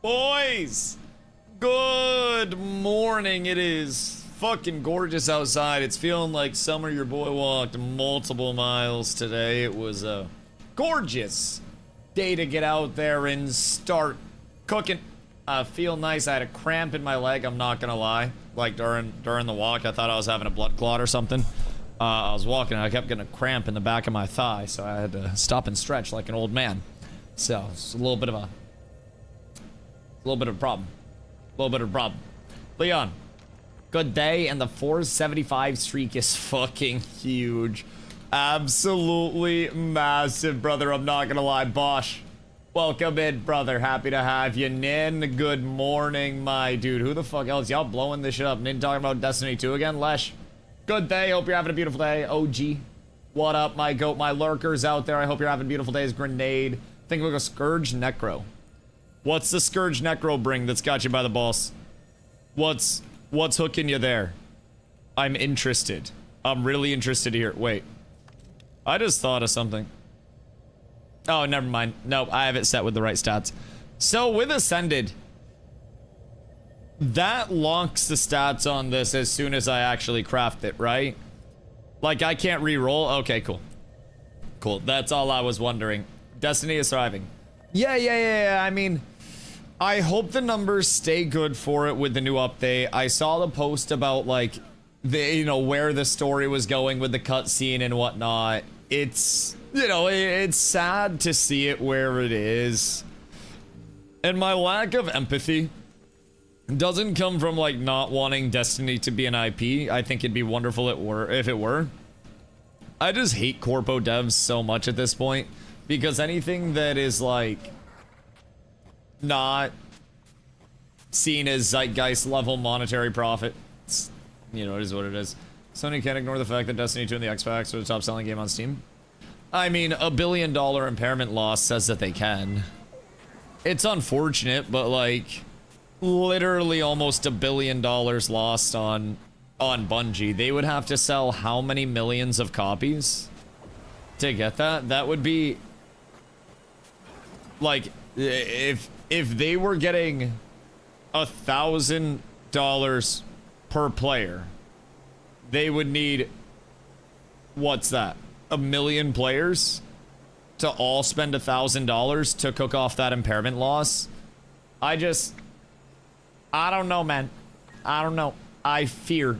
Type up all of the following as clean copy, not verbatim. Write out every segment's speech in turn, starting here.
Boys, good morning. It is fucking gorgeous outside. It's feeling like summer. Your boy walked multiple miles today. It was a gorgeous day to get out there and start cooking. I feel nice. I had a cramp in my leg, I'm not gonna lie. Like during the walk, I thought I was having a blood clot or something. I was walking and I kept getting a cramp in the back of my thigh, so I had to stop and stretch like an old man. So it's a little bit of a problem. Leon, good day, and the 475 streak is fucking huge. Absolutely massive, brother. I'm not gonna lie. Bosch, welcome in, brother. Happy to have you. Nin, good morning, my dude. Who the fuck else? Y'all blowing this shit up. Nin talking about Destiny 2 again? Lesh, good day. Hope you're having a beautiful day. OG, what up, my goat? My lurkers out there, I hope you're having beautiful days. Grenade. Think we'll go Scourge Necro. What's the Scourge Necro bring that's got you by the balls? What's hooking you there? I'm interested. I'm really interested here. Wait. I just thought of something. Oh, never mind. Nope, I have it set with the right stats. So with Ascended, that locks the stats on this as soon as I actually craft it, right? Like, I can't re-roll? Okay, cool. Cool, that's all I was wondering. Destiny is thriving. Yeah. I mean, I hope the numbers stay good for it with the new update. I saw the post about, like, where the story was going with the cutscene and whatnot. It's, it's sad to see it where it is. And my lack of empathy doesn't come from, like, not wanting Destiny to be an IP. I think it'd be wonderful if it were. I just hate corpo devs so much at this point. Because anything that is, like, not seen as zeitgeist level monetary profit, it is what it is. Sony can't ignore the fact that Destiny 2 and the Xbox are the top selling game on Steam. I mean, $1 billion impairment loss says that they can. It's unfortunate, but, like, literally almost $1 billion lost on Bungie. They would have to sell how many millions of copies to get that? That would be, like, if they were getting $1,000 per player, they would need, what's that, 1 million players to all spend $1,000 to cook off that impairment loss. I don't know, man. I don't know. I fear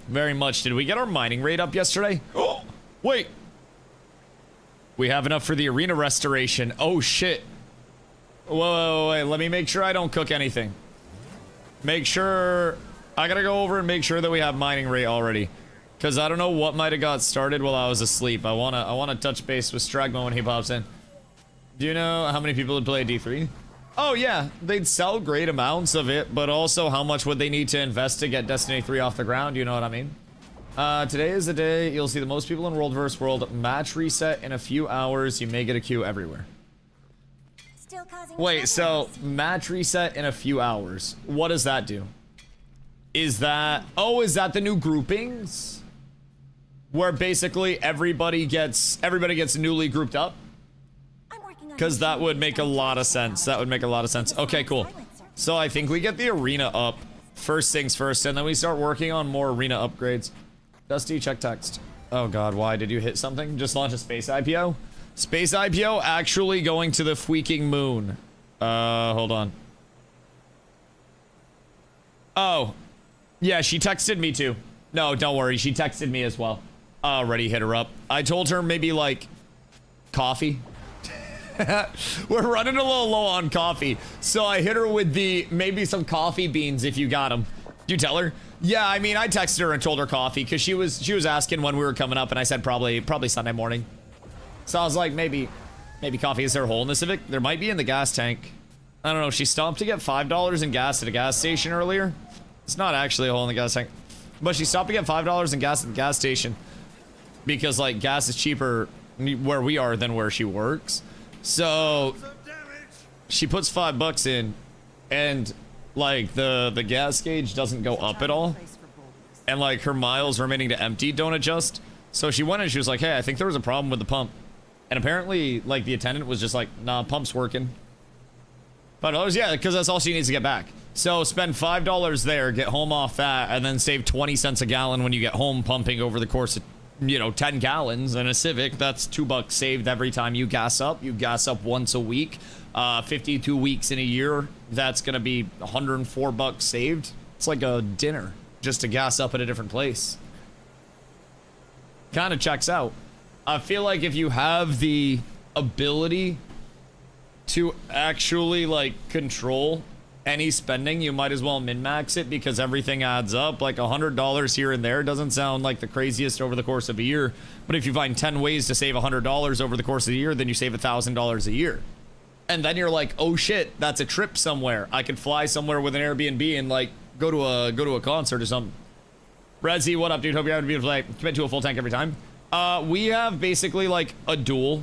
very much. Did we get our mining rate up yesterday? Oh, wait. We have enough for the arena restoration. Oh, shit. Whoa, wait. Let me make sure I don't cook anything. Make sure... I gotta go over and make sure that we have mining rate already. Because I don't know what might have got started while I was asleep. I wanna touch base with Stragmo when he pops in. Do you know how many people would play D3? Oh, yeah. They'd sell great amounts of it, but also how much would they need to invest to get Destiny 3 off the ground? You know what I mean? Today is the day you'll see the most people in World vs. World. Match reset in a few hours. You may get a queue everywhere. Wait, so match reset in a few hours. What does that do? Is that... Oh, is that the new groupings? Where basically everybody gets newly grouped up? Because that would make a lot of sense. That would make a lot of sense. Okay, cool. So I think we get the arena up first things first, and then we start working on more arena upgrades. Dusty, check text. Oh god, why? Did you hit something? Just launch a space IPO? Space IPO actually going to the freaking moon. Hold on. Oh. Yeah, she texted me too. No, don't worry. She texted me as well. Already hit her up. I told her maybe, like, coffee. We're running a little low on coffee. So I hit her with the, maybe some coffee beans if you got them. Did you tell her? Yeah, I mean, I texted her and told her coffee because she was asking when we were coming up, and I said probably Sunday morning. So I was like, maybe coffee. Is there a hole in the Civic? There might be in the gas tank. I don't know. She stopped to get $5 in gas at a gas station earlier. It's not actually a hole in the gas tank, but she stopped to get $5 in gas at the gas station because, like, gas is cheaper where we are than where she works. So she puts $5 in, and, like, the gas gauge doesn't go up at all, and, like, her miles remaining to empty don't adjust. So she went and she was like, hey, I think there was a problem with the pump. And apparently, like, the attendant was just like, nah, pump's working. $5? Yeah, because that's all she needs to get back. So spend $5 there, get home off that, and then save 20 cents a gallon when you get home, pumping over the course of, 10 gallons in a Civic. That's $2 saved every time you gas up. You gas up once a week. 52 weeks in a year, that's gonna be $104 saved. It's like a dinner just to gas up at a different place. Kind of checks out. I feel like if you have the ability to actually like control any spending, you might as well min-max it, because everything adds up. Like $100 here and there doesn't sound like the craziest over the course of a year, but if you find 10 ways to save $100 over the course of the year, then you save $1,000 a year. And then you're like, oh shit, that's a trip somewhere. I could fly somewhere with an Airbnb and like go to a concert or something. Redzy, what up, dude? Hope you're having a beautiful day. Commit to a full tank every time. We have basically like a duel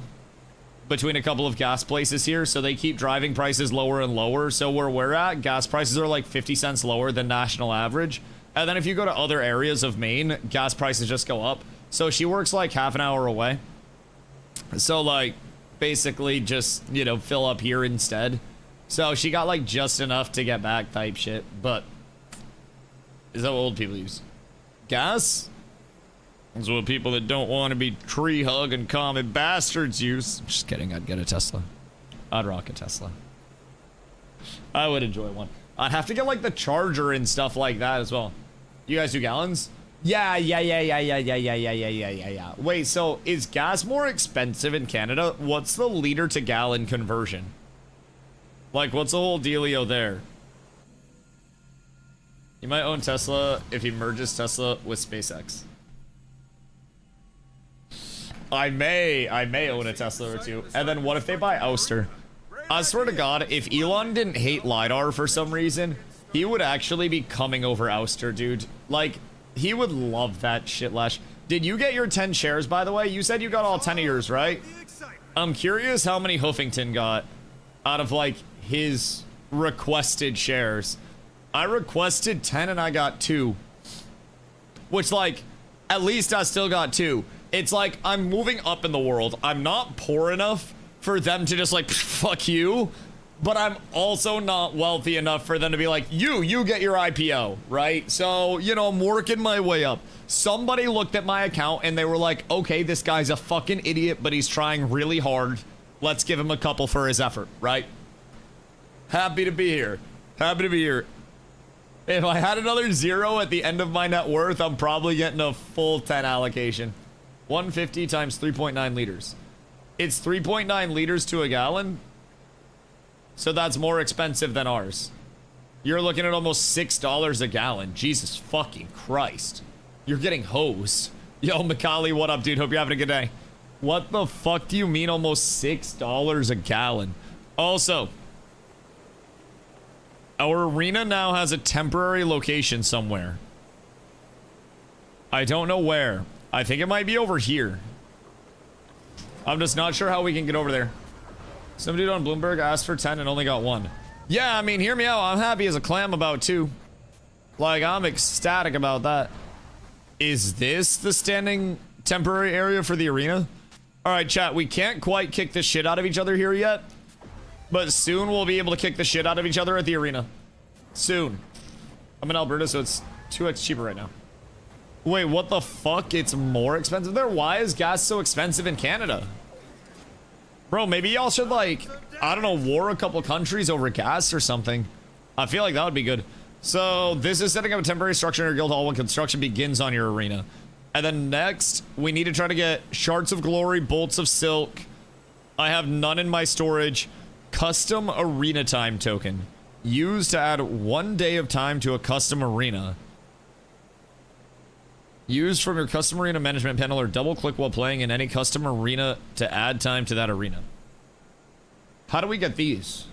between a couple of gas places here, so they keep driving prices lower and lower. So where we're at, gas prices are like 50 cents lower than national average. And then if you go to other areas of Maine, gas prices just go up. So she works like half an hour away. So like basically just, fill up here instead. So she got like just enough to get back type shit. But is that what old people use? Gas? That's what people that don't want to be tree hugging common bastards use. Just kidding, I'd get a Tesla. I'd rock a Tesla. I would enjoy one. I'd have to get like the charger and stuff like that as well. You guys do gallons? Yeah. Wait, so is gas more expensive in Canada? What's the liter to gallon conversion? Like, what's the whole dealio there? You might own Tesla if he merges Tesla with SpaceX. I may own a Tesla or two. And then what if they buy Ouster? I swear to God, if Elon didn't hate LiDAR for some reason, he would actually be coming over Ouster, dude. Like, he would love that shit, Lash. Did you get your 10 shares, by the way? You said you got all 10 of yours, right? I'm curious how many Hoofington got out of, like, his requested shares. I requested 10 and I got 2. Which, like, at least I still got 2. It's like, I'm moving up in the world. I'm not poor enough for them to just like, fuck you. But I'm also not wealthy enough for them to be like, you get your IPO, right? So, I'm working my way up. Somebody looked at my account and they were like, okay, this guy's a fucking idiot, but he's trying really hard. Let's give him a couple for his effort, right? Happy to be here. Happy to be here. If I had another 0 at the end of my net worth, I'm probably getting a full 10 allocation. 150 times 3.9 liters. It's 3.9 liters to a gallon. So that's more expensive than ours. You're looking at almost $6 a gallon. Jesus fucking Christ. You're getting hosed. Yo, Macaulay, what up, dude? Hope you're having a good day. What the fuck do you mean almost $6 a gallon? Also, our arena now has a temporary location somewhere. I don't know where. I think it might be over here. I'm just not sure how we can get over there. Some dude on Bloomberg asked for 10 and only got 1. Yeah, I mean, hear me out. I'm happy as a clam about 2. Like, I'm ecstatic about that. Is this the standing temporary area for the arena? All right, chat, we can't quite kick the shit out of each other here yet. But soon we'll be able to kick the shit out of each other at the arena. Soon. I'm in Alberta, so it's 2x cheaper right now. Wait, what the fuck? It's more expensive there? Why is gas so expensive in Canada? Bro, maybe y'all should, like, I don't know, war a couple countries over gas or something. I feel like that would be good. So, this is setting up a temporary structure in your guild hall when construction begins on your arena. And then next, we need to try to get Shards of Glory, Bolts of Silk. I have none in my storage. Custom Arena Time token. Used to add 1 day of time to a custom arena. Used from your custom arena management panel or double click while playing in any custom arena to add time to that arena. How do we get these?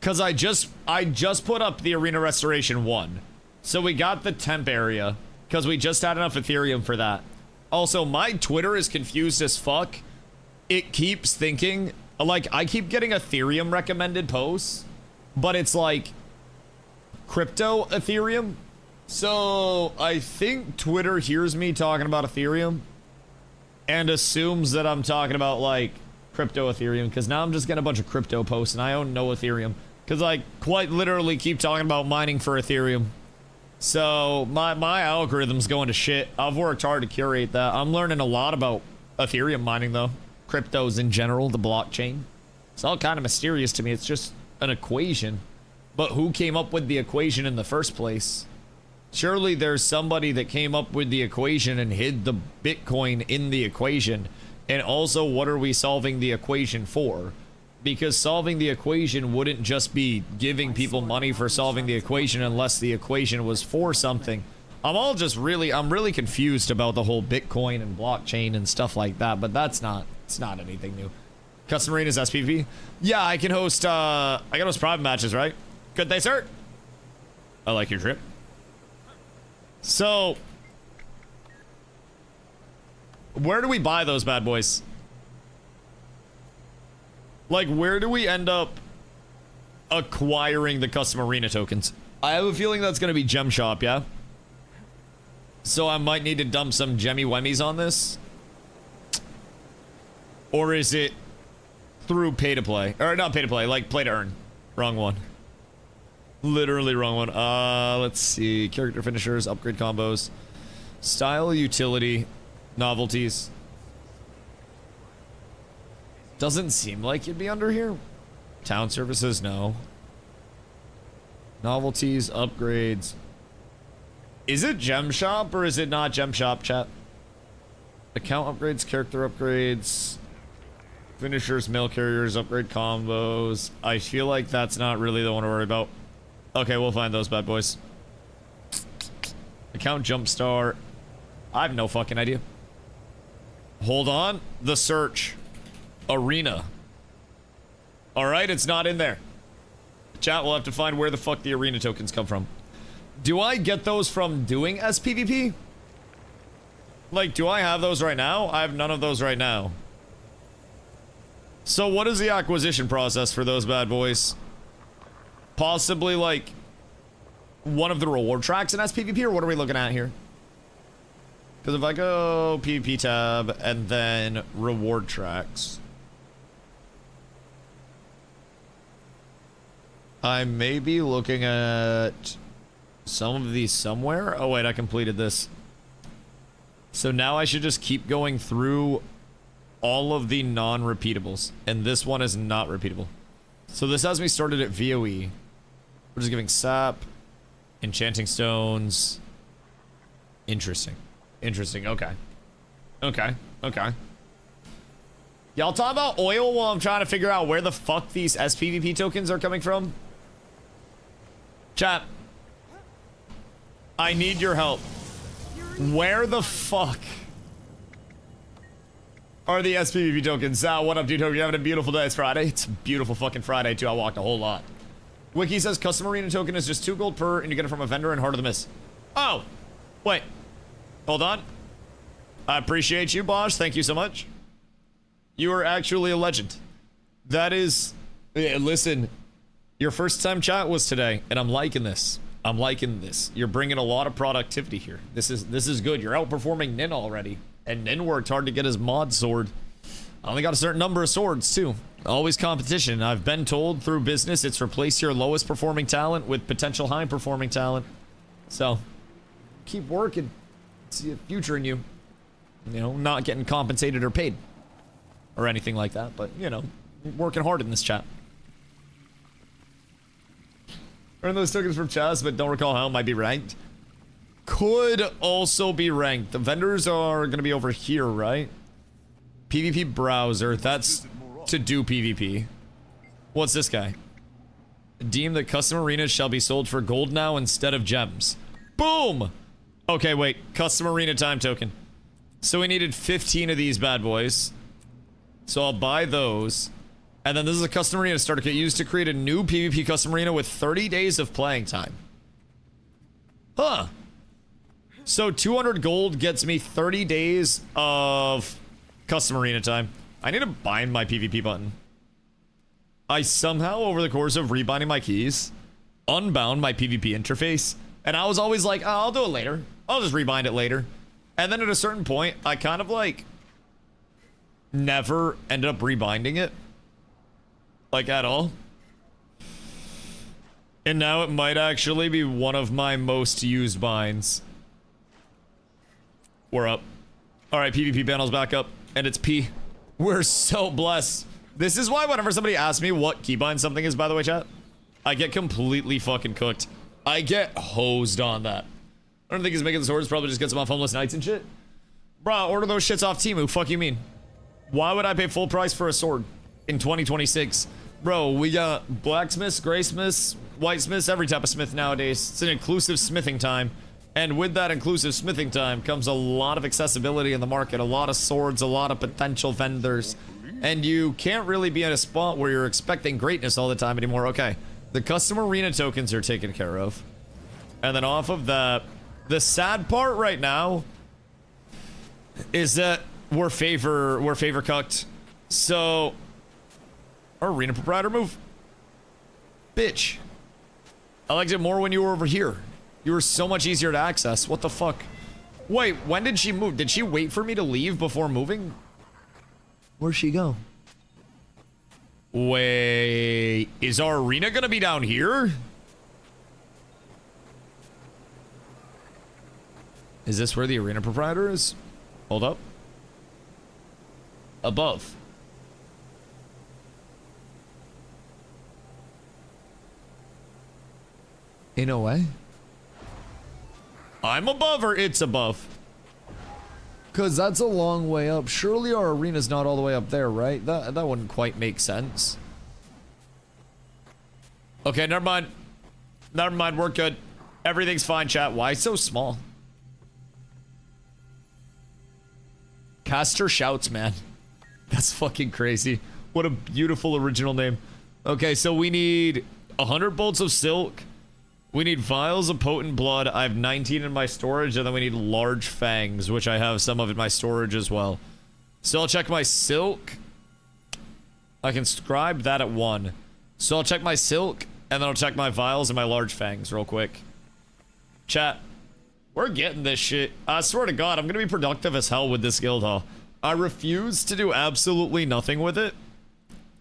Because I just put up the arena restoration 1. So we got the temp area because we just had enough Ethereum for that. Also, my Twitter is confused as fuck. It keeps thinking, like, I keep getting Ethereum recommended posts, but it's like crypto Ethereum. So I think Twitter hears me talking about Ethereum and assumes that I'm talking about like Crypto Ethereum, because now I'm just getting a bunch of crypto posts and I own no Ethereum. Because I quite literally keep talking about mining for Ethereum. So my algorithm's going to shit. I've worked hard to curate that. I'm learning a lot about Ethereum mining though. Cryptos in general, the blockchain. It's all kind of mysterious to me. It's just an equation. But who came up with the equation in the first place? Surely there's somebody that came up with the equation and hid the Bitcoin in the equation. And also, what are we solving the equation for? Because solving the equation wouldn't just be giving people money for solving the equation unless the equation was for something. I'm really confused about the whole Bitcoin and blockchain and stuff like that, but it's not anything new. Custom arenas SPV? Yeah, I can host private matches, right? Good day, sir. I like your trip. So, where do we buy those bad boys? Like, where do we end up acquiring the custom arena tokens? I have a feeling that's going to be Gem Shop, yeah? So I might need to dump some Gemmy Wemmies on this. Or is it through pay to play? Or not pay to play, like play to earn. Wrong one. Literally wrong one. Let's see. Character finishers, upgrade combos. Style, utility, novelties. Doesn't seem like it'd be under here. Town services, no. Novelties, upgrades. Is it Gem Shop or is it not Gem Shop, chat? Account upgrades, character upgrades. Finishers, mail carriers, upgrade combos. I feel like that's not really the one to worry about. Okay, we'll find those bad boys. Account jumpstart. I have no fucking idea. Hold on. The search. Arena. Alright, it's not in there. Chat, we'll have to find where the fuck the arena tokens come from. Do I get those from doing SPVP? Like, do I have those right now? I have none of those right now. So what is the acquisition process for those bad boys? Possibly, like, one of the reward tracks in SPVP, or what are we looking at here? Because if I go PvP tab and then reward tracks, I may be looking at some of these somewhere. Oh wait, I completed this. So now I should just keep going through all of the non-repeatables. And this one is not repeatable. So this has me started at VOE. We're just giving sap, enchanting stones. Interesting. Interesting, okay. Okay, okay. Y'all talk about oil while I'm trying to figure out where the fuck these SPVP tokens are coming from? Chat. I need your help. Where the fuck are the SPVP tokens? What up, dude? Hope you're having a beautiful day. It's Friday. It's a beautiful fucking Friday, too. I walked a whole lot. Wiki says custom arena token is just 2 gold per, and you get it from a vendor in Heart of the Mist. Oh! Wait. Hold on. I appreciate you, Bosch. Thank you so much. You are actually a legend. That is... Yeah, listen, your first time chat was today, and I'm liking this. I'm liking this. You're bringing a lot of productivity here. This is good. You're outperforming Nin already. And Nin worked hard to get his mod sword. I only got a certain number of swords, too. Always competition. I've been told through business it's replace your lowest performing talent with potential high performing talent. So, keep working. See a future in you. You know, not getting compensated or paid. Or anything like that, but, you know, working hard in this chat. Earn those tokens from chess, but don't recall how it might be ranked. Could also be ranked. The vendors are going to be over here, right? PvP browser. That's to do PvP. What's this guy? Deem that custom arenas shall be sold for gold now instead of gems. Boom! Okay, wait. Custom arena time token. So we needed 15 of these bad boys. So I'll buy those. And then this is a custom arena starter kit used to create a new PvP custom arena with 30 days of playing time. Huh. So 200 gold gets me 30 days of custom arena time. I need to bind my PvP button. I somehow, over the course of rebinding my keys, unbound my PvP interface. And I was always like, oh, I'll do it later. I'll just rebind it later. And then at a certain point, I kind of like never ended up rebinding it. Like, at all. And now it might actually be one of my most used binds. We're up. Alright, PvP panel's back up. And it's P. We're so blessed. This is why whenever somebody asks me what keybind something is, by the way, chat, I get completely fucking cooked. I get hosed on that. I don't think he's making the swords, probably just gets them off Homeless Nights and shit. Bro, order those shits off Temu. Fuck you mean? Why would I pay full price for a sword in 2026? Bro, we got blacksmiths, graysmiths, whitesmiths, every type of smith nowadays. It's an inclusive smithing time. And with that inclusive smithing time comes a lot of accessibility in the market, a lot of swords, a lot of potential vendors. And you can't really be in a spot where you're expecting greatness all the time anymore. Okay, the custom arena tokens are taken care of. And then off of that, the sad part right now is that we're favor cucked. So, our arena proprietor move. Bitch. I liked it more when you were over here. You were so much easier to access. What the fuck? Wait, when did she move? Did she wait for me to leave before moving? Where'd she go? Wait, is our arena gonna be down here? Is this where the arena proprietor is? Hold up. Above. In a way. I'm above or it's above? Cause that's a long way up. Surely our arena's not all the way up there, right? That wouldn't quite make sense. Okay, never mind. Never mind, we're good. Everything's fine, chat. Why so small? Caster Shouts, man. That's fucking crazy. What a beautiful original name. Okay, so we need 100 bolts of silk. We need vials of potent blood. I have 19 in my storage, and then we need large fangs, which I have some of in my storage as well. So I'll check my silk. I can scribe that at 1. So I'll check my silk, and then I'll check my vials and my large fangs real quick. Chat, we're getting this shit. I swear to God, I'm gonna be productive as hell with this guild hall. I refuse to do absolutely nothing with it.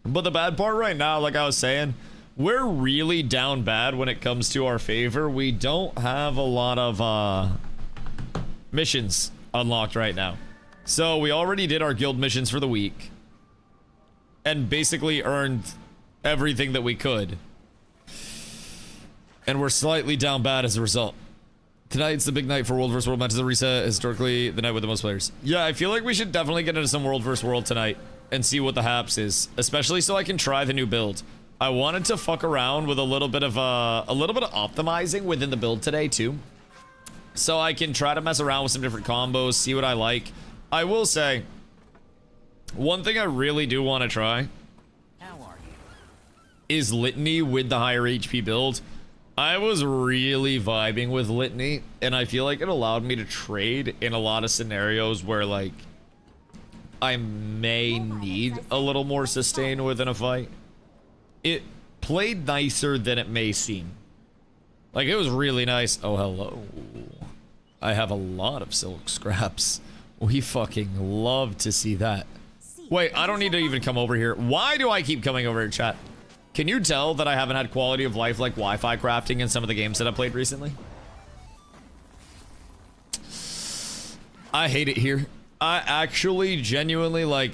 But the bad part right now, like I was saying, we're really down bad when it comes to our favor. We don't have a lot of missions unlocked right now. So we already did our guild missions for the week. And basically earned everything that we could. And we're slightly down bad as a result. Tonight's the big night for World vs. World matches. The reset, historically the night with the most players. Yeah, I feel like we should definitely get into some World vs. World tonight. And see what the haps is. Especially so I can try the new build. I wanted to fuck around with a little bit of optimizing within the build today too. So I can try to mess around with some different combos, see what I like. I will say, one thing I really do want to try is Litany with the higher HP build. I was really vibing with Litany, and I feel like it allowed me to trade in a lot of scenarios where like I may need a little more sustain within a fight. It played nicer than it may seem. Like, it was really nice. Oh, hello. I have a lot of silk scraps. We fucking love to see that. Wait, I don't need to even come over here. Why do I keep coming over here, chat? Can you tell that I haven't had quality of life like Wi-Fi crafting in some of the games that I played recently? I hate it here. I actually genuinely, like,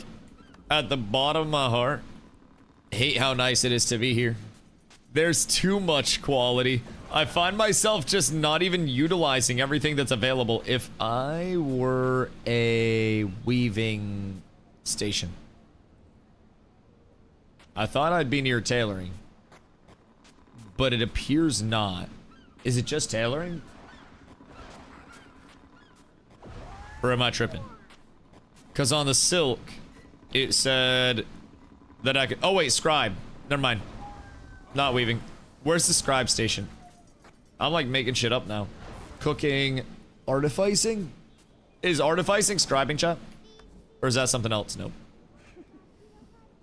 at the bottom of my heart, hate how nice it is to be here. There's too much quality. I find myself just not even utilizing everything that's available. If I were a weaving station, I thought I'd be near tailoring, but it appears not. Is it just tailoring? Or am I tripping? Because on the silk, it said that I could... Oh, wait, scribe. Never mind. Not weaving. Where's the scribe station? I'm, like, making shit up now. Cooking. Artificing? Is artificing scribing, chat? Or is that something else? Nope.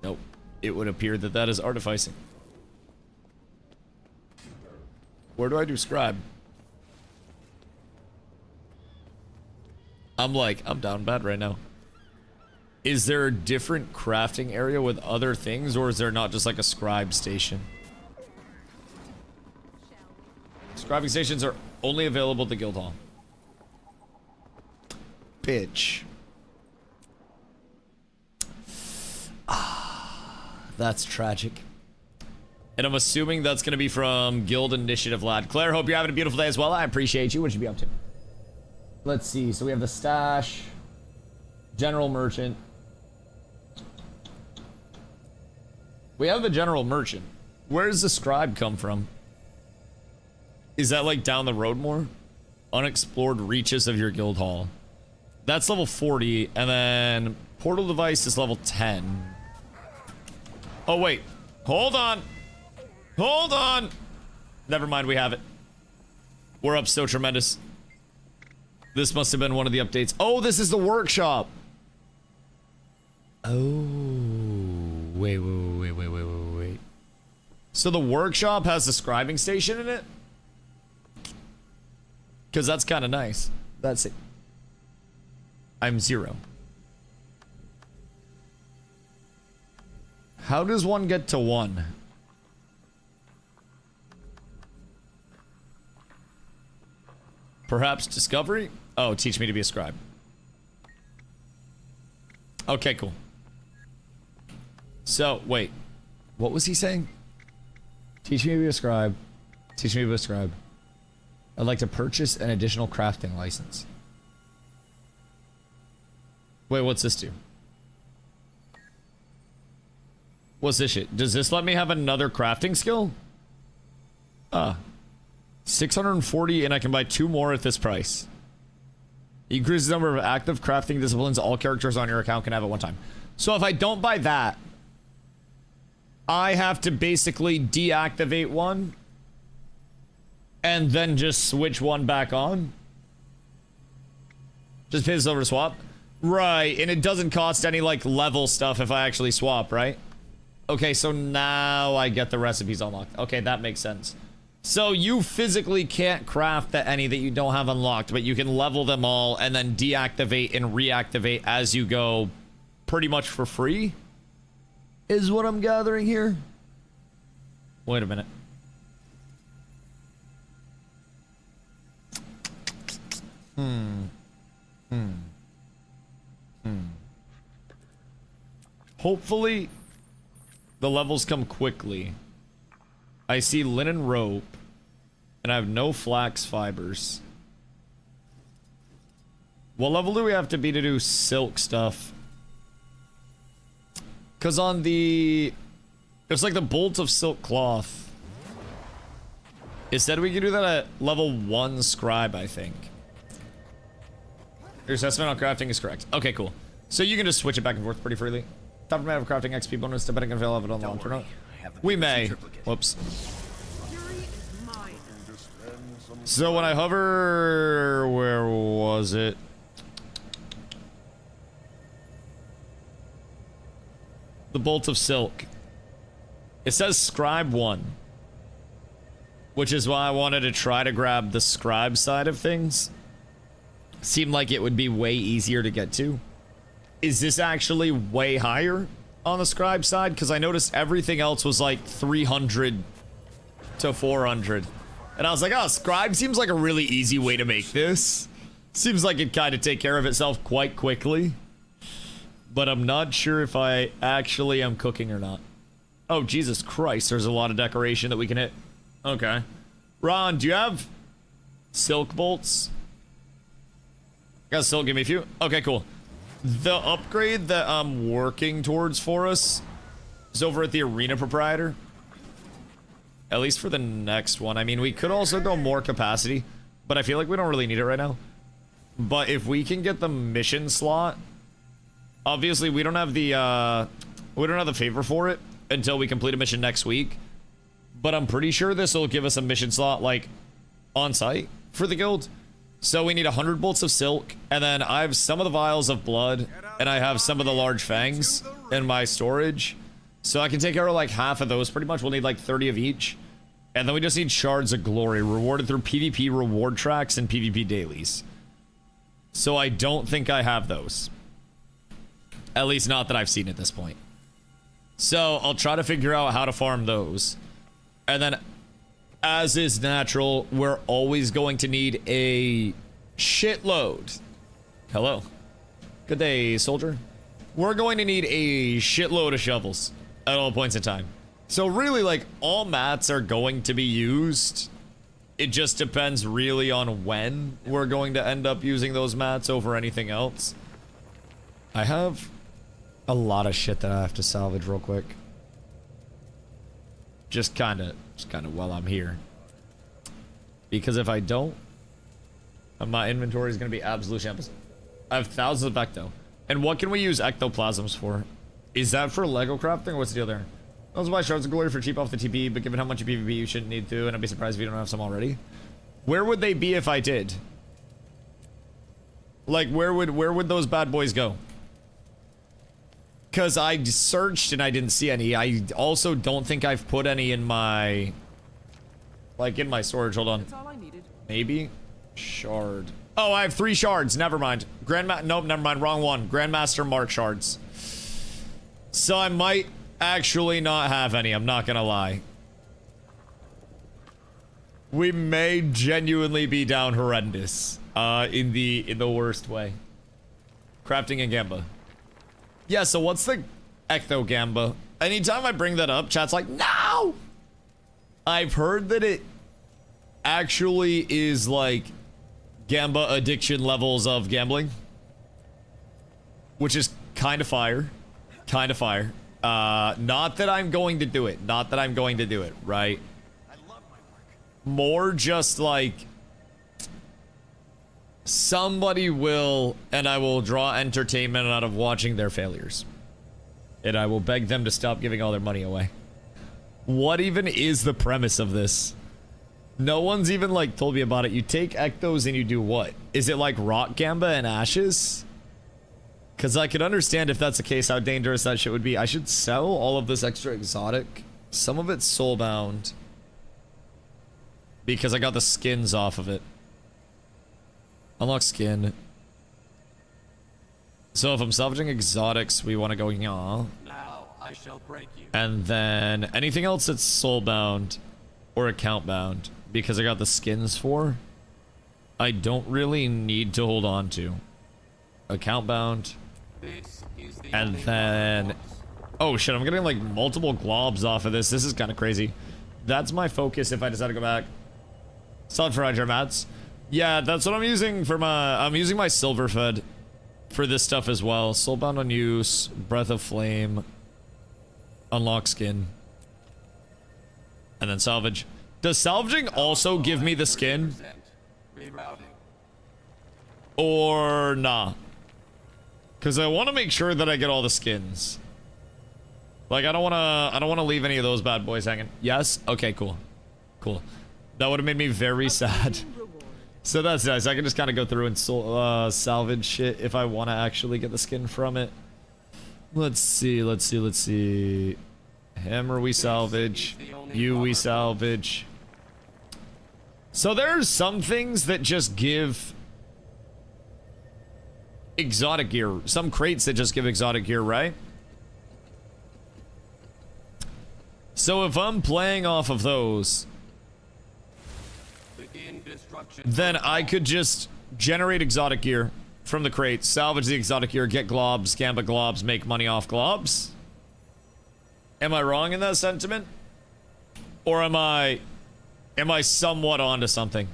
Nope. It would appear that that is artificing. Where do I do scribe? I'm down bad right now. Is there a different crafting area with other things, or is there not just like a scribe station? Scribing stations are only available at the guild hall. Bitch. Ah, that's tragic. And I'm assuming that's going to be from Guild Initiative Lad. Claire, hope you're having a beautiful day as well. I appreciate you. What should you be up to? Let's see. So we have the stash, general merchant. We have the general merchant. Where does the scribe come from? Is that like down the road more? Unexplored reaches of your guild hall. That's level 40, and then portal device is level 10. Oh wait, hold on. Hold on. Never mind, we have it. We're up so tremendous. This must have been one of the updates. Oh, this is the workshop. Oh, wait. So the workshop has the scribing station in it? Because that's kind of nice. That's it. I'm 0. How does one get to 1? Perhaps discovery? Oh, teach me to be a scribe. Okay, cool. So, wait. What was he saying? Teach me to be a scribe. Teach me to be a scribe. I'd like to purchase an additional crafting license. Wait, what's this do? What's this shit? Does this let me have another crafting skill? 640, and I can buy 2 more at this price. Increases the number of active crafting disciplines all characters on your account can have at one time. So if I don't buy that, I have to basically deactivate one and then just switch one back on. Just pay this over to swap. Right, and it doesn't cost any like level stuff if I actually swap, right? Okay, so now I get the recipes unlocked. Okay, that makes sense. So you physically can't craft any that you don't have unlocked, but you can level them all and then deactivate and reactivate as you go pretty much for free? Is what I'm gathering here? Wait a minute. Hopefully, the levels come quickly. I see linen rope, and I have no flax fibers. What level do we have to be to do silk stuff? Because on the... It's like the bolt of silk cloth. It said we could do that at level 1 scribe, I think. Your assessment on crafting is correct. Okay, cool. So you can just switch it back and forth pretty freely. Top of my have a crafting XP bonus, depending if I'll have it on launch or not. We may. Whoops. So when I hover... Where was it? The bolt of silk. It says scribe 1. Which is why I wanted to try to grab the scribe side of things. Seemed like it would be way easier to get to. Is this actually way higher on the scribe side? Because I noticed everything else was like 300 to 400. And I was like, oh, scribe seems like a really easy way to make this. Seems like it kind of take care of itself quite quickly. But I'm not sure if I actually am cooking or not. Oh, Jesus Christ, there's a lot of decoration that we can hit. Okay. Ron, do you have silk bolts? Got silk, give me a few. Okay, cool. The upgrade that I'm working towards for us is over at the arena proprietor. At least for the next one. I mean, we could also go more capacity, but I feel like we don't really need it right now. But if we can get the mission slot, obviously we don't have the favor for it until we complete a mission next week. But I'm pretty sure this will give us a mission slot like on site for the guild. So we need 100 bolts of silk, and then I have some of the vials of blood, and I have some of the large fangs in my storage. So I can take care of like half of those pretty much. We'll need like 30 of each. And then we just need shards of glory, rewarded through PvP reward tracks and PvP dailies. So I don't think I have those. At least not that I've seen at this point. So I'll try to figure out how to farm those. And then, as is natural, we're always going to need a shitload. Hello. Good day, soldier. We're going to need a shitload of shovels at all points in time. So really, like, all mats are going to be used. It just depends really on when we're going to end up using those mats over anything else. I have a lot of shit that I have to salvage real quick. Just kind of while I'm here. Because if I don't, my inventory is going to be absolute shambles. I have thousands of ecto. And what can we use ectoplasms for? Is that for Lego crafting or what's the deal there? Those buy shards of glory for cheap off the TP, but given how much you PvP, you shouldn't need to, and I'd be surprised if you don't have some already. Where would they be if I did? Like, where would those bad boys go? Because I searched and I didn't see any. I also don't think I've put any in my... Like, in my storage. Hold on. That's all I needed. Maybe? Shard. Oh, I have 3 shards. Never mind. Nope, never mind. Wrong one. Grandmaster Mark shards. So I might actually not have any. I'm not gonna lie. We may genuinely be down horrendous. In the worst way. Crafting and Gamba. Yeah, so what's the Ecto Gamba? Anytime I bring that up, chat's like, no! I've heard that it actually is like Gamba addiction levels of gambling. Which is kind of fire. Kind of fire. Not that I'm going to do it. Not that I'm going to do it, right? I love my work. More just like somebody will, and I will draw entertainment out of watching their failures. And I will beg them to stop giving all their money away. What even is the premise of this? No one's even like told me about it. You take ectos and you do what? Is it like rock gamba and ashes? Because I could understand if that's the case how dangerous that shit would be. I should sell all of this extra exotic. Some of it's soulbound. Because I got the skins off of it. Unlock skin. So if I'm salvaging exotics, we want to go yaw. Now I shall break you. And then anything else that's soulbound or account bound. Because I got the skins for. I don't really need to hold on to. Account bound. And then... Oh shit, I'm getting like multiple globs off of this. This is kind of crazy. That's my focus if I decide to go back. Solid for Hydra mats. Yeah, that's what I'm using for my... I'm using my silver fed for this stuff as well. Soulbound on use. Breath of Flame. Unlock skin. And then salvage. Does salvaging also give me the skin? Or nah? Because I want to make sure that I get all the skins. Like, I don't want to leave any of those bad boys hanging. Yes? Okay, cool. Cool. That would have made me very sad. So that's nice. I can just kind of go through and salvage shit if I want to actually get the skin from it. Let's see. Hammer we salvage. You we salvage. So there's some things that just give exotic gear. Some crates that just give exotic gear, right? So if I'm playing off of those, then I could just generate exotic gear from the crates, salvage the exotic gear, get globs, gamba globs, make money off globs. Am I wrong in that sentiment? Or am I somewhat onto something?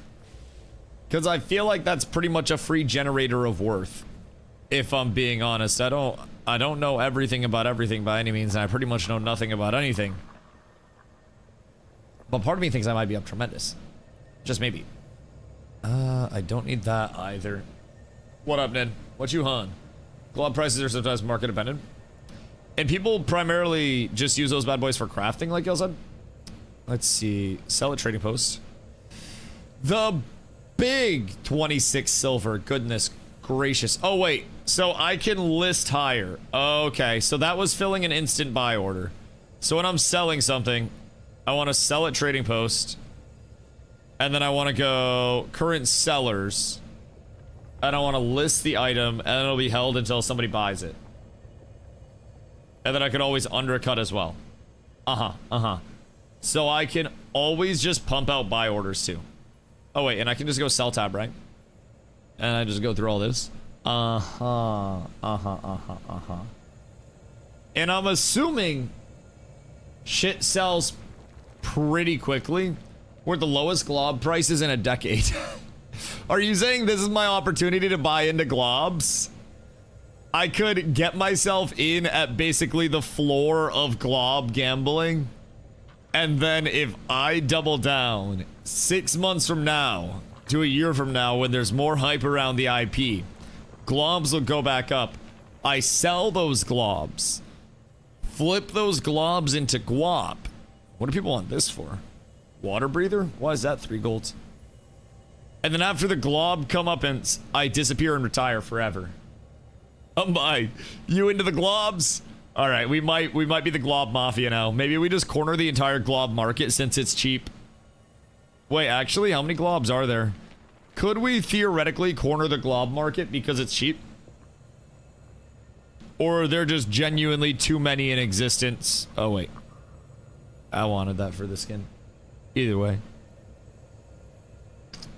Because I feel like that's pretty much a free generator of worth. If I'm being honest, I don't know everything about everything by any means, and I pretty much know nothing about anything. But part of me thinks I might be up tremendous. Just maybe. I don't need that either. What up, Ned? What you hun? Glob prices are sometimes market dependent. And people primarily just use those bad boys for crafting, like y'all said. Let's see. Sell at trading post. The big 26 silver. Goodness gracious. Oh, wait. So I can list higher. Okay. So that was filling an instant buy order. So when I'm selling something, I want to sell at trading post. And then I want to go current sellers. And I want to list the item, and it'll be held until somebody buys it. And then I could always undercut as well. So I can always just pump out buy orders too. Oh wait, and I can just go sell tab, right? And I just go through all this. And I'm assuming shit sells pretty quickly. We're at the lowest glob prices in a decade. Are you saying this is my opportunity to buy into globs? I could get myself in at basically the floor of glob gambling. And then if I double down 6 months from now to a year from now when there's more hype around the IP, globs will go back up. I sell those globs. Flip those globs into guap. What do people want this for? Water breather? Why is that 3 golds? And then after the glob come up and I disappear and retire forever. Oh my, you into the globs? All right, we might be the glob mafia now. Maybe we just corner the entire glob market since it's cheap. Wait, actually, how many globs are there? Could we theoretically corner the glob market because it's cheap? Or are there just genuinely too many in existence? Oh wait, I wanted that for the skin. Either way.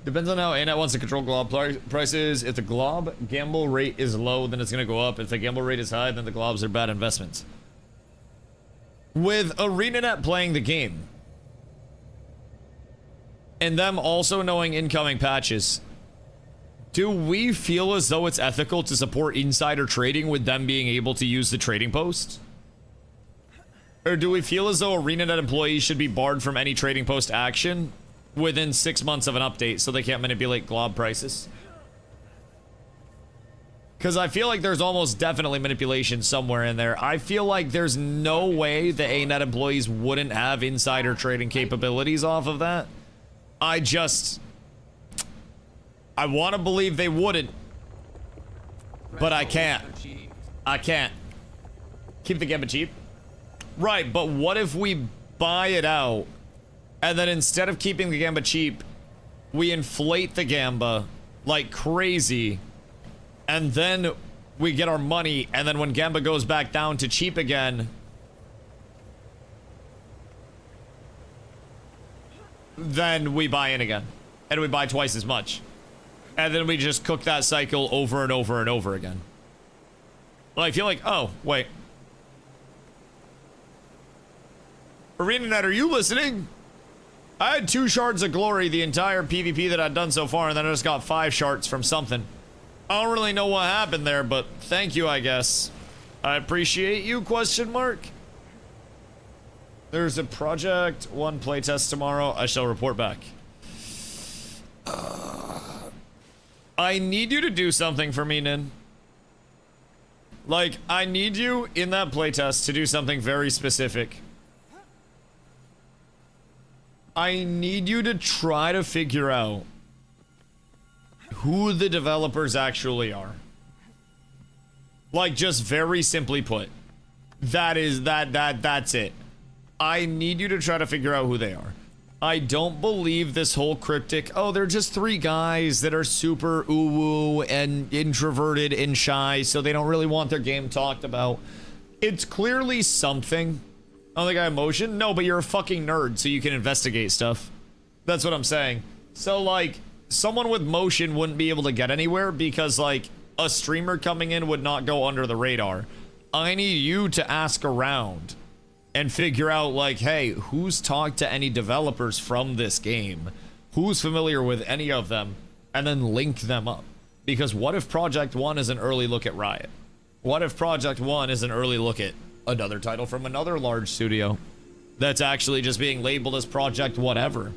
Depends on how ANET wants to control glob prices. If the glob gamble rate is low, then it's going to go up. If the gamble rate is high, then the globs are bad investments. With ArenaNet playing the game, and them also knowing incoming patches, do we feel as though it's ethical to support insider trading with them being able to use the trading post? Or do we feel as though ArenaNet employees should be barred from any trading post action within 6 months of an update so they can't manipulate glob prices? Because I feel like there's almost definitely manipulation somewhere in there. I feel like there's no way the ANET employees wouldn't have insider trading capabilities off of that. I want to believe they wouldn't, but I can't. I can't. Keep the Gamba cheap. Right, but what if we buy it out, and then instead of keeping the Gamba cheap, we inflate the Gamba like crazy, and then we get our money, and then when Gamba goes back down to cheap again, then we buy in again, and we buy twice as much, and then we just cook that cycle over and over and over again. Well, I feel like, oh, wait. ArenaNet, are you listening? I had 2 shards of glory the entire PvP that I'd done so far, and then I just got 5 shards from something. I don't really know what happened there, but thank you, I guess. I appreciate you, question mark. There's a Project 1 playtest tomorrow. I shall report back. I need you to do something for me, Nin. Like, I need you in that playtest to do something very specific. I need you to try to figure out who the developers actually are. Like, just very simply put. That's it. I need you to try to figure out who they are. I don't believe this whole cryptic, oh, they're just 3 guys that are super ooh-woo and introverted and shy, so they don't really want their game talked about. It's clearly something. Oh, the guy motion? No, but you're a fucking nerd, so you can investigate stuff. That's what I'm saying. So, like, someone with motion wouldn't be able to get anywhere because, like, a streamer coming in would not go under the radar. I need you to ask around and figure out, like, hey, who's talked to any developers from this game? Who's familiar with any of them? And then link them up. Because what if Project 1 is an early look at Riot? What if Project 1 is an early look at another title from another large studio that's actually just being labeled as Project whatever?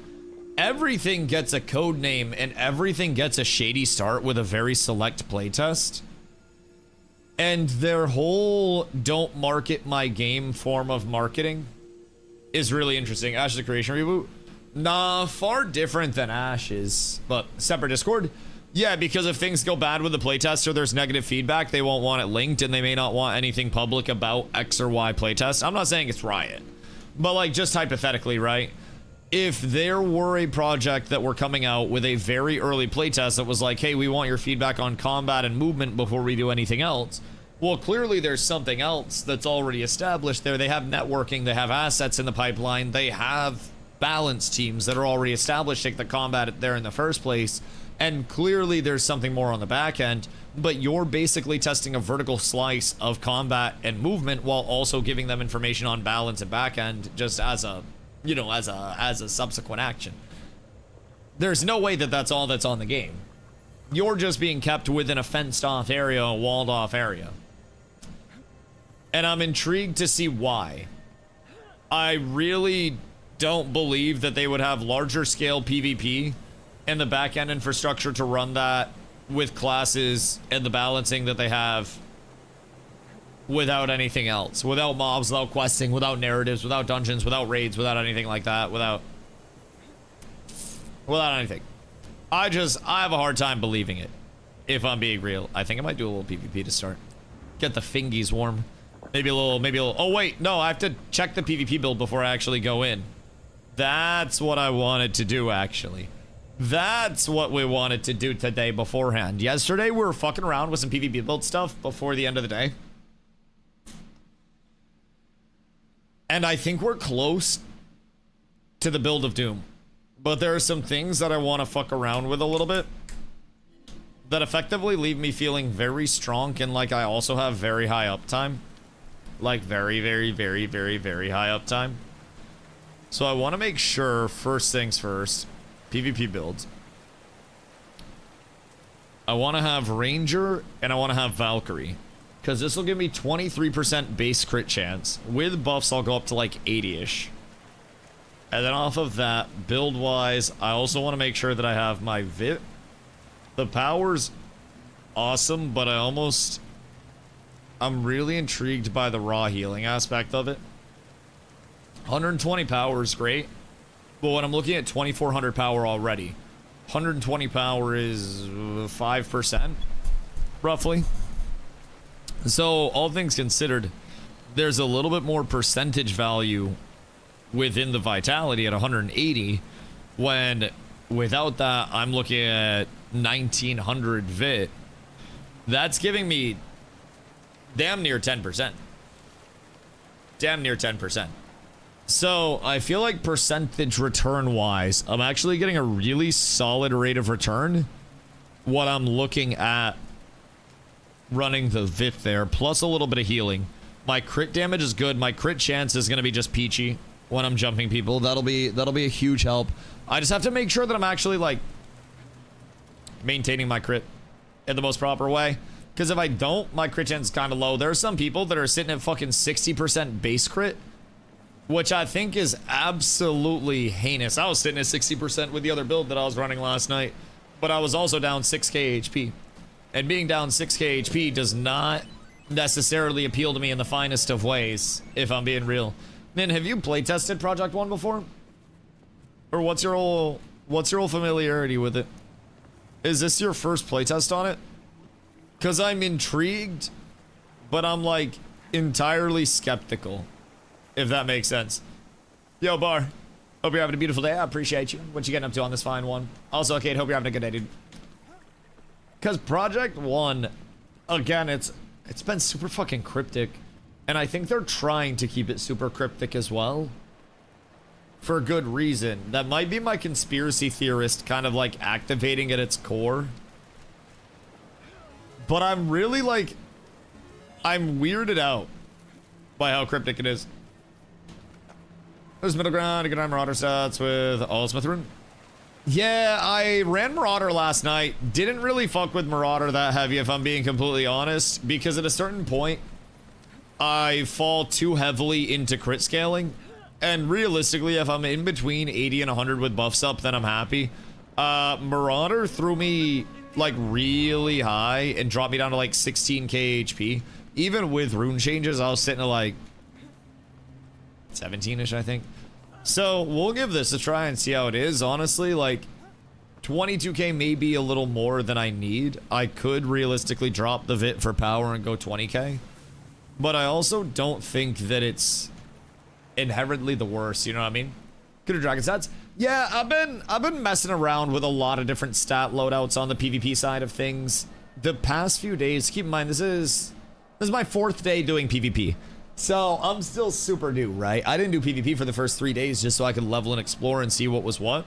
Everything gets a code name and everything gets a shady start with a very select playtest. And their whole don't market my game form of marketing is really interesting. Ashes of Creation reboot? Nah, far different than Ashes, but separate Discord. Yeah, because if things go bad with the playtest or there's negative feedback, they won't want it linked and they may not want anything public about X or Y playtest. I'm not saying it's Riot, but like just hypothetically, right? If there were a project that were coming out with a very early playtest that was like, hey, we want your feedback on combat and movement before we do anything else, well, clearly there's something else that's already established there. They have networking, they have assets in the pipeline, they have balance teams that are already established to take the combat there in the first place, and clearly there's something more on the back end, but you're basically testing a vertical slice of combat and movement while also giving them information on balance and back end just as a, you know, as a subsequent action. There's no way that that's all that's on the game. You're just being kept within a fenced off area, a walled off area. And I'm intrigued to see why. I really don't believe that they would have larger scale PvP and the back end infrastructure to run that with classes and the balancing that they have without anything else. Without mobs, without questing, without narratives, without dungeons, without raids, without anything like that, without anything. I have a hard time believing it, if I'm being real. I think I might do a little PvP to start. Get the fingies warm. Maybe a little, oh wait, no, I have to check the PvP build before I actually go in. That's what I wanted to do, actually. That's what we wanted to do today beforehand. Yesterday, we were fucking around with some PvP build stuff before the end of the day. And I think we're close to the build of Doom. But there are some things that I want to fuck around with a little bit that effectively leave me feeling very strong and like I also have very high uptime. Like very, very, very, very, very high uptime. So I want to make sure, first things first, PvP builds. I want to have Ranger and I want to have Valkyrie. Because this will give me 23% base crit chance. With buffs, I'll go up to like 80-ish. And then off of that, build-wise, I also want to make sure that I have my VIP. The power's awesome, but I'm really intrigued by the raw healing aspect of it. 120 power is great, but when I'm looking at 2400 power already, 120 power is 5%, roughly. So, all things considered, there's a little bit more percentage value within the vitality at 180, when without that, I'm looking at 1900 vit. That's giving me damn near 10%. Damn near 10%. So, I feel like percentage return-wise, I'm actually getting a really solid rate of return. What I'm looking at running the VIT there, plus a little bit of healing. My crit damage is good. My crit chance is going to be just peachy when I'm jumping people. That'll be a huge help. I just have to make sure that I'm actually, like, maintaining my crit in the most proper way. Because if I don't, my crit chance is kind of low. There are some people that are sitting at fucking 60% base crit, which I think is absolutely heinous. I was sitting at 60% with the other build that I was running last night, but I was also down 6k HP. And being down 6k HP does not necessarily appeal to me in the finest of ways, if I'm being real. Man, have you playtested Project 1 before? Or what's your whole familiarity with it? Is this your first playtest on it? Because I'm intrigued, but I'm, like, entirely skeptical, if that makes sense. Yo, Bar. Hope you're having a beautiful day. I appreciate you. What you getting up to on this fine one? Also, Kate, hope you're having a good day, dude. Because Project 1, again, it's been super fucking cryptic. And I think they're trying to keep it super cryptic as well. For good reason. That might be my conspiracy theorist kind of like activating at its core. But I'm really like, I'm weirded out by how cryptic it is. There's middle ground, a good Marauder stats with all Smith Rune. Yeah, I ran Marauder last night. Didn't really fuck with Marauder that heavy, if I'm being completely honest, because at a certain point, I fall too heavily into crit scaling. And realistically, if I'm in between 80 and 100 with buffs up, then I'm happy. Marauder threw me like really high and dropped me down to like 16k HP. Even with rune changes, I was sitting at like 17-ish, I think. So we'll give this a try and see how it is. Honestly, like 22k may be a little more than I need. I could realistically drop the VIT for power and go 20k. But I also don't think that it's inherently the worst, you know what I mean? Good dragon stats. Yeah, I've been messing around with a lot of different stat loadouts on the PvP side of things. The past few days, keep in mind, this is This is my 4th day doing PvP. So I'm still super new, right? I didn't do PvP for the first 3 days just so I could level and explore and see what was what.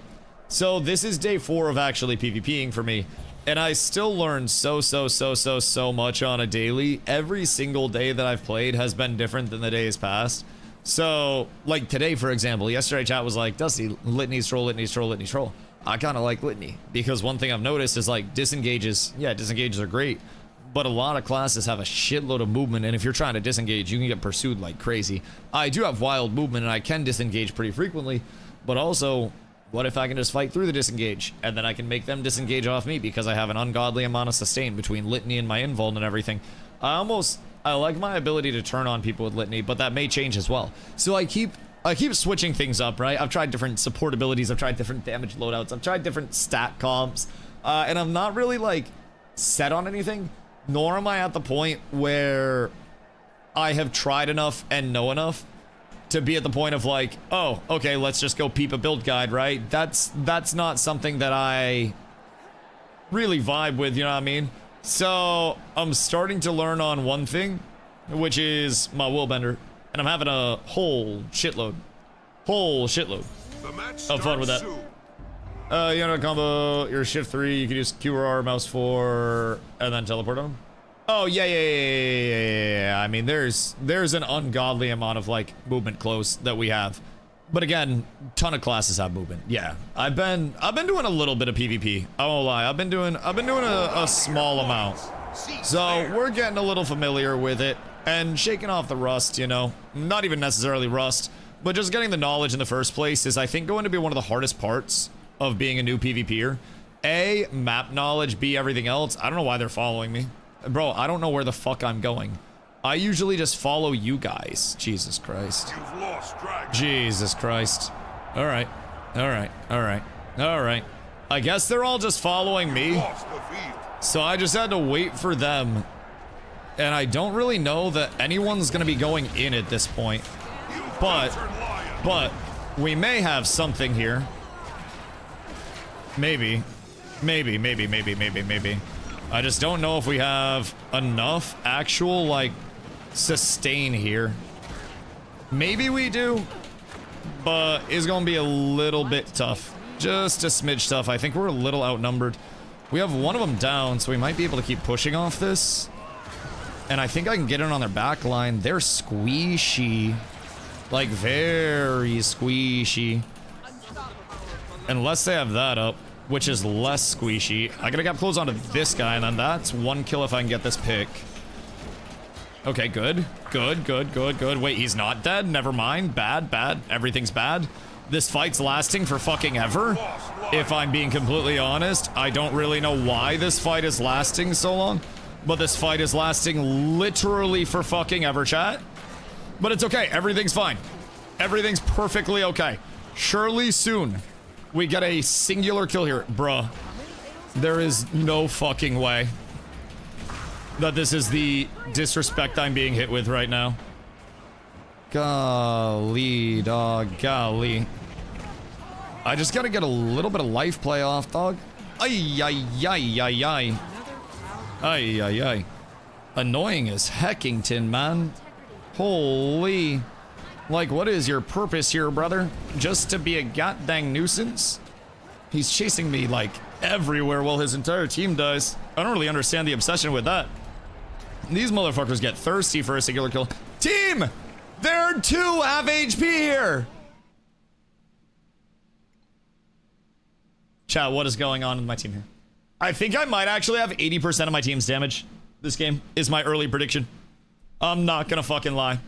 So this is day 4 of actually PvPing for me. And I still learn so much on a daily. Every single day that I've played has been different than the days past. So, like today, for example, yesterday chat was like, Dusty, Litany's troll, Litany's troll, Litany's troll. I kind of like Litany because one thing I've noticed is like disengages. Yeah, disengages are great. But a lot of classes have a shitload of movement, and if you're trying to disengage, you can get pursued like crazy. I do have wild movement, and I can disengage pretty frequently, but also, what if I can just fight through the disengage, and then I can make them disengage off me because I have an ungodly amount of sustain between Litany and my invuln and everything. I like my ability to turn on people with Litany, but that may change as well. So I keep switching things up, right? I've tried different support abilities, I've tried different damage loadouts, I've tried different stat comps, and I'm not really, like, set on anything. Nor am I at the point where I have tried enough and know enough to be at the point of like, oh, okay, let's just go peep a build guide, right? That's not something that I really vibe with, you know what I mean? So I'm starting to learn on one thing, which is my willbender, and I'm having a whole shitload of fun with that. You know, combo your shift 3, you can use Q or R, mouse 4, and then teleport on. Oh, yeah. I mean, there's an ungodly amount of, like, movement close that we have. But again, ton of classes have movement. Yeah, I've been doing a little bit of PvP. I won't lie, I've been doing a small amount. So we're getting a little familiar with it and shaking off the rust, you know. Not even necessarily rust, but just getting the knowledge in the first place is, I think, going to be one of the hardest parts of being a new PvPer. A, map knowledge, B, everything else. I don't know why they're following me. Bro, I don't know where the fuck I'm going. I usually just follow you guys. Jesus Christ. You've lost, Dragon. Jesus Christ. Alright. I guess they're all just following me. Lost the field. So I just had to wait for them. And I don't really know that anyone's gonna be going in at this point. But we may have something here. Maybe. I just don't know if we have enough actual, like, sustain here. Maybe we do, but it's gonna be a little bit tough. Just a smidge tough. I think we're a little outnumbered. We have one of them down, so we might be able to keep pushing off this. And I think I can get in on their back line. They're squishy. Like, very squishy. Unless they have that up, which is less squishy. I gotta get close onto this guy, and then that's 1 kill if I can get this pick. Okay, good. Wait, he's not dead? Never mind. Bad. Everything's bad. This fight's lasting for fucking ever. If I'm being completely honest, I don't really know why this fight is lasting so long. But this fight is lasting literally for fucking ever, chat. But it's okay. Everything's fine. Everything's perfectly okay. Surely soon we get a singular kill here. Bruh. There is no fucking way that this is the disrespect I'm being hit with right now. Golly, dog. Golly. I just gotta get a little bit of life play off, dog. Ay. Annoying as heckington, man. Holy. Like, what is your purpose here, brother? Just to be a goddamn nuisance? He's chasing me, like, everywhere while his entire team dies. I don't really understand the obsession with that. These motherfuckers get thirsty for a singular kill. Team! There are 2 half HP here! Chat, what is going on with my team here? I think I might actually have 80% of my team's damage. This game is my early prediction. I'm not gonna fucking lie.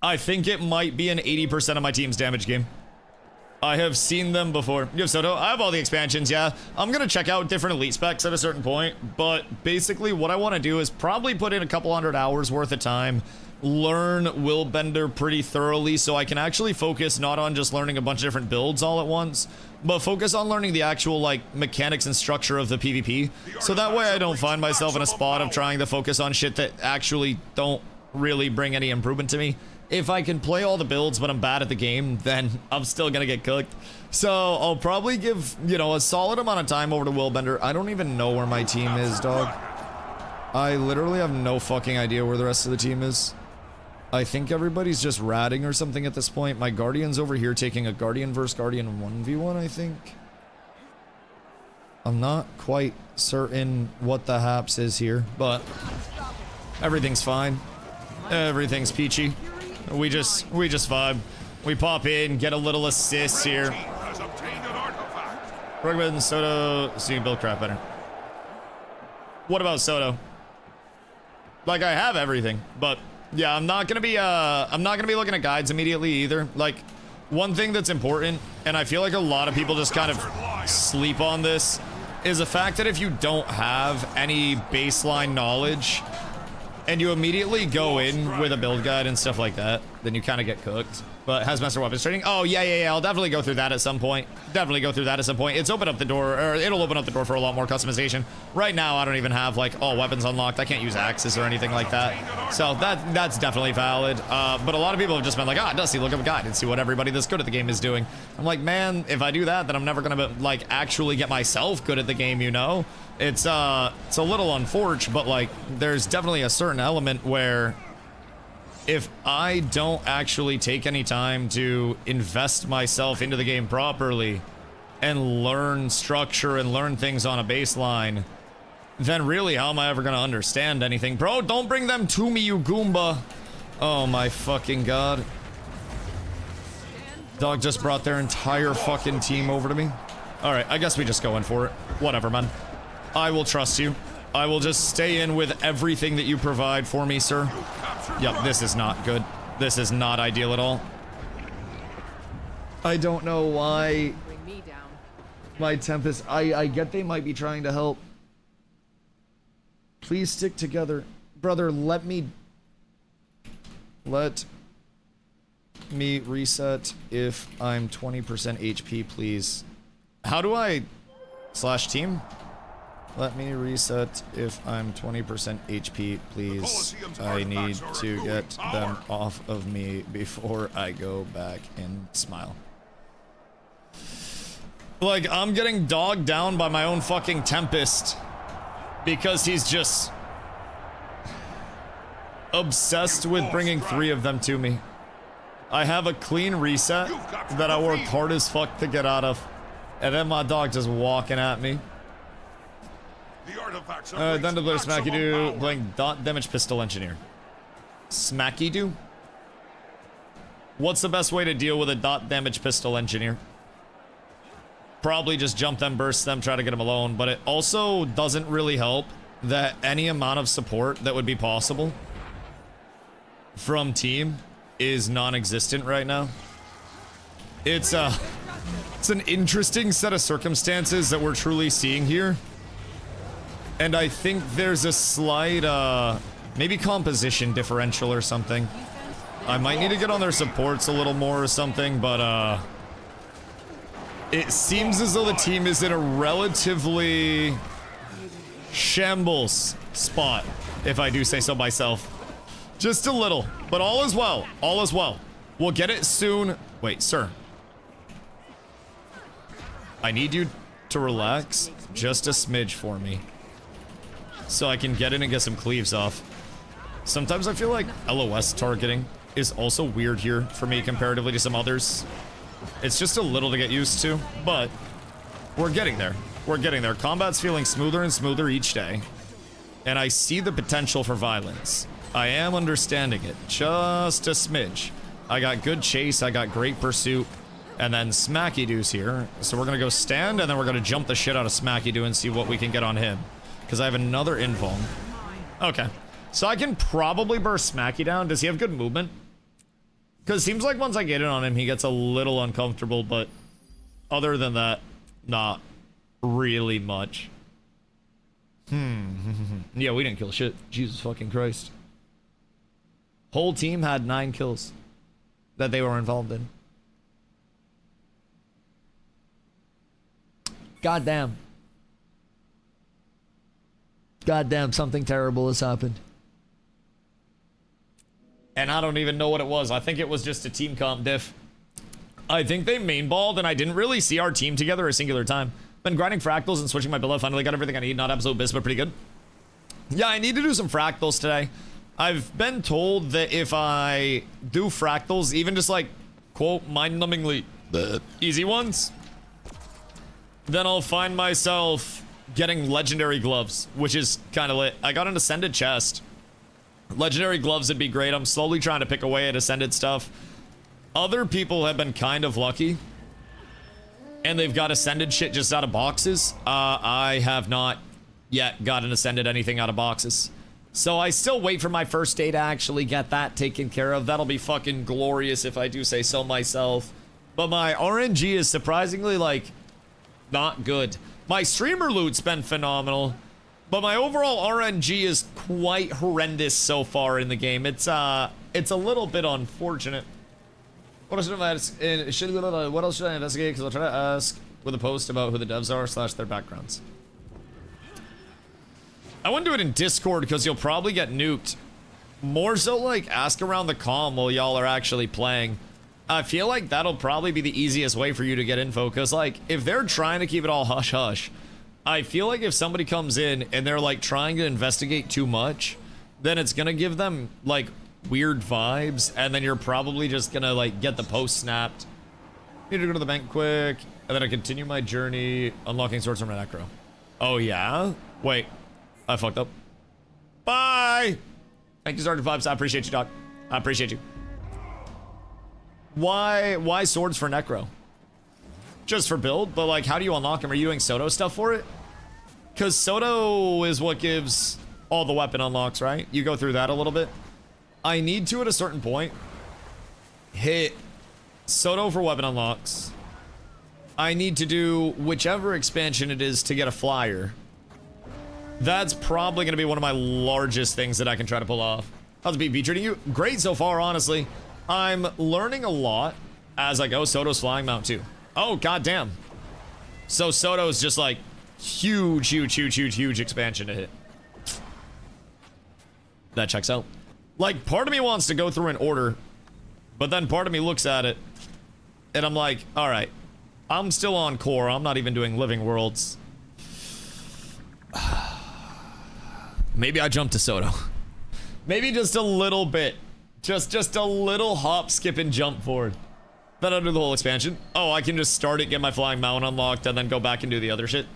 I think it might be an 80% of my team's damage game. I have seen them before. Yo, Soto, I have all the expansions, yeah. I'm gonna check out different elite specs at a certain point, but basically what I want to do is probably put in a couple hundred hours worth of time, learn Willbender pretty thoroughly so I can actually focus not on just learning a bunch of different builds all at once, but focus on learning the actual, like, mechanics and structure of the PvP. So that way I don't find myself in a spot of trying to focus on shit that actually don't really bring any improvement to me. If I can play all the builds but I'm bad at the game, then I'm still gonna get cooked. So I'll probably give, you know, a solid amount of time over to Willbender. I don't even know where my team is, dog. I literally have no fucking idea where the rest of the team is. I think everybody's just ratting or something at this point. My Guardian's over here taking a Guardian versus Guardian 1v1, I think. I'm not quite certain what the haps is here, but everything's fine. Everything's peachy. We just vibe. We pop in, get a little assist here. Recommend Soto. See, build crap better. What about Soto? Like, I have everything, but yeah, I'm not gonna be looking at guides immediately either. Like, one thing that's important, and I feel like a lot of people just kind of sleep on this, is the fact that if you don't have any baseline knowledge and you immediately go in with a build guide and stuff like that, then you kind of get cooked. But has master weapons training? Oh, yeah, I'll definitely go through that at some point. It's opened up the door, or it'll open up the door for a lot more customization. Right now, I don't even have, like, all weapons unlocked. I can't use axes or anything like that. So that's definitely valid. But a lot of people have just been like, Dusty, look up a guide and see what everybody that's good at the game is doing. I'm like, man, if I do that, then I'm never gonna, like, actually get myself good at the game, you know? It's a little unfortunate, but, like, there's definitely a certain element where if I don't actually take any time to invest myself into the game properly and learn structure and learn things on a baseline, then really how am I ever going to understand anything? Bro, don't bring them to me, you Goomba. Oh my fucking god. Dog just brought their entire fucking team over to me. Alright, I guess we just go in for it. Whatever, man. I will trust you. I will just stay in with everything that you provide for me, sir. Yep, this is not good. This is not ideal at all. I don't know why my Tempest... I get they might be trying to help. Please stick together. Brother, let me reset if I'm 20% HP, please. How do I... /team? Let me reset if I'm 20% HP, please. I need to get them off of me before I go back and smile. Like, I'm getting dogged down by my own fucking Tempest because he's just obsessed with bringing 3 of them to me. I have a clean reset that I worked hard as fuck to get out of, and then my dog just walking at me. Then to play Smacky-Doo, playing dot damage pistol engineer. Smacky-Doo? What's the best way to deal with a dot damage pistol engineer? Probably just jump them, burst them, try to get them alone, but it also doesn't really help that any amount of support that would be possible from team is non-existent right now. It's an interesting set of circumstances that we're truly seeing here. And I think there's a slight, maybe composition differential or something. I might need to get on their supports a little more or something, but, it seems as though the team is in a relatively shambles spot, if I do say so myself. Just a little, but all is well. All is well. We'll get it soon. Wait, sir. I need you to relax just a smidge for me, so I can get in and get some cleaves off. Sometimes I feel like LOS targeting is also weird here for me comparatively to some others. It's just a little to get used to, but we're getting there. We're getting there. Combat's feeling smoother and smoother each day, and I see the potential for violence. I am understanding it just a smidge. I got good chase, I got great pursuit, and then Smacky-Doo's here. So we're gonna go stand, and then we're gonna jump the shit out of Smacky-Doo and see what we can get on him. Because I have another invuln. Okay. So I can probably burst Smacky down. Does he have good movement? Because it seems like once I get in on him, he gets a little uncomfortable, but other than that, not really much. Yeah, we didn't kill shit. Jesus fucking Christ. Whole team had 9 kills that they were involved in. Goddamn. Goddamn, something terrible has happened. And I don't even know what it was. I think it was just a team comp diff. I think they mainballed, and I didn't really see our team together a singular time. Been grinding fractals and switching my build. I finally got everything I need. Not absolute biz, but pretty good. Yeah, I need to do some fractals today. I've been told that if I do fractals, even just like, quote, mind-numbingly easy ones, then I'll find myself getting legendary gloves, which is kind of lit. I got an ascended chest. Legendary gloves would be great. I'm slowly trying to pick away at ascended stuff. Other people have been kind of lucky, and they've got ascended shit just out of boxes. I have not yet gotten ascended anything out of boxes. So I still wait for my first day to actually get that taken care of. That'll be fucking glorious if I do say so myself. But my RNG is surprisingly, like, not good. My streamer loot's been phenomenal, but my overall RNG is quite horrendous so far in the game. It's a little bit unfortunate. What else should I investigate? Because I'll try to ask with a post about who the devs are / their backgrounds. I wouldn't do it in Discord because you'll probably get nuked. More so, like, ask around the comm while y'all are actually playing. I feel like that'll probably be the easiest way for you to get info, because, like, if they're trying to keep it all hush-hush, I feel like if somebody comes in and they're, like, trying to investigate too much, then it's gonna give them, like, weird vibes, and then you're probably just gonna, like, get the post snapped. Need to go to the bank quick, and then I continue my journey unlocking swords from an Necro. Oh, yeah? Wait. I fucked up. Bye! Thank you, Sergeant Vibes. I appreciate you, Doc. I appreciate you. Why swords for Necro? Just for build, but like, how do you unlock them? Are you doing Soto stuff for it? Because Soto is what gives all the weapon unlocks, right? You go through that a little bit. I need to, at a certain point, hit Soto for weapon unlocks. I need to do whichever expansion it is to get a flyer. That's probably going to be one of my largest things that I can try to pull off. How's the BB treating you? Great so far, honestly. I'm learning a lot as I go. Soto's flying mount too. Oh, goddamn. So Soto's just like huge expansion to hit. That checks out. Like, part of me wants to go through an order, but then part of me looks at it and I'm like, all right, I'm still on core. I'm not even doing living worlds. Maybe I jump to Soto. Maybe just a little bit. Just a little hop, skip, and jump forward. Then I'll do the whole expansion. Oh, I can just start it, get my flying mount unlocked, and then go back and do the other shit.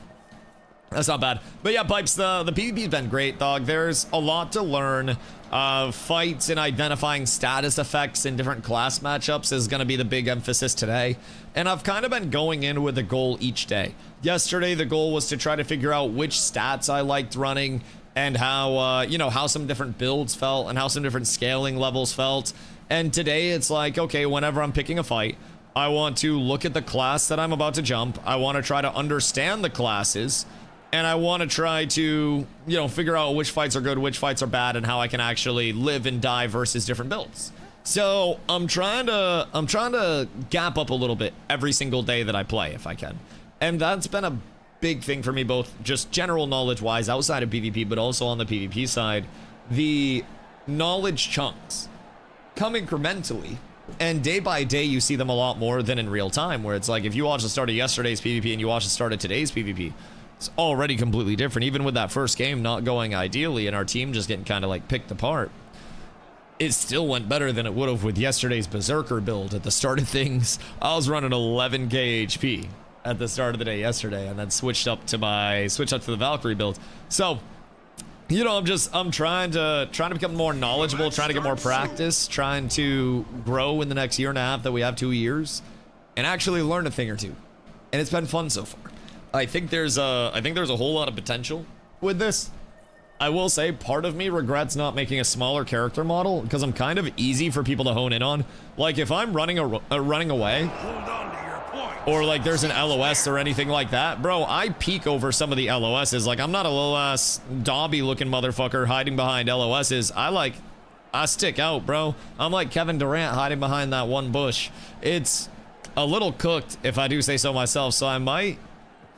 That's not bad. But yeah, Pipes, the PvP's been great, dog. There's a lot to learn. Fights and identifying status effects in different class matchups is going to be the big emphasis today. And I've kind of been going in with a goal each day. Yesterday, the goal was to try to figure out which stats I liked running, and how, you know, how some different builds felt and how some different scaling levels felt. And today it's like, okay, whenever I'm picking a fight, I want to look at the class that I'm about to jump. I want to try to understand the classes, and I want to try to, you know, figure out which fights are good, which fights are bad, and how I can actually live and die versus different builds. So I'm trying to gap up a little bit every single day that I play if I can. And that's been a big thing for me, both just general knowledge wise outside of PvP, but also on the PvP side. The knowledge chunks come incrementally, and day by day you see them a lot more than in real time, where it's like if you watch the start of yesterday's PvP and you watch the start of today's PvP, it's already completely different. Even with that first game not going ideally and our team just getting kind of like picked apart, it still went better than it would have with yesterday's Berserker build. At the start of things, I was running 11k HP at the start of the day yesterday, and then switched up to the Valkyrie build. So, you know, I'm trying to become more knowledgeable, trying to get more practice, trying to grow in the next year and a half that we have, 2 years, and actually learn a thing or two. And it's been fun so far. I think there's a whole lot of potential with this. I will say part of me regrets not making a smaller character model, because I'm kind of easy for people to hone in on. Like if I'm running away, or like there's an LOS or anything like that, bro, I peek over some of the LOSs. Like I'm not a little ass Dobby looking motherfucker hiding behind LOSs. I stick out, bro. I'm like Kevin Durant hiding behind that one bush. It's a little cooked, if I do say so myself. So I might,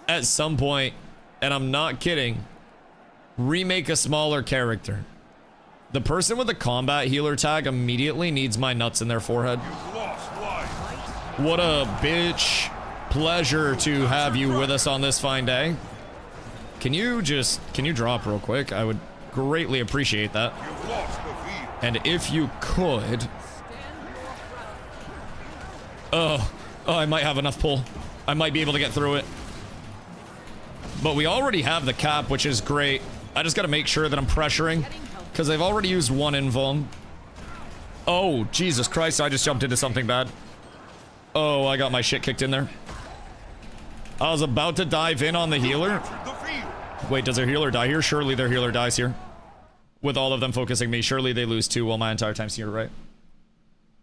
at some point, and I'm not kidding, remake a smaller character. The person with the combat healer tag immediately needs my nuts in their forehead. What a bitch. Pleasure to have you with us on this fine day. Can you drop real quick? I would greatly appreciate that. And if you could... Oh, I might have enough pull. I might be able to get through it. But we already have the cap, which is great. I just gotta make sure that I'm pressuring, because they've already used one invuln. Oh, Jesus Christ, I just jumped into something bad. Oh, I got my shit kicked in there. I was about to dive in on the healer. Wait, does their healer die here? Surely their healer dies here. With all of them focusing me, surely they lose too while my entire time's here, right?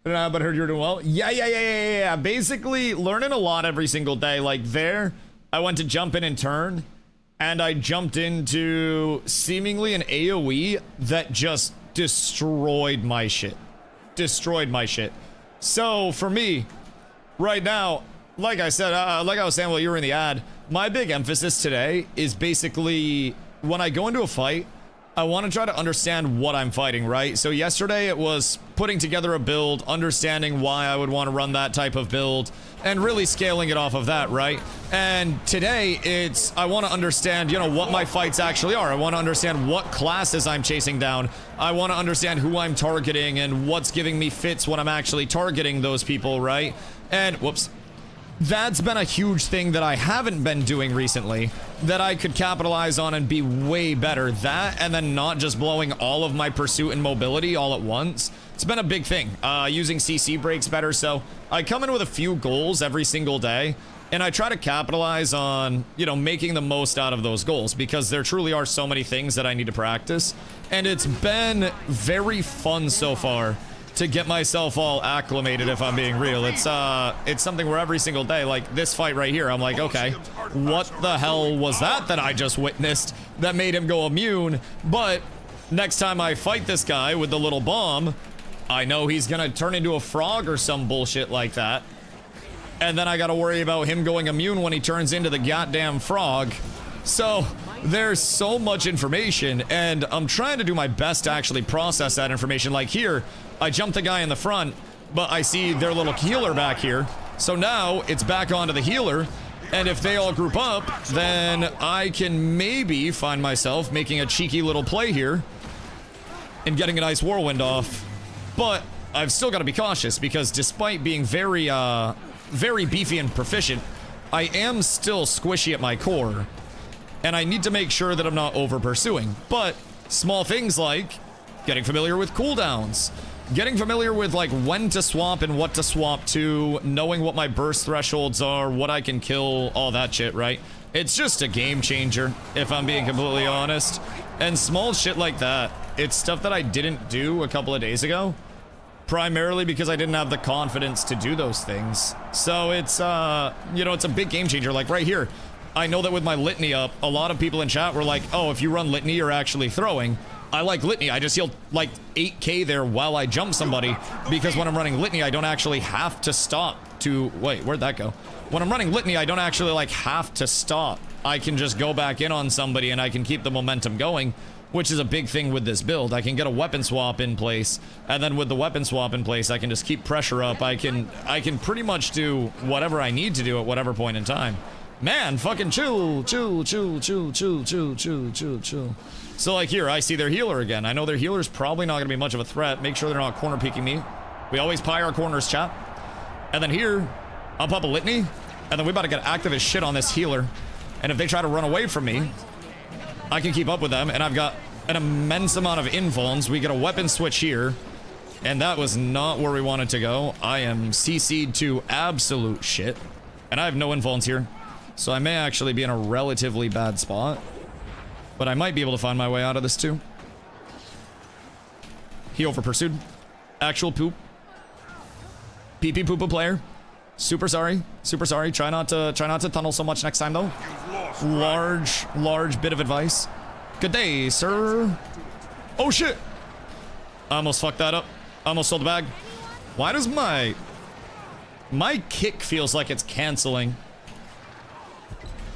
But I heard you're doing well. Yeah. Basically, learning a lot every single day. Like there, I went to jump in and turn, and I jumped into seemingly an AoE that just destroyed my shit. Destroyed my shit. So for me, right now, like I said, like I was saying while you were in the ad, my big emphasis today is basically when I go into a fight, I want to try to understand what I'm fighting, right? So yesterday it was putting together a build, understanding why I would want to run that type of build, and really scaling it off of that, right? And today it's, I want to understand, you know, what my fights actually are. I want to understand what classes I'm chasing down. I want to understand who I'm targeting and what's giving me fits when I'm actually targeting those people, right? And, whoops. That's been a huge thing that I haven't been doing recently that I could capitalize on and be way better. That, and then not just blowing all of my pursuit and mobility all at once. It's been a big thing. Using CC breaks better, so I come in with a few goals every single day, and I try to capitalize on, you know, making the most out of those goals, because there truly are so many things that I need to practice, and it's been very fun so far to get myself all acclimated, if I'm being real. It's something where every single day, like this fight right here, I'm like, okay, what the hell was that I just witnessed that made him go immune? But next time I fight this guy with the little bomb, I know he's gonna turn into a frog or some bullshit like that. And then I gotta worry about him going immune when he turns into the goddamn frog. So there's so much information, and I'm trying to do my best to actually process that information. Like here, I jumped the guy in the front, but I see their little healer back here. So now it's back onto the healer, and if they all group up, then I can maybe find myself making a cheeky little play here and getting a nice whirlwind off. But I've still got to be cautious, because despite being very beefy and proficient, I am still squishy at my core, and I need to make sure that I'm not over pursuing. But small things like getting familiar with cooldowns, getting familiar with like when to swap and what to swap to, knowing what my burst thresholds are, what I can kill, all that shit, right? It's just a game changer, if I'm being completely honest. And small shit like that, it's stuff that I didn't do a couple of days ago, primarily because I didn't have the confidence to do those things. So it's, you know, it's a big game changer. Like right here, I know that with my litany up, a lot of people in chat were like, oh, if you run litany, you're actually throwing. I like litany. I just heal like 8k there while I jump somebody, because when I'm running litany, I don't actually have to stop to... Wait, where'd that go? When I'm running litany, I don't actually like have to stop. I can just go back in on somebody and I can keep the momentum going, which is a big thing with this build. I can get a weapon swap in place, and then with the weapon swap in place, I can just keep pressure up. I can pretty much do whatever I need to do at whatever point in time. Man, fucking chill. So like here, I see their healer again. I know their healer's probably not gonna be much of a threat. Make sure they're not corner peeking me. We always pie our corners, chat. And then here, I'll pop a litany, and then we about to get active as shit on this healer. And if they try to run away from me, I can keep up with them, and I've got an immense amount of invulns. We get a weapon switch here, and that was not where we wanted to go. I am CC'd to absolute shit, and I have no invulns here. So I may actually be in a relatively bad spot, but I might be able to find my way out of this too. He over pursued. Actual poop. Pee-pee poo-poo player. Super sorry. Super sorry. Try not to tunnel so much next time though. Large bit of advice. Good day, sir. Oh shit. I almost fucked that up. I almost sold the bag. Why does my kick feels like it's canceling?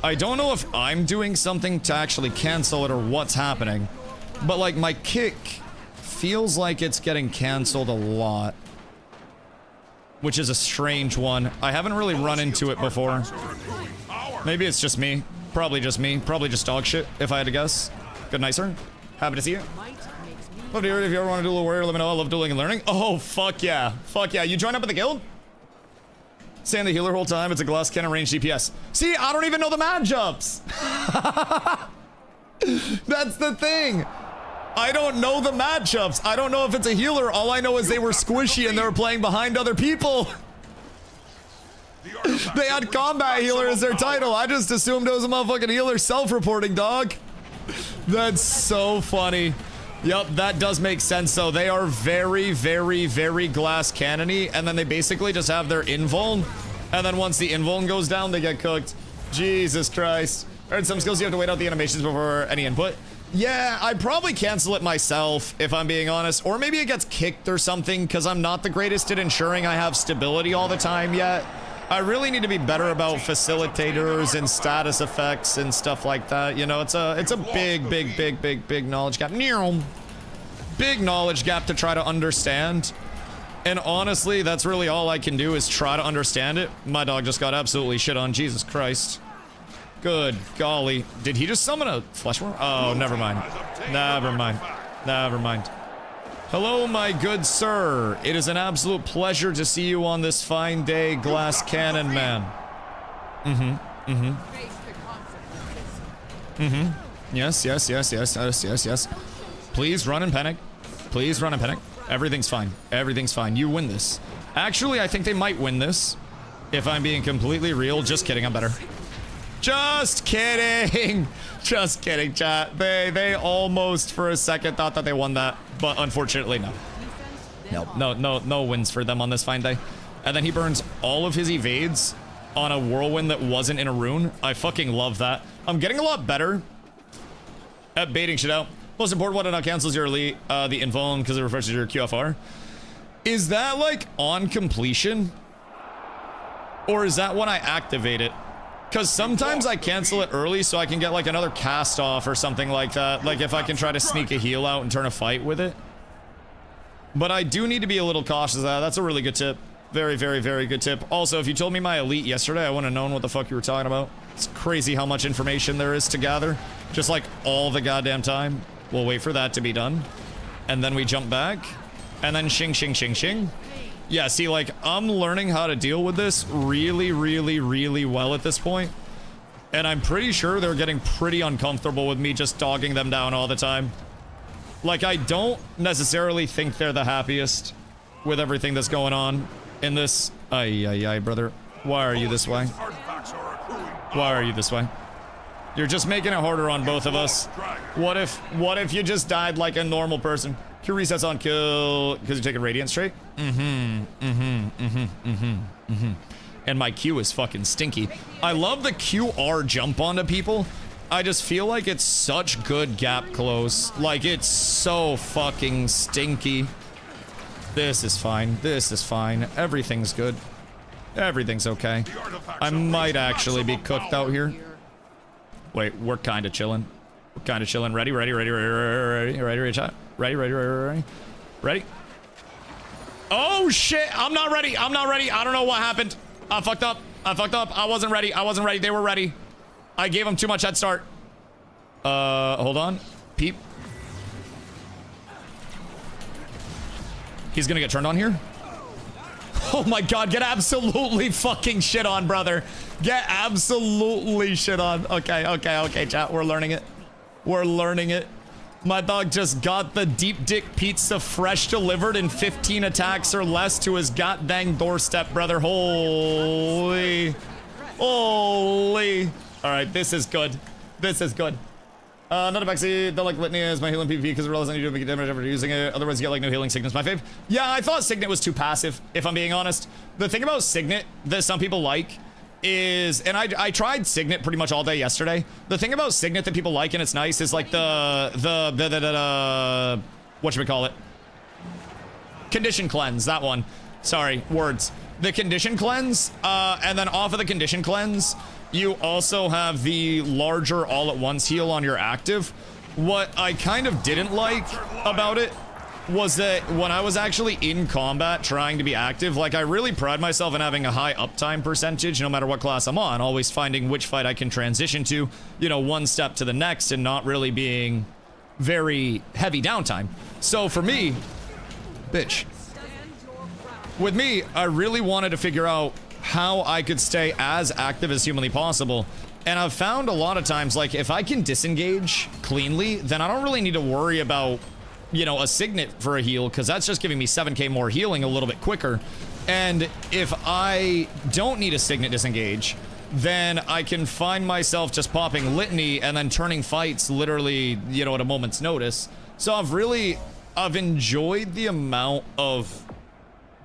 I don't know if I'm doing something to actually cancel it or what's happening, but like my kick feels like it's getting canceled a lot, which is a strange one. I haven't really run into it before. Maybe it's just me. Probably just me. Probably just dog shit, if I had to guess. Good night, sir. Happy to see you. Love to hear it. If you ever want to do a little warrior, let me know. I love dueling and learning. Oh, fuck yeah. Fuck yeah. You join up with the guild? Stay in the healer whole time. It's a glass cannon range DPS. See, I don't even know the matchups. That's the thing. I don't know the matchups. I don't know if it's a healer. All I know is they were squishy and they were playing behind other people. They had combat healer as their title. I just assumed it was a motherfucking healer self-reporting, dog. That's so funny. Yep, that does make sense though. They are very, very, very glass cannony, and then they basically just have their invuln, and then once the invuln goes down, they get cooked. Jesus Christ. Alright, some skills you have to wait out the animations before any input. Yeah, I'd probably cancel it myself, if I'm being honest. Or maybe it gets kicked or something, because I'm not the greatest at ensuring I have stability all the time yet. I really need to be better about facilitators and status effects and stuff like that. You know, it's a big knowledge gap. Big knowledge gap to try to understand. And honestly, that's really all I can do is try to understand it. My dog just got absolutely shit on. Jesus Christ. Good golly. Did he just summon a flesh worm? Oh, never mind. Never mind. Never mind. Hello, my good sir. It is an absolute pleasure to see you on this fine day, glass cannon man. Yes. Please run and panic. Please run and panic. Everything's fine. Everything's fine. You win this. Actually, I think they might win this. If I'm being completely real. Just kidding, I'm better. Just kidding. Just kidding, chat. They almost for a second thought that they won that, but unfortunately no. No wins for them on this fine day. And then he burns all of his evades on a whirlwind that wasn't in a rune. I fucking love that. I'm getting a lot better at baiting shit out. Most important one, it now cancels your elite, the invuln because it refreshes your QFR. Is that like on completion? Or is that when I activate it? Because sometimes I cancel it early so I can get like another cast off or something like that. Like if I can try to sneak a heal out and turn a fight with it. But I do need to be a little cautious of that. That's a really good tip. Very, very, very good tip. Also, if you told me my elite yesterday, I wouldn't have known what the fuck you were talking about. It's crazy how much information there is to gather. Just like all the goddamn time. We'll wait for that to be done. And then we jump back. And then shing, shing, shing, shing. Yeah, see, like, I'm learning how to deal with this really, really, really well at this point. And I'm pretty sure they're getting pretty uncomfortable with me just dogging them down all the time. Like, I don't necessarily think they're the happiest with everything that's going on in this. Ay, brother. Why are you this way? Why are you this way? You're just making it harder on both of us. What if you just died like a normal person? Q resets on kill because you're taking radiant straight. And my Q is fucking stinky. I love the QR jump onto people. I just feel like it's such good gap close. Like it's so fucking stinky. This is fine. This is fine. Everything's good. Everything's okay. I might actually be cooked out here. Wait, we're kind of chilling. We're kind of chilling. Ready, chat. Ready? Oh shit, I'm not ready. I don't know what happened. I fucked up. I wasn't ready. They were ready. I gave them too much head start. Hold on. Peep. He's gonna get turned on here. Oh my god, get absolutely fucking shit on, brother. Get absolutely shit on. Okay, chat, we're learning it. My dog just got the deep dick pizza fresh delivered in 15 attacks or less to his goddamn doorstep, brother. Holy. Alright, this is good. Not a backseat. Don't like Litany as my healing PvP because it realizes I need to make damage after using it. Otherwise, you get like no healing. Signet's my fave. Yeah, I thought Signet was too passive, if I'm being honest. The thing about Signet that some people like is, and I tried Signet pretty much all day yesterday. The thing about Signet that people like and it's nice is like the whatchamacallit? Condition cleanse, that one. Sorry, words. The condition cleanse, and then off of the condition cleanse, you also have the larger all-at-once heal on your active. What I kind of didn't like about it was that when I was actually in combat trying to be active, like I really pride myself in having a high uptime percentage no matter what class I'm on, always finding which fight I can transition to, you know, one step to the next and not really being very heavy downtime. So for me, bitch, with me, I really wanted to figure out how I could stay as active as humanly possible. And I've found a lot of times, like, if I can disengage cleanly, then I don't really need to worry about, you know, a signet for a heal, because that's just giving me 7k more healing a little bit quicker. And if I don't need a signet disengage, then I can find myself just popping litany and then turning fights literally, you know, at a moment's notice. So I've enjoyed the amount of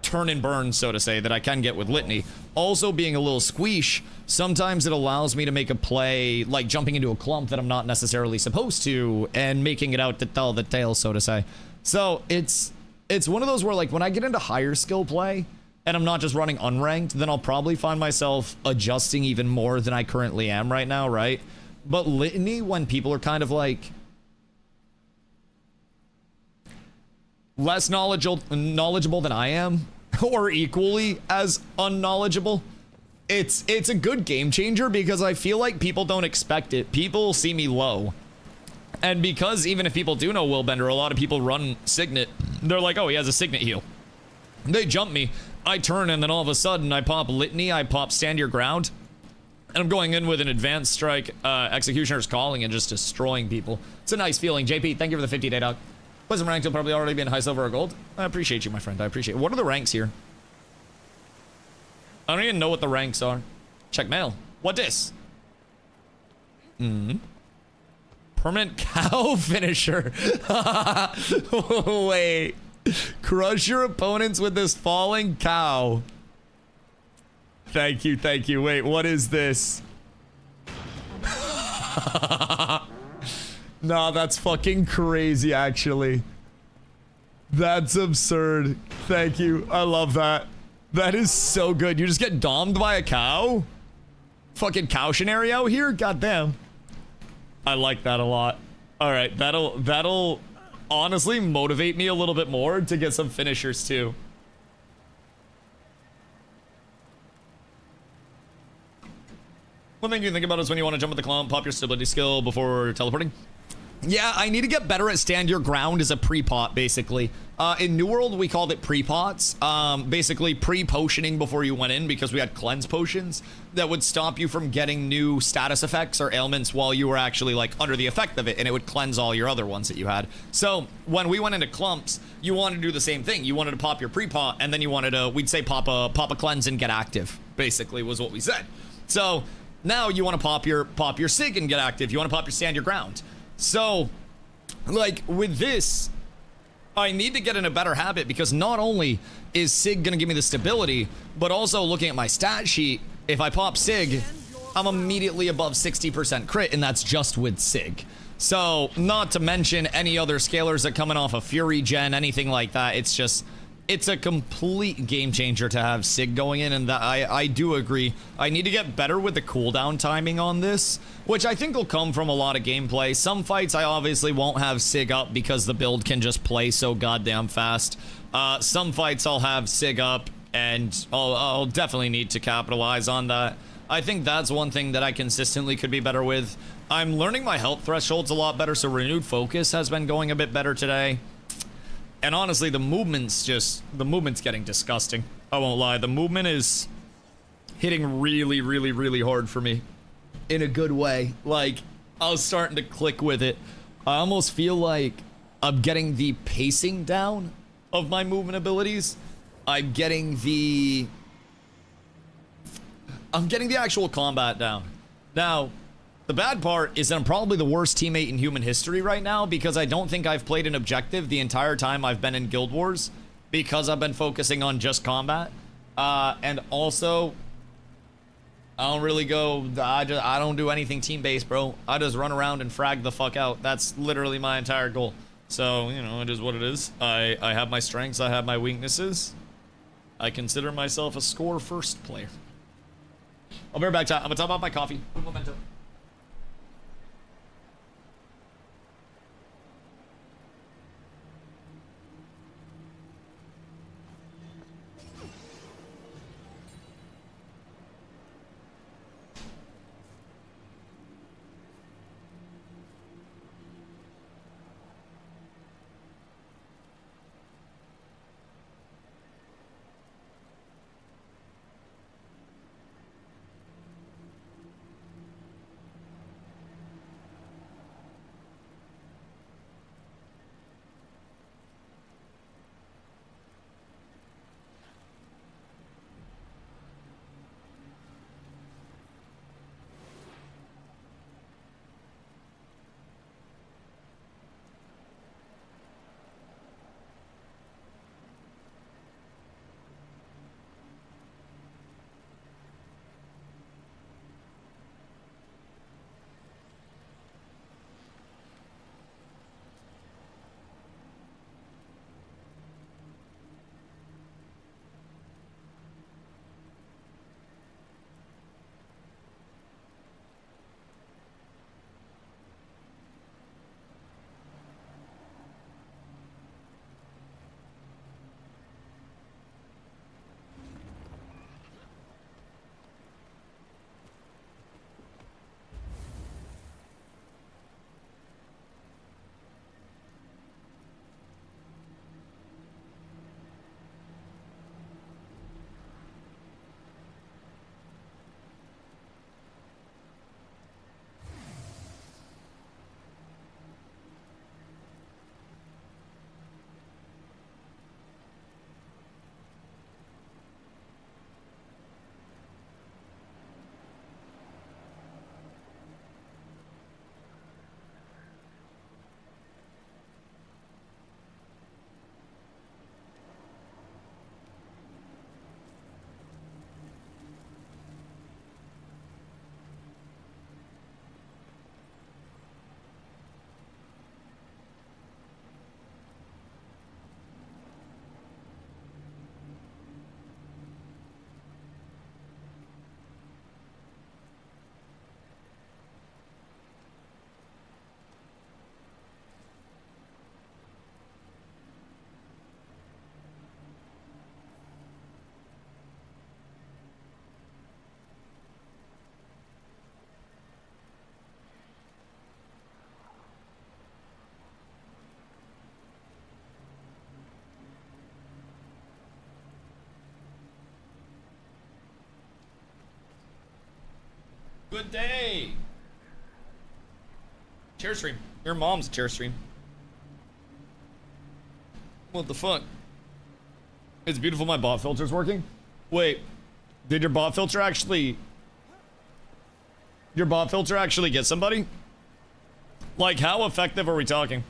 turn and burn, so to say, that I can get with litany. Also being a little squeesh, sometimes it allows me to make a play like jumping into a clump that I'm not necessarily supposed to and making it out to tell the tale, so to say. So it's one of those where, like, when I get into higher skill play and I'm not just running unranked, then I'll probably find myself adjusting even more than I currently am right now, right? But litany, when people are kind of like less knowledgeable than I am, or equally as unknowledgeable, it's a good game changer, because I feel like people don't expect it. People see me low, and because even if people do know Willbender, a lot of people run Signet, they're like, oh, he has a Signet heal. They jump me, I turn, and then all of a sudden I pop Litany, I pop Stand Your Ground, and I'm going in with an Advanced Strike, Executioner's Calling, and just destroying people. It's a nice feeling. JP, thank you for the 50-day dog. Wasn't ranked, you'll probably already be in high silver or gold. I appreciate you, my friend. I appreciate it. What are the ranks here? I don't even know what the ranks are. Check mail. What this? Permanent cow finisher. Wait. Crush your opponents with this falling cow. Thank you, thank you. Wait, what is this? Nah, that's fucking crazy, actually. That's absurd. Thank you. I love that. That is so good. You just get domed by a cow? Fucking cow scenario here? Goddamn. I like that a lot. Alright, that'll honestly motivate me a little bit more to get some finishers too. One thing you think about is when you want to jump at the clump, pop your stability skill before teleporting. Yeah, I need to get better at stand your ground as a pre-pot, basically. In New World, we called it pre-pots. Basically pre-potioning before you went in, because we had cleanse potions that would stop you from getting new status effects or ailments while you were actually, like, under the effect of it, and it would cleanse all your other ones that you had. So, when we went into clumps, you wanted to do the same thing. You wanted to pop your pre-pot, and then you wanted to, we'd say pop a cleanse and get active, basically, was what we said. So, now you want to pop your sig and get active. You want to pop your stand your ground. So, like, with this, I need to get in a better habit, because not only is Sig gonna give me the stability, but also looking at my stat sheet, if I pop Sig, I'm immediately above 60% crit, and that's just with Sig. So, not to mention any other scalars that coming off a Fury gen, anything like that. It's just, it's a complete game changer to have Sig going in, and that I do agree. I need to get better with the cooldown timing on this, which I think will come from a lot of gameplay. Some fights I obviously won't have Sig up because the build can just play so goddamn fast. Some fights I'll have Sig up, and I'll definitely need to capitalize on that. I think that's one thing that I consistently could be better with. I'm learning my health thresholds a lot better, so Renewed Focus has been going a bit better today. And honestly, the movement's getting disgusting. I won't lie. The movement is hitting really, really, really hard for me. In a good way. Like, I was starting to click with it. I almost feel like I'm getting the pacing down of my movement abilities. I'm getting the actual combat down. Now, the bad part is that I'm probably the worst teammate in human history right now, because I don't think I've played an objective the entire time I've been in Guild Wars, because I've been focusing on just combat. And also, I don't really go, I don't do anything team-based, bro. I just run around and frag the fuck out. That's literally my entire goal. So, you know, it is what it is. I have my strengths, I have my weaknesses. I consider myself a score-first player. I'll be right back, chat. I'm gonna top off my coffee. Memento. Good day. Chair stream. Your mom's a chair stream. What the fuck? It's beautiful my bot filter's working. Wait, did your bot filter actually... Your bot filter actually get somebody? Like, how effective are we talking?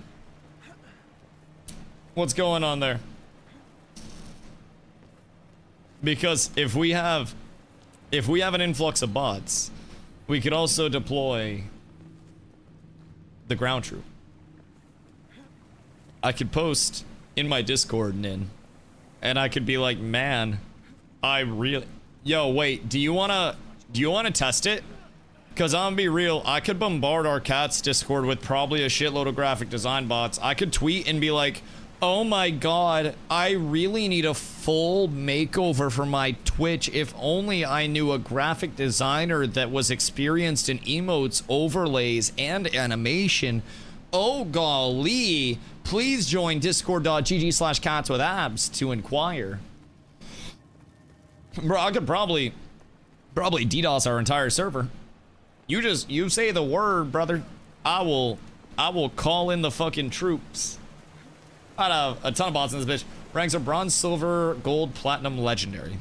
What's going on there? Because if we have an influx of bots, we could also deploy the ground troop. I could post in my Discord and I could be like, man, I really... Yo, wait, do you wanna test it? Because I'm gonna be real, I could bombard our cat's Discord with probably a shitload of graphic design bots. I could tweet and be like, oh my god, I really need a full makeover for my Twitch. If only I knew a graphic designer that was experienced in emotes, overlays, and animation. Oh golly, please join discord.gg/catswithabs to inquire. Bro, I could probably DDoS our entire server. You say the word, brother. I will call in the fucking troops. I have a ton of bots in this bitch. Ranks are bronze, silver, gold, platinum, legendary.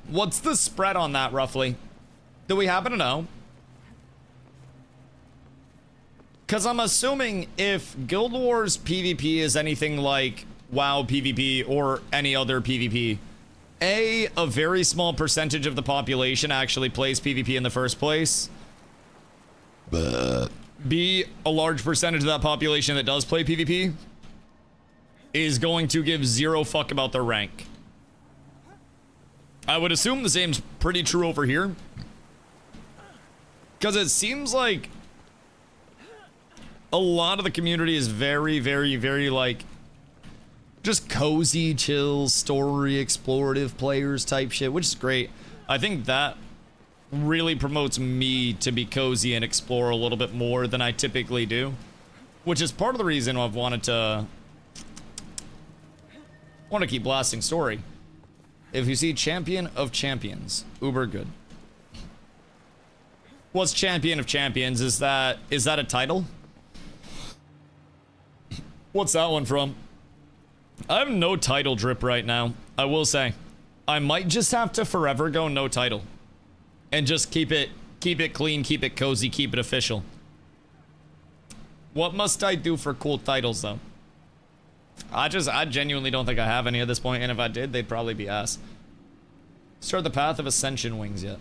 What's the spread on that roughly? Do we happen to know? Because I'm assuming if Guild Wars PvP is anything like WoW PvP or any other PvP, a very small percentage of the population actually plays PvP in the first place. B, a large percentage of that population that does play PvP is going to give zero fuck about their rank. I would assume the same's pretty true over here. Because it seems like a lot of the community is very, very, very like just cozy, chill, story, explorative players type shit, which is great. I think that really promotes me to be cozy and explore a little bit more than I typically do, which is part of the reason I've wanted to keep blasting story. If you see Champion of Champions, uber good. What's Champion of Champions? Is that a title? What's that one from? I have no title drip right now. I will say, I might just have to forever go no title. And just keep it clean, keep it cozy, keep it official. What must I do for cool titles, though? I genuinely don't think I have any at this point, and if I did, they'd probably be ass. Start the path of Ascension Wings yet?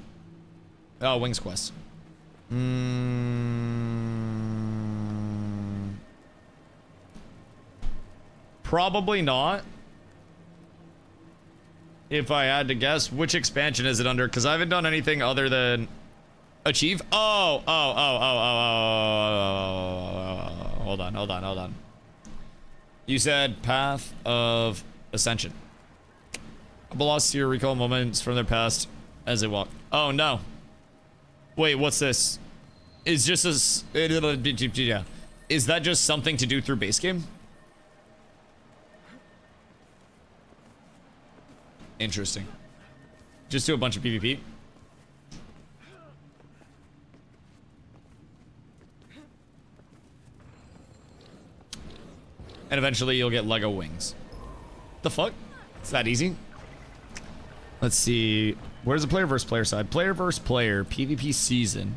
Oh, Wings Quest. Probably not. If I had to guess, which expansion is it under? Because I haven't done anything other than achieve. Oh. Hold on. You said Path of Ascension. Velocity or recall moments from their past as they walk. Oh no. Wait, what's this? Is just as is that just something to do through base game? Interesting. Just do a bunch of PvP. And eventually you'll get Lego wings. The fuck? It's that easy? Let's see. Where's the player versus player side? Player versus player. PvP season.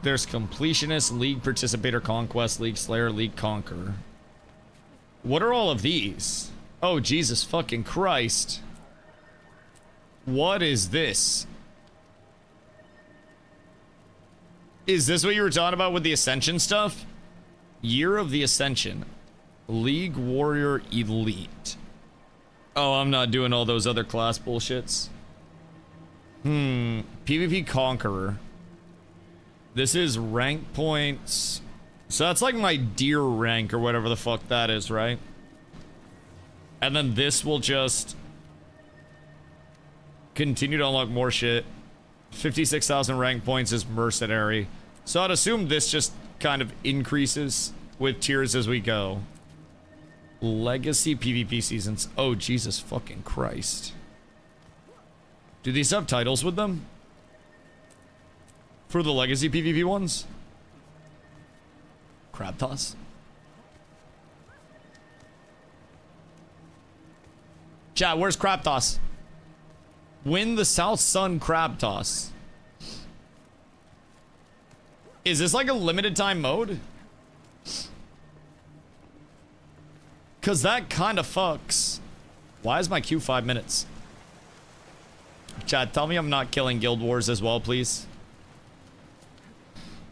There's completionist, league participator, conquest, league slayer, league conqueror. What are all of these? Oh, Jesus fucking Christ. What is this? Is this what you were talking about with the Ascension stuff? Year of the Ascension. League Warrior Elite. Oh, I'm not doing all those other class bullshits. PvP Conqueror. This is rank points. So that's like my deer rank or whatever the fuck that is, right? And then this will just continue to unlock more shit. 56,000 rank points is mercenary. So I'd assume this just kind of increases with tiers as we go. Legacy PvP seasons. Oh, Jesus fucking Christ. Do these have titles with them? For the legacy PvP ones? Crab toss? Chat, where's crab toss? Win the South Sun crab toss. Is this like a limited time mode? Cause that kind of fucks. Why is my queue 5 minutes? Chat, tell me I'm not killing Guild Wars as well, please.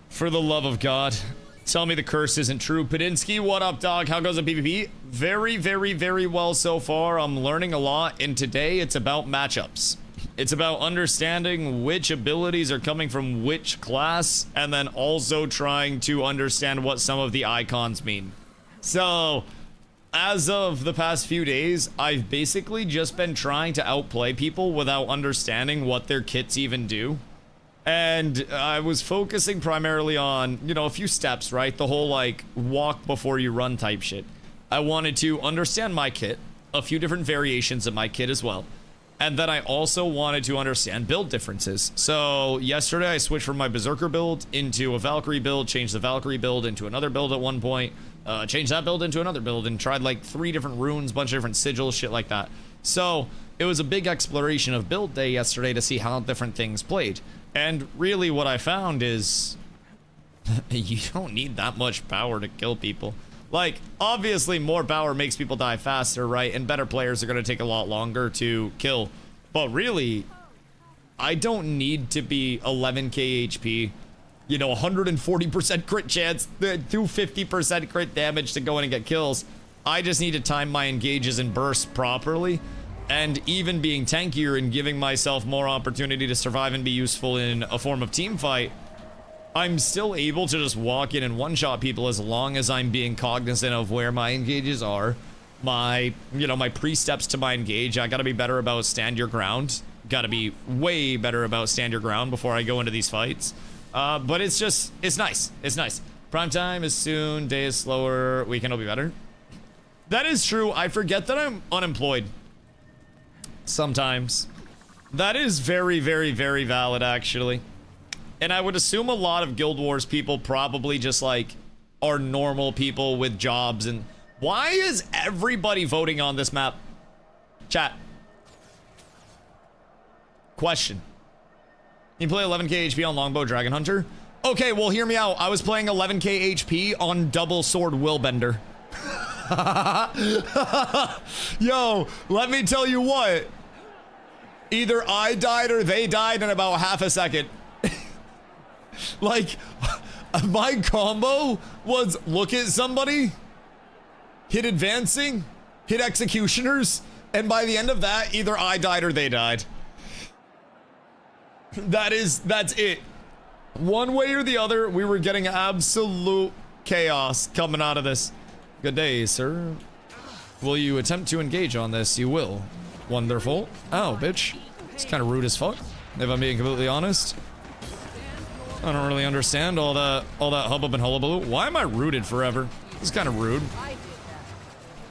For the love of God. Tell me the curse isn't true. Padinsky, what up, dog? How goes the PvP? Very, very, very well so far. I'm learning a lot, and today it's about matchups. It's about understanding which abilities are coming from which class, and then also trying to understand what some of the icons mean. So, as of the past few days, I've basically just been trying to outplay people without understanding what their kits even do. And I was focusing primarily on, you know, a few steps, right? The whole, like, walk before you run type shit. I wanted to understand my kit, a few different variations of my kit as well. And then I also wanted to understand build differences. So yesterday I switched from my Berserker build into a Valkyrie build, changed the Valkyrie build into another build at one point, changed that build into another build, and tried like 3 different runes, bunch of different sigils, shit like that. So it was a big exploration of build day yesterday to see how different things played. And really what I found is you don't need that much power to kill people. Like, obviously more power makes people die faster, right? And better players are going to take a lot longer to kill. But really, I don't need to be 11k HP, you know, 140% crit chance, do 50% crit damage to go in and get kills. I just need to time my engages and bursts properly. And even being tankier and giving myself more opportunity to survive and be useful in a form of team fight, I'm still able to just walk in and one-shot people as long as I'm being cognizant of where my engages are. My, you know, my pre-steps to my engage. I gotta be better about stand your ground. Gotta be way better about stand your ground before I go into these fights. But it's just, it's nice. It's nice. Prime time is soon, day is slower, weekend will be better. That is true. I forget that I'm unemployed. Sometimes. That is very, very, very valid, actually. And I would assume a lot of Guild Wars people probably just, like, are normal people with jobs. And why is everybody voting on this map? Chat. Question. You play 11k HP on Longbow Dragon Hunter? Okay, well, hear me out. I was playing 11k HP on Double Sword Willbender. Yo, let me tell you what. Either I died or they died in about half a second. Like, my combo was look at somebody, hit advancing, hit executioners, and by the end of that, either I died or they died. That's it. One way or the other, we were getting absolute chaos coming out of this. Good day, sir. Will you attempt to engage on this? You will. Wonderful. Oh, bitch. It's kind of rude as fuck, if I'm being completely honest. I don't really understand all that hubbub and hullabaloo. Why am I rooted forever? This is kind of rude.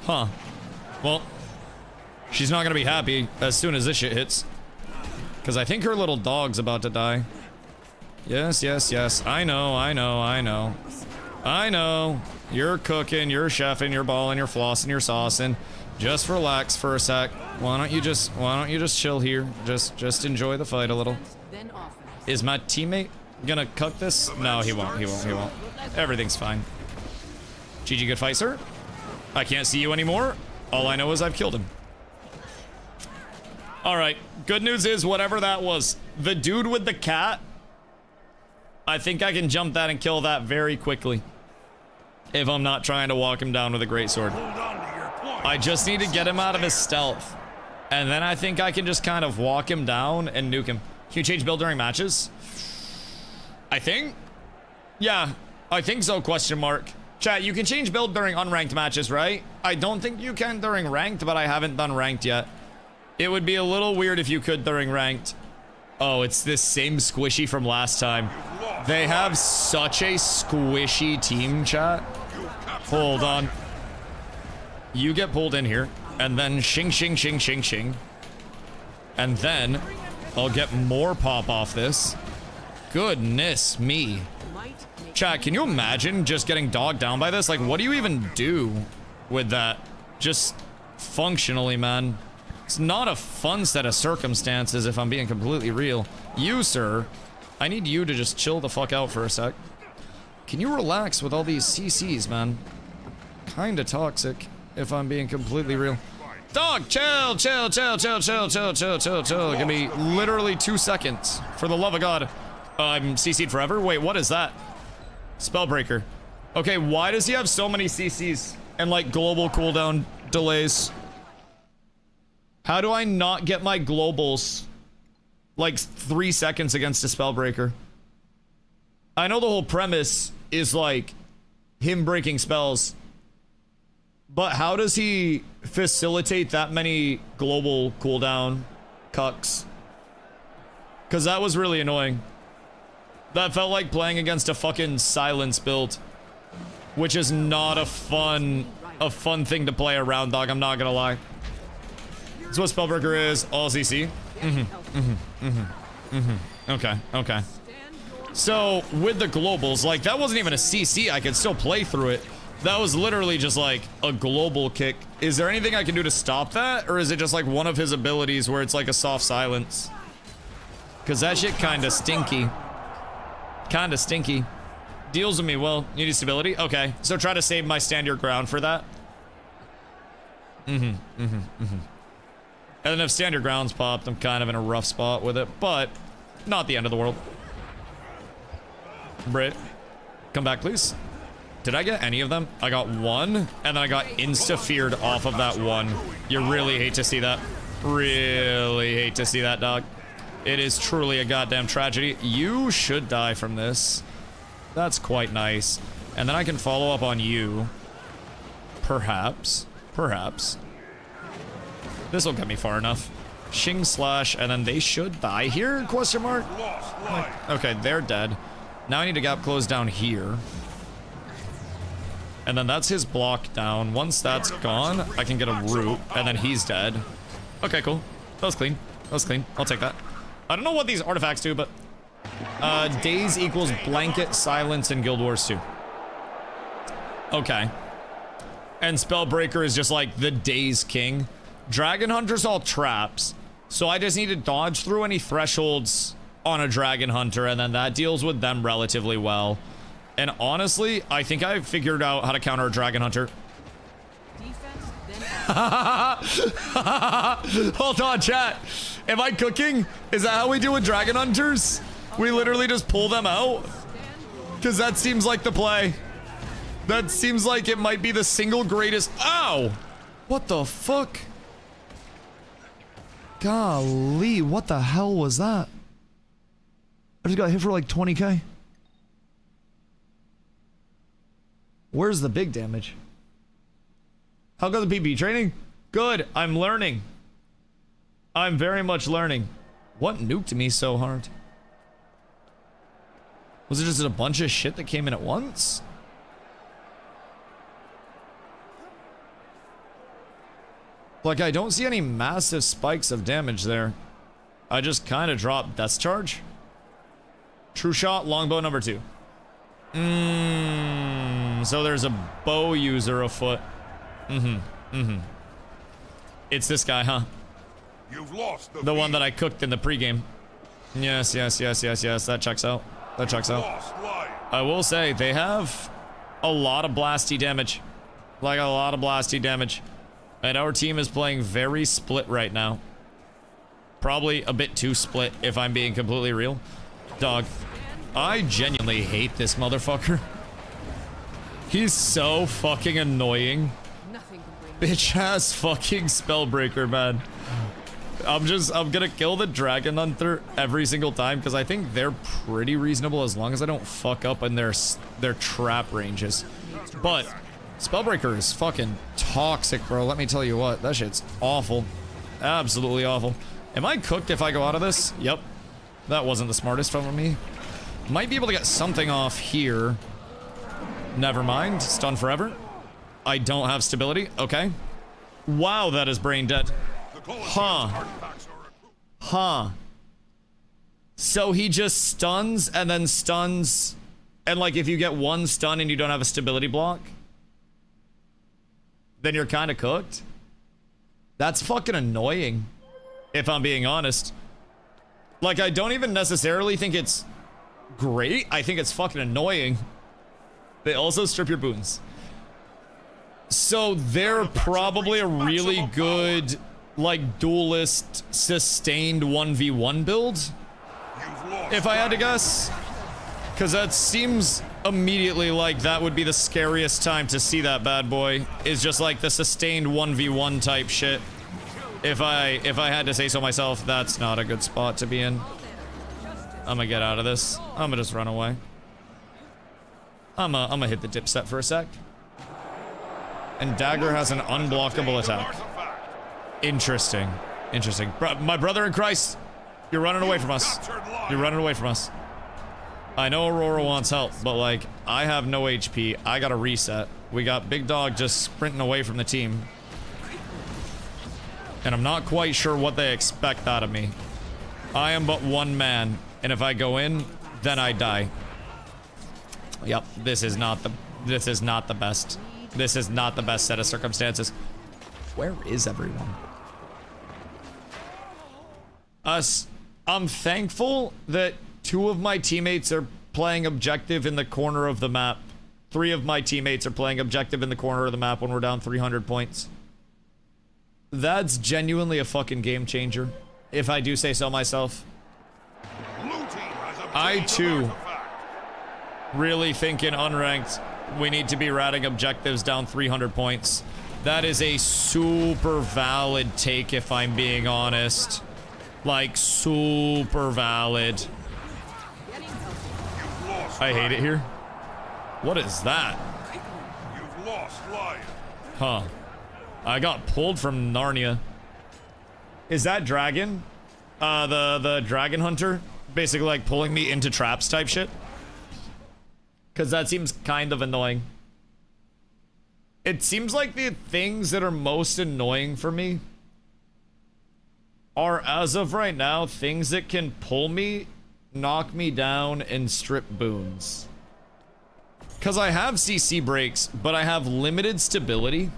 Huh. Well, she's not gonna be happy as soon as this shit hits. Because I think her little dog's about to die. Yes, yes, yes. I know, I know, I know. I know. You're cooking, you're chefing, you're balling, you're flossing, you're saucing. Just relax for a sec. Why don't you just chill here? Just enjoy the fight a little. Is my teammate gonna cuck this? No, he won't, he won't, he won't. Everything's fine. GG, good fight, sir. I can't see you anymore. All I know is I've killed him. Alright, good news is whatever that was, the dude with the cat, I think I can jump that and kill that very quickly. If I'm not trying to walk him down with a greatsword. I just need to get him out of his stealth. And then I think I can just kind of walk him down and nuke him. Can you change build during matches? I think? Yeah, I think so, question mark. Chat, you can change build during unranked matches, right? I don't think you can during ranked, but I haven't done ranked yet. It would be a little weird if you could during ranked. Oh, it's this same squishy from last time. They have such a squishy team, chat. Hold on. You get pulled in here, and then shing, shing, shing, shing, shing. And then I'll get more pop off this. Goodness me. Chat, can you imagine just getting dogged down by this? Like, what do you even do with that? Just functionally, man. It's not a fun set of circumstances if I'm being completely real. You, sir, I need you to just chill the fuck out for a sec. Can you relax with all these CCs, man? Kinda toxic, if I'm being completely real. Dog, chill, chill, chill, chill, chill, chill, chill, chill, chill. Give me literally 2 seconds. For the love of God. I'm CC'd forever? Wait, what is that? Spellbreaker. Okay, why does he have so many CCs and like global cooldown delays? How do I not get my globals like 3 seconds against a Spellbreaker? I know the whole premise is like him breaking spells, but how does he facilitate that many global cooldown cucks? Because that was really annoying. That felt like playing against a fucking silence build, which is not a fun thing to play around, dog. I'm not gonna lie. That's what Spellbreaker is. All CC. Okay, okay. So with the globals, like that wasn't even a CC. I could still play through it. That was literally just like a global kick. Is there anything I can do to stop that, or is it just like one of his abilities where it's like a soft silence? Because that shit kind of stinky. Kind of stinky. Deals with me well. You need stability? Okay. So try to save my stand your ground for that. And then if stand your ground's popped, I'm kind of in a rough spot with it, but not the end of the world. Brit, come back, please. Did I get any of them? I got one, and then I got insta-feared off of that one. You really hate to see that. Really hate to see that, dog. It is truly a goddamn tragedy. You should die from this. That's quite nice. And then I can follow up on you. Perhaps. Perhaps. This will get me far enough. Shing slash, and then they should die here? Question mark? Okay, they're dead. Now I need to gap close down here. And then that's his block down. Once that's gone, I can get a root, and then he's dead. Okay, cool. That was clean. That was clean. I'll take that. I don't know what these artifacts do, but... daze equals blanket, silence, and Guild Wars 2. Okay. And Spellbreaker is just like the daze king. Dragon Hunter's all traps. So I just need to dodge through any thresholds on a Dragon Hunter, and then that deals with them relatively well. And honestly, I think I figured out how to counter a Dragon Hunter. Hold on, chat. Am I cooking? Is that how we do with Dragon Hunters? We literally just pull them out? Because that seems like the play. That seems like it might be the single greatest... Ow! What the fuck? Golly, what the hell was that? I just got hit for like 20k. Where's the big damage? How goes the PB training? Good, I'm learning. I'm very much learning. What nuked me so hard? Was it just a bunch of shit that came in at once? Like, I don't see any massive spikes of damage there. I just kind of dropped Death's Charge. True Shot, Longbow number 2. So there's a bow user afoot. It's this guy, huh? You've lost the one that I cooked in the pregame. Yes, yes, yes, yes, yes. That checks out. That checks out. I will say, they have a lot of blasty damage. Like, a lot of blasty damage. And our team is playing very split right now. Probably a bit too split, if I'm being completely real. Dog, I genuinely hate this motherfucker. He's so fucking annoying. Bitch ass fucking Spellbreaker, man. I'm gonna kill the Dragon Hunter every single time because I think they're pretty reasonable as long as I don't fuck up in their trap ranges. But Spellbreaker is fucking toxic, bro. Let me tell you what, that shit's awful. Absolutely awful. Am I cooked if I go out of this? Yep. That wasn't the smartest from me. Might be able to get something off here. Never mind. Stun forever. I don't have stability. Okay. Wow, that is brain dead. Huh. Huh. So he just stuns and then stuns. And like if you get one stun and you don't have a stability block, then you're kind of cooked. That's fucking annoying, if I'm being honest. Like, I don't even necessarily think it's great. I think it's fucking annoying. They also strip your boons. So they're probably a really good, like, duelist sustained 1v1 build, if I had to guess. Because that seems immediately like that would be the scariest time to see that bad boy, is just like the sustained 1v1 type shit. If I had to say so myself, that's not a good spot to be in. I'm gonna get out of this. I'm gonna just run away. I'm gonna hit the dip set for a sec. And Dagger has an unblockable attack. Interesting. Interesting. My brother in Christ, you're running away from us. You're running away from us. I know Aurora wants help, but like, I have no HP. I gotta reset. We got Big Dog just sprinting away from the team. And I'm not quite sure what they expect out of me. I am but one man, and if I go in, then I die. Yep, this is not the best. This is not the best set of circumstances. Where is everyone? I'm thankful that 2 of my teammates are playing objective in the corner of the map. 3 of my teammates are playing objective in the corner of the map when we're down 300 points. That's genuinely a fucking game changer, if I do say so myself. I too really think in unranked we need to be ratting objectives down 300 points. That is a super valid take, if I'm being honest. Like, super valid. I hate it here. What is that? You've lost life. Huh. I got pulled from Narnia. Is that dragon? The dragon hunter? Basically like pulling me into traps type shit? Because that seems kind of annoying. It seems like the things that are most annoying for me are, as of right now, things that can pull me, knock me down, and strip boons. Because I have CC breaks, but I have limited stability.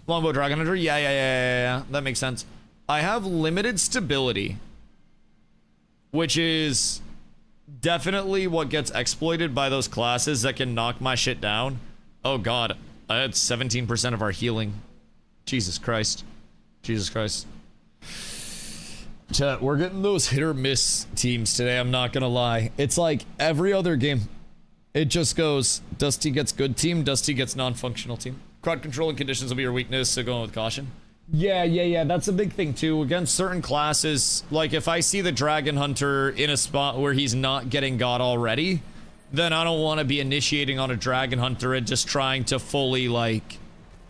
Longbow Dragon Hunter? Yeah. That makes sense. I have limited stability, which is definitely what gets exploited by those classes that can knock my shit down. Oh god, I had 17% of our healing. Jesus Christ. Jesus Christ. Chat, we're getting those hit or miss teams today, I'm not gonna lie. It's like every other game. It just goes, Dusty gets good team, Dusty gets non-functional team. Crowd control and conditions will be your weakness, so going with caution. Yeah, that's a big thing too. Against certain classes, like if I see the Dragon Hunter in a spot where he's not getting got already, then I don't want to be initiating on a Dragon Hunter and just trying to fully, like,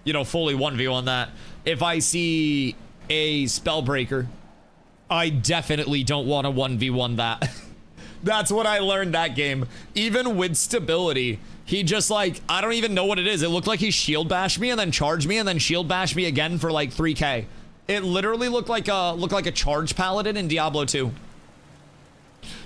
you know, fully 1v1 that. If I see a Spellbreaker, I definitely don't want to 1v1 that. That's what I learned that game. Even with stability, he just, like, I don't even know what it is. It looked like he shield bashed me and then charged me and then shield bashed me again for like 3k. It literally looked like a charge paladin in Diablo 2.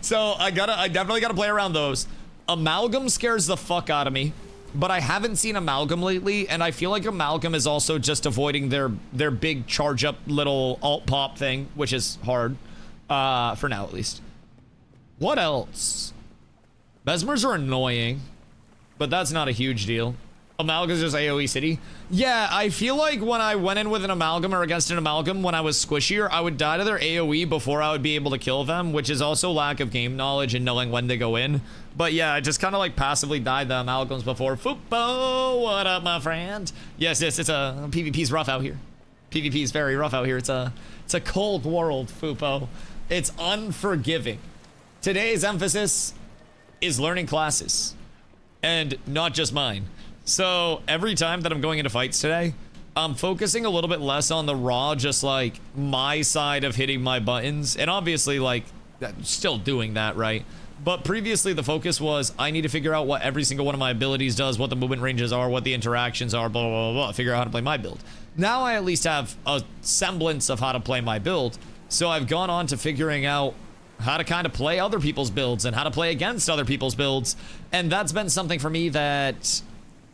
So I definitely gotta play around those. Amalgam scares the fuck out of me, but I haven't seen Amalgam lately, and I feel like Amalgam is also just avoiding their big charge up little alt pop thing, which is hard, for now at least. What else? Besmers are annoying, but that's not a huge deal. Amalgam is just AoE City. Yeah, I feel like when I went in with an Amalgam or against an Amalgam when I was squishier, I would die to their AoE before I would be able to kill them, which is also lack of game knowledge and knowing when to go in. But yeah, I just kind of like passively died the Amalgams before. Fupo, what up, my friend? Yes, it's a PvP's rough out here. PvP's very rough out here. It's a cold world, Fupo. It's unforgiving. Today's emphasis is learning classes, and not just mine. So every time that I'm going into fights today, I'm focusing a little bit less on the raw, just like my side of hitting my buttons, and obviously like still doing that, right? But previously the focus was I need to figure out what every single one of my abilities does, what the movement ranges are, what the interactions are, blah figure out how to play my build. Now I at least have a semblance of how to play my build. So I've gone on to figuring out how to kind of play other people's builds and how to play against other people's builds. And that's been something for me that,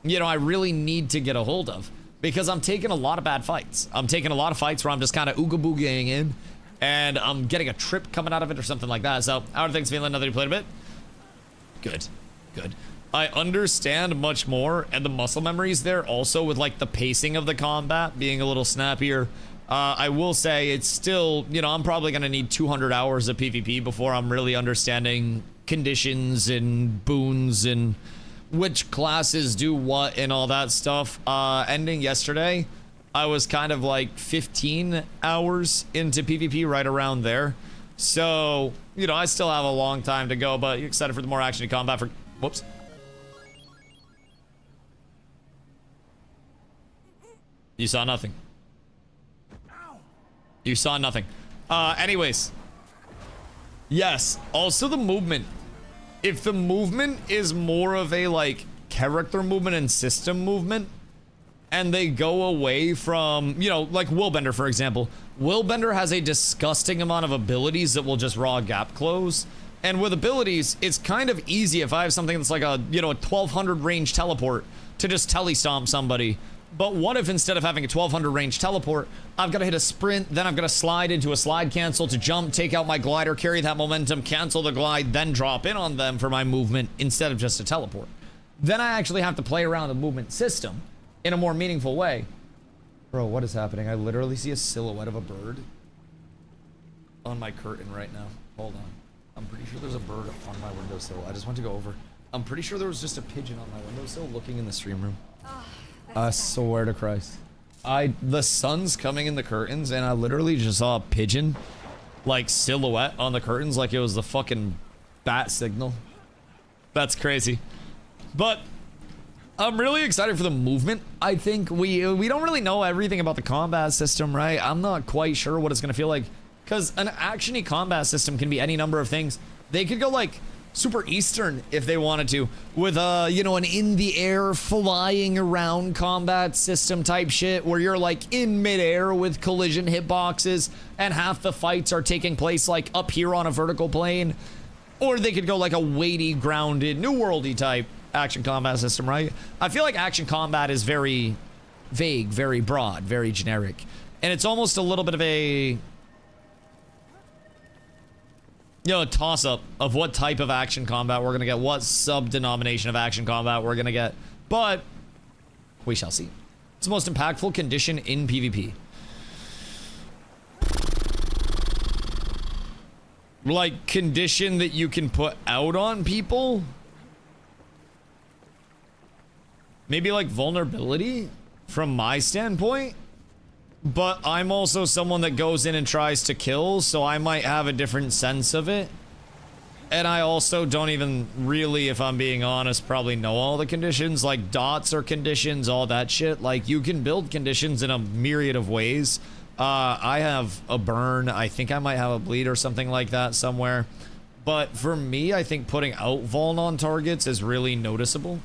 you know, I really need to get a hold of, because I'm taking a lot of bad fights. I'm taking a lot of fights where I'm just kind of ooga boogieing in, and I'm getting a trip coming out of it or something like that. So how are things feeling now that you played a bit? Good, good. I understand much more, and the muscle memories there also, with like the pacing of the combat being a little snappier. I will say it's still, you know, I'm probably going to need 200 hours of PvP before I'm really understanding conditions and boons and which classes do what and all that stuff. Ending yesterday, I was kind of like 15 hours into PvP, right around there. So, you know, I still have a long time to go, but you're excited for the more action and combat for... Whoops. You saw nothing. You saw nothing. Anyways. Yes. Also the movement. If the movement is more of a, like, character movement and system movement, and they go away from, you know, like Willbender, for example. Willbender has a disgusting amount of abilities that will just raw gap close. And with abilities, it's kind of easy if I have something that's like a, you know, a 1200 range teleport to just telestomp somebody. But what if instead of having a 1200 range teleport, I've got to hit a sprint, then I've got to slide into a slide cancel to jump, take out my glider, carry that momentum, cancel the glide, then drop in on them for my movement instead of just a teleport. Then I actually have to play around the movement system in a more meaningful way. Bro, what is happening? I literally see a silhouette of a bird on my curtain right now. Hold on. I'm pretty sure there's a bird on my windowsill. I just want to go over. I'm pretty sure there was just a pigeon on my windowsill looking in the stream room. I swear to Christ. The sun's coming in the curtains, and I literally just saw a pigeon, like, silhouette on the curtains like it was the fucking bat signal. That's crazy. But I'm really excited for the movement. I think we don't really know everything about the combat system, right? I'm not quite sure what it's going to feel like, because an action-y combat system can be any number of things. They could go, like, super Eastern if they wanted to, with you know, an in-the-air flying around combat system type shit where you're like in midair with collision hitboxes and half the fights are taking place like up here on a vertical plane. Or they could go like a weighty, grounded, New Worldy type action combat system, right? I feel like action combat is very vague, very broad, very generic, and it's almost a little bit of a, you know, a toss-up of what type of action combat we're gonna get, what sub-denomination of action combat we're gonna get, but we shall see. It's the most impactful condition in PvP. Like, condition that you can put out on people? Maybe like vulnerability, from my standpoint? But I'm also someone that goes in and tries to kill, so I might have a different sense of it. And I also don't even really, if I'm being honest, probably know all the conditions. Like, dots are conditions, all that shit. Like, you can build conditions in a myriad of ways. I have a burn. I think I might have a bleed or something like that somewhere. But for me, I think putting out vuln on targets is really noticeable.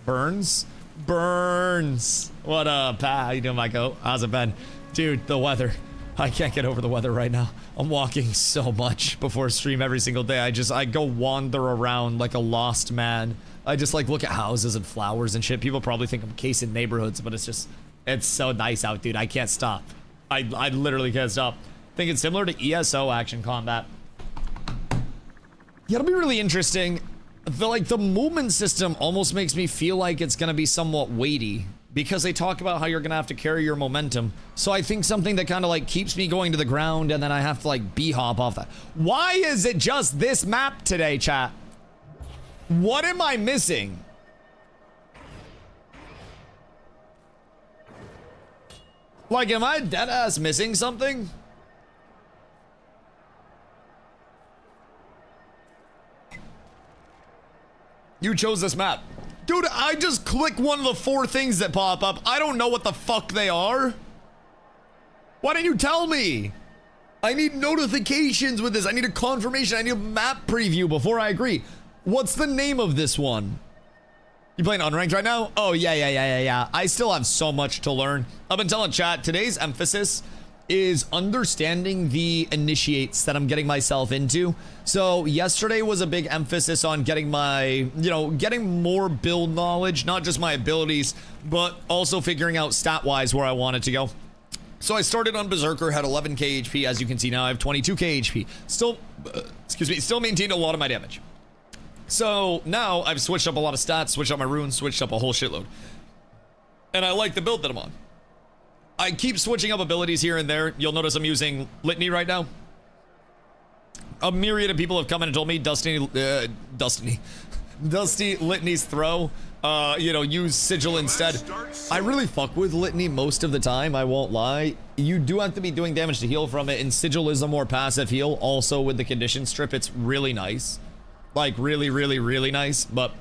Burns? Burns! What up, Pat? How you doing, my goat? How's it been? Dude, the weather. I can't get over the weather right now. I'm walking so much before stream every single day. I go wander around like a lost man. I just like look at houses and flowers and shit. People probably think I'm casing neighborhoods, but it's just, it's so nice out, dude. I can't stop. I literally can't stop. I think it's similar to ESO action combat. Yeah, it'll be really interesting. The movement system almost makes me feel like it's gonna be somewhat weighty, because they talk about how you're gonna have to carry your momentum. So I think something that kind of like keeps me going to the ground, and then I have to like b-hop off that. Why is it just this map today, chat? What am I missing? Like, am I deadass missing something? You chose this map. Dude, I just click one of the 4 things that pop up. I don't know what the fuck they are. Why didn't you tell me? I need notifications with this. I need a confirmation. I need a map preview before I agree. What's the name of this one? You playing unranked right now? Oh, yeah. I still have so much to learn. I've been telling chat, today's emphasis is understanding the initiates that I'm getting myself into. So yesterday was a big emphasis on getting my, getting more build knowledge, not just my abilities, but also figuring out stat-wise where I wanted to go. So I started on Berserker, had 11k HP. As you can see now, I have 22k HP. Still, still maintained a lot of my damage. So now I've switched up a lot of stats, switched up my runes, switched up a whole shitload. And I like the build that I'm on. I keep switching up abilities here and there. You'll notice I'm using Litany right now. A myriad of people have come in and told me Dusty Litany's throw. Use Sigil instead. I really fuck with Litany most of the time, I won't lie. You do have to be doing damage to heal from it, and Sigil is a more passive heal. Also with the condition strip, it's really nice. Like, really, really, really nice, but...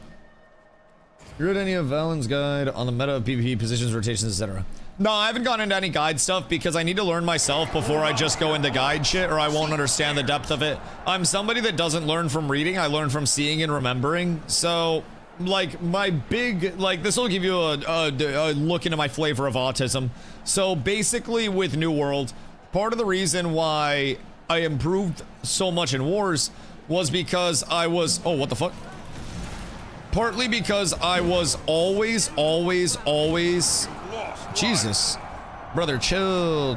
You read any of Valen's guide on the meta of PvP, positions, rotations, etc.? No, I haven't gone into any guide stuff because I need to learn myself before I just go into guide shit, or I won't understand the depth of it. I'm somebody that doesn't learn from reading, I learn from seeing and remembering. So, like, my big, like, this will give you a look into my flavor of autism. So, basically, with New World, part of the reason why I improved so much in Wars was because I was, oh, what the fuck? Partly because I was always, Jesus. Brother, chill.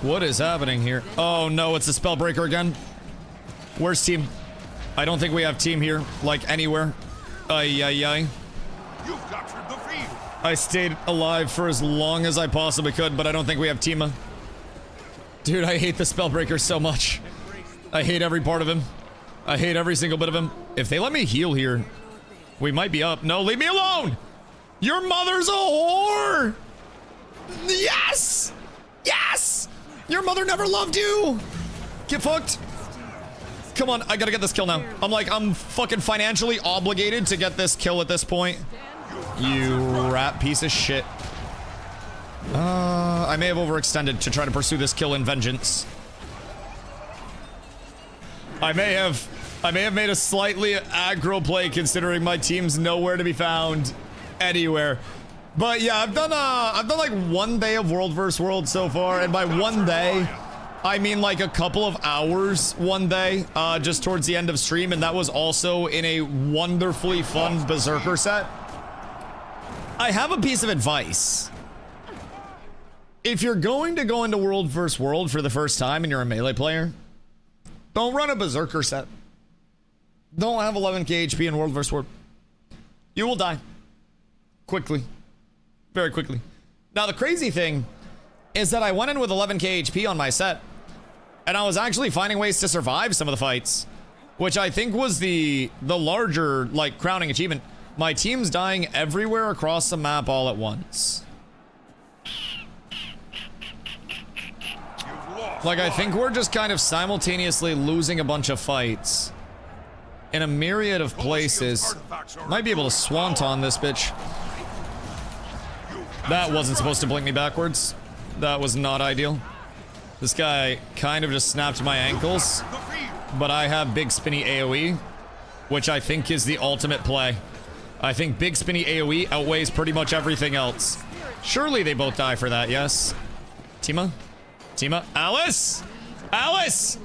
What is happening here? Oh no, it's a Spellbreaker again. Where's team? I don't think we have team here, like anywhere. Ay. You've captured the field. I stayed alive for as long as I possibly could, but I don't think we have Tima. Dude, I hate the Spellbreaker so much. I hate every part of him. I hate every single bit of him. If they let me heal here, we might be up. No, leave me alone! Your mother's a whore! Yes! Yes! Your mother never loved you! Get fucked. Come on, I gotta get this kill now. I'm fucking financially obligated to get this kill at this point. You rat piece of shit. I may have overextended to try to pursue this kill in vengeance. I may have made a slightly aggro play considering my team's nowhere to be found anywhere. But yeah, I've done like 1 day of World vs. World so far, and by 1 day, I mean like a couple of hours 1 day, just towards the end of stream, and that was also in a wonderfully fun Berserker set. I have a piece of advice. If you're going to go into World vs. World for the first time and you're a melee player, don't run a Berserker set. Don't have 11k HP in World vs. World. You will die. Quickly. Very quickly. Now, the crazy thing is that I went in with 11k HP on my set, and I was actually finding ways to survive some of the fights, which I think was the larger, like, crowning achievement. My team's dying everywhere across the map all at once. Like, I think we're just kind of simultaneously losing a bunch of fights in a myriad of places. Might be able to swanton this bitch. That wasn't supposed to blink me backwards. That was not ideal. This guy kind of just snapped my ankles, but I have big spinny AoE, which I think is the ultimate play. I think big spinny AoE outweighs pretty much everything else. Surely they both die for that, yes? Tima? Alice! Alice!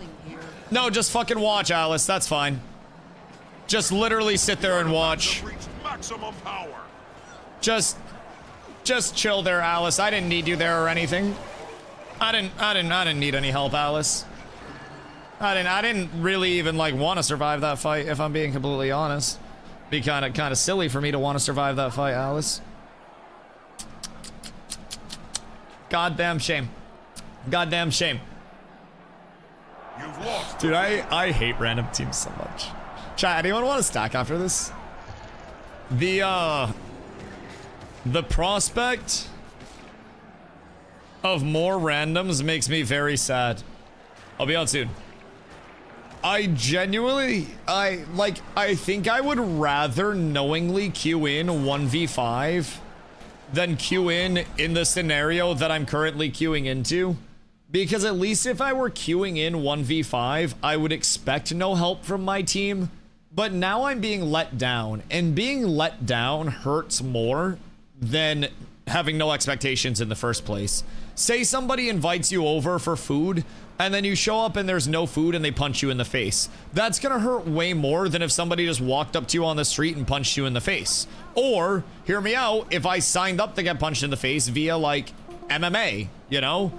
No, just fucking watch, Alice. That's fine. Just literally sit there and watch. Just chill there, Alice. I didn't need you there or anything. I didn't need any help, Alice. I didn't really even like want to survive that fight, if I'm being completely honest. Be kind of silly for me to want to survive that fight, Alice. Goddamn shame. Goddamn shame. Dude, I hate random teams so much. Chat, anyone want to stack after this? The prospect of more randoms makes me very sad. I'll be out soon. I genuinely, I think I would rather knowingly queue in 1v5 than queue in the scenario that I'm currently queuing into. Because at least if I were queuing in 1v5, I would expect no help from my team. But now I'm being let down, and being let down hurts more than having no expectations in the first place. Say somebody invites you over for food, and then you show up and there's no food and they punch you in the face. That's gonna hurt way more than if somebody just walked up to you on the street and punched you in the face. Or, hear me out, if I signed up to get punched in the face via, like, MMA, you know?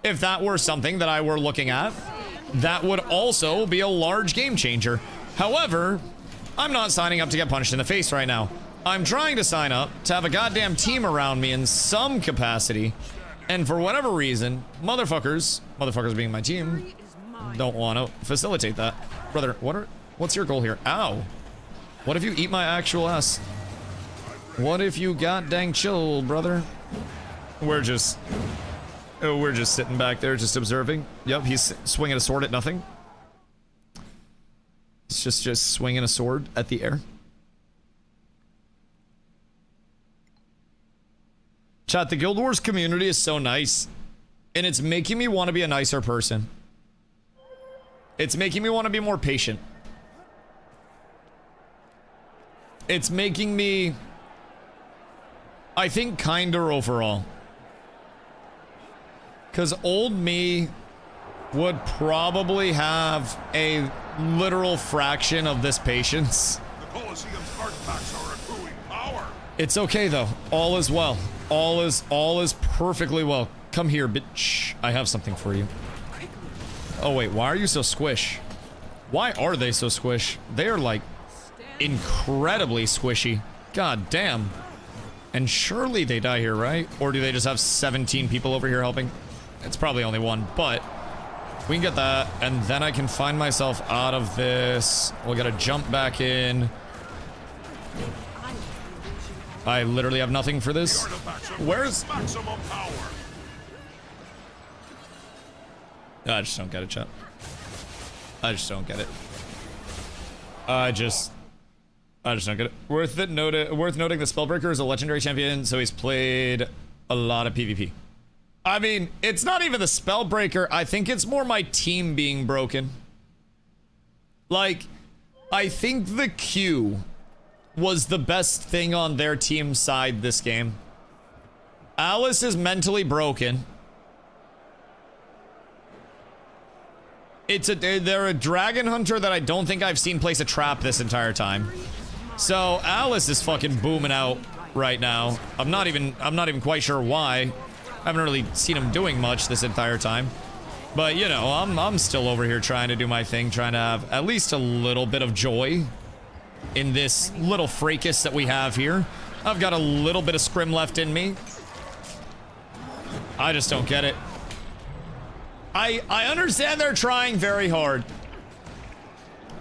If that were something that I were looking at, that would also be a large game changer. However, I'm not signing up to get punched in the face right now. I'm trying to sign up to have a goddamn team around me in some capacity. And for whatever reason, motherfuckers being my team, don't want to facilitate that. Brother, what's your goal here? Ow. What if you eat my actual ass? What if you got dang chill, brother? We're just sitting back there, just observing. Yep, he's swinging a sword at nothing. It's just swinging a sword at the air. Chat, the Guild Wars community is so nice, and it's making me want to be a nicer person. It's making me want to be more patient. It's making me, I think, kinder overall. Because old me would probably have a literal fraction of this patience. The Colosseum's artifacts are accruing power. It's okay though. All is well. All is perfectly well. Come here, bitch. I have something for you. Oh wait, why are you so squish? Why are they so squish? They are like incredibly squishy. God damn. And surely they die here, right? Or do they just have 17 people over here helping? It's probably only one, but we can get that, and then I can find myself out of this. We gotta jump back in. I literally have nothing for this. Where's... Maximum power. I just don't get it, chat. I just don't get it. I just don't get it. Worth noting the Spellbreaker is a legendary champion, so he's played a lot of PvP. I mean, it's not even the Spellbreaker. I think it's more my team being broken. Like, I think the Q was the best thing on their team side this game. Alice is mentally broken. They're a dragon hunter that I don't think I've seen place a trap this entire time. So Alice is fucking booming out right now. I'm not even quite sure why. I haven't really seen him doing much this entire time. But you know, I'm still over here trying to do my thing, trying to have at least a little bit of joy in this little fracas that we have here. I've got a little bit of scrim left in me. I just don't get it. I understand they're trying very hard,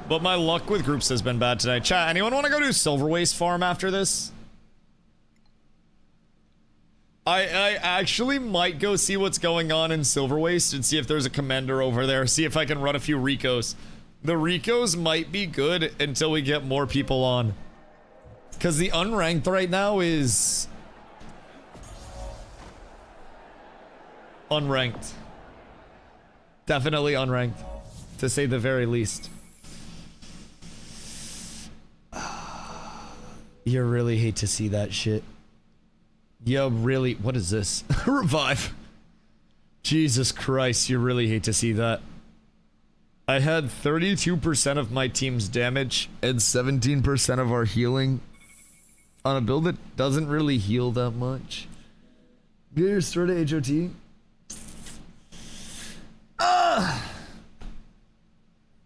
but my luck with groups has been bad today. Chat, anyone want to go do Silver Waste Farm after this? I actually might go see what's going on in Silver Waste and see if there's a commander over there. See if I can run a few recos. The recos might be good until we get more people on. Because the unranked right now is... unranked. Definitely unranked, to say the very least. You really hate to see that shit. You really... what is this? Revive. Jesus Christ, you really hate to see that. I had 32% of my team's damage and 17% of our healing on a build that doesn't really heal that much. Get your sword to HOT.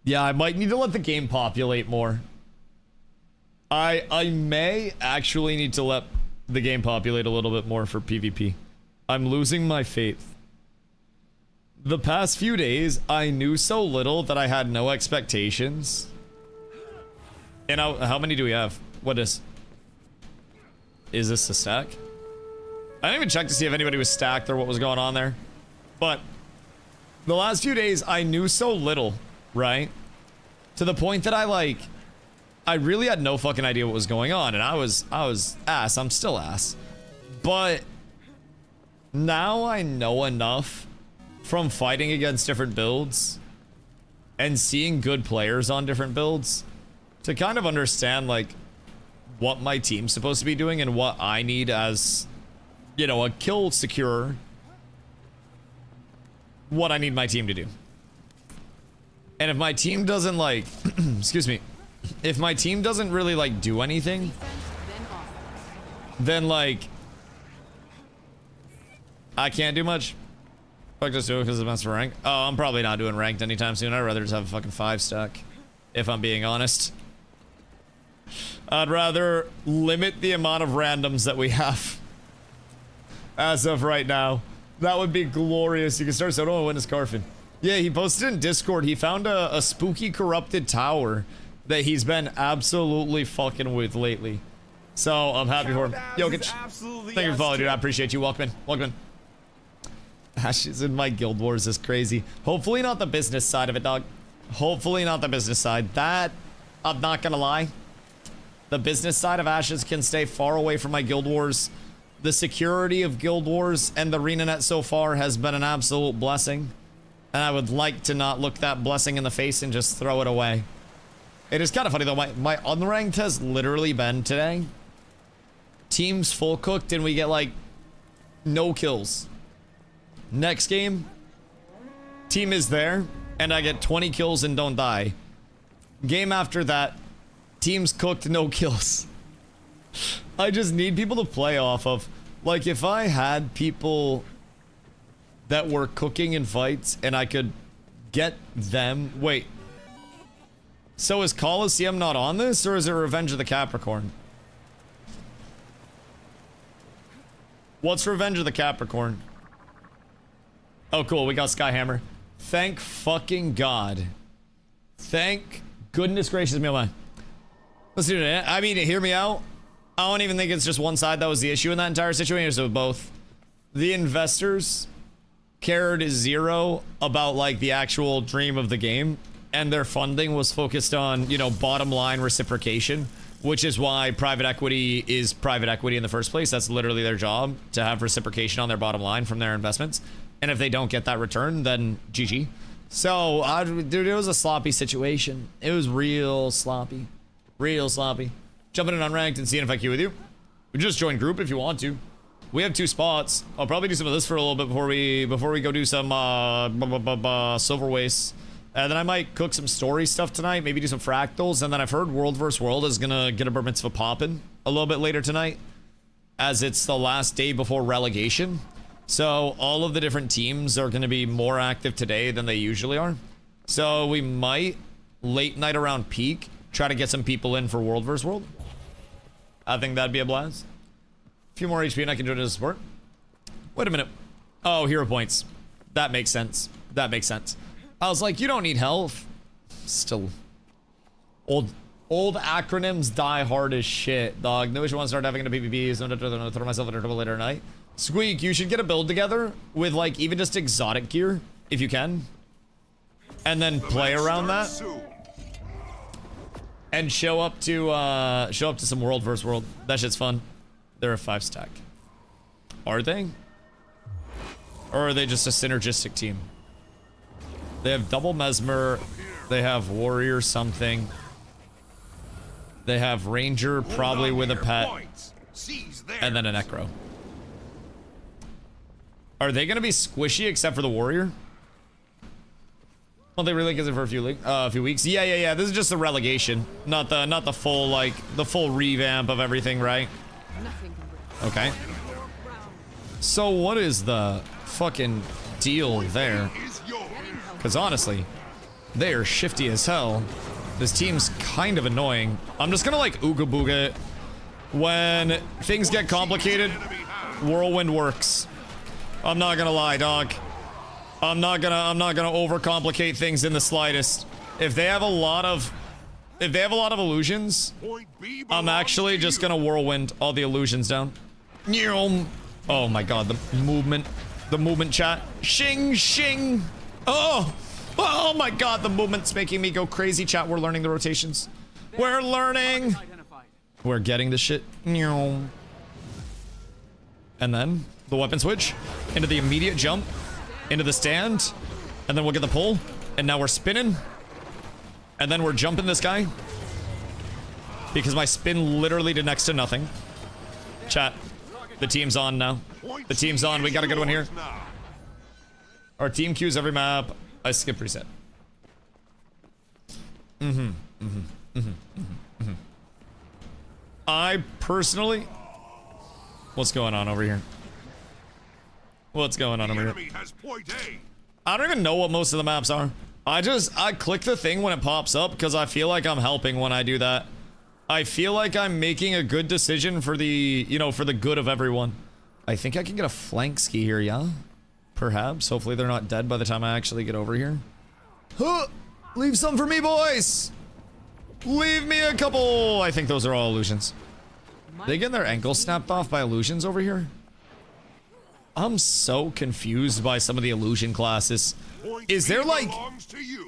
Yeah, I might need to let the game populate more. I may actually need to let the game populate a little bit more for PvP. I'm losing my faith. The past few days, I knew so little that I had no expectations. And how many do we have? What is this a stack? I didn't even check to see if anybody was stacked or what was going on there. But the last few days, I knew so little, right? To the point that I really had no fucking idea what was going on, and I was ass. I'm still ass. But now I know enough from fighting against different builds and seeing good players on different builds to kind of understand like what my team's supposed to be doing and what I need as, you know, a kill securer. What I need my team to do. And if my team doesn't like, excuse me, if my team doesn't really like do anything, then like, I can't do much. Fuck, just do it because it's best for rank. Oh, I'm probably not doing ranked anytime soon. I'd rather just have a fucking 5 stack, if I'm being honest. I'd rather limit the amount of randoms that we have as of right now. That would be glorious. You can start Soto and witness Carfin. Yeah, he posted in Discord. He found a spooky corrupted tower that he's been absolutely fucking with lately. So I'm happy for him. Jokic, thank you for following, dude. I appreciate you. Welcome in. Welcome in. Ashes in my Guild Wars is crazy. Hopefully not the business side of it, dog. Hopefully not the business side. That, I'm not gonna lie. The business side of Ashes can stay far away from my Guild Wars. The security of Guild Wars and the ArenaNet so far has been an absolute blessing. And I would like to not look that blessing in the face and just throw it away. It is kind of funny though, my unranked has literally been today. Teams full cooked and we get like no kills. Next game, team is there and I get 20 kills and don't die. Game after that, team's cooked, no kills. I just need people to play off of. Like if I had people that were cooking in fights and I could get them. Wait. So is Coliseum not on this or is it Revenge of the Capricorn? What's Revenge of the Capricorn? Oh, cool. We got Skyhammer. Thank fucking God. Thank goodness gracious me, oh my. Let's do it. I mean, hear me out. I don't even think it's just one side that was the issue in that entire situation. So both. The investors cared zero about like the actual dream of the game. And their funding was focused on, you know, bottom line reciprocation. Which is why private equity is private equity in the first place. That's literally their job, to have reciprocation on their bottom line from their investments. And if they don't get that return, then GG. So, dude, it was a sloppy situation. It was real sloppy. Real sloppy. Jumping in unranked and seeing if I queue with you. We just join group if you want to. We have 2 spots. I'll probably do some of this for a little bit before we go do some silver wastes. And then I might cook some story stuff tonight, maybe do some fractals, and then I've heard World vs. World is gonna get a bar mitzvah poppin' a little bit later tonight, as it's the last day before relegation. So all of the different teams are gonna be more active today than they usually are. So we might, late night around peak, try to get some people in for World vs. World. I think that'd be a blast. A few more HP and I can join as a support. Wait a minute. Oh, hero points. That makes sense. That makes sense. I was like, you don't need health. Still. Old acronyms die hard as shit, dog. No issue want to start having into PvPs. I'm gonna throw myself into trouble later tonight. Squeak, you should get a build together with like even just exotic gear, if you can. And then play around that. And show up to some World vs. World. That shit's fun. They're a 5 stack. Are they? Or are they just a synergistic team? They have double Mesmer. They have Warrior something. They have Ranger, probably with a pet. And then a Necro. Are they gonna be squishy except for the Warrior? Well, they really get it for a few weeks. Yeah. This is just the relegation, not the full like the full revamp of everything, right? Okay. So what is the fucking deal there? Because honestly, they are shifty as hell. This team's kind of annoying. I'm just gonna like ooga booga it. When things get complicated, Whirlwind works. I'm not gonna lie, dog. I'm not gonna overcomplicate things in the slightest. If they have a lot of illusions, I'm actually just gonna Whirlwind all the illusions down. Oh my god, the movement chat. Shing shing. Oh my god, the movement's making me go crazy, chat. We're learning the rotations. We're learning. We're getting the shit. And then the weapon switch into the immediate jump into the stand, and then we'll get the pull, and now we're spinning, and then we're jumping this guy, because my spin literally did next to nothing. Chat, the team's on now. The team's on. We got a good one here. Our team queues every map. I skip reset. I personally... What's going on over here? What's going on over here? I don't even know what most of the maps are. I click the thing when it pops up because I feel like I'm helping when I do that. I feel like I'm making a good decision for the, you know, for the good of everyone. I think I can get a flank ski here, yeah? Perhaps. Hopefully they're not dead by the time I actually get over here. Huh! Leave some for me, boys! Leave me a couple! I think those are all illusions. They getting their ankles snapped off by illusions over here? I'm so confused by some of the illusion classes. Is there like...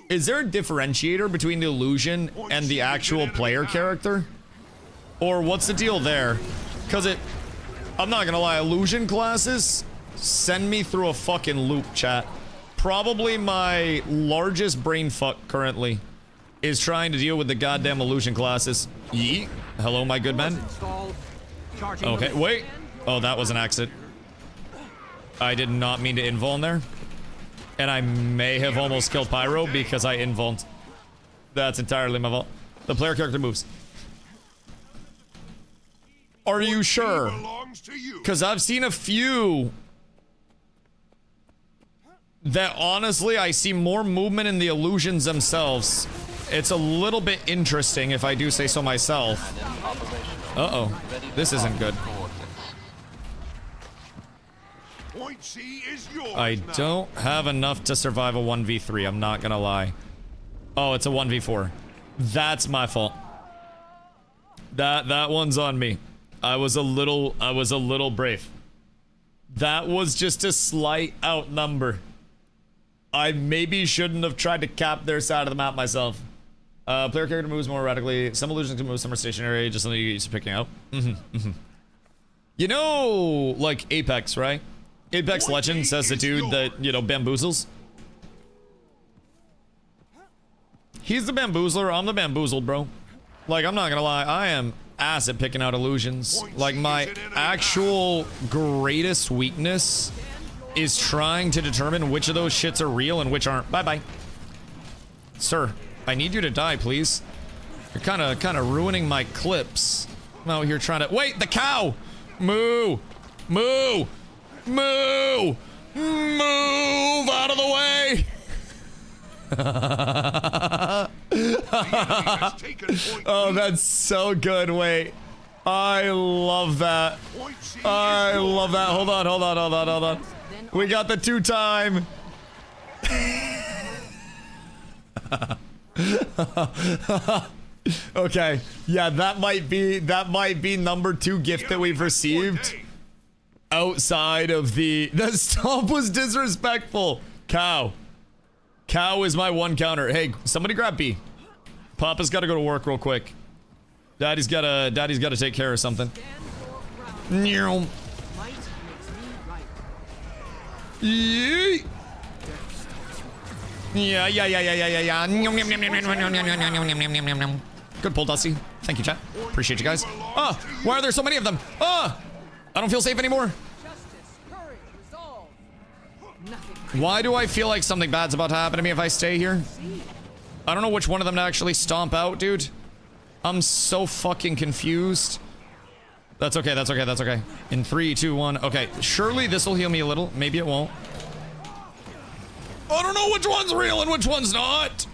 Is there a differentiator between the illusion and the actual player character? Or what's the deal there? Because it... I'm not gonna lie, illusion classes send me through a fucking loop, chat. Probably my largest brain fuck currently is trying to deal with the goddamn illusion classes. Yeet. Hello, my good man. Okay, wait. Oh, that was an accident. I did not mean to invuln there. And I may have almost killed Pyro because I invulned. That's entirely my fault. The player character moves. Are you sure? Because I've seen a few that honestly I see more movement in the illusions themselves. It's a little bit interesting if I do say so myself. Uh-oh. This isn't good. I don't have enough to survive a 1v3, I'm not gonna lie. Oh, it's a 1v4. That's my fault. That one's on me. I was a little brave. That was just a slight outnumber. I maybe shouldn't have tried to cap their side of the map myself. Player character moves more radically. Some illusions can move, some are stationary, just something you get used to picking out. You know, like Apex, right? Apex Legends says the dude that, you know, bamboozles. He's the bamboozler, I'm the bamboozled, bro. Like, I'm not gonna lie, I am ass at picking out illusions. Like, my actual greatest weakness is trying to determine which of those shits are real and which aren't. Bye-bye. Sir, I need you to die, please. You're kind of ruining my clips. I'm out here trying to... Wait, the cow! Moo! Moo! Moo! Move out of the way! Oh, that's so good. Wait. I love that. I love that. Hold on. We got the 2-time. Okay. Yeah, that might be number 2 gift that we've received. Outside of the stomp was disrespectful. Cow is my 1 counter. Hey, somebody grab B. Papa's got to go to work real quick. Daddy's got to take care of something. Yeet. Yeah. Good pull, Dusty. Thank you, chat. Appreciate you guys. Ah, why are there so many of them? Ah, I don't feel safe anymore. Why do I feel like something bad's about to happen to me if I stay here? I don't know which one of them to actually stomp out, dude. I'm so fucking confused. That's okay. In 3, 2, 1. Okay, surely this will heal me a little. Maybe it won't. I don't know which one's real and which one's not.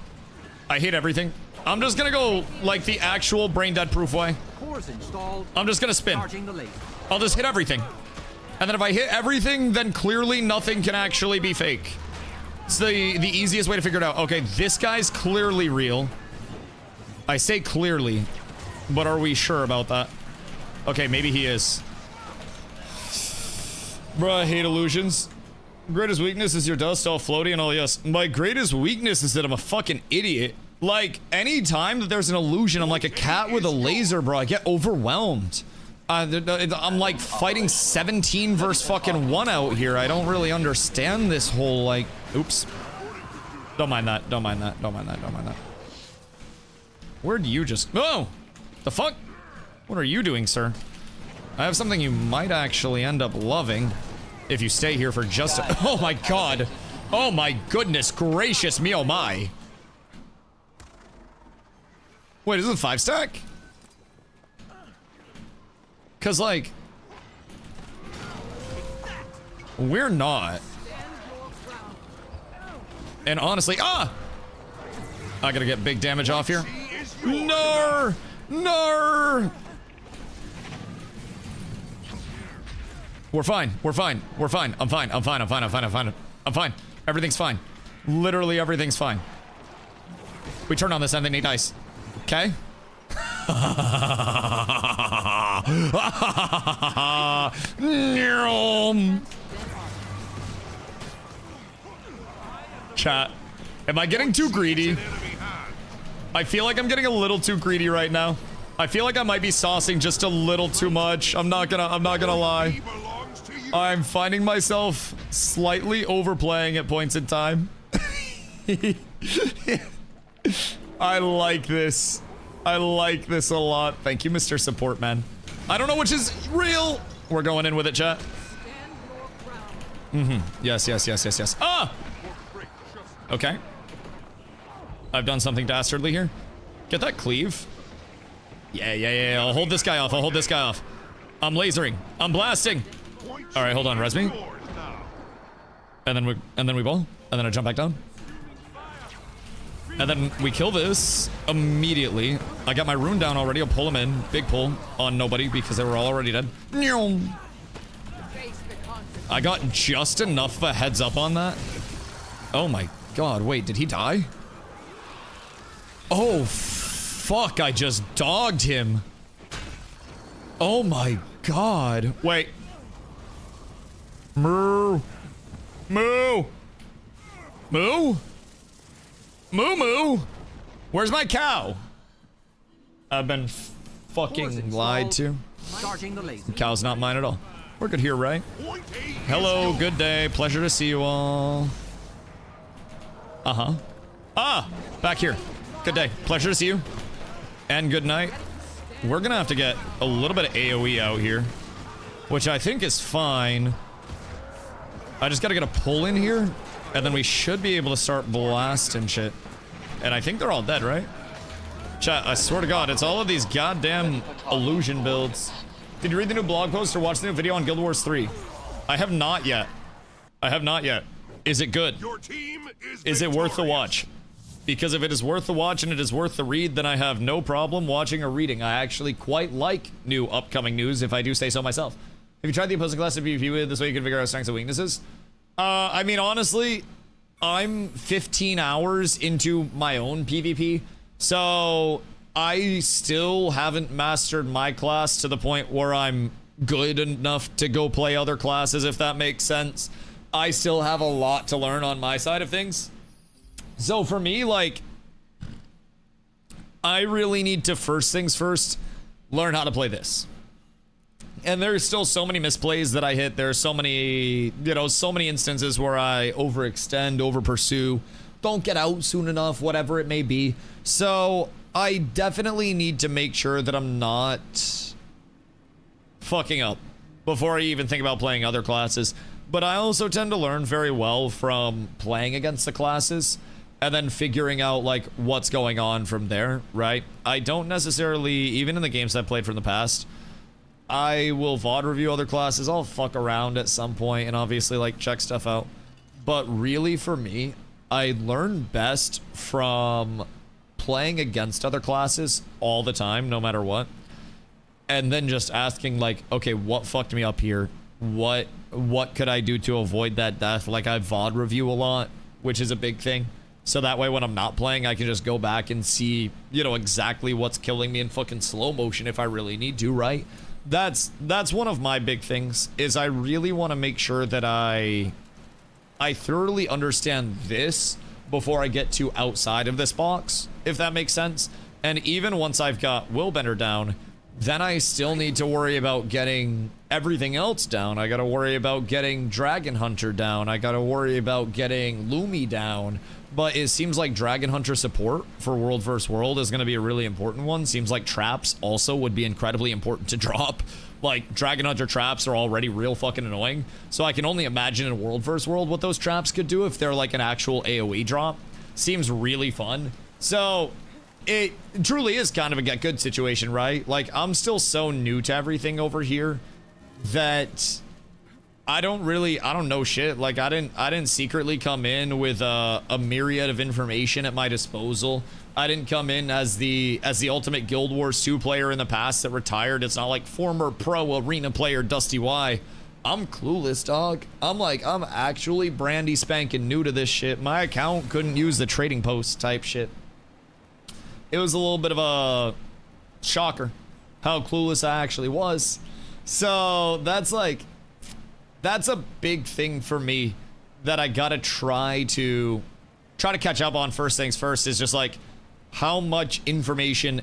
I hate everything. I'm just gonna go like the actual brain dead proof way. I'm just gonna spin. I'll just hit everything. And then if I hit everything, then clearly nothing can actually be fake. It's the easiest way to figure it out. Okay, this guy's clearly real. I say clearly, but are we sure about that? Okay, maybe he is. Bro, I hate illusions. Greatest weakness is your dust all floaty and all, yes. My greatest weakness is that I'm a fucking idiot. Like, anytime that there's an illusion, I'm like a cat with a laser, bro. I get overwhelmed. I'm like fighting 17 versus fucking 1 out here. I don't really understand this whole, like... Oops. Don't mind that. Where'd you just... Oh! The fuck? What are you doing, sir? I have something you might actually end up loving if you stay here for just a— oh my god. Oh my goodness gracious me, oh my. Wait, is it a 5-stack? Cause like, we're not. And honestly, I gotta get big damage off here. No, no. We're fine. We're fine. We're fine. I'm fine. I'm fine. I'm fine. I'm fine. I'm fine. I'm fine. Everything's fine. Literally everything's fine. We turn on this and they need dice. Okay. Chat. Am I getting too greedy? I feel like I'm getting a little too greedy right now. I feel like I might be saucing just a little too much. I'm not gonna lie. I'm finding myself slightly overplaying at points in time. I like this. I like this a lot. Thank you, Mr. Support Man. I don't know which is real. We're going in with it, chat. Yes, yes, yes, yes, yes. Ah! Okay. I've done something dastardly here. Get that cleave. Yeah, yeah, yeah. I'll hold this guy off. I'll hold this guy off. I'm lasering. I'm blasting. All right, hold on. Res me. And then we ball. And then I jump back down. And then we kill this immediately. I got my rune down already. I'll pull him in. Big pull on nobody because they were all already dead. I got just enough of a heads up on that. Oh my god. Wait, did he die? Oh, fuck. I just dogged him. Oh my god. Wait. Moo. Moo. Moo? Moo moo? Where's my cow? I've been fucking lied to. The cow's not mine at all. We're good here, right? Hello, good day. Pleasure to see you all. Uh-huh. Ah! Back here. Good day. Pleasure to see you. And good night. We're gonna have to get a little bit of AoE out here, which I think is fine. I just gotta get a pull in here, and then we should be able to start blasting shit. And I think they're all dead, right? Chat, I swear to God, it's all of these goddamn illusion builds. Did you read the new blog post or watch the new video on Guild Wars 3? I have not yet. I have not yet. Is it good? Your team Is it worth the watch? Because if it is worth the watch and it is worth the read, then I have no problem watching or reading. I actually quite like new upcoming news, if I do say so myself. Have you tried the opposing class of PvP this way you can figure out strengths and weaknesses? I mean, honestly, I'm 15 hours into my own PvP, so I still haven't mastered my class to the point where I'm good enough to go play other classes, if that makes sense. I still have a lot to learn on my side of things. So for me, like, I really need to, first things first, learn how to play this. And there's still so many misplays that I hit. There's so many, you know, so many instances where I overextend, overpursue, don't get out soon enough, whatever it may be. So I definitely need to make sure that I'm not fucking up before I even think about playing other classes. But I also tend to learn very well from playing against the classes and then figuring out, like, what's going on from there, right? I don't necessarily, even in the games I've played from the past, I will VOD review other classes. I'll fuck around at some point and obviously, like, check stuff out. But really, for me, I learn best from playing against other classes all the time, no matter what. And then just asking, like, okay, what fucked me up here? What could I do to avoid that death? Like, I VOD review a lot, which is a big thing. So that way, when I'm not playing, I can just go back and see, you know, exactly what's killing me in fucking slow motion if I really need to, right? That's one of my big things, is I really want to make sure that I thoroughly understand this before I get to outside of this box, if that makes sense. And even once I've got Willbender down, then I still need to worry about getting everything else down. I gotta worry about getting Dragon Hunter down. I gotta worry about getting Lumi down. But it seems like Dragon Hunter support for World vs. World is gonna be a really important one. Seems like traps also would be incredibly important to drop. Like, Dragon Hunter traps are already real fucking annoying. So I can only imagine in World vs. World what those traps could do if they're like an actual AoE drop. Seems really fun. So it truly is kind of a get good situation, right? Like, I'm still so new to everything over here that I don't know shit. Like, I didn't secretly come in with a myriad of information at my disposal. I didn't come in as the ultimate Guild Wars 2 player in the past that retired. It's not like former pro arena player DustyWhy. I'm clueless, dog. I'm actually brandy spanking new to this shit. My account couldn't use the trading post type shit. It was a little bit of a shocker how clueless I actually was. So that's a big thing for me that I gotta try to catch up on. First things first is just like, how much information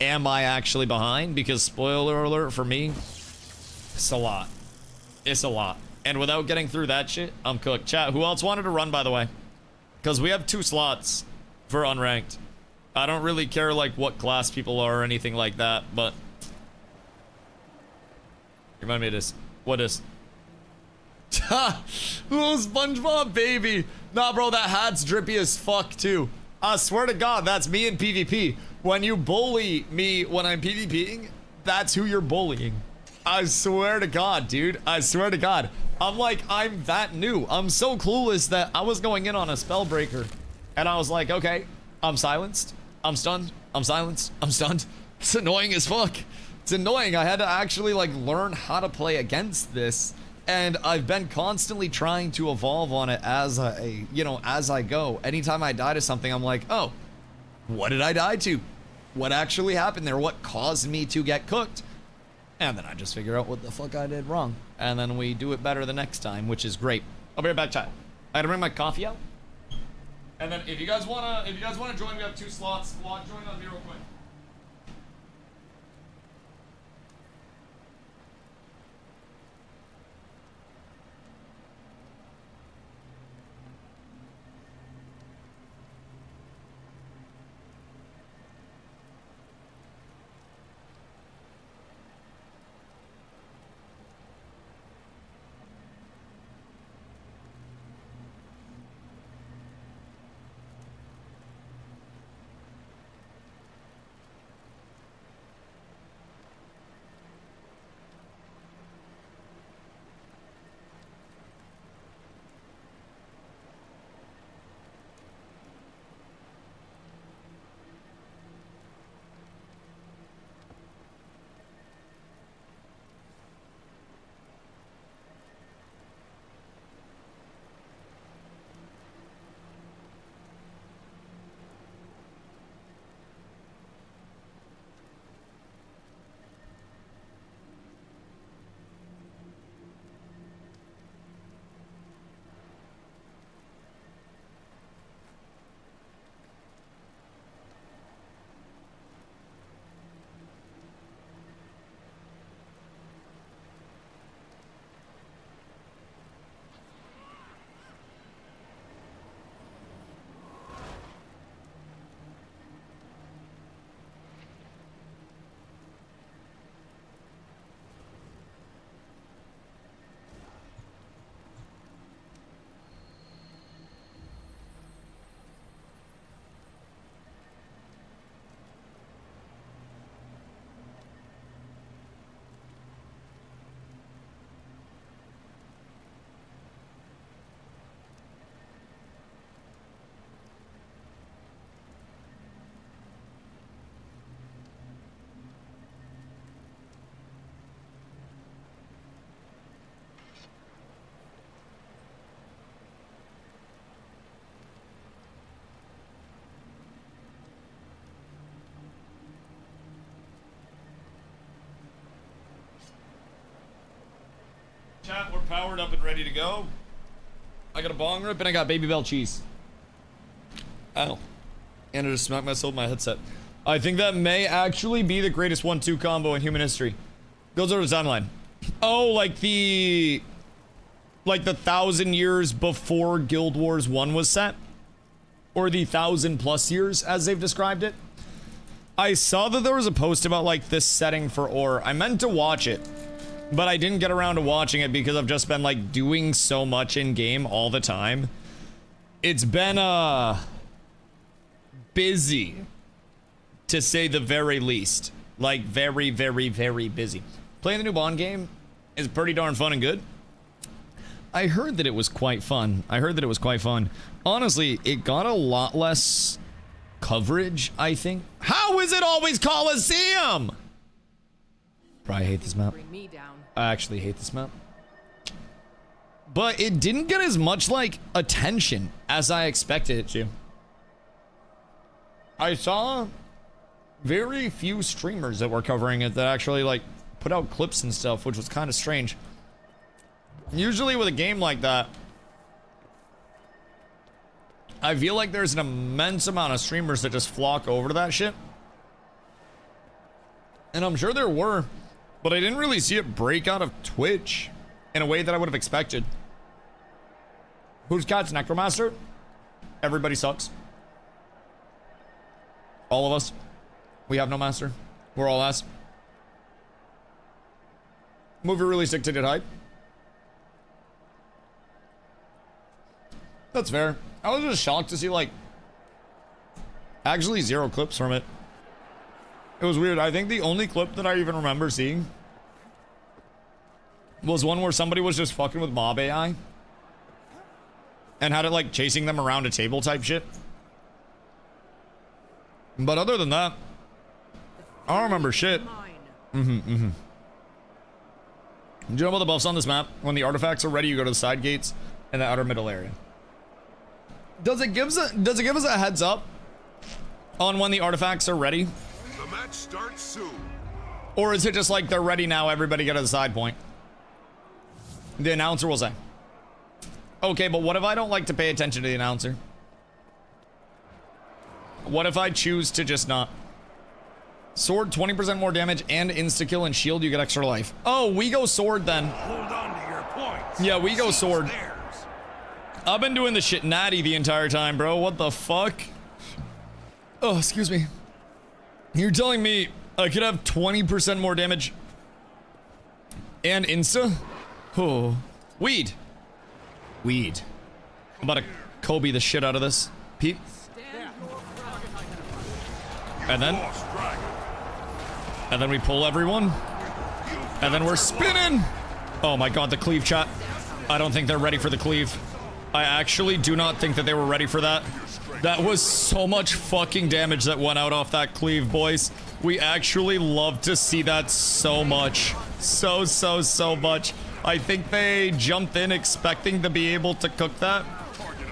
am I actually behind? Because spoiler alert for me, it's a lot. It's a lot. And without getting through that shit, I'm cooked. Chat, who else wanted to run, by the way? Because we have 2 slots for unranked. I don't really care like what class people are or anything like that, but remind me of this. What is? Ha! Little SpongeBob baby. Nah, bro, that hat's drippy as fuck too. I swear to God, that's me in PvP. When you bully me when I'm PvPing, that's who you're bullying. I swear to God, dude. I swear to God. I'm that new. I'm so clueless that I was going in on a spellbreaker and I was like, okay, I'm silenced. I'm stunned. I'm silenced. I'm stunned. It's annoying as fuck. It's annoying. I had to actually like learn how to play against this, and I've been constantly trying to evolve on it as I go. Anytime I die to something, I'm like, oh, what did I die to? What actually happened there? What caused me to get cooked? And then I just figure out what the fuck I did wrong, and then we do it better the next time, which is great. I'll be right back, chat. I gotta bring my coffee out. And then if you guys wanna join, we have 2 slots. Join on me real quick. Chat, we're powered up and ready to go. I got a bong rip and I got Baby Bell cheese. Ow. And I just smacked myself with my headset. I think that may actually be the greatest 1-2 combo in human history. Goes over the timeline. Oh, like the 1,000 years before Guild Wars 1 was set? Or the 1,000+ years, as they've described it? I saw that there was a post about, like, this setting for ore. I meant to watch it, but I didn't get around to watching it because I've just been, like, doing so much in-game all the time. It's been, busy, to say the very least. Like, very, very, very busy. Playing the new Bond game is pretty darn fun and good. I heard that it was quite fun. Honestly, it got a lot less coverage, I think. How is it always Coliseum? Probably hate this map. Bring me down. I actually hate this map. But it didn't get as much, like, attention as I expected it to. I saw very few streamers that were covering it that actually, like, put out clips and stuff, which was kind of strange. Usually with a game like that, I feel like there's an immense amount of streamers that just flock over to that shit. And I'm sure there were, but I didn't really see it break out of Twitch in a way that I would have expected. Who's Cat's Necromaster? Everybody sucks. All of us. We have no master. We're all ass. Movie release dictated hype. That's fair. I was just shocked to see, like, actually 0 clips from it. It was weird. I think the only clip that I even remember seeing was one where somebody was just fucking with mob AI and had it, like, chasing them around a table type shit. But other than that, I don't remember shit. Do you know about the buffs on this map? When the artifacts are ready, you go to the side gates and the outer middle area. Does it give us a heads up on when the artifacts are ready? The match starts soon. Or is it just like they're ready now, everybody get to the side point? The announcer will say. Okay, but what if I don't like to pay attention to the announcer? What if I choose to just not? Sword, 20% more damage and insta-kill and shield, you get extra life. Oh, we go sword then. Hold on to your points. Yeah, we go sword. Theirs. I've been doing the shit natty the entire time, bro. What the fuck? Oh, excuse me. You're telling me I could have 20% more damage and insta? Oh, weed. Weed. I'm about to Kobe the shit out of this. Pete. And then we pull everyone. And then we're spinning. Oh my god, the cleave chat. I don't think they're ready for the cleave. I actually do not think that they were ready for that. That was so much fucking damage that went out off that cleave, boys. We actually love to see that so much. So much. I think they jumped in expecting to be able to cook that.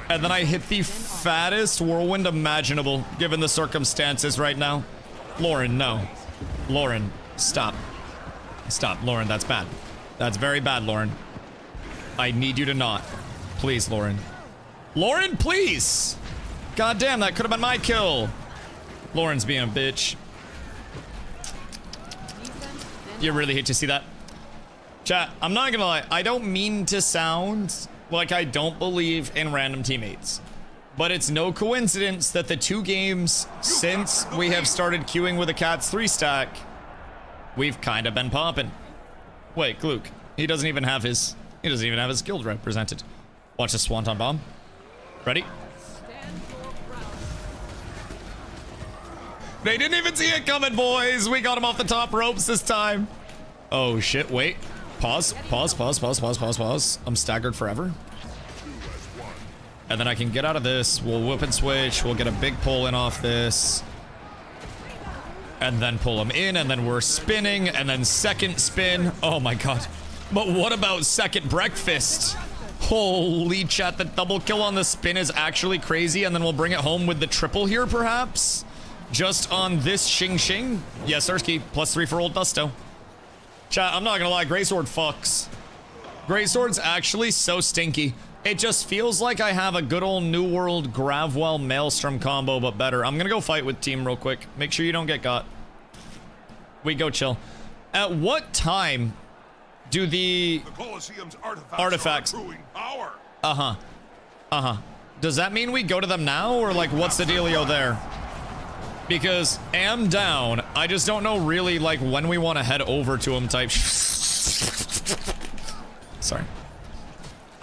And then I hit the fattest whirlwind imaginable, given the circumstances right now. Lauren, no. Lauren, stop. Stop, Lauren, that's bad. That's very bad, Lauren. I need you to not. Please, Lauren. Lauren, please! God damn, that could have been my kill. Lauren's being a bitch. You really hate to see that. Chat, I'm not gonna lie. I don't mean to sound like I don't believe in random teammates. But it's no coincidence that the 2 games since we have started queuing with a Cats 3 stack, we've kind of been popping. Wait, Gluck. He doesn't even have his guild represented. Watch the Swanton Bomb. Ready? They didn't even see it coming, boys. We got him off the top ropes this time. Oh shit, wait. Pause. I'm staggered forever. And then I can get out of this. We'll whip and switch. We'll get a big pull in off this. And then pull him in, and then we're spinning, and then second spin. Oh my god. But what about second breakfast? Holy chat, the double kill on the spin is actually crazy, and then we'll bring it home with the triple here, perhaps? Just on this Xing Xing? Yes, Ersky. +3 for old Dusto. Chat, I'm not gonna lie, Greysword fucks. Greysword's actually so stinky. It just feels like I have a good old New World Gravwell Maelstrom combo, but better. I'm gonna go fight with team real quick. Make sure you don't get got. We go chill. At what time do the Colosseum's artifacts are accruing power. Does that mean we go to them now, or like what's the dealio there? Because am down. I just don't know really like when we want to head over to them type. Sorry.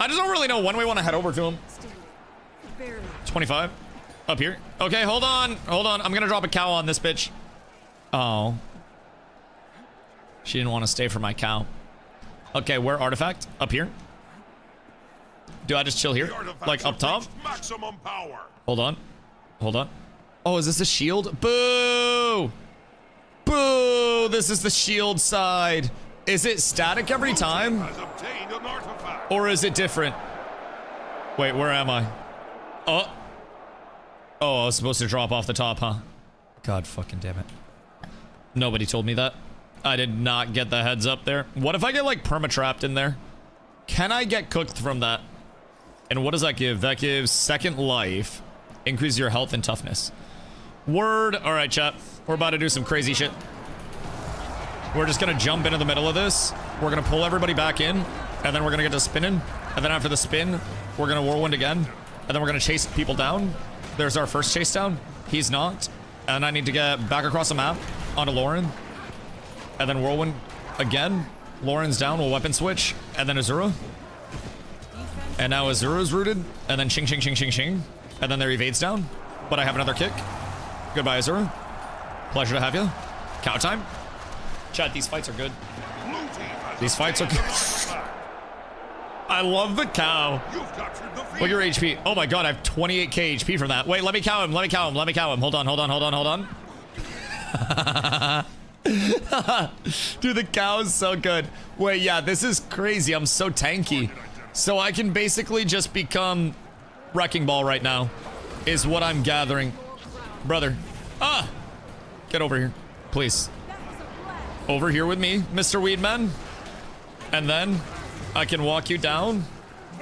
I just don't really know when we want to head over to him. 25 up here. Okay, hold on. I'm gonna drop a cow on this bitch. Oh, she didn't want to stay for my cow. Okay, where artifact? Up here. Do I just chill here? Like up top? Maximum power. Hold on. Oh, is this a shield? Boo! Boo! This is the shield side. Is it static every time? Has obtained an artifact. Or is it different? Wait, where am I? Oh, I was supposed to drop off the top, huh? God fucking damn it. Nobody told me that. I did not get the heads up there. What if I get like perma-trapped in there? Can I get cooked from that? And what does that give? That gives second life. Increase your health and toughness. Word. All right, chat. We're about to do some crazy shit. We're just gonna jump into the middle of this. We're gonna pull everybody back in, and then we're gonna get to spinning. And then after the spin, we're gonna whirlwind again. And then we're gonna chase people down. There's our first chase down. He's knocked. And I need to get back across the map onto Lauren. And then whirlwind again. Lauren's down. We'll weapon switch. And then Azura. And now Azura's rooted. And then shing, shing, shing, shing, shing. And then their evades down. But I have another kick. Goodbye, Azura. Pleasure to have you. Cow time. Chat, these fights are good. These fights are good. I love the cow. Look at your HP. Oh my god, I have 28k HP from that. Wait, let me cow him. Hold on. Dude, the cow is so good. Wait, yeah, this is crazy. I'm so tanky. So I can basically just become Wrecking Ball right now, is what I'm gathering. Brother. Get over here, please. Over here with me, Mr. Weedman. And then I can walk you down.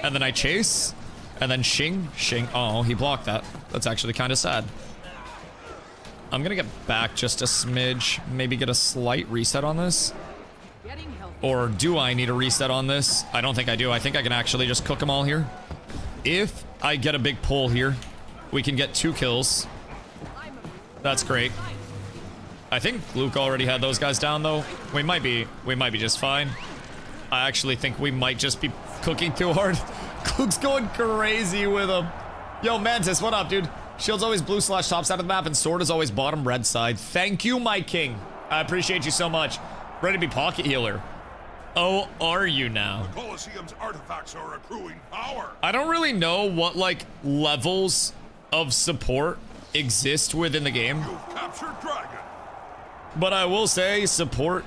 And then I chase. And then shing, shing. Oh, he blocked that. That's actually kind of sad. I'm gonna get back just a smidge. Maybe get a slight reset on this. Or do I need a reset on this? I don't think I do. I think I can actually just cook them all here. If I get a big pull here, we can get 2 kills. That's great. I think Luke already had those guys down though. We might be just fine. I actually think we might just be cooking too hard. Luke's going crazy with him. Yo, Mantis, what up, dude? Shield's always blue / top side of the map and sword is always bottom red side. Thank you, my king. I appreciate you so much. Ready to be pocket healer. Oh, are you now? The Colosseum's artifacts are accruing power. I don't really know what like levels of support exist within the game. You've captured dragon. But I will say support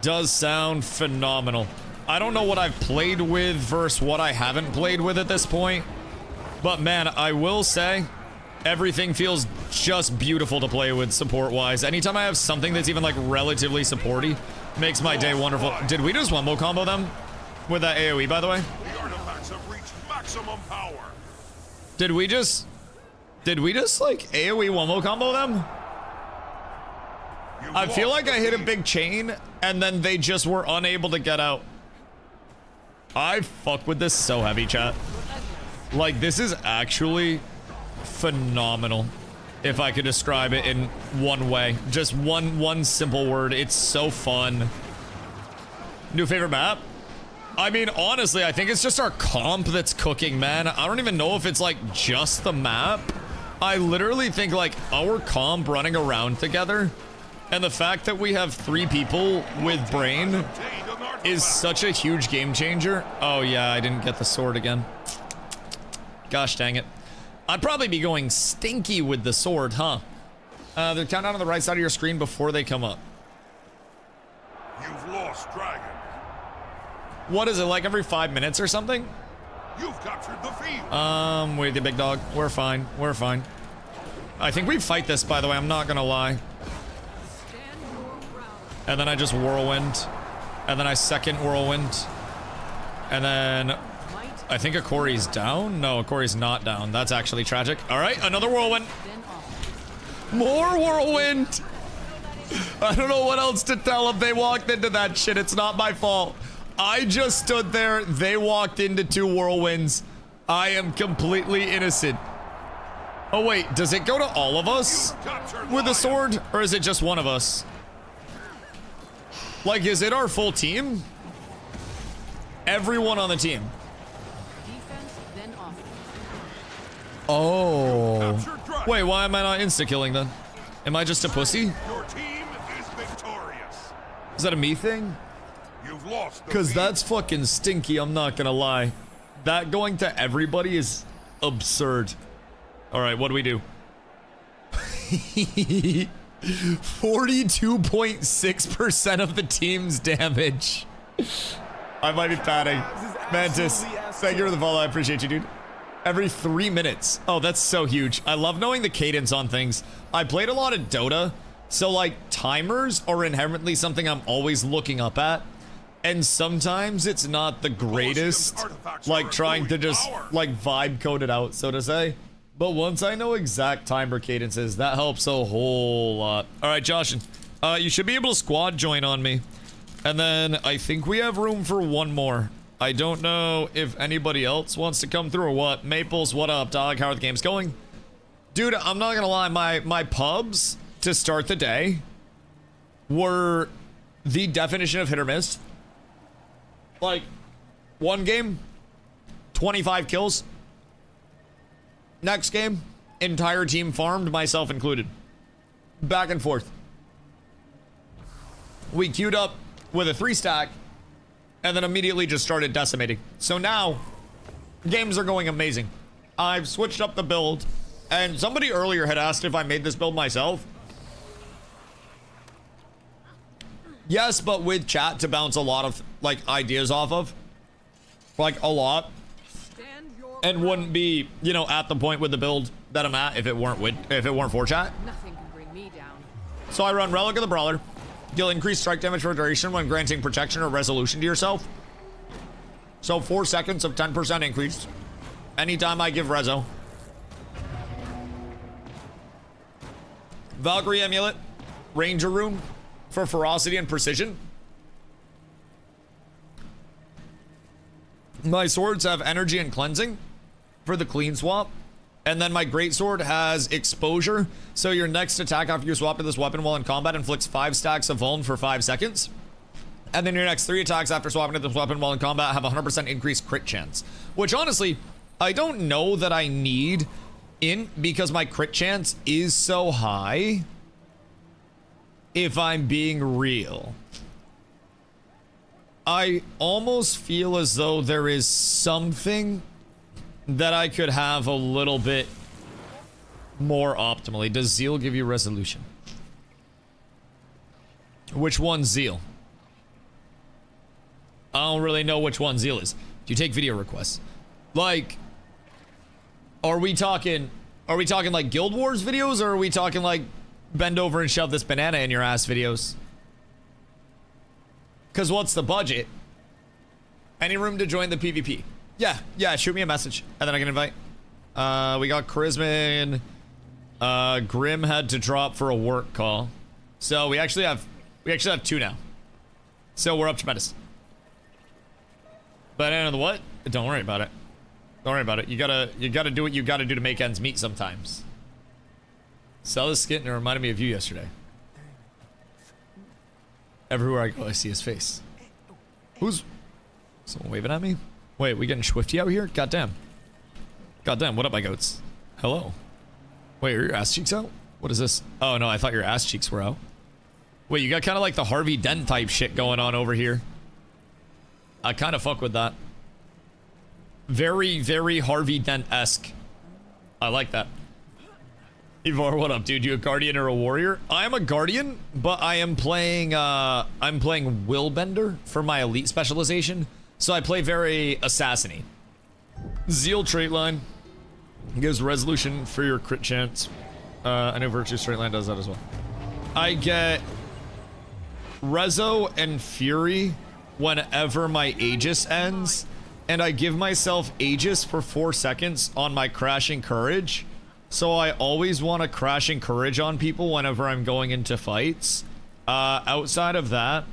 does sound phenomenal. I don't know what I've played with versus what I haven't played with at this point. But man, I will say everything feels just beautiful to play with support-wise. Anytime I have something that's even like relatively supporty, makes my day wonderful. Did we just wombo combo them with that AoE, by the way? The artifacts have reached maximum power. Did we just like AoE wombo combo them? I feel like I hit a big chain and then they just were unable to get out. I fuck with this so heavy, chat. Like, this is actually phenomenal. If I could describe it in one way. Just one simple word. It's so fun. New favorite map? I mean, honestly, I think it's just our comp that's cooking, man. I don't even know if it's like just the map. I literally think like our comp running around together and the fact that we have 3 people with brain is such a huge game changer. Oh yeah, I didn't get the sword again. Gosh dang it. I'd probably be going stinky with the sword, huh? The countdown on the right side of your screen before they come up. You've lost dragon. What is it, like every 5 minutes or something? You've captured the field. Wait, the big dog. We're fine. We're fine. I think we fight this, by the way. I'm not gonna lie. And then I just whirlwind. And then I second whirlwind. And then I think a Corey's down. No, a Corey's not down. That's actually tragic. All right, another whirlwind. More whirlwind. I don't know what else to tell them. They walked into that shit. It's not my fault. I just stood there. They walked into 2 whirlwinds. I am completely innocent. Oh, wait. Does it go to all of us with a sword? Or is it just one of us? Like, is it our full team? Everyone on the team. Oh. Wait, why am I not insta-killing then? Am I just a pussy? Your team is victorious. Is that a me thing? You've lost. Because that's fucking stinky, I'm not gonna lie. That going to everybody is absurd. Alright, what do we do? 42.6% of the team's damage. I might be padding. Mantis, thank you for the follow. I appreciate you, dude. Every 3 minutes. Oh, that's so huge. I love knowing the cadence on things. I played a lot of Dota, so like timers are inherently something I'm always looking up at. And sometimes it's not the greatest, like trying to just like vibe code it out, so to say. But once I know exact timer cadences, that helps a whole lot. All right, Josh, you should be able to squad join on me. And then I think we have room for one more. I don't know if anybody else wants to come through or what. Maples, what up, dog? How are the games going? Dude, I'm not gonna lie, my pubs to start the day were the definition of hit or miss. Like, one game, 25 kills. Next game, entire team farmed, myself included. Back and forth. We queued up with a 3-stack, and then immediately just started decimating. So now, games are going amazing. I've switched up the build, and somebody earlier had asked if I made this build myself. Yes, but with chat to bounce a lot of, like, ideas off of. Like, a lot. And wouldn't be, you know, at the point with the build that I'm at if it weren't for chat. Nothing can bring me down. So I run Relic of the Brawler. You'll increase strike damage for duration when granting protection or resolution to yourself. So 4 seconds of 10% increase. Anytime I give Rezo. Valkyrie Amulet. Ranger Rune for ferocity and precision. My swords have energy and cleansing for the clean swap. And then my greatsword has exposure, so your next attack after you swap to this weapon while in combat inflicts 5 stacks of vuln for 5 seconds. And then your next 3 attacks after swapping to this weapon while in combat have a 100% increased crit chance. Which honestly, I don't know that I need in because my crit chance is so high. If I'm being real. I almost feel as though there is something that I could have a little bit more optimally. Does Zeal give you resolution? Which one's Zeal? I don't really know which one Zeal is. Do you take video requests? Like, are we talking like Guild Wars videos, or are we talking like bend over and shove this banana in your ass videos? Because what's the budget? Any room to join the PvP? Yeah, shoot me a message, and then I can invite. We got Charisma in. Grim had to drop for a work call. So we actually have 2 now. So we're up tremendous. But I don't know what? Don't worry about it. Don't worry about it. You gotta do what you gotta do to make ends meet sometimes. Sell the skit and it reminded me of you yesterday. Everywhere I go, I see his face. Who's... Someone waving at me? Wait, we getting Swifty out here? Goddamn. Goddamn, what up, my goats? Hello. Wait, are your ass cheeks out? What is this? Oh, no, I thought your ass cheeks were out. Wait, you got kind of like the Harvey Dent type shit going on over here. I kind of fuck with that. Very, very Harvey Dent-esque. I like that. Ivor, what up, dude? You a guardian or a warrior? I am a guardian, but I am playing Willbender for my elite specialization. So I play very assassin-y. Zeal trait line gives resolution for your crit chance. I know Virtue straight line does that as well. I get Rezo and Fury whenever my Aegis ends, and I give myself Aegis for 4 seconds on my Crashing Courage. So I always want to Crashing Courage on people whenever I'm going into fights. Outside of that,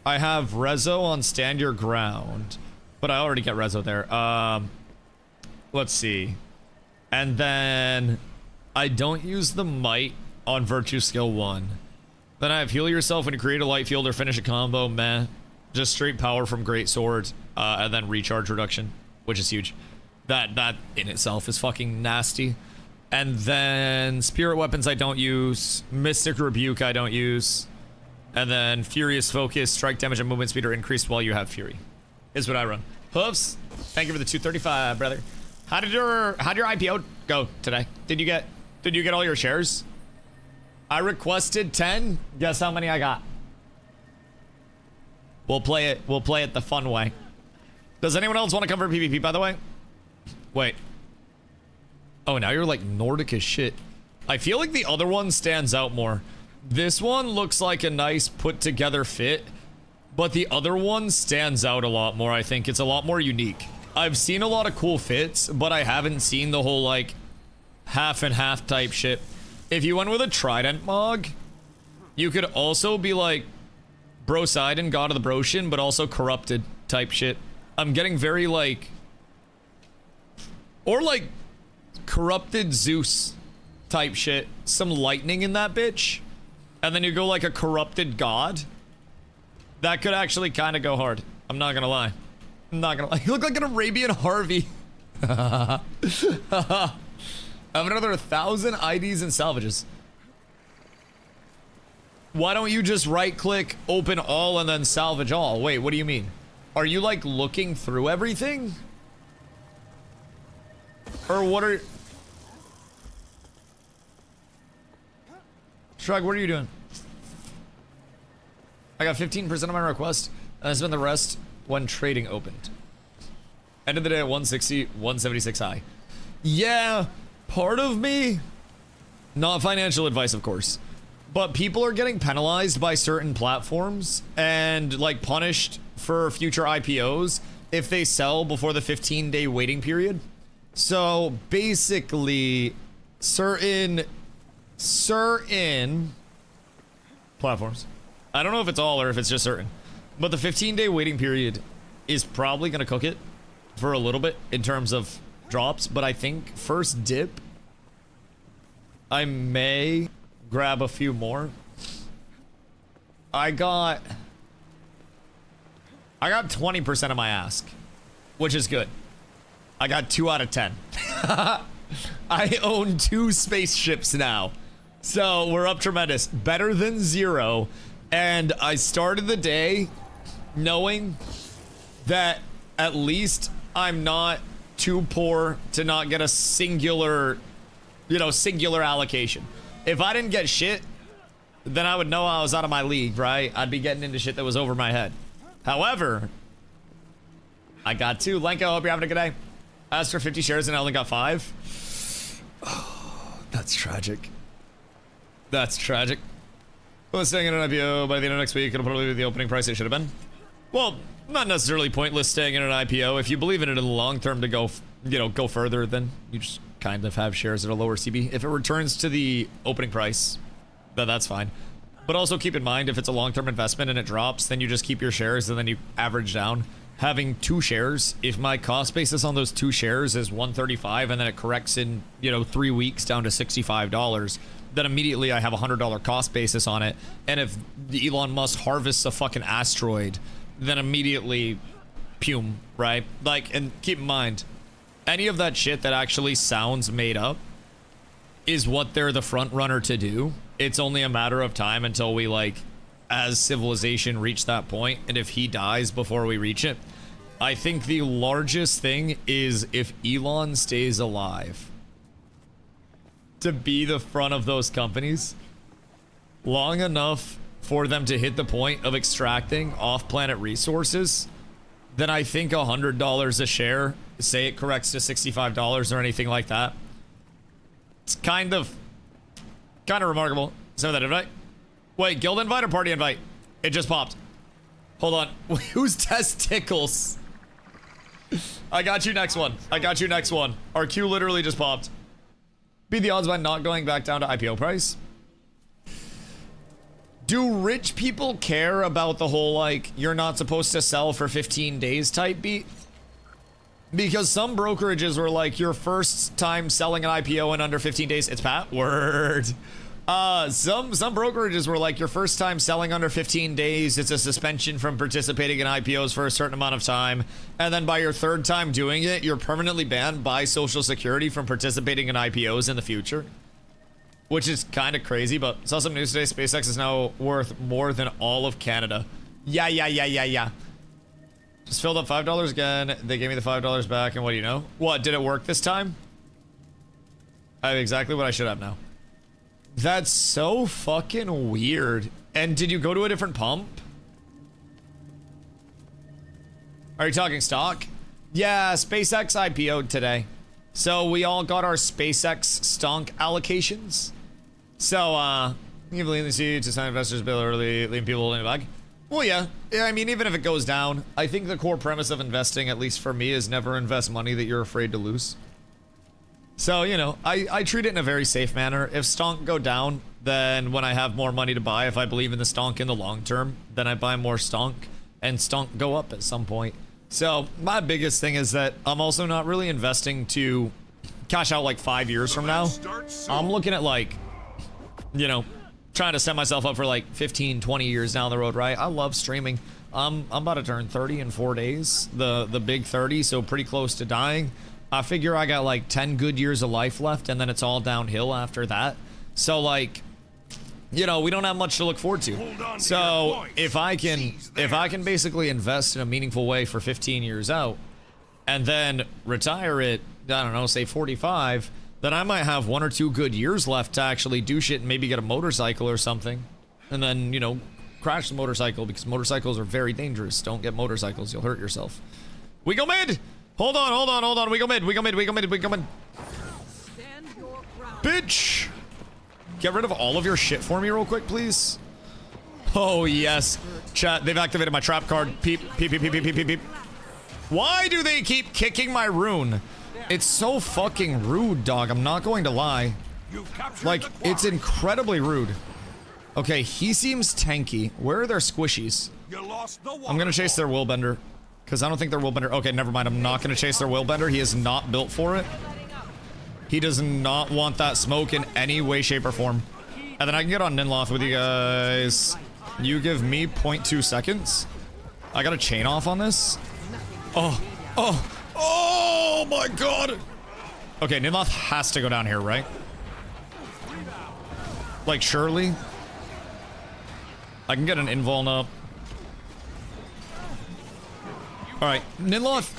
I have Rezo on Stand Your Ground, but I already get Rezo there. Let's see. And then I don't use the Might on Virtue Skill 1. Then I have Heal Yourself when you create a light field or finish a combo. Meh. Just straight power from Great Sword, and then Recharge Reduction, which is huge. That in itself is fucking nasty. And then Spirit Weapons I don't use. Mystic Rebuke I don't use. And then Furious Focus, Strike Damage and Movement Speed are increased while you have Fury. Is what I run. Hoofs, thank you for the 235, brother. How'd your IPO go today? Did you get all your shares? I requested 10. Guess how many I got? We'll play it the fun way. Does anyone else want to come for PvP, by the way? Wait. Oh, now you're like Nordic as shit. I feel like the other one stands out more. This one looks like a nice put together fit, but the other one stands out a lot more. I think it's a lot more unique. I've seen a lot of cool fits, but I haven't seen the whole like half and half type shit. If you went with a Trident Mog, you could also be like Brosidon, God of the Broshin, but also Corrupted type shit. I'm getting very like, or like Corrupted Zeus type shit. Some lightning in that bitch. And then you go like a Corrupted God. That could actually kind of go hard. I'm not gonna lie. I'm not gonna lie. You look like an Arabian Harvey. I have another 1,000 IDs and salvages. Why don't you just right click, open all, and then salvage all? Wait, what do you mean? Are you like looking through everything? Or what are... Shrug, what are you doing? I got 15% of my request, and I spent the rest when trading opened. End of the day at 160, 176 high. Yeah, part of me, not financial advice, of course, but people are getting penalized by certain platforms and like punished for future IPOs if they sell before the 15-day waiting period. So basically, certain platforms, I don't know if it's all or if it's just certain, but the 15-day waiting period is probably going to cook it for a little bit in terms of drops. But I think first dip, I may grab a few more. I got 20% of my ask, which is good. I got 2 out of 10. I own 2 spaceships now. So we're up tremendous. Better than 0. And I started the day knowing that at least I'm not too poor to not get a singular, singular allocation. If I didn't get shit, then I would know I was out of my league, right? I'd be getting into shit that was over my head. However, I got 2. Lenko, hope you're having a good day. I asked for 50 shares and I only got 5. Oh, that's tragic. That's tragic. I was staying in an IPO by the end of next week. It'll probably be the opening price it should have been. Well, not necessarily pointless staying in an IPO. If you believe in it in the long term to go, go further, then you just kind of have shares at a lower CB. If it returns to the opening price, then that's fine. But also keep in mind, if it's a long-term investment and it drops, then you just keep your shares and then you average down. Having 2 shares, if my cost basis on those 2 shares is 135 and then it corrects in, 3 weeks down to $65, then immediately I have a $100 cost basis on it. And if Elon Musk harvests a fucking asteroid, then immediately, pume, right? Like, and keep in mind, any of that shit that actually sounds made up is what they're the front runner to do. It's only a matter of time until we, like, as civilization reach that point. And if he dies before we reach it, I think the largest thing is if Elon stays alive to be the front of those companies long enough for them to hit the point of extracting off-planet resources, then I think $100 a share, say it corrects to $65 or anything like that, it's kind of remarkable. Send that invite. Wait, guild invite or party invite? It just popped. Hold on. Whose testicles? I got you next one. I got you next one. Our queue literally just popped. Be the odds by not going back down to IPO price. Do rich people care about the whole, like, you're not supposed to sell for 15 days type beat? Because some brokerages were like, your first time selling an IPO in under 15 days. It's Pat. Word. Some brokerages were like, your first time selling under 15 days, it's a suspension from participating in IPOs for a certain amount of time. And then by your third time doing it, you're permanently banned by Social Security from participating in IPOs in the future. Which is kind of crazy, but saw some news today. SpaceX is now worth more than all of Canada. Yeah. Just filled up $5 again. They gave me the $5 back, and what do you know? What, did it work this time? I have exactly what I should have now. That's so fucking weird. And did you go to a different pump? Are you talking stock? Yeah, SpaceX IPO'd today. So we all got our SpaceX stonk allocations. So, you believe the seed to sign investors bill early, leaving people in the bag? Well, yeah. I mean, even if it goes down, I think the core premise of investing, at least for me, is never invest money that you're afraid to lose. So, you know, I treat it in a very safe manner. If stonk go down, then when I have more money to buy, if I believe in the stonk in the long term, then I buy more stonk, and stonk go up at some point. So, my biggest thing is that I'm also not really investing to cash out like 5 years from now. I'm looking at like, you know, trying to set myself up for like 15, 20 years down the road, right? I love streaming. I'm about to turn 30 in 4 days, the big 30, so pretty close to dying. I figure I got like 10 good years of life left, and then it's all downhill after that. So like, you know, we don't have much to look forward to. So if I can basically invest in a meaningful way for 15 years out, and then retire it, I don't know, say 45, then I might have 1 or 2 good years left to actually do shit and maybe get a motorcycle or something. And then, you know, crash the motorcycle, because motorcycles are very dangerous. Don't get motorcycles, you'll hurt yourself. We go mid! Hold on. We go mid. Bitch! Get rid of all of your shit for me real quick, please. Oh, yes. Chat, they've activated my trap card. Peep. Why do they keep kicking my rune? It's so fucking rude, dog. I'm not going to lie. Like, it's incredibly rude. Okay, he seems tanky. Where are their squishies? I'm gonna chase their willbender, because I don't think their willbender... Okay, never mind. I'm not gonna chase their willbender. He is not built for it. He does not want that smoke in any way, shape, or form. And then I can get on Ninloth with you guys. You give me 0.2 seconds. I got a chain off on this. Oh my god! Okay, Ninloth has to go down here, right? Like, surely? I can get an invuln up. Alright, Ninloth!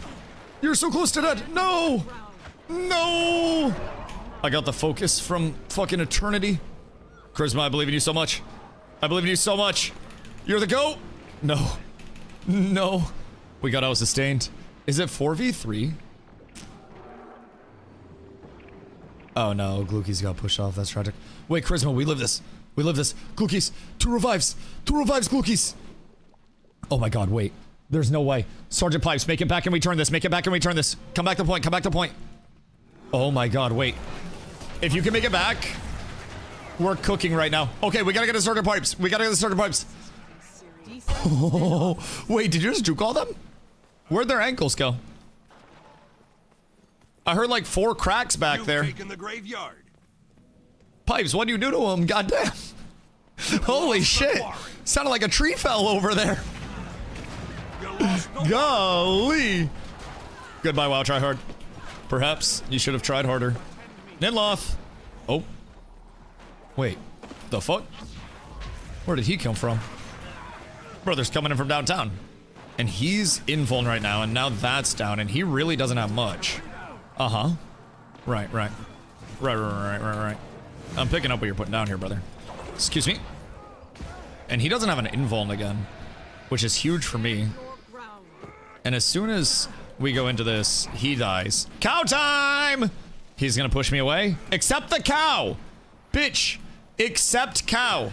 You're so close to dead! No! No! I got the focus from fucking eternity. Charisma, I believe in you so much. I believe in you so much. You're the GOAT! No. No. We got out sustained. Is it 4v3? Oh no, Gluki's got pushed off. That's tragic. Wait, Charisma, we live this. We live this. Glukis, 2 revives. 2 revives, Glukis. Oh my god, wait. There's no way. Sergeant Pipes, make it back and return this. Make it back and return this. Come back to point. Come back to point. Oh my god, wait. If you can make it back, we're cooking right now. Okay, we gotta get the Sergeant Pipes. We gotta get the Sergeant Pipes. Oh, wait, did you just juke all them? Where'd their ankles go? I heard like 4 cracks back there. The graveyard. Pipes, what do you do to him? Goddamn. Holy shit. Sounded like a tree fell over there. Golly. Goodbye, WoW, try hard. Perhaps you should have tried harder. Ninloth. Oh. Wait. The fuck? Where did he come from? Brother's coming in from downtown. And he's invuln right now, and now that's down, and he really doesn't have much. Uh-huh. Right. I'm picking up what you're putting down here, brother. Excuse me. And he doesn't have an invuln again, which is huge for me. And as soon as we go into this, he dies. Cow time! He's gonna push me away. Accept the cow! Bitch! Accept cow!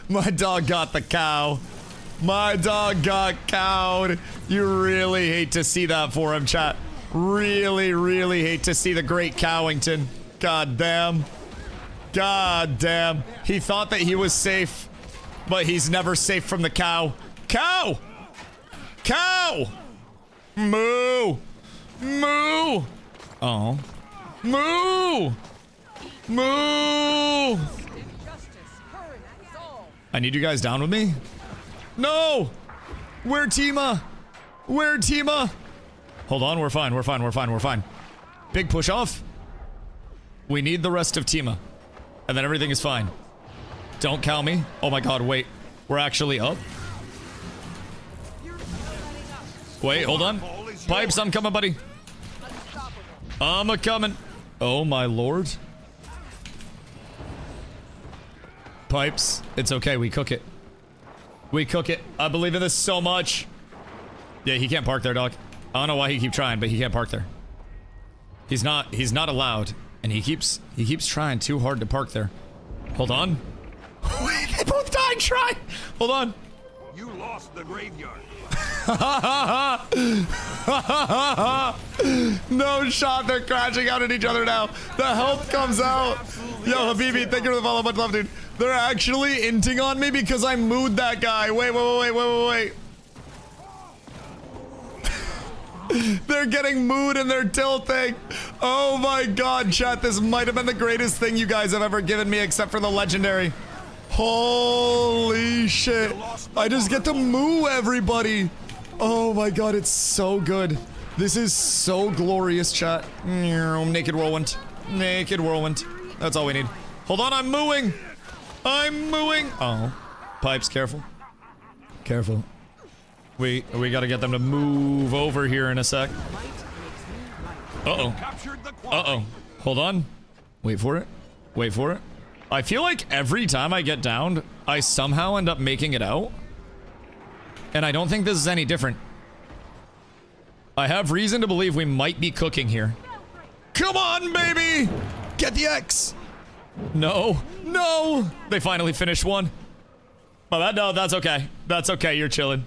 My dog got the cow. My dog got cowed. You really hate to see that for him, chat. Really, really hate to see the great Cowington. God damn. God damn. He thought that he was safe, but he's never safe from the cow. Cow! Cow! Moo! Moo! Oh. Moo! Moo! I need you guys down with me. No! Where Tima? Where Tima? Hold on, we're fine, we're fine, we're fine, we're fine. Big push off. We need the rest of Tima. And then everything is fine. Don't cow me. Oh my god, wait. We're actually up. Wait, hold on. Pipes, I'm coming, buddy. I'm a-coming. Oh my lord. Pipes, it's okay, we cook it. We cook it. I believe in this so much. Yeah, he can't park there, dog. I don't know why he keeps trying, but he can't park there. He's not allowed. And he keeps trying too hard to park there. Hold on. They both died trying. Hold on. You lost the graveyard. No shot, they're crashing out at each other now. The health comes out. Yo, Habibi, thank you for the follow. Much love, dude. They're actually inting on me because I mooed that guy. Wait. They're getting mooed and they're tilting. Oh my god, chat. This might have been the greatest thing you guys have ever given me except for the legendary. Holy shit. I just get to moo everybody. Oh my god, it's so good. This is so glorious, chat. Naked whirlwind. Naked whirlwind. That's all we need. Hold on, I'm mooing. I'm mooing. Oh. Pipes, careful. Careful. We gotta get them to move over here in a sec. Uh-oh. Uh-oh. Hold on. Wait for it. Wait for it. I feel like every time I get downed, I somehow end up making it out. And I don't think this is any different. I have reason to believe we might be cooking here. Come on, baby! Get the X! No. No! They finally finished one. Oh, no, that's okay. That's okay, you're chilling.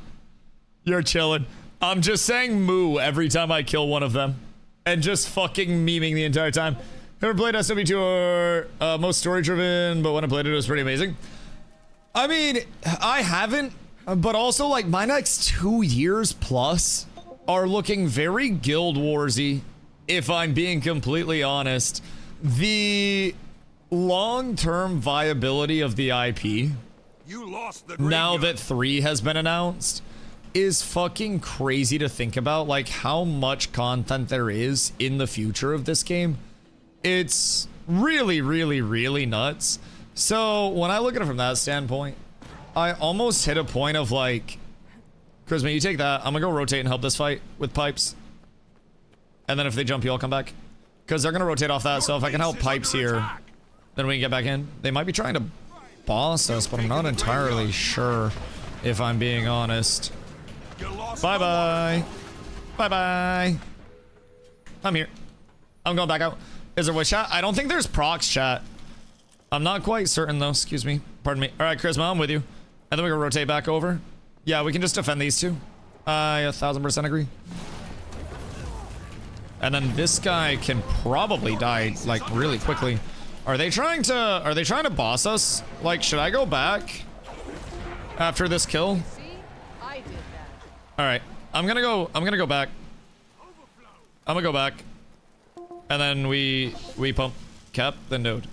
You're chilling. I'm just saying moo every time I kill one of them. And just fucking memeing the entire time. Never played SW2 or most story driven, but when I played it was pretty amazing. I mean, I haven't, but also like my next 2 years plus are looking very Guild Warsy, if I'm being completely honest. The long-term viability of the IP, You lost the now graveyard. that 3 has been announced, is fucking crazy to think about, like how much content there is in the future of this game. It's really, really, really nuts. So when I look at it from that standpoint, I almost hit a point of like, Charisma, you take that. I'm gonna go rotate and help this fight with Pipes. And then if they jump, you all come back. Because they're gonna rotate off that, so if I can help Pipes here, then we can get back in. They might be trying to boss us, but I'm not entirely sure, if I'm being honest. Bye-bye. Bye-bye. I'm here. I'm going back out. Is there voice chat? I don't think there's procs chat. I'm not quite certain though. Excuse me. Pardon me. All right, Charisma, I'm with you. And then we can rotate back over. Yeah, we can just defend these two. I 1000% agree. And then this guy can probably die like really quickly. Are they trying to boss us? Like, should I go back after this kill? All right, I'm gonna go back. I'm gonna go back. And then we pump cap, then node.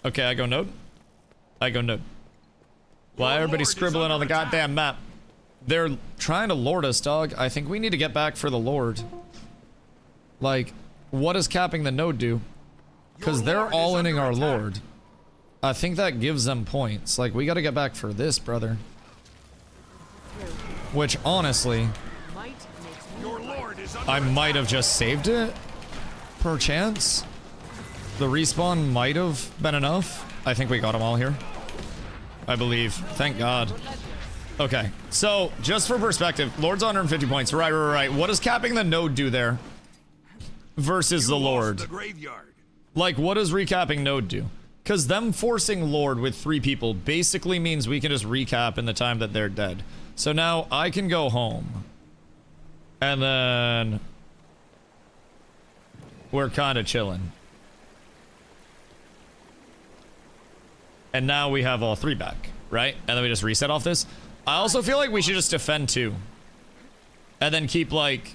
Okay, I go node. I go node. Why everybody scribbling on the goddamn map? They're trying to lord us, dog. I think we need to get back for the lord. Like, what does capping the node do? Because they're all inning our lord. I think that gives them points. Like, we gotta get back for this, brother. Which, honestly, I might have just saved it. Perchance. The respawn might have been enough. I think we got them all here. I believe. Thank God. Okay, so, just for perspective, Lord's 150 points. Right. What does capping the node do there? Versus the Lord. The graveyard. Like, what does recapping node do? Because them forcing Lord with 3 people basically means we can just recap in the time that they're dead. So now I can go home. And then we're kind of chilling. And now we have all 3 back, right? And then we just reset off this. I also feel like we should just defend 2. And then keep, like,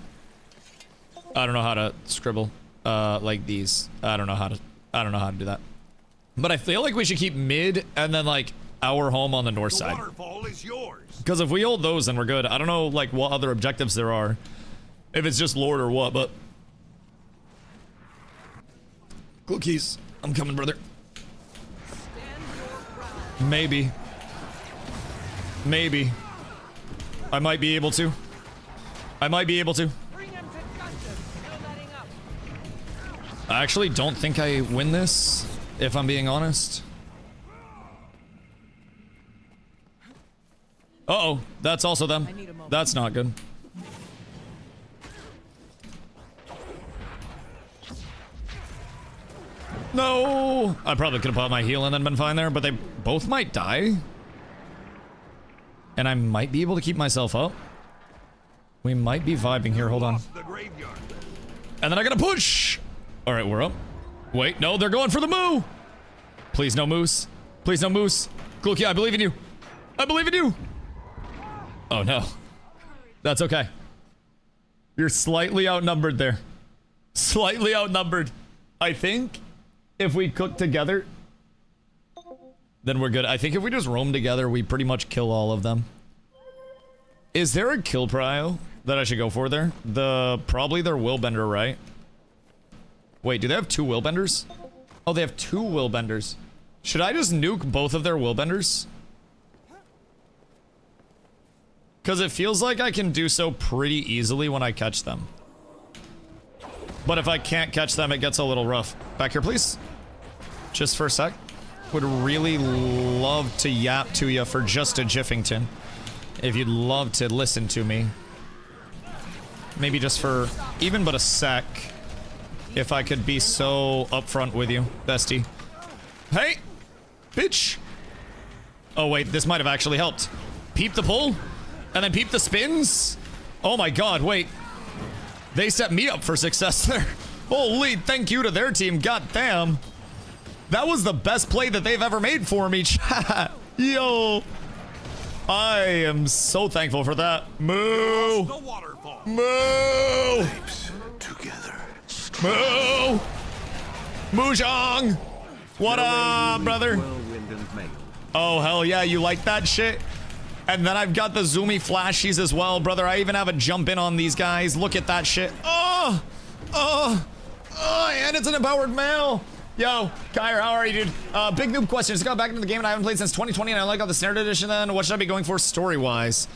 I don't know how to scribble, like these. I don't know how to do that. But I feel like we should keep mid and then, like, our home on the north side. The waterfall is yours. Because if we hold those, then we're good. I don't know, like, what other objectives there are. If it's just Lord or what, but... Cookies. I'm coming, brother. Maybe. Maybe. I might be able to. I might be able to. I actually don't think I win this, if I'm being honest. Uh-oh, that's also them. That's not good. No! I probably could have put my heal and then been fine there, but they both might die. And I might be able to keep myself up. We might be vibing here, hold on. And then I gotta push! Alright, we're up. Wait, no, they're going for the moo! Please no moose. Please no moose. Cookie, I believe in you. I believe in you! Oh no. That's okay. You're slightly outnumbered there. Slightly outnumbered. I think if we cook together, then we're good. I think if we just roam together, we pretty much kill all of them. Is there a kill prio that I should go for there? Probably their willbender, right? Wait, do they have 2 willbenders? Oh, they have 2 willbenders. Should I just nuke both of their willbenders? Because it feels like I can do so pretty easily when I catch them. But if I can't catch them, it gets a little rough. Back here, please. Just for a sec. Would really love to yap to you for just a Jiffington. If you'd love to listen to me. Maybe just for even but a sec. If I could be so upfront with you, bestie. Hey! Bitch! Oh wait, this might have actually helped. Peep the pull? And then peep the spins? Oh my god, wait. They set me up for success there. Holy, thank you to their team, god damn. That was the best play that they've ever made for me, chat. Yo. I am so thankful for that. Moo. Moo. Together. Moo. Moojong. What up, brother? Oh, hell yeah, you like that shit? And then I've got the zoomy flashies as well, brother. I even have a jump in on these guys. Look at that shit. Oh! Oh! Oh, and it's an empowered male. Yo, Kyra, how are you, dude? Big noob question. Just got back into the game and I haven't played since 2020 and I like all the standard edition then. What should I be going for story-wise?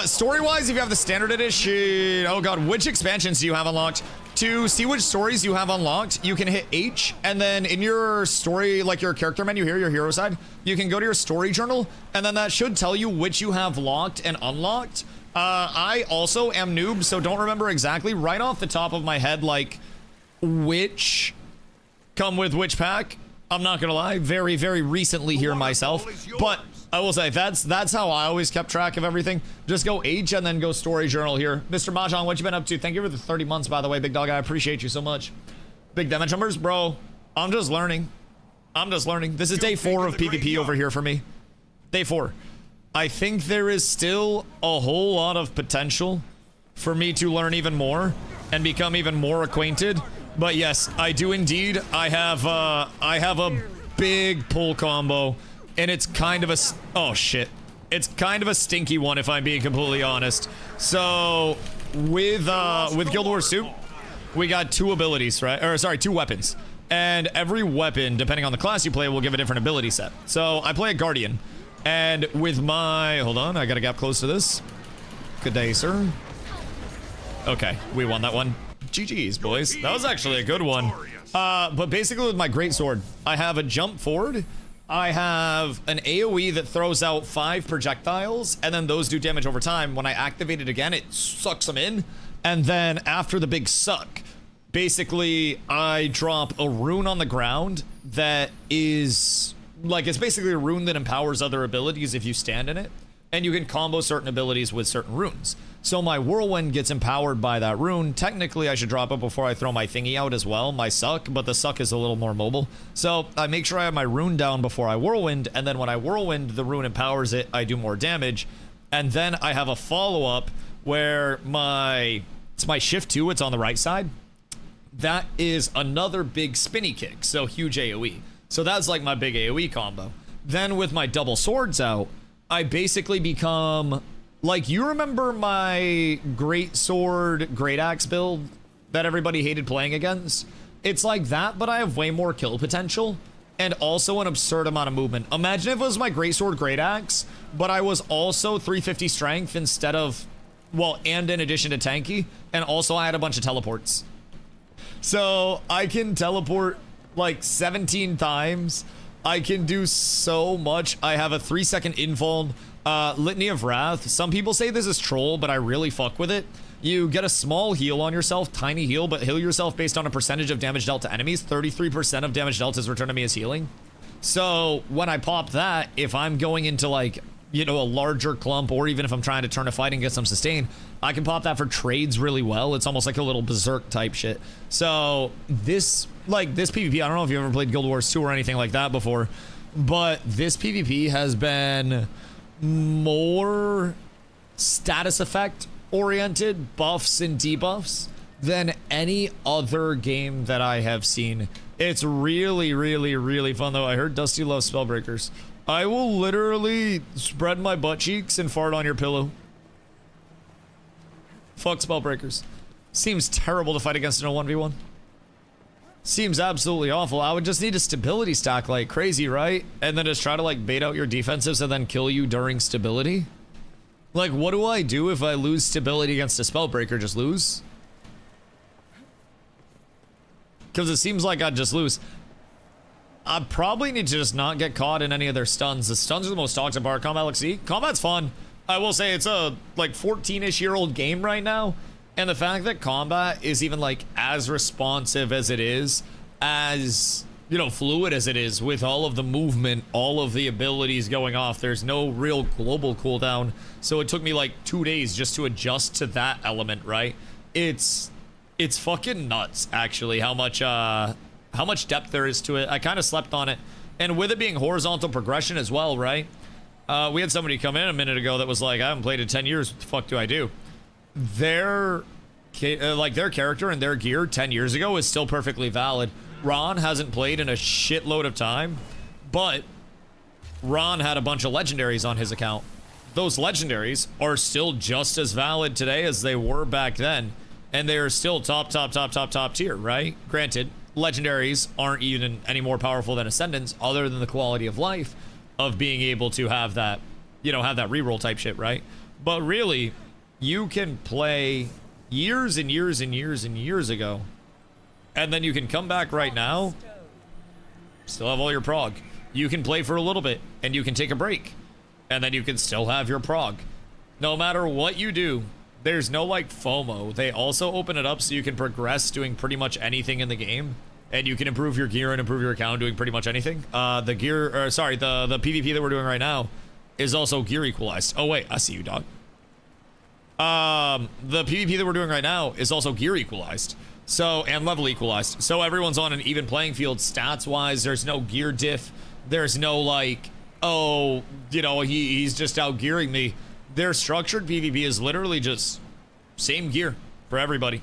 Story-wise, if you have the standard edition... Oh god, which expansions do you have unlocked? To see which stories you have unlocked, you can hit H, and then in your story, like your character menu here, your hero side, you can go to your story journal, and then that should tell you which you have locked and unlocked. I also am noob, so don't remember exactly right off the top of my head, like, which come with which pack. I'm not gonna lie, very, very recently here myself, but I will say that's how I always kept track of everything. Just go H and then go story journal here. Mr. Mahjong, what you been up to? Thank you for the 30 months, by the way, big dog. I appreciate you so much. Big damage numbers, bro. I'm just learning. I'm just learning. This is day 4 of PvP over here for me. Day 4. I think there is still a whole lot of potential for me to learn even more and become even more acquainted. But yes, I do indeed. I have a big pull combo, and it's kind of a oh shit, it's kind of a stinky one if I'm being completely honest. So with Guild Wars 2, we got 2 abilities, right? Or sorry, 2 weapons, and every weapon, depending on the class you play, will give a different ability set. So I play a Guardian, and with my hold on, I got a gap close to this. Good day, sir. Okay, we won that one. GG's, boys. That was actually a good one. But basically with my greatsword, I have a jump forward. I have an AoE that throws out 5 projectiles, and then those do damage over time. When I activate it again, it sucks them in. And then after the big suck, basically I drop a rune on the ground that is like, it's basically a rune that empowers other abilities if you stand in it, and you can combo certain abilities with certain runes. So my whirlwind gets empowered by that rune. Technically I should drop it before I throw my thingy out as well, my suck, but the suck is a little more mobile. So I make sure I have my rune down before I whirlwind, and then when I whirlwind, the rune empowers it, I do more damage. And then I have a follow-up where it's my shift 2, it's on the right side. That is another big spinny kick, so huge AoE. So that's like my big AoE combo. Then with my double swords out, I basically become, like, you remember my great sword, great axe build that everybody hated playing against? It's like that, but I have way more kill potential and also an absurd amount of movement. Imagine if it was my great sword, great axe, but I was also 350 strength instead of, well, and in addition to tanky, and also I had a bunch of teleports. So I can teleport like 17 times. I can do so much. I have a 3-second invuln, Litany of Wrath. Some people say this is troll, but I really fuck with it. You get a small heal on yourself, tiny heal, but heal yourself based on a percentage of damage dealt to enemies. 33% of damage dealt is returned to me as healing. So when I pop that, if I'm going into like, you know, a larger clump, or even if I'm trying to turn a fight and get some sustain, I can pop that for trades really well. It's almost like a little berserk type shit. So this PvP, I don't know if you've ever played Guild Wars 2 or anything like that before, but this PvP has been more status effect oriented, buffs and debuffs, than any other game that I have seen. It's really, really, really fun though. I heard Dusty loves Spellbreakers. I will literally spread my butt cheeks and fart on your pillow. Fuck Spellbreakers. Seems terrible to fight against in a 1v1. Seems absolutely awful. I would just need a stability stack like crazy, right? And then just try to like bait out your defensives and then kill you during stability. Like, what do I do if I lose stability against a Spellbreaker? Just lose? Because it seems like I'd just lose. I probably need to just not get caught in any of their stuns. The stuns are the most toxic part of combat. Like, see, combat's fun. I will say it's a like 14-ish year old game right now. And the fact that combat is even like as responsive as it is, as, you know, fluid as it is, with all of the movement, all of the abilities going off, there's no real global cooldown. So it took me like 2 days just to adjust to that element, right? It's fucking nuts, actually, how much depth there is to it. I kind of slept on it. And with it being horizontal progression as well, right? We had somebody come in a minute ago that was like, I haven't played in 10 years. What the fuck do I do? Their character and their gear 10 years ago is still perfectly valid. Ron hasn't played in a shitload of time, but Ron had a bunch of legendaries on his account. Those legendaries are still just as valid today as they were back then. And they are still top tier, right? Granted, legendaries aren't even any more powerful than ascendants, other than the quality of life of being able to have that, you know, have that reroll type shit, right? But really, you can play years and years and years and years ago, and then you can come back right now, still have all your prog. You can play for a little bit, and you can take a break, and then you can still have your prog. No matter what you do, there's no like FOMO. They also open it up so you can progress doing pretty much anything in the game, and you can improve your gear and improve your account doing pretty much anything. The PvP that we're doing right now is also gear equalized. Oh wait, I see you, dog. The PvP that we're doing right now is also gear equalized. So, and level equalized. So everyone's on an even playing field stats wise. There's no gear diff. There's no like, oh, you know, he's just out gearing me. Their structured PvP is literally just same gear for everybody.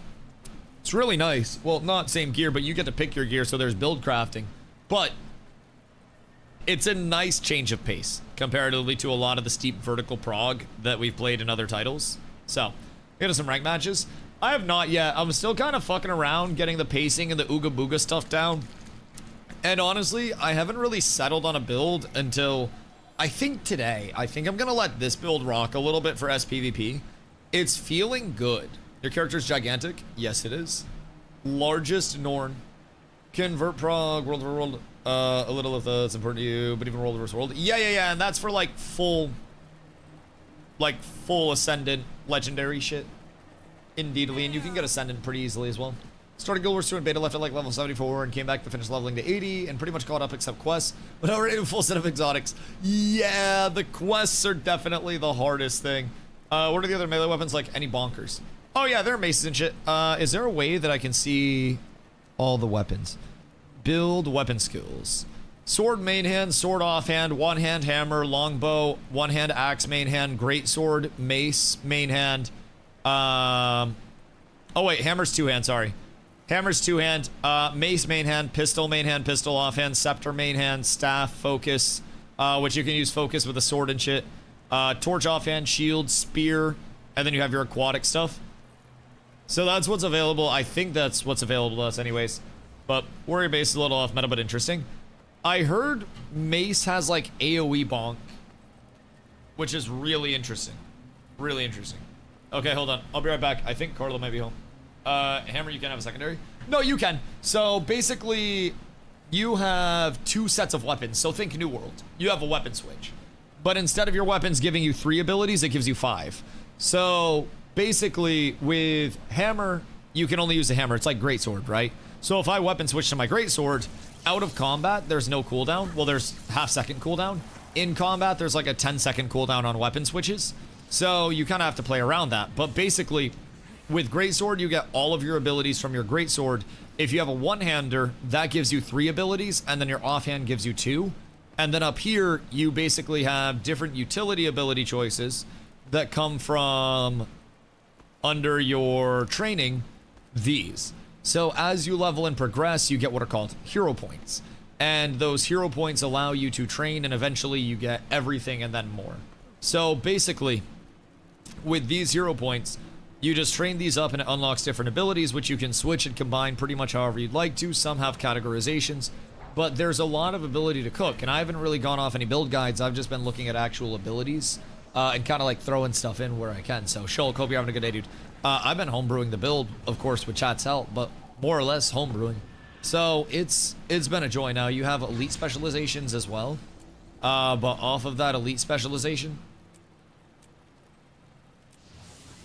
It's really nice. Well, not same gear, but you get to pick your gear, so there's build crafting. But it's a nice change of pace comparatively to a lot of the steep vertical prog that we've played in other titles. So, get us some rank matches. I have not yet. I'm still kind of fucking around getting the pacing and the ooga booga stuff down. And honestly, I haven't really settled on a build until I think today. I think I'm gonna let this build rock a little bit for SPVP. It's feeling good. Your character's gigantic? Yes, it is. Largest Norn. Convert prog, world over world. A little if it's important to you, but even world versus world. Yeah, and that's for like full ascendant legendary shit. Indeedly, and you can get ascendant pretty easily as well. Started Guild Wars 2 in beta, left at like level 74, and came back to finish leveling to 80, and pretty much caught up except quests, but already a full set of exotics. Yeah, the quests are definitely the hardest thing. What are the other melee weapons, like any bonkers? Oh yeah, there are maces and shit. Is there a way that I can see all the weapons? Build weapon skills. Sword main hand, sword offhand, one hand hammer, longbow, one hand axe main hand, great sword, mace main hand. Oh wait, hammer's two hand, sorry. Hammer's two hand, mace main hand, pistol offhand, scepter main hand, staff, focus, which you can use focus with a sword and shit. Torch offhand, shield, spear, and then you have your aquatic stuff. So that's what's available. I think that's what's available to us anyways. But warrior base is a little off meta, but interesting. I heard mace has like AoE bonk, which is really interesting. Really interesting. Okay, hold on. I'll be right back. I think Carlo might be home. Hammer, you can have a secondary? No, you can. So basically, you have two sets of weapons. So think New World. You have a weapon switch. But instead of your weapons giving you 3 abilities, it gives you 5. So basically, with hammer, you can only use a hammer. It's like greatsword, right? So if I weapon switch to my greatsword, out of combat, there's no cooldown. Well, there's half-second cooldown. In combat, there's like a 10-second cooldown on weapon switches. So you kind of have to play around that. But basically, with greatsword, you get all of your abilities from your greatsword. If you have a one-hander, that gives you 3 abilities, and then your offhand gives you 2. And then up here, you basically have different utility ability choices that come from under your training, these. So as you level and progress, you get what are called hero points. And those hero points allow you to train, and eventually you get everything and then more. So basically, with these hero points, you just train these up and it unlocks different abilities, which you can switch and combine pretty much however you'd like to. Some have categorizations, but there's a lot of ability to cook. And I haven't really gone off any build guides. I've just been looking at actual abilities and kind of like throwing stuff in where I can. So Shulk, hope you're having a good day, dude. I've been homebrewing the build, of course, with chat's help, but more or less homebrewing. So it's been a joy. Now you have elite specializations as well, but off of that elite specialization,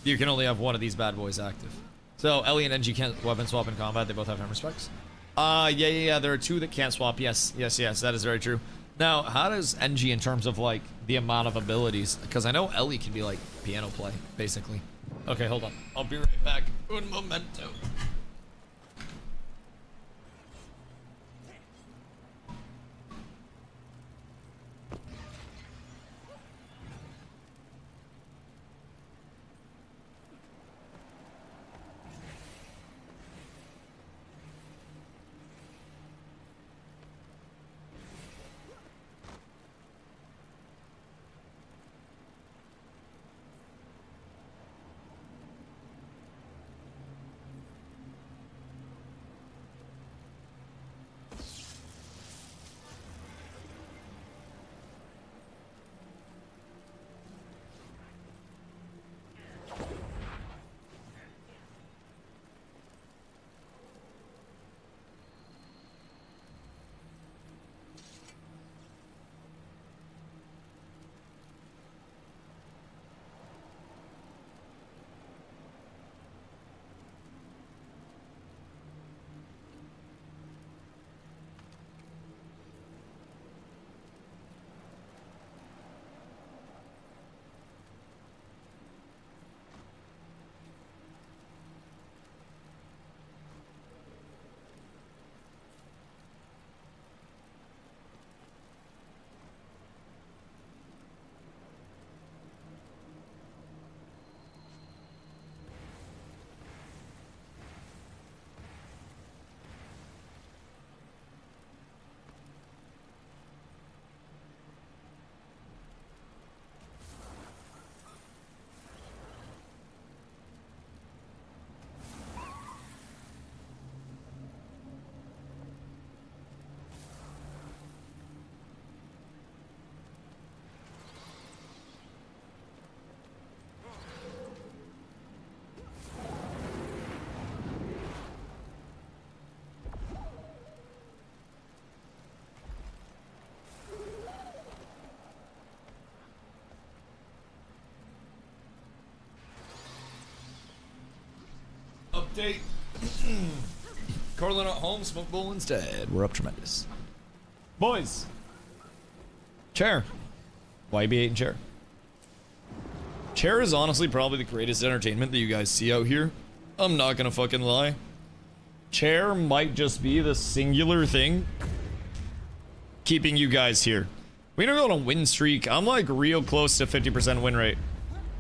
you can only have one of these bad boys active. So Ellie and NG can't weapon swap in combat. They both have hammer specs. Yeah. There are 2 that can't swap. Yes. That is very true. Now, how does NG in terms of like the amount of abilities? Because I know Ellie can be like piano play, basically. Okay, hold on. I'll be right back. Un momento. Update. Corlin at home, smoke bowl instead. We're up tremendous. Boys. Chair. YB8 and chair. Chair is honestly probably the greatest entertainment that you guys see out here. I'm not gonna fucking lie. Chair might just be the singular thing keeping you guys here. We don't go on a win streak. I'm like real close to 50% win rate.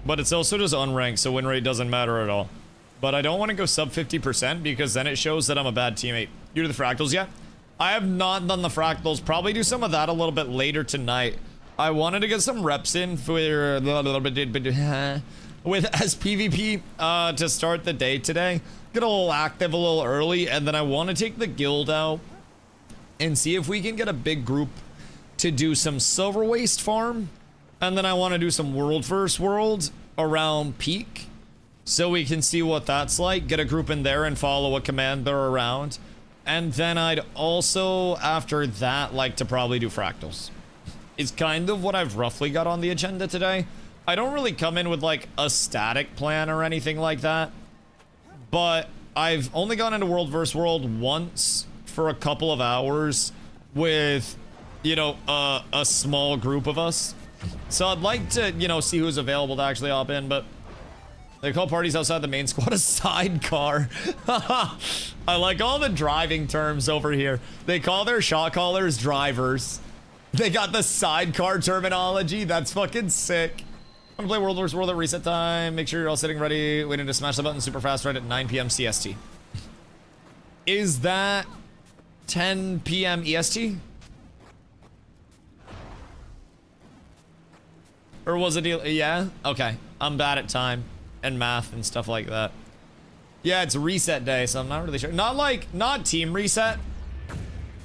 But it's also just unranked, so win rate doesn't matter at all. But I don't want to go sub 50% because then it shows that I'm a bad teammate. You do the fractals yet? I have not done the fractals. Probably do some of that a little bit later tonight. I wanted to get some reps in for with as PvP to start the day today. Get a little active a little early, and then I want to take the guild out and see if we can get a big group to do some silver waste farm, and then I want to do some world versus world around peak so we can see what that's like. Get a group in there and follow a command they're around, and then I'd also after that like to probably do fractals. Is kind of what I've roughly got on the agenda today. I don't really come in with like a static plan or anything like that, but I've only gone into world versus world once for a couple of hours with, you know, a small group of us. So I'd like to, you know, see who's available to actually hop in, but they call parties outside the main squad a sidecar. I like all the driving terms over here. They call their shot callers drivers. They got the sidecar terminology. That's fucking sick. I'm gonna play World vs. World at reset time. Make sure you're all sitting ready, waiting to smash the button super fast right at 9 p.m. CST. Is that 10 p.m. EST? Or was it, yeah? Okay. I'm bad at time and math and stuff like that. Yeah, it's reset day, so I'm not really sure. Not team reset,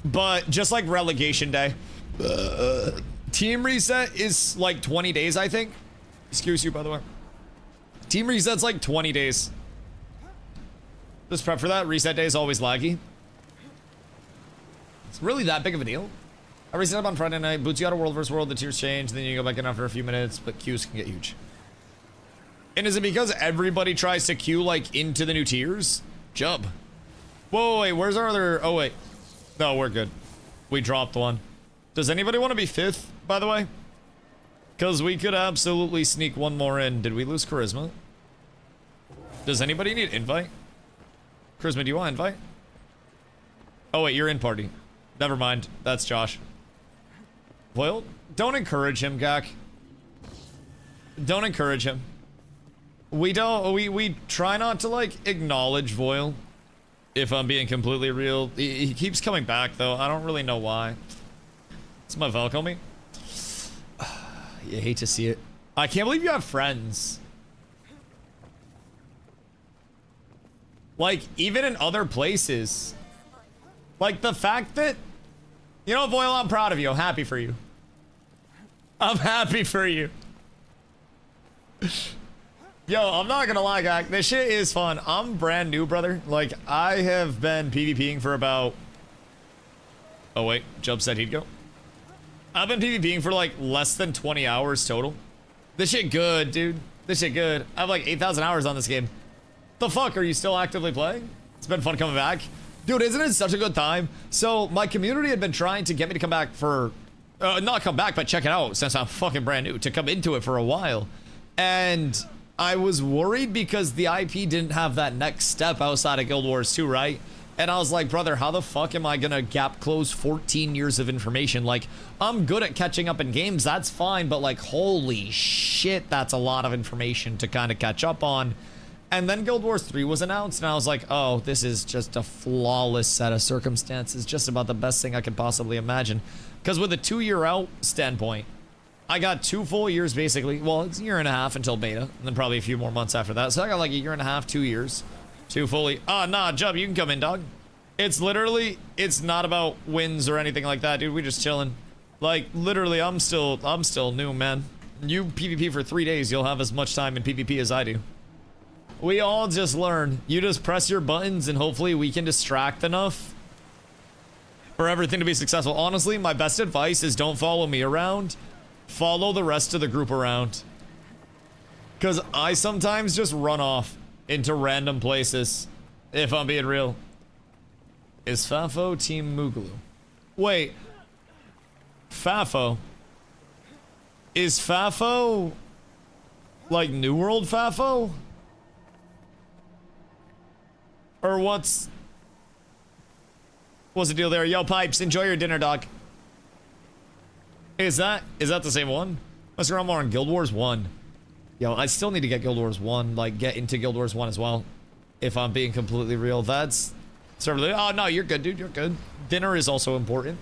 but just like relegation day. Team reset is like 20 days, I think. Excuse you, by the way. Team reset's like 20 days. Just prep for that. Reset day is always laggy. It's really that big of a deal. I reset up on Friday night. Boots you out of World vs. World. The tiers change. Then you go back in after a few minutes, but queues can get huge. And is it because everybody tries to queue like into the new tiers? Jub. Whoa, wait, where's our other? Oh, wait. No, we're good. We dropped one. Does anybody want to be 5th, by the way? Because we could absolutely sneak one more in. Did we lose charisma? Does anybody need invite? Charisma, do you want invite? Oh, wait, you're in party. Never mind. That's Josh. Well, don't encourage him, Gak. Don't encourage him. We try not to, like, acknowledge Voil. If I'm being completely real. He keeps coming back, though. I don't really know why. It's my Velcoming. You hate to see it. I can't believe you have friends. Like, even in other places. Like, the fact that... You know, Voil, I'm proud of you. I'm happy for you. I'm happy for you. Yo, I'm not gonna lie, guy. This shit is fun. I'm brand new, brother. Like, I have been PvPing for about... Oh, wait. Jub said he'd go. I've been PvPing for, like, less than 20 hours total. This shit good, dude. This shit good. I have, like, 8,000 hours on this game. The fuck? Are you still actively playing? It's been fun coming back. Dude, isn't it such a good time? So, my community had been trying to get me to come back for... not come back, but check it out, since I'm fucking brand new. To come into it for a while. And... I was worried because the IP didn't have that next step outside of Guild Wars 2, right? And I was like, brother, how the fuck am I gonna gap close 14 years of information? Like, I'm good at catching up in games, that's fine, but like, holy shit, that's a lot of information to kind of catch up on. And then Guild Wars 3 was announced, and I was like, oh, this is just a flawless set of circumstances, just about the best thing I could possibly imagine. Because with a 2-year out standpoint, I got 2 full years, basically. Well, it's a year and a half until beta, and then probably a few more months after that. So I got like a year and a half, 2 years. 2 fully. Nah, Jub, you can come in, dog. It's literally, it's not about wins or anything like that, dude. We just chilling. Like, literally, I'm still new, man. You PvP for 3 days, you'll have as much time in PvP as I do. We all just learn. You just press your buttons, and hopefully we can distract enough for everything to be successful. Honestly, my best advice is don't follow me around. Follow the rest of the group around. Because I sometimes just run off into random places, if I'm being real. Is Fafo Team Moogaloo? Wait. Fafo? Is Fafo like New World Fafo? Or what's the deal there? Yo, Pipes, enjoy your dinner, dog. Is that the same one? Let's run more on Guild Wars 1. Yo, I still need to get Guild Wars 1, like get into Guild Wars 1 as well. If I'm being completely real, that's sort of, oh no, you're good, dude, you're good. Dinner is also important.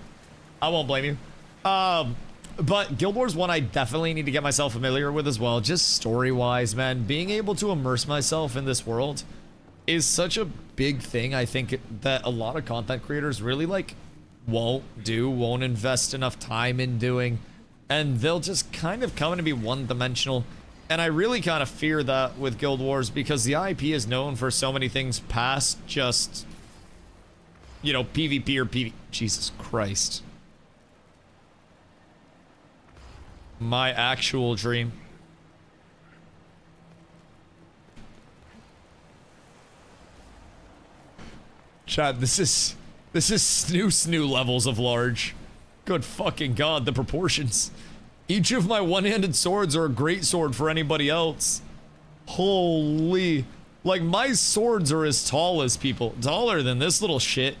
I won't blame you. But Guild Wars 1 I definitely need to get myself familiar with as well, just story-wise, man. Being able to immerse myself in this world is such a big thing, I think, that a lot of content creators really, like, won't invest enough time in doing, and they'll just kind of come to be one-dimensional. And I really kind of fear that with Guild Wars, because the IP is known for so many things past just, you know, PvP or PvP. Jesus Christ. My actual dream. Chad, this is snoo levels of large. Good fucking god, the proportions. Each of my one-handed swords are a great sword for anybody else. Holy. Like, my swords are as tall as people. Taller than this little shit.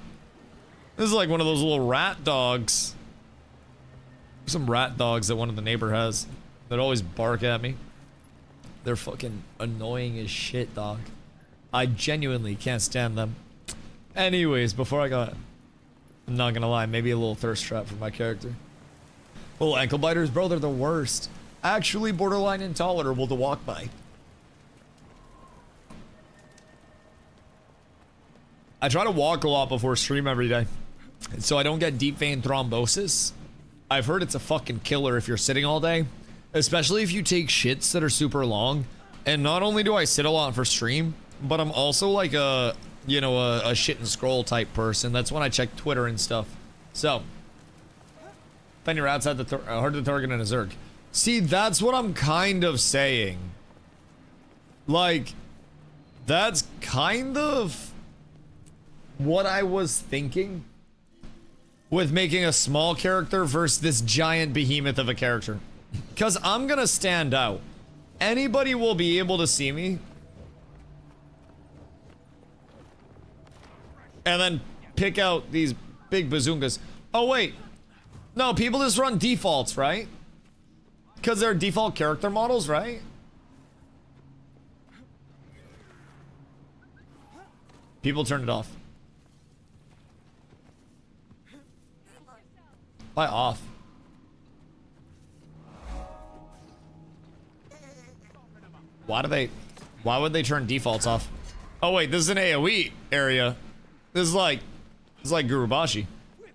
This is like one of those little rat dogs. Some rat dogs that one of the neighbor has that always bark at me. They're fucking annoying as shit, dog. I genuinely can't stand them. Anyways, before I got... I'm not gonna lie, maybe a little thirst trap for my character. Little ankle biters, bro, they're the worst. Actually borderline intolerable to walk by. I try to walk a lot before stream every day, so I don't get deep vein thrombosis. I've heard it's a fucking killer if you're sitting all day, especially if you take shits that are super long. And not only do I sit a lot for stream, but I'm also like a, you know, a shit and scroll type person. That's when I check Twitter and stuff. So, then you're outside the hard to target in a Zerg. See, that's what I'm kind of saying. Like, that's kind of what I was thinking with making a small character versus this giant behemoth of a character. Because I'm gonna stand out. Anybody will be able to see me. And then pick out these big bazungas. Oh, wait. No, people just run defaults, right? Because they're default character models, right? People turned it off. Why off? Why would they turn defaults off? Oh wait, this is an AoE area. This is like Gurubashi.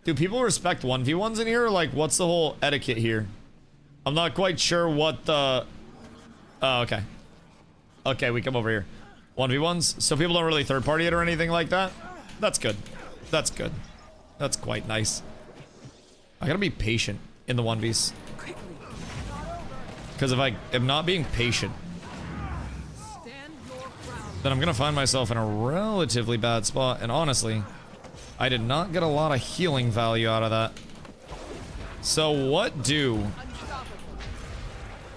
Do people respect 1v1s in here, or like what's the whole etiquette here? I'm not quite sure what the... Oh, okay. Okay, we come over here. 1v1s, so people don't really third party it or anything like that? That's good. That's good. That's quite nice. I gotta be patient in the 1vs. Because if I am not being patient, then I'm gonna find myself in a relatively bad spot. And honestly, I did not get a lot of healing value out of that. So what do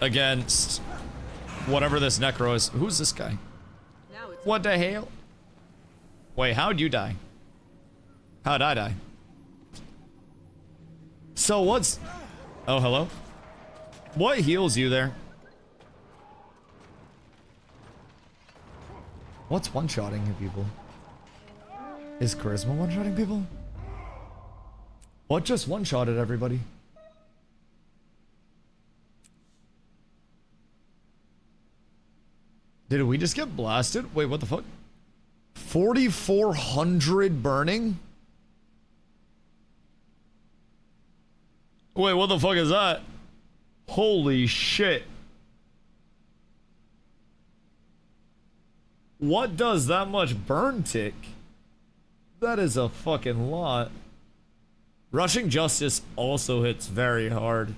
against whatever this necro is? Who's this guy? What the hell? Wait, how'd you die? How'd I die? So what's... Oh, hello? What heals you there? What's one-shotting you people? Is charisma one-shotting people? What just one-shotted everybody? Did we just get blasted? Wait, what the fuck? 4,400 burning? Wait, what the fuck is that? Holy shit. What does that much burn tick? That is a fucking lot. Rushing Justice also hits very hard.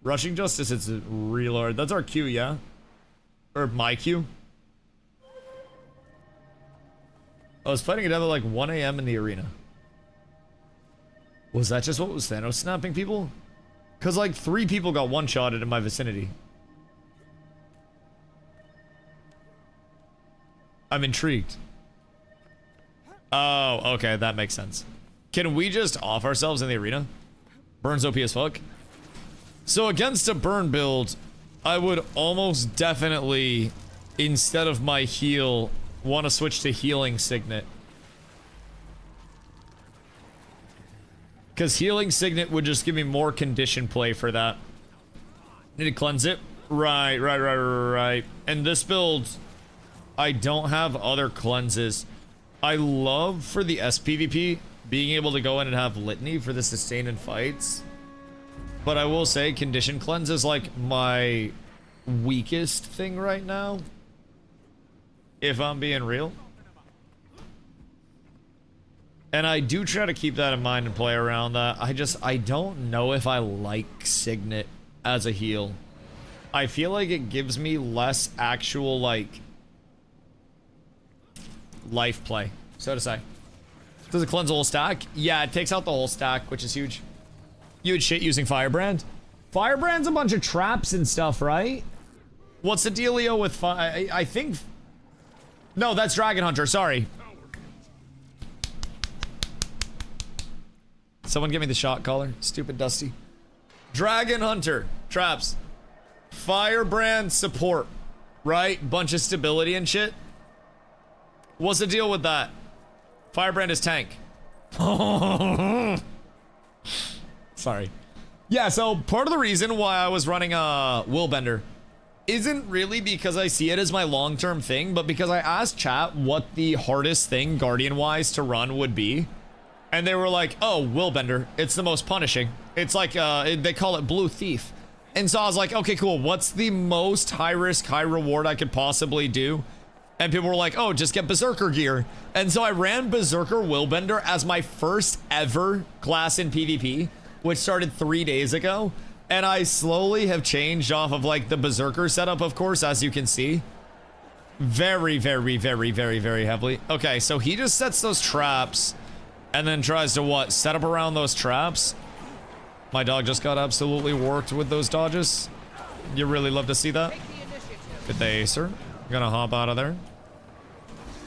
Rushing Justice hits real hard. That's our Q, yeah? Or my Q? I was fighting it at like 1 a.m. in the arena. Was that just what was Thanos snapping people? Because like 3 people got one-shotted in my vicinity. I'm intrigued. Oh, okay, that makes sense. Can we just off ourselves in the arena? Burn's OP as fuck. So against a burn build, I would almost definitely, instead of my heal, want to switch to healing signet. Because healing signet would just give me more condition play for that. Need to cleanse it? Right. And this build, I don't have other cleanses. I love for the SPVP being able to go in and have litany for the sustain in fights. But I will say condition cleanse is like my weakest thing right now. If I'm being real. And I do try to keep that in mind and play around that. I don't know if I like signet as a heal. I feel like it gives me less actual, like, life play, so to say. Does it cleanse the whole stack? Yeah, it takes out the whole stack, which is huge. You would shit using Firebrand? Firebrand's a bunch of traps and stuff, right? What's the dealio with I think... No, that's Dragon Hunter, sorry. Someone give me the shot caller. Stupid Dusty. Dragon Hunter. Traps. Firebrand support. Right? Bunch of stability and shit. What's the deal with that? Firebrand is tank. Sorry. Yeah, so part of the reason why I was running a Willbender isn't really because I see it as my long-term thing, but because I asked chat what the hardest thing Guardian-wise to run would be. And they were like, oh, Willbender, it's the most punishing. It's like, they call it Blue Thief. And so I was like, okay, cool. What's the most high risk, high reward I could possibly do? And people were like, oh, just get Berserker gear. And so I ran Berserker Willbender as my first ever class in PvP, which started 3 days ago. And I slowly have changed off of like the Berserker setup, of course, as you can see. Very heavily. Okay, so he just sets those traps and then tries to what? Set up around those traps. My dog just got absolutely worked with those dodges. You really love to see that. Good day, sir. Gonna hop out of there.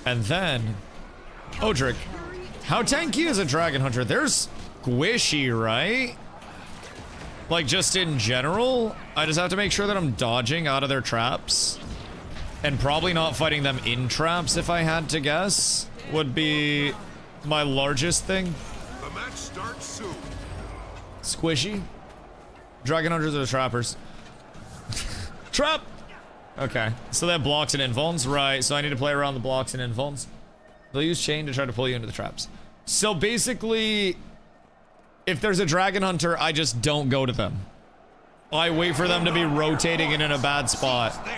And then, Odric. How tanky is a Dragon Hunter? They're squishy, right? Like, just in general, I just have to make sure that I'm dodging out of their traps. And probably not fighting them in traps, if I had to guess, would be my largest thing. The match starts soon. Squishy. Dragon Hunters are the trappers. Trap! Okay, so they have blocks and invulns, right? So I need to play around the blocks and invulns. They'll use chain to try to pull you into the traps. So basically, if there's a Dragon Hunter, I just don't go to them. I wait for them to be rotating in a bad spot.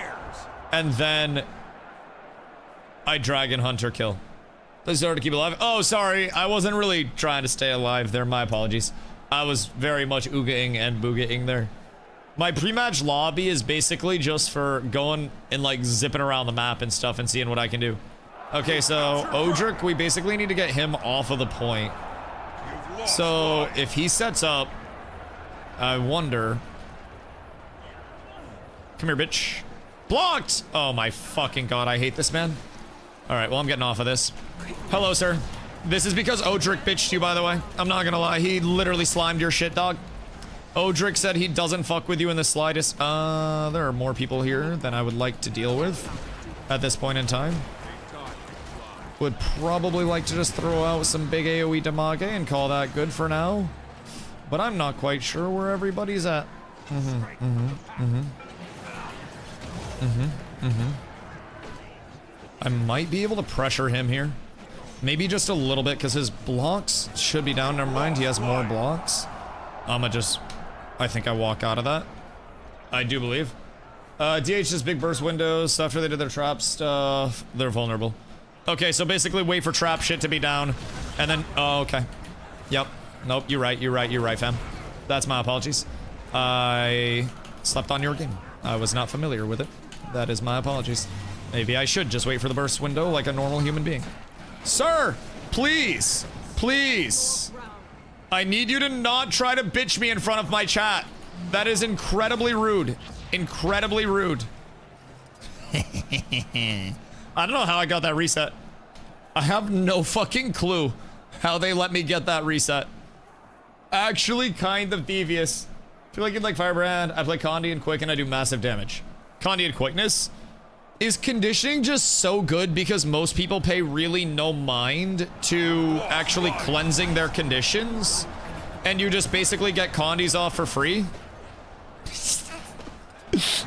And then I Dragon Hunter kill. Let's start to keep it alive. Oh, sorry. I wasn't really trying to stay alive there. My apologies. I was very much oogaing and boogaing there. My pre-match lobby is basically just for going and like zipping around the map and stuff and seeing what I can do. Okay, so Odric, we basically need to get him off of the point. So if he sets up, I wonder. Come here, bitch. Blocked! Oh my fucking god, I hate this man. Alright, well I'm getting off of this. Hello, sir. This is because Odric bitched you, by the way. I'm not gonna lie, he literally slimed your shit, dog. Odric said he doesn't fuck with you in the slightest. There are more people here than I would like to deal with at this point in time. Would probably like to just throw out some big AoE damage and call that good for now. But I'm not quite sure where everybody's at. I might be able to pressure him here. Maybe just a little bit, because his blocks should be down. Never mind, he has more blocks. I think I walk out of that. I do believe. DH just big burst windows. After they did their trap stuff, they're vulnerable. Okay, so basically wait for trap shit to be down. And then, oh, okay. Yep. Nope, you're right, fam. That's my apologies. I slept on your game. I was not familiar with it. That is my apologies. Maybe I should just wait for the burst window like a normal human being. Sir, please, please. I need you to not try to bitch me in front of my chat. That is incredibly rude. Incredibly rude. I don't know how I got that reset. I have no fucking clue how they let me get that reset. Actually kind of devious. I feel like you'd like Firebrand. I play Condi and Quick and I do massive damage. Condi and Quickness. Is conditioning just so good because most people pay really no mind to actually cleansing their conditions? And you just basically get Condis off for free?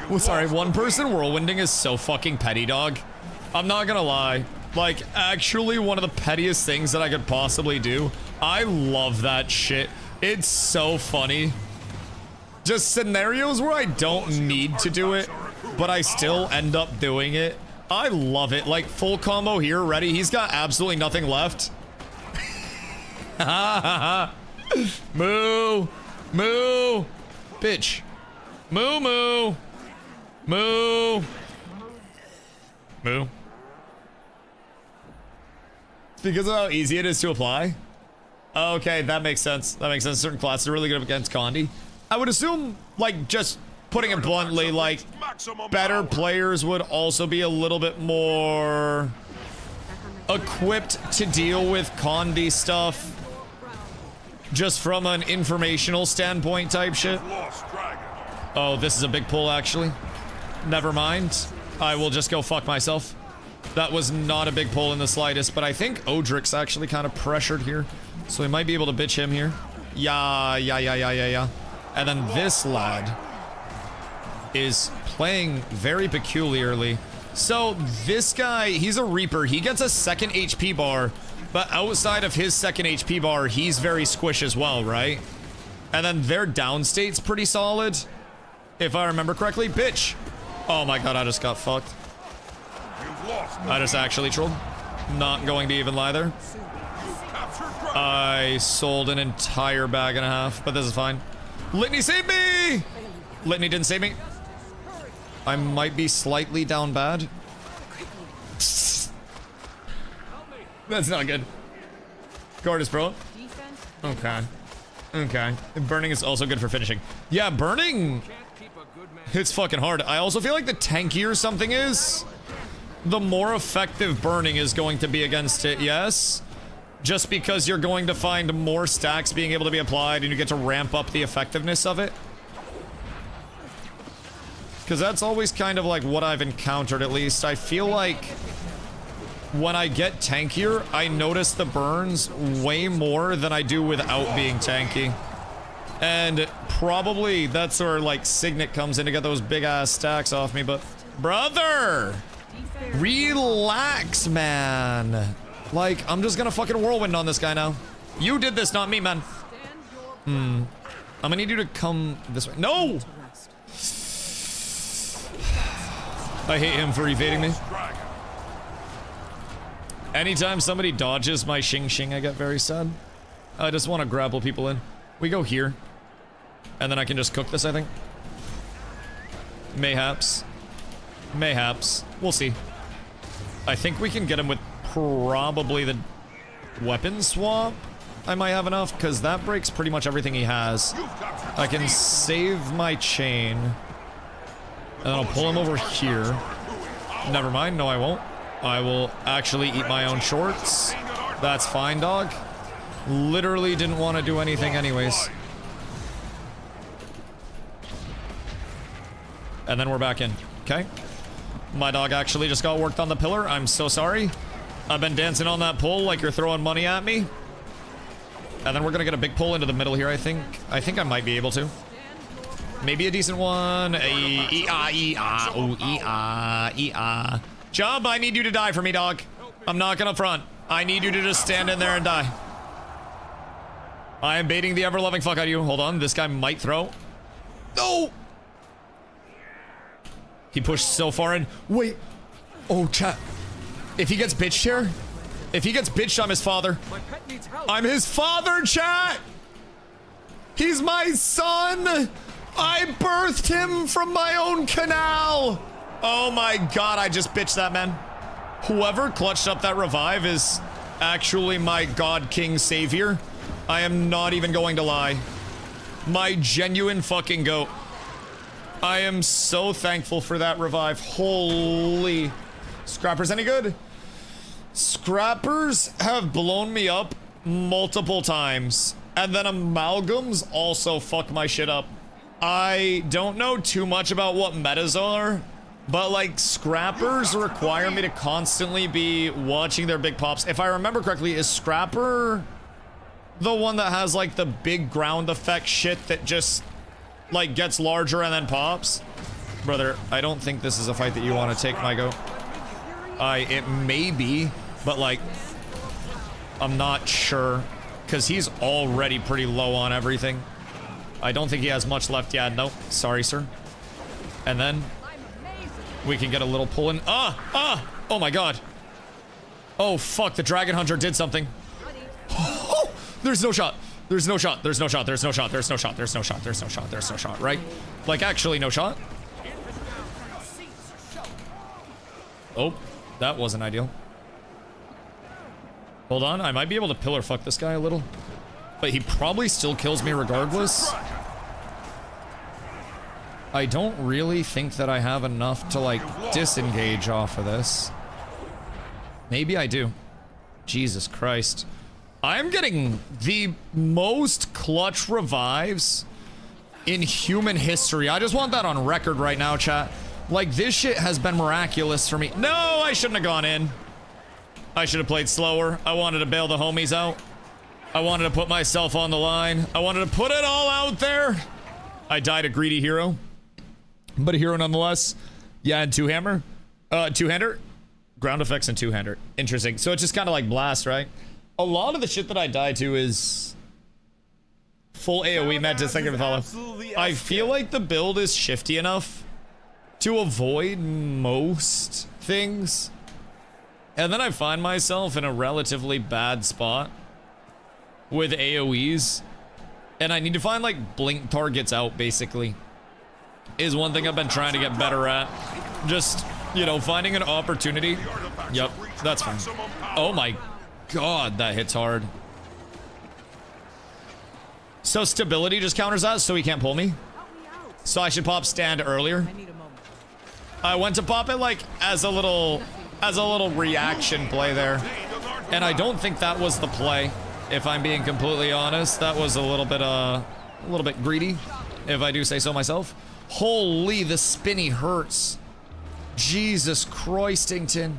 Well, sorry, one person whirlwinding is so fucking petty, dog. I'm not gonna lie. Like, actually one of the pettiest things that I could possibly do. I love that shit. It's so funny. Just scenarios where I don't need to do it, but I still end up doing it. I love it. Like, full combo here, ready. He's got absolutely nothing left. Moo. Moo. Bitch. Moo moo. Moo. Moo. It's because of how easy it is to apply. Okay, that makes sense. That makes sense. Certain classes are really good against Condi. I would assume, like, just putting it bluntly, like, better players would also be a little bit more equipped to deal with Condi stuff. Just from an informational standpoint type shit. Oh, this is a big pull, actually. Never mind. I will just go fuck myself. That was not a big pull in the slightest, but I think Odric's actually kind of pressured here. So we might be able to bitch him here. Yeah. And then this lad is playing very peculiarly. So this guy, he's a Reaper. He gets a second HP bar, but outside of his second HP bar, he's very squish as well, right? And then their downstate's pretty solid, if I remember correctly. Bitch. Oh my god, I just got fucked. I just actually trolled. Not going to even lie there. I sold an entire bag and a half, but this is fine. Litany saved me! Litany didn't save me. I might be slightly down bad. That's not good. Guard is bro. Okay. Okay. Burning is also good for finishing. Yeah, burning. It's fucking hard. I also feel like the tankier something is, the more effective burning is going to be against it, yes? Just because you're going to find more stacks being able to be applied and you get to ramp up the effectiveness of it. Because that's always kind of like what I've encountered, at least. I feel like when I get tankier, I notice the burns way more than I do without being tanky. And probably that's where, like, Signet comes in to get those big-ass stacks off me, but... Brother! Relax, man. Like, I'm just gonna fucking whirlwind on this guy now. You did this, not me, man. I'm gonna need you to come this way. No! I hate him for evading me. Anytime somebody dodges my shing, I get very sad. I just want to grapple people in. We go here. And then I can just cook this, I think. Mayhaps. Mayhaps. We'll see. I think we can get him with probably the weapon swap. I might have enough, because that breaks pretty much everything he has. I can save my chain. And then I'll pull him over here. Never mind. No, I won't. I will actually eat my own shorts. That's fine, dog. Literally didn't want to do anything anyways. And then we're back in. Okay. My dog actually just got worked on the pillar. I'm so sorry. I've been dancing on that pole like you're throwing money at me. And then we're gonna get a big pull into the middle here, I think. I think I might be able to. Maybe a decent one. Jump, I need you to die for me, dog. I'm not gonna front. I need you to just stand in there and die. I am baiting the ever-loving fuck out of you. Hold on, this guy might throw. No! He pushed so far in. Wait. Oh, chat. If he gets bitched here, if he gets bitched, I'm his father. I'm his father, chat! He's my son! I birthed him from my own canal! Oh my god, I just bitched that, man. Whoever clutched up that revive is actually my god king savior. I am not even going to lie. My genuine fucking goat. I am so thankful for that revive. Holy. Scrappers any good? Scrappers have blown me up multiple times. And then amalgams also fuck my shit up. I don't know too much about what metas are, but like scrappers require me to constantly be watching their big pops. If I remember correctly, is scrapper the one that has like the big ground effect shit that just like gets larger and then pops? Brother, I don't think this is a fight that you want to take, my goat. It may be, but like, I'm not sure because he's already pretty low on everything. I don't think he has much left. Yeah, nope. Sorry, sir. And then we can get a little pull in. Oh my god. Oh fuck, the dragon hunter did something. Oh, there's no shot. There's no shot. There's no shot. There's no shot. There's no shot. There's no shot. There's no shot. There's no shot, right? Like actually no shot. Oh, that wasn't ideal. Hold on, I might be able to pillar fuck this guy a little. But he probably still kills me regardless. I don't really think that I have enough to like disengage off of this. Maybe I do. Jesus Christ. I'm getting the most clutch revives in human history. I just want that on record right now, chat. Like, this shit has been miraculous for me. No, I shouldn't have gone in. I should have played slower. I wanted to bail the homies out. I wanted to put myself on the line. I wanted to put it all out there. I died a greedy hero. But a hero nonetheless. Yeah, and two-hammer. Two-hander. Ground effects and two-hander. Interesting. So it's just kind of like blast, right? A lot of the shit that I die to is full AoE meant to second follow. I feel like the build is shifty enough to avoid most things. And then I find myself in a relatively bad spot with AoEs. And I need to find like blink targets out basically. Is one thing I've been trying to get better at. Just, you know, finding an opportunity. Yep, that's fine. Oh my god, that hits hard. So stability just counters that, so he can't pull me. So I should pop stand earlier. I went to pop it like as a little reaction play there. And I don't think that was the play, if I'm being completely honest. That was a little bit greedy, if I do say so myself. Holy, the spinny hurts. Jesus Christington.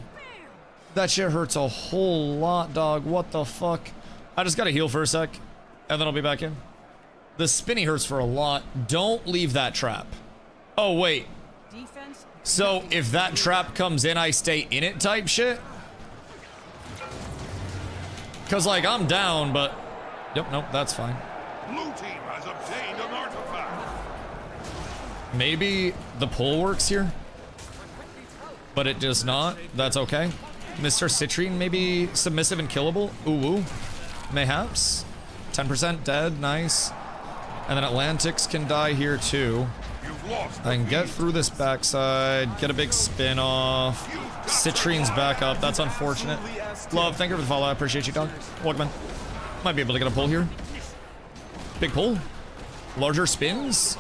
That shit hurts a whole lot, dog. What the fuck? I just gotta heal for a sec, and then I'll be back in. The spinny hurts for a lot. Don't leave that trap. Oh, wait. So, if that trap comes in, I stay in it type shit? Because, like, I'm down, but... Yep, nope, that's fine. Blue team has obtained an artifact. Maybe the pull works here? But it does not. That's okay. Mr. Citrine maybe submissive and killable? Ooh. Mayhaps. 10% dead, nice. And then Atlantics can die here too. I can get through this backside, get a big spin off. Citrine's back up, that's unfortunate. Love, thank you for the follow, I appreciate you, dog. Welcome in. Might be able to get a pull here. Big pull. Larger spins.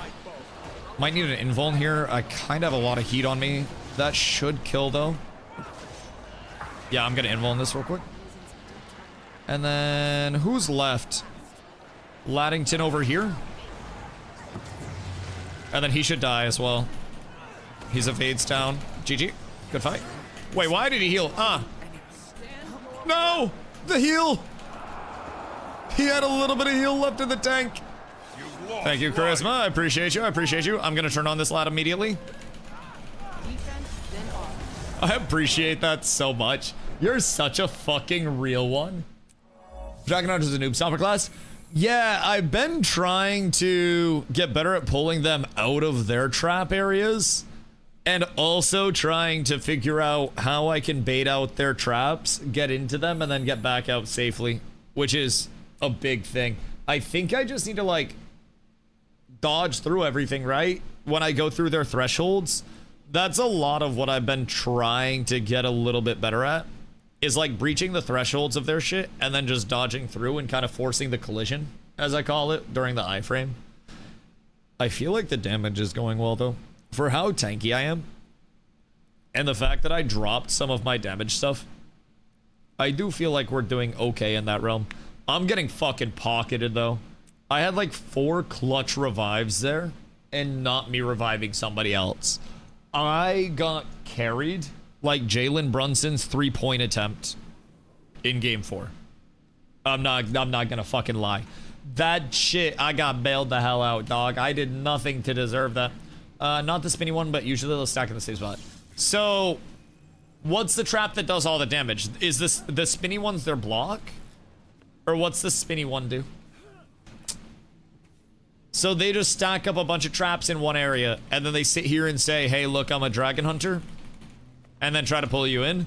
Might need an invuln here. I kind of have a lot of heat on me. That should kill though. Yeah, I'm gonna invuln this real quick. And then who's left? Laddington over here. And then he should die as well. He's evades down. GG. Good fight. Wait, why did he heal? No! The heal! He had a little bit of heal left in the tank. Thank you, Charisma. I appreciate you. I appreciate you. I'm gonna turn on this lad immediately. I appreciate that so much. You're such a fucking real one. Dragonheart is a noob stopper class. Yeah, I've been trying to get better at pulling them out of their trap areas. And also trying to figure out how I can bait out their traps, get into them, and then get back out safely. Which is a big thing. I think I just need to, like, dodge through everything, right? When I go through their thresholds. That's a lot of what I've been trying to get a little bit better at. is like breaching the thresholds of their shit and then just dodging through and kind of forcing the collision, as I call it, during the iframe. I feel like the damage is going well though. For how tanky I am, and the fact that I dropped some of my damage stuff, I do feel like we're doing okay in that realm. I'm getting fucking pocketed though. I had like 4 clutch revives there, and not me reviving somebody else. I got carried like Jalen Brunson's 3-point attempt in game 4. I'm not gonna fucking lie. That shit, I got bailed the hell out, dog. I did nothing to deserve that. Not the spinny one, but usually they'll stack in the same spot. So, what's the trap that does all the damage? Is this the spinny ones their block? Or what's the spinny one do? So they just stack up a bunch of traps in one area, and then they sit here and say, hey, look, I'm a dragon hunter, and then try to pull you in.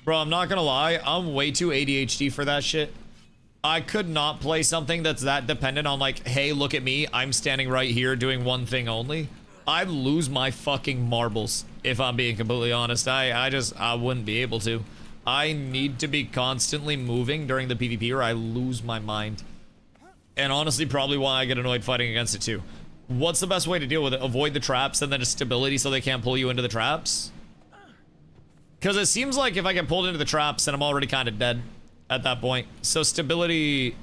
Bro, I'm not gonna lie, I'm way too ADHD for that shit. I could not play something that's that dependent on like, hey, look at me, I'm standing right here doing one thing only. I'd lose my fucking marbles, if I'm being completely honest. I wouldn't be able to. I need to be constantly moving during the PvP or I lose my mind. And honestly, probably why I get annoyed fighting against it too. What's the best way to deal with it? Avoid the traps and then just stability so they can't pull you into the traps? Because it seems like if I get pulled into the traps, then I'm already kind of dead at that point. So stability,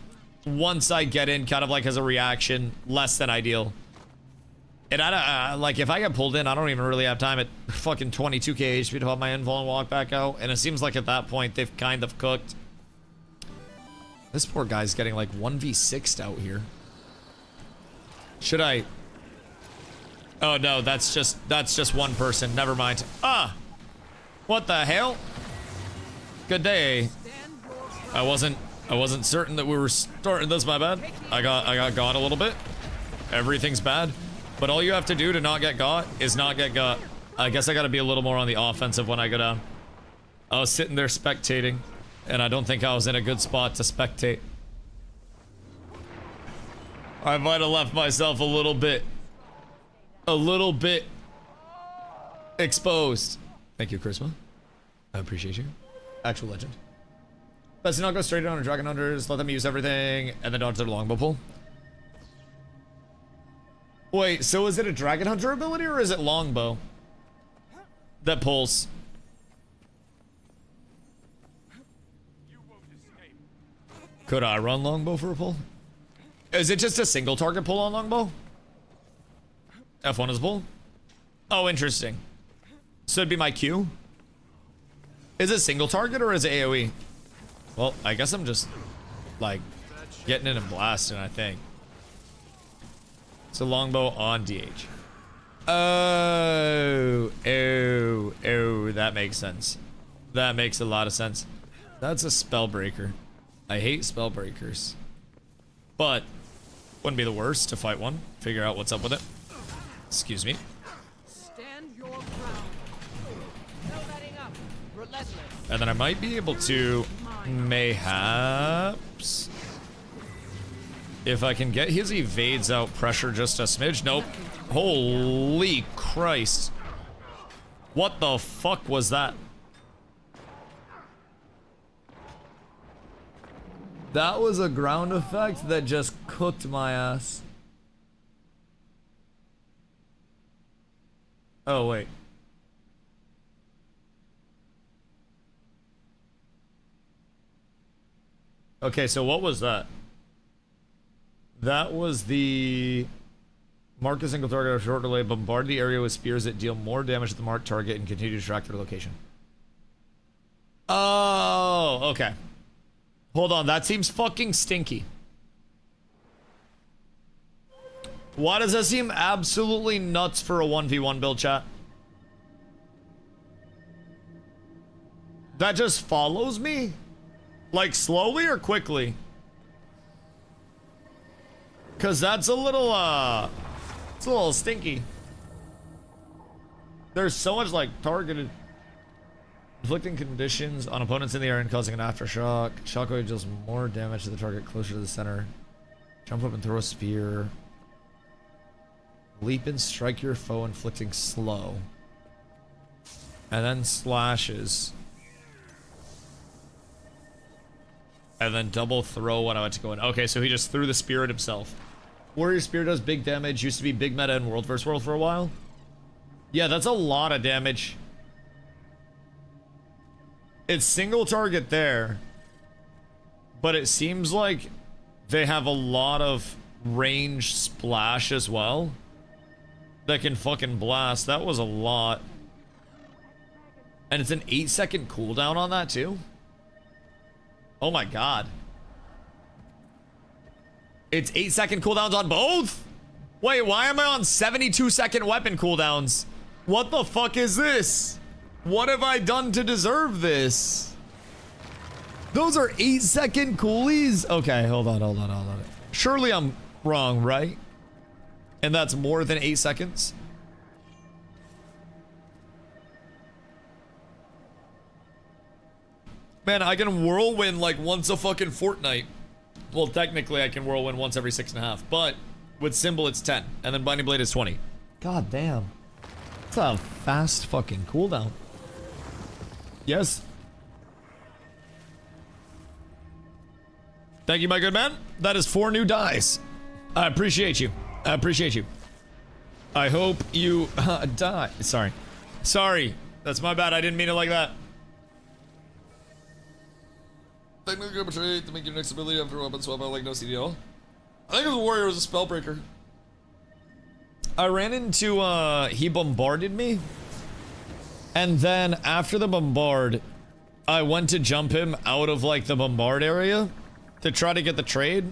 once I get in, kind of like as a reaction, less than ideal. And I don't, like, if I get pulled in, I don't even really have time at fucking 22k HP to pop my invul and walk back out. And it seems like at that point, they've kind of cooked. This poor guy's getting like 1v6'd out here. Should I? Oh no, that's just one person. Never mind. Ah! What the hell? Good day. I wasn't certain that we were starting this, my bad. I got a little bit. Everything's bad. But all you have to do to not get got is not get got. I guess I gotta be a little more on the offensive when I go down. I was sitting there spectating, and I don't think I was in a good spot to spectate. I might have left myself a little bit exposed. Thank you, Charisma. I appreciate you. Actual legend. Best to not go straight on a dragon hunters, let them use everything, and then dodge their longbow pull. Wait, so is it a dragon hunter ability or is it longbow that pulls? Could I run longbow for a pull? Is it just a single target pull on longbow? F1 is a pull? Oh, interesting. So it'd be my Q? Is it single target or is it AoE? Well, I guess I'm just like getting in and blasting, I think. So longbow on DH. Oh, that makes sense. That makes a lot of sense. That's a spell breaker. I hate spell breakers. But wouldn't be the worst to fight one. Figure out what's up with it. Excuse me. Stand your ground. No letting up. Relentless. And then I might be able to mayhaps, if I can get his evades out pressure just a smidge. Nope. Holy Christ. What the fuck was that? That was a ground effect that just cooked my ass. Oh, wait. Okay, so what was that? That was the mark a single target of short delay, bombard the area with spears that deal more damage to the marked target and continue to track their location. Oh, okay. Hold on, that seems fucking stinky. Why does that seem absolutely nuts for a 1v1 build, chat? That just follows me? Like slowly or quickly? Cause that's a little it's a little stinky. There's so much like targeted inflicting conditions on opponents in the area and causing an aftershock. Shockwave deals more damage to the target closer to the center. Jump up and throw a spear. Leap and strike your foe, inflicting slow. And then slashes. And then double throw when I went to go in. Okay, so he just threw the spirit himself. Warrior Spear does big damage. Used to be big meta in World vs. World for a while. Yeah, that's a lot of damage. It's single target there. But it seems like they have a lot of range splash as well. That can fucking blast. That was a lot. And it's an 8-second cooldown on that too? Oh my god. It's 8-second cooldowns on both? Wait, why am I on 72-second weapon cooldowns? What the fuck is this? What have I done to deserve this? Those are 8-second coolies? Okay, hold on. Surely I'm wrong, right? And that's more than 8 seconds? Man, I can whirlwind like once a fucking fortnight. Well, technically I can whirlwind once every 6.5, but with Symbol it's 10, and then Binding Blade is 20. God damn. That's a fast fucking cooldown. Yes. Thank you, my good man. That is 4 new dice. I appreciate you. I appreciate you. I hope you die. Sorry. Sorry. That's my bad. I didn't mean it like that. Technically grab a trait to make your next ability after a weapon swap out like no CDL. I think it was Warrior was a spellbreaker. I ran into he bombarded me. And then after the bombard, I went to jump him out of like the bombard area to try to get the trade.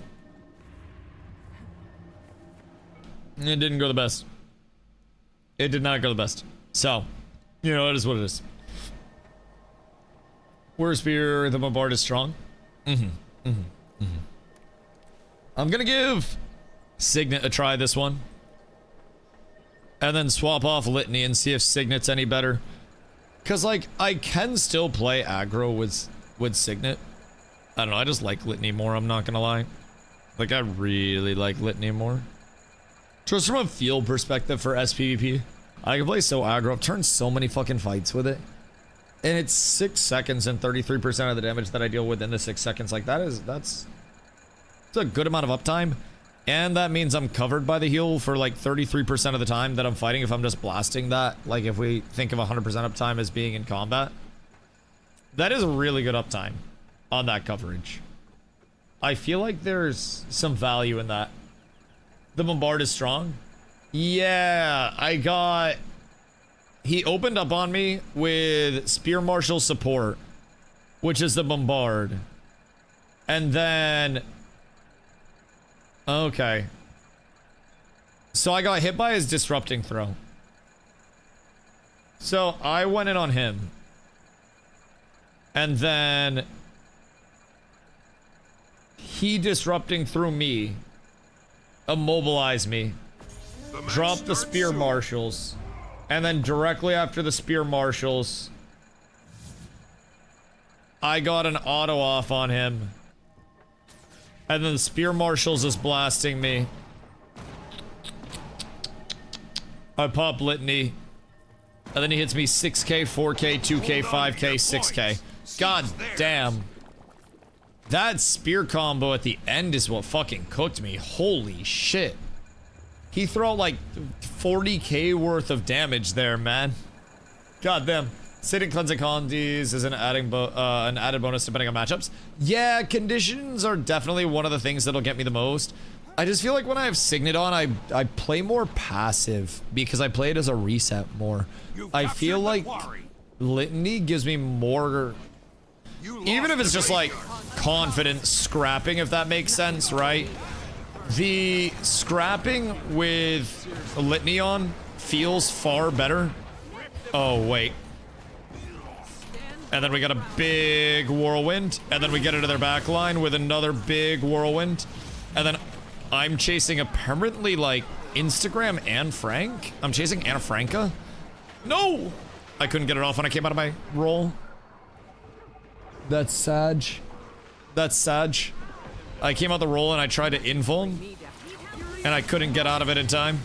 It didn't go the best. It did not go the best. So, you know, it is what it is. Warrior Spear, the bombard is strong. I'm gonna give Signet a try this one. And then swap off Litany and see if Signet's any better. Cause like, I can still play aggro with Signet. I don't know, I just like Litany more, I'm not gonna lie. Like, I really like Litany more. Just from a feel perspective for SPVP, I can play so aggro. I've turned so many fucking fights with it. And it's 6 seconds and 33% of the damage that I deal within the 6 seconds. Like, that's a good amount of uptime. And that means I'm covered by the heal for like 33% of the time that I'm fighting if I'm just blasting that. Like, if we think of 100% uptime as being in combat. That is a really good uptime on that coverage. I feel like there's some value in that. The bombard is strong. Yeah, I got... He opened up on me with Spear Marshal support, which is the bombard. And then... Okay. So I got hit by his disrupting throw. So I went in on him. And then... He disrupting through me. Immobilized me. Dropped the Spear Marshals. And then directly after the Spear Marshals, I got an auto off on him. And then the Spear Marshals is blasting me. I pop Litany. And then he hits me 6k, 4k, 2k, 5k, 6k. God damn. That spear combo at the end is what fucking cooked me. Holy shit. He threw out like 40k worth of damage there, man. God damn. Sitting cleansing condies is an added bonus depending on matchups. Yeah, conditions are definitely one of the things that'll get me the most. I just feel like when I have Signet on, I play more passive because I play it as a reset more. I feel like Litany gives me more, even if it's just like confident scrapping, if that makes sense, right? The scrapping with Litany on feels far better. Oh, wait. And then we got a big whirlwind. And then we get into their back line with another big whirlwind. And then I'm chasing apparently like Instagram and Frank. I'm chasing Anna Franca. No! I couldn't get it off when I came out of my roll. That's Sag. That's Sag. I came out the roll and I tried to invuln. And I couldn't get out of it in time.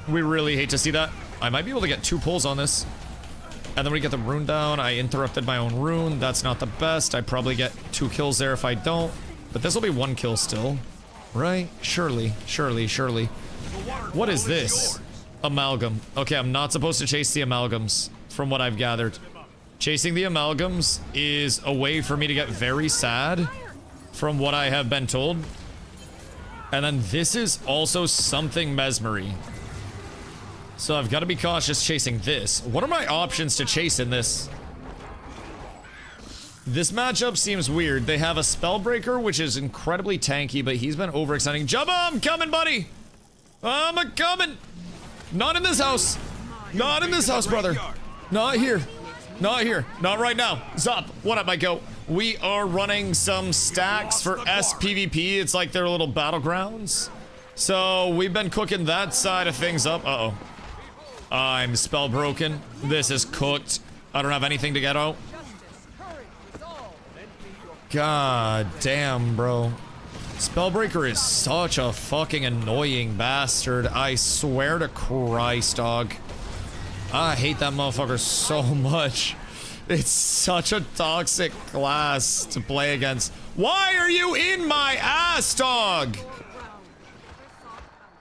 We really hate to see that. I might be able to get 2 pulls on this. And then we get the rune down. I interrupted my own rune. That's not the best. I probably get 2 kills there if I don't. But this will be 1 kill still. Right? Surely. Surely. Surely. What is this? Amalgam. Okay, I'm not supposed to chase the amalgams, from what I've gathered. Chasing the amalgams is a way for me to get very sad, from what I have been told. And then this is also something mesmery. So I've got to be cautious chasing this. What are my options to chase in this? This matchup seems weird. They have a Spellbreaker, which is incredibly tanky, but he's been overextending. Jumba, I'm coming, buddy! I'm a-coming! Not in this house! Not in this house, brother! Not here. Not here. Not right now. Zop, what up, my goat? We are running some stacks for SPVP. It's like their little battlegrounds. So we've been cooking that side of things up. Uh-oh. I'm spell broken. This is cooked. I don't have anything to get out. God damn, bro. Spellbreaker is such a fucking annoying bastard. I swear to Christ, dog. I hate that motherfucker so much. It's such a toxic class to play against. Why are you in my ass, dog?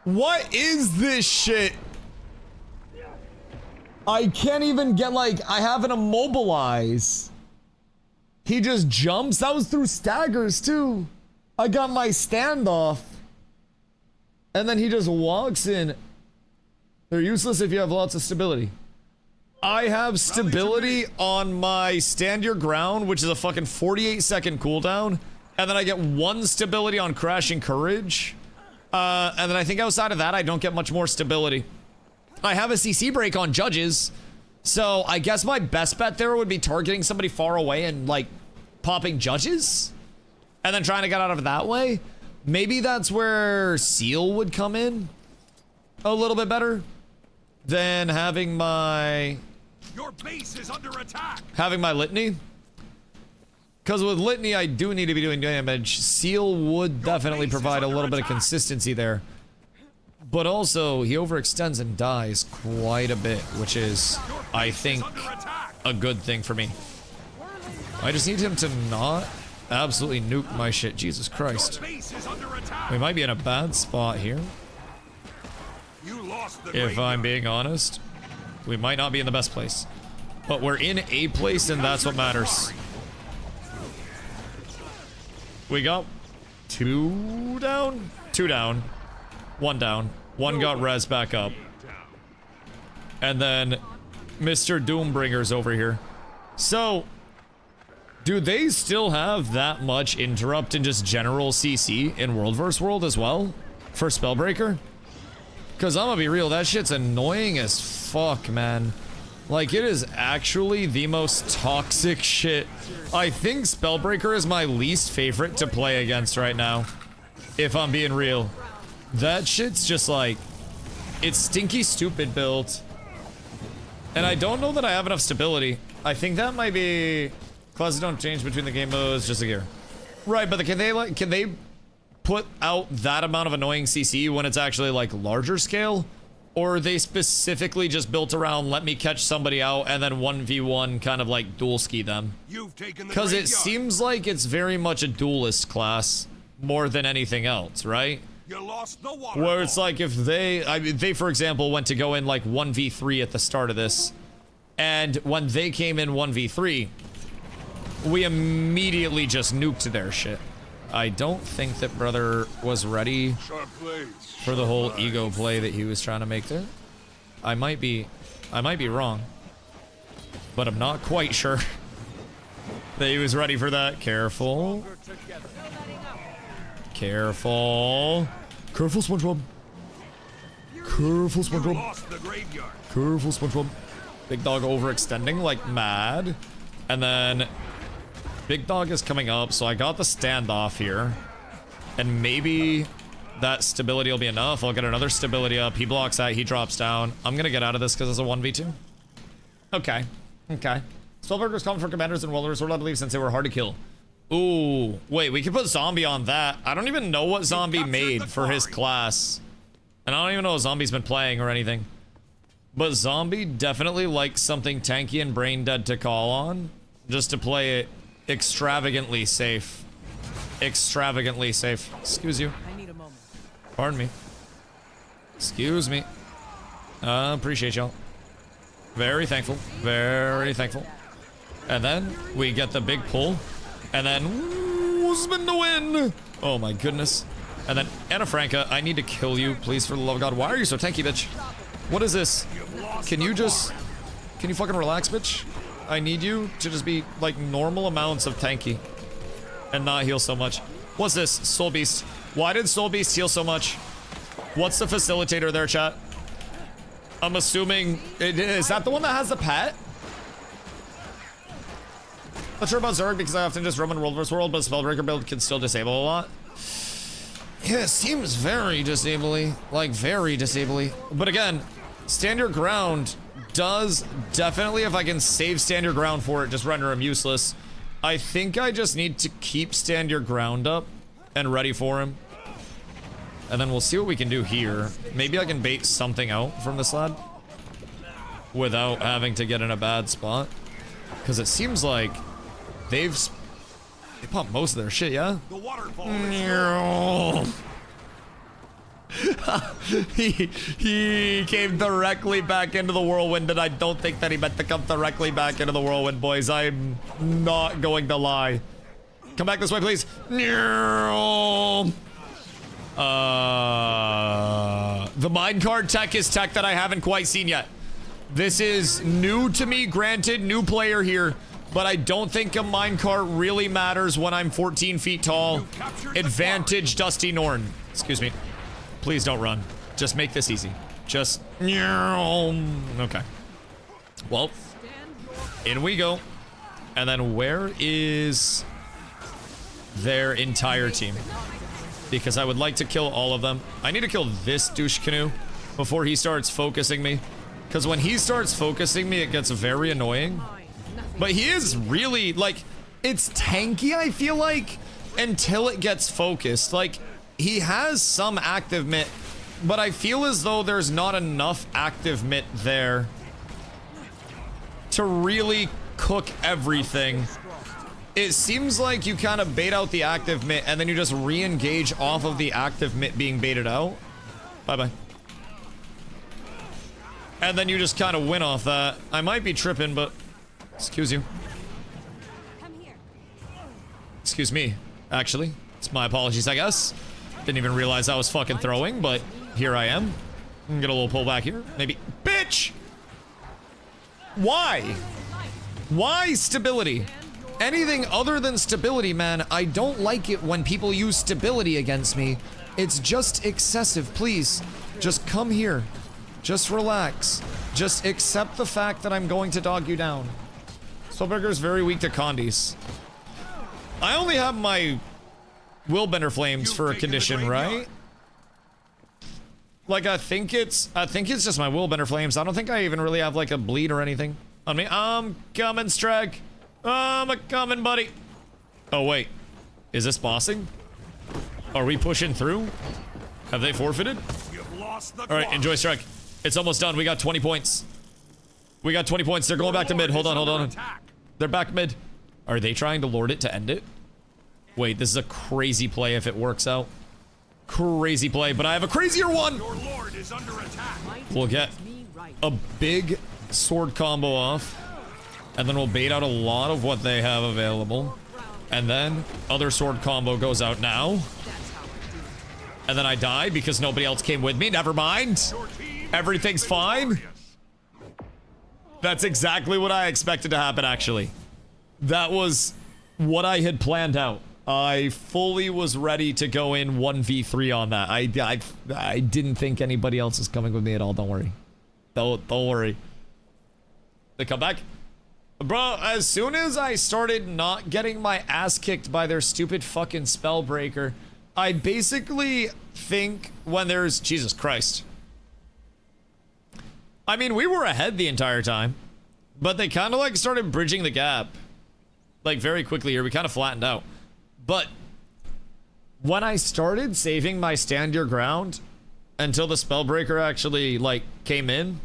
What is this shit? I can't even get, like, I have an immobilize. He just jumps. That was through staggers, too. I got my standoff. And then he just walks in. They're useless if you have lots of stability. I have stability on my stand your ground, which is a fucking 48-second cooldown. And then I get 1 stability on crashing courage. And then I think outside of that, I don't get much more stability. I have a CC break on judges. So I guess my best bet there would be targeting somebody far away and like popping judges. And then trying to get out of it that way. Maybe that's where Seal would come in a little bit better than having my... Your base is under attack. Having my litany. Because with litany, I do need to be doing damage. Seal would definitely provide a little bit of consistency there. But also, he overextends and dies quite a bit, which is, I think, a good thing for me. I just need him to not absolutely nuke my shit. Jesus Christ. We might be in a bad spot here. If I'm being honest. We might not be in the best place. But we're in a place, and that's what matters. We got 2 down? 2 down. 1 down. 1 got res back up. And then Mr. Doombringer's over here. So, do they still have that much interrupt and just general CC in World vs. World as well? For Spellbreaker? Because I'm gonna be real, that shit's annoying as fuck, man. Like, it is actually the most toxic shit. I think Spellbreaker is my least favorite to play against right now. If I'm being real. That shit's just like... It's stinky stupid build. And I don't know that I have enough stability. I think that might be... Classes don't change between the game modes, just a gear. Right, but can they put out that amount of annoying CC when it's actually like larger scale? Or are they specifically just built around let me catch somebody out and then 1v1 kind of like dual ski them? Because it seems like it's very much a duelist class more than anything else, right? You lost the water. Where it's like if they for example went to go in like 1v3 at the start of this, and when they came in 1v3, we immediately just nuked their shit. I don't think that brother was ready for the whole ego play that he was trying to make there. I might be wrong, but I'm not quite sure that he was ready for that. Careful. Careful. Careful, SpongeBob. Careful, SpongeBob. Careful, SpongeBob. Big dog overextending like mad. And then Big dog is coming up, so I got the standoff here. And maybe that stability will be enough. I'll get another stability up. He blocks that. He drops down. I'm gonna get out of this because it's a 1v2. Okay. Okay. Spellbreaker's common for commanders and welders, I believe, since they were hard to kill. Ooh. Wait, we could put zombie on that. I don't even know what zombie made for his class. And I don't even know what zombie's been playing or anything. But zombie definitely likes something tanky and brain dead to call on, just to play it extravagantly safe. Extravagantly safe. Excuse you. I need a moment. Pardon me. Excuse me. Appreciate y'all. Very thankful. Very thankful. And then we get the big pull. And then ooh, spin the win. Oh my goodness. And then Anna Franca, I need to kill you, please, for the love of God. Why are you so tanky, bitch? What is this? Can you fucking relax, bitch? I need you to just be like normal amounts of tanky and not heal so much. What's this? Soul Beast. Why did Soul Beast heal so much? What's the facilitator there, chat? I'm assuming is that the one that has the pet? Not sure about Zerg because I often just roam in World vs. World, but Spellbreaker build can still disable a lot. Yeah, it seems very disably. Like, very disably. But again, stand your ground does definitely, if I can save stand your ground for it, just render him useless. I think I just need to keep stand your ground up and ready for him. And then we'll see what we can do here. Maybe I can bait something out from this lad without having to get in a bad spot. Because it seems like they pumped most of their shit, yeah? The waterfall he came directly back into the whirlwind, and I don't think that he meant to come directly back into the whirlwind, boys. I'm not going to lie. Come back this way, please. The minecart tech is tech that I haven't quite seen yet. This is new to me, granted, new player here, but I don't think a minecart really matters when I'm 14 feet tall. Advantage Dusty Norn. Excuse me. Please don't run. Just make this easy. Just... Okay. Well, in we go. And then where is their entire team? Because I would like to kill all of them. I need to kill this douche canoe before he starts focusing me. Because when he starts focusing me, it gets very annoying. But he is really, like, it's tanky, I feel like, until it gets focused. Like, he has some active mitt, but I feel as though there's not enough active mitt there to really cook everything. It seems like you kind of bait out the active mitt and then you just re-engage off of the active mitt being baited out. Bye-bye. And then you just kind of win off that. I might be tripping, but excuse you. Excuse me, actually. It's my apologies, I guess. Didn't even realize I was fucking throwing, but here I am. Get a little pull back here. Maybe. Bitch! Why? Why stability? Anything other than stability, man. I don't like it when people use stability against me. It's just excessive. Please, just come here. Just relax. Just accept the fact that I'm going to dog you down. Soulburger is very weak to condies. I only have my Willbender Flames for a condition, right? Like, I think it's just my Willbender Flames. I don't think I even really have, like, a bleed or anything on me. I'm coming, Strag. I'm a-coming, buddy. Oh, wait. Is this bossing? Are we pushing through? Have they forfeited? You've lost the Alright, enjoy strike. It's almost done. We got 20 points. We got 20 points. They're going back to mid. Hold on, hold on. They're back mid. Are they trying to lord it to end it? Wait, this is a crazy play if it works out. Crazy play, but I have a crazier one! Your lord is under attack. We'll get a big sword combo off. And then we'll bait out a lot of what they have available. And then other sword combo goes out now. And then I die because nobody else came with me. Never mind. Everything's fine. That's exactly what I expected to happen, actually. That was what I had planned out. I fully was ready to go in 1v3 on that. I didn't think anybody else is coming with me at all. Don't worry. Don't worry. They come back. Bro, as soon as I started not getting my ass kicked by their stupid fucking Spellbreaker, I basically think when there's... Jesus Christ. I mean, we were ahead the entire time, but they kind of like started bridging the gap. Like very quickly here, we kind of flattened out. But when I started saving my stand your ground until the Spellbreaker actually like came in,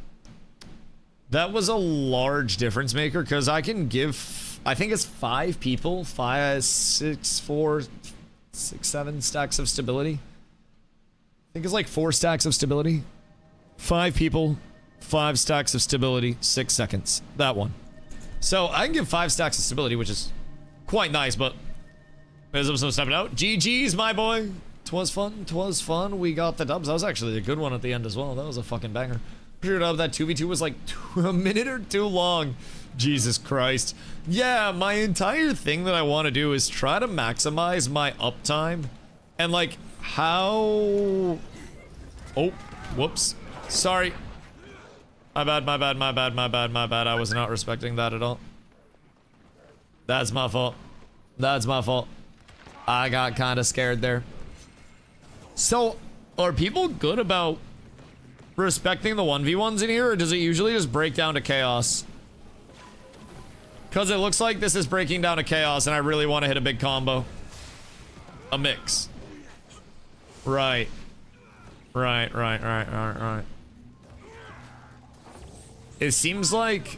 That was a large difference maker because I can give, I think it's 5 people, 5, 6, 4, 6, 7 stacks of stability. I think it's like 4 stacks of stability. 5 people, 5 stacks of stability, 6 seconds. That one. So I can give 5 stacks of stability, which is quite nice, but as I'm so stepping out. GG's, my boy. 'Twas fun. 'Twas fun. We got the dubs. That was actually a good one at the end as well. That was a fucking banger. Sure up that 2v2 was like a minute or 2 long. Jesus Christ. Yeah, my entire thing that I want to do is try to maximize my uptime and like how... Oh, whoops. Sorry. My bad, my bad, my bad, my bad, my bad. I was not respecting that at all. That's my fault. That's my fault. I got kind of scared there. So, are people good about respecting the 1v1s in here, or does it usually just break down to chaos? Because it looks like this is breaking down to chaos, and I really want to hit a big combo. A mix. Right. Right. It seems like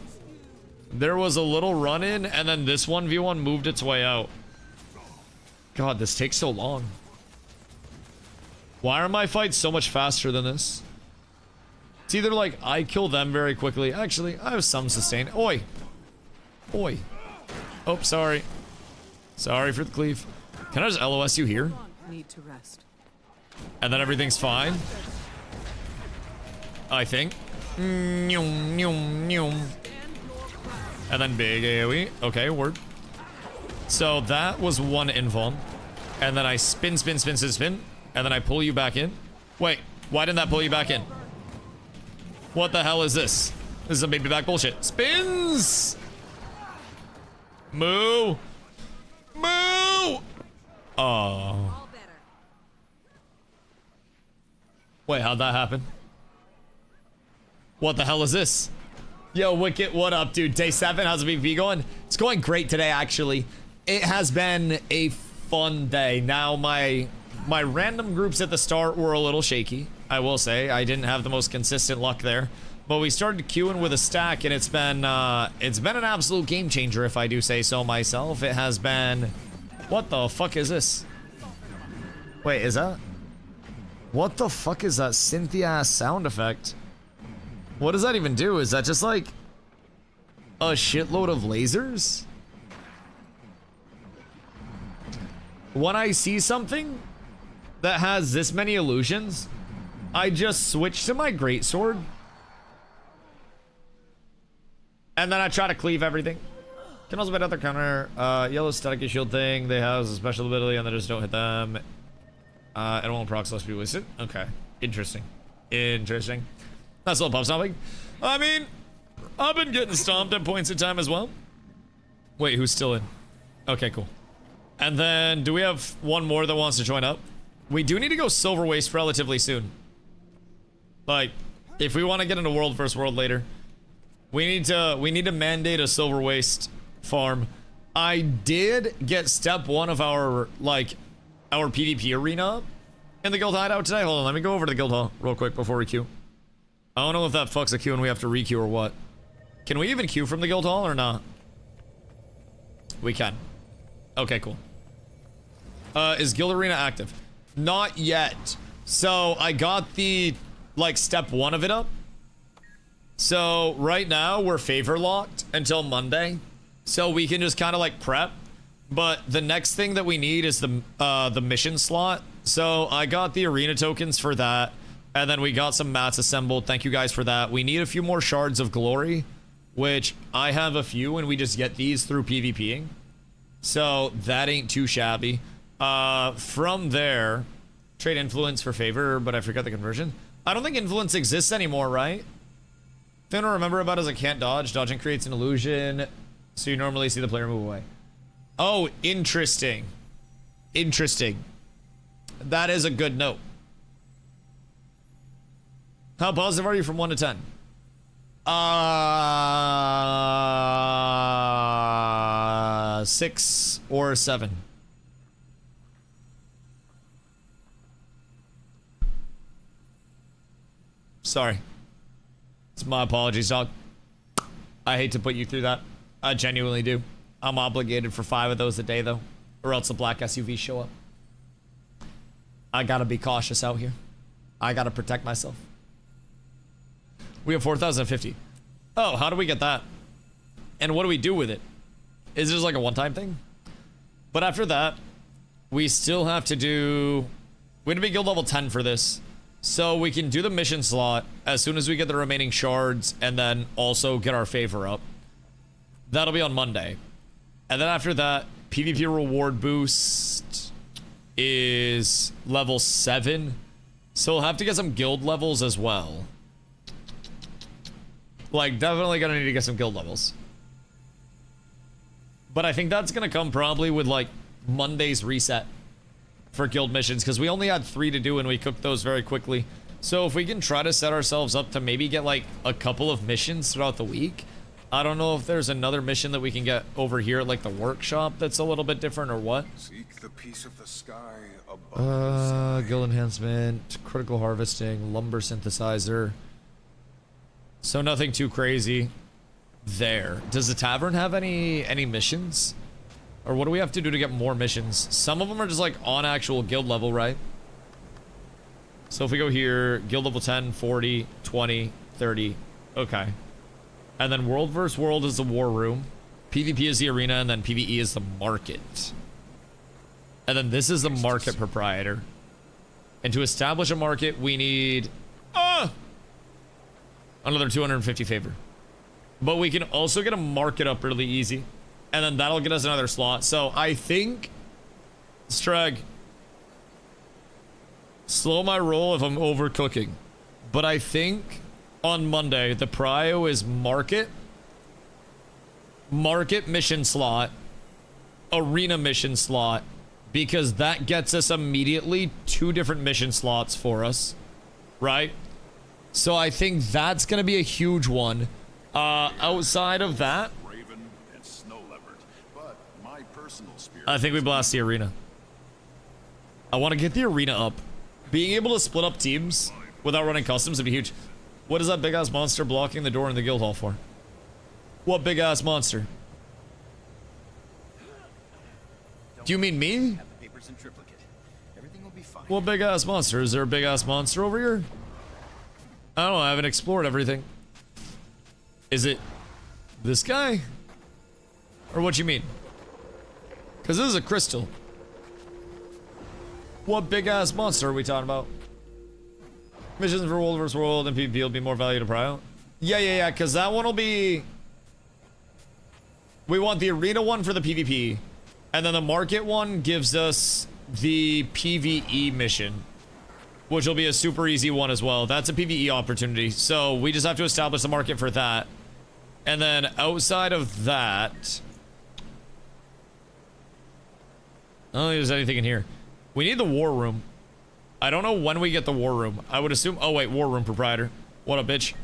there was a little run-in, and then this 1v1 moved its way out. God, this takes so long. Why are my fights so much faster than this? It's either like I kill them very quickly. Actually, I have some sustain. Oi. Oi. Oh, sorry. Sorry for the cleave. Can I just LOS you here? Need to rest. And then everything's fine? I think. And then big AoE. Okay, word. So that was one invuln. And then I spin. And then I pull you back in. Wait, why didn't that pull you back in? What the hell is this? This is a baby back bullshit. Spins! Moo! Moo! Oh. Wait, how'd that happen? What the hell is this? Yo, Wicket, what up, dude? Day 7, how's the VP going? It's going great today, actually. It has been a fun day. Now, my random groups at the start were a little shaky, I will say. I didn't have the most consistent luck there. But we started queuing with a stack, and it's been an absolute game changer, if I do say so myself. It has been... What the fuck is this? Wait, is that... What the fuck is that synthy-ass sound effect? What does that even do? Is that just like a shitload of lasers? When I see something that has this many illusions, I just switch to my greatsword. And then I try to cleave everything. Can also bet other counter. Yellow static shield thing. They have a special ability and they just don't hit them. It won't procs less be wasted. Okay. Interesting. Interesting. That's a little pop stomping. I mean, I've been getting stomped at points in time as well. Wait, who's still in? Okay, cool. And then, do we have one more that wants to join up? We do need to go Silver Waste relatively soon. Like, if we want to get into World vs. World later, we need to mandate a Silver Waste farm. I did get step 1 of our, like, our PvP arena up in the guild hideout today. Hold on, let me go over to the guild hall real quick before we queue. I don't know if that fucks a queue and we have to re-queue or what. Can we even queue from the guild hall or not? We can. Okay, cool. Is guild arena active? Not yet. So I got the, like, step 1 of it up. So right now we're favor locked until Monday. So we can just kind of like prep. But the next thing that we need is the mission slot. So I got the arena tokens for that. And then we got some mats assembled. Thank you guys for that. We need a few more shards of glory, which I have a few, and we just get these through PvPing. So that ain't too shabby. From there, trade influence for favor, but I forgot the conversion. I don't think influence exists anymore, right? Thing to remember about is I can't dodge. Dodging creates an illusion, so you normally see the player move away. Oh, interesting. Interesting. That is a good note. How positive are you from 1 to 10? 6 or 7. Sorry. It's my apologies, dog. I hate to put you through that. I genuinely do. I'm obligated for 5 of those a day, though, or else the black SUVs show up. I gotta be cautious out here. I gotta protect myself. We have 4,050. Oh, how do we get that? And what do we do with it? Is it just like a one-time thing? But after that, we still have to do... We have to be guild level 10 for this. So we can do the mission slot as soon as we get the remaining shards and then also get our favor up. That'll be on Monday. And then after that, PvP reward boost is level 7. So we'll have to get some guild levels as well. Like, definitely gonna need to get some guild levels. But I think that's gonna come probably with, like, Monday's reset for guild missions, because we only had 3 to do and we cooked those very quickly. So if we can try to set ourselves up to maybe get, like, a couple of missions throughout the week. I don't know if there's another mission that we can get over here at, like, the workshop that's a little bit different or what. Seek the peace of the sky above. Guild enhancement, critical harvesting, lumber synthesizer. So nothing too crazy there. Does the tavern have any missions? Or what do we have to do to get more missions? Some of them are just like on actual guild level, right? So if we go here, guild level 10, 40, 20, 30. Okay. And then world versus world is the war room. PvP is the arena, and then PvE is the market. And then this is the market proprietor. And to establish a market, we need another 250 favor. But we can also get a market up really easy. And then that'll get us another slot. So I think, Strag, slow my roll if I'm overcooking. But I think on Monday, the prio is market mission slot, arena mission slot, because that gets us immediately 2 different mission slots for us, right? So I think that's going to be a huge one. Outside of that, I think we blast the arena. I want to get the arena up. Being able to split up teams without running customs would be huge. What is that big-ass monster blocking the door in the guild hall for? What big-ass monster? Do you mean me? What big-ass monster? Is there a big-ass monster over here? I don't know. I haven't explored everything. Is it this guy? Or what you mean? Because this is a crystal. What big-ass monster are we talking about? Missions for World vs. World and PvP will be more value to prio. Yeah, because that one will be... We want the arena one for the PvP. And then the market one gives us the PvE mission, which will be a super easy one as well. That's a PvE opportunity. So we just have to establish the market for that. And then outside of that... I don't think there's anything in here. We need the war room. I don't know when we get the war room. I would assume... Oh, wait. War room proprietor. What up, bitch?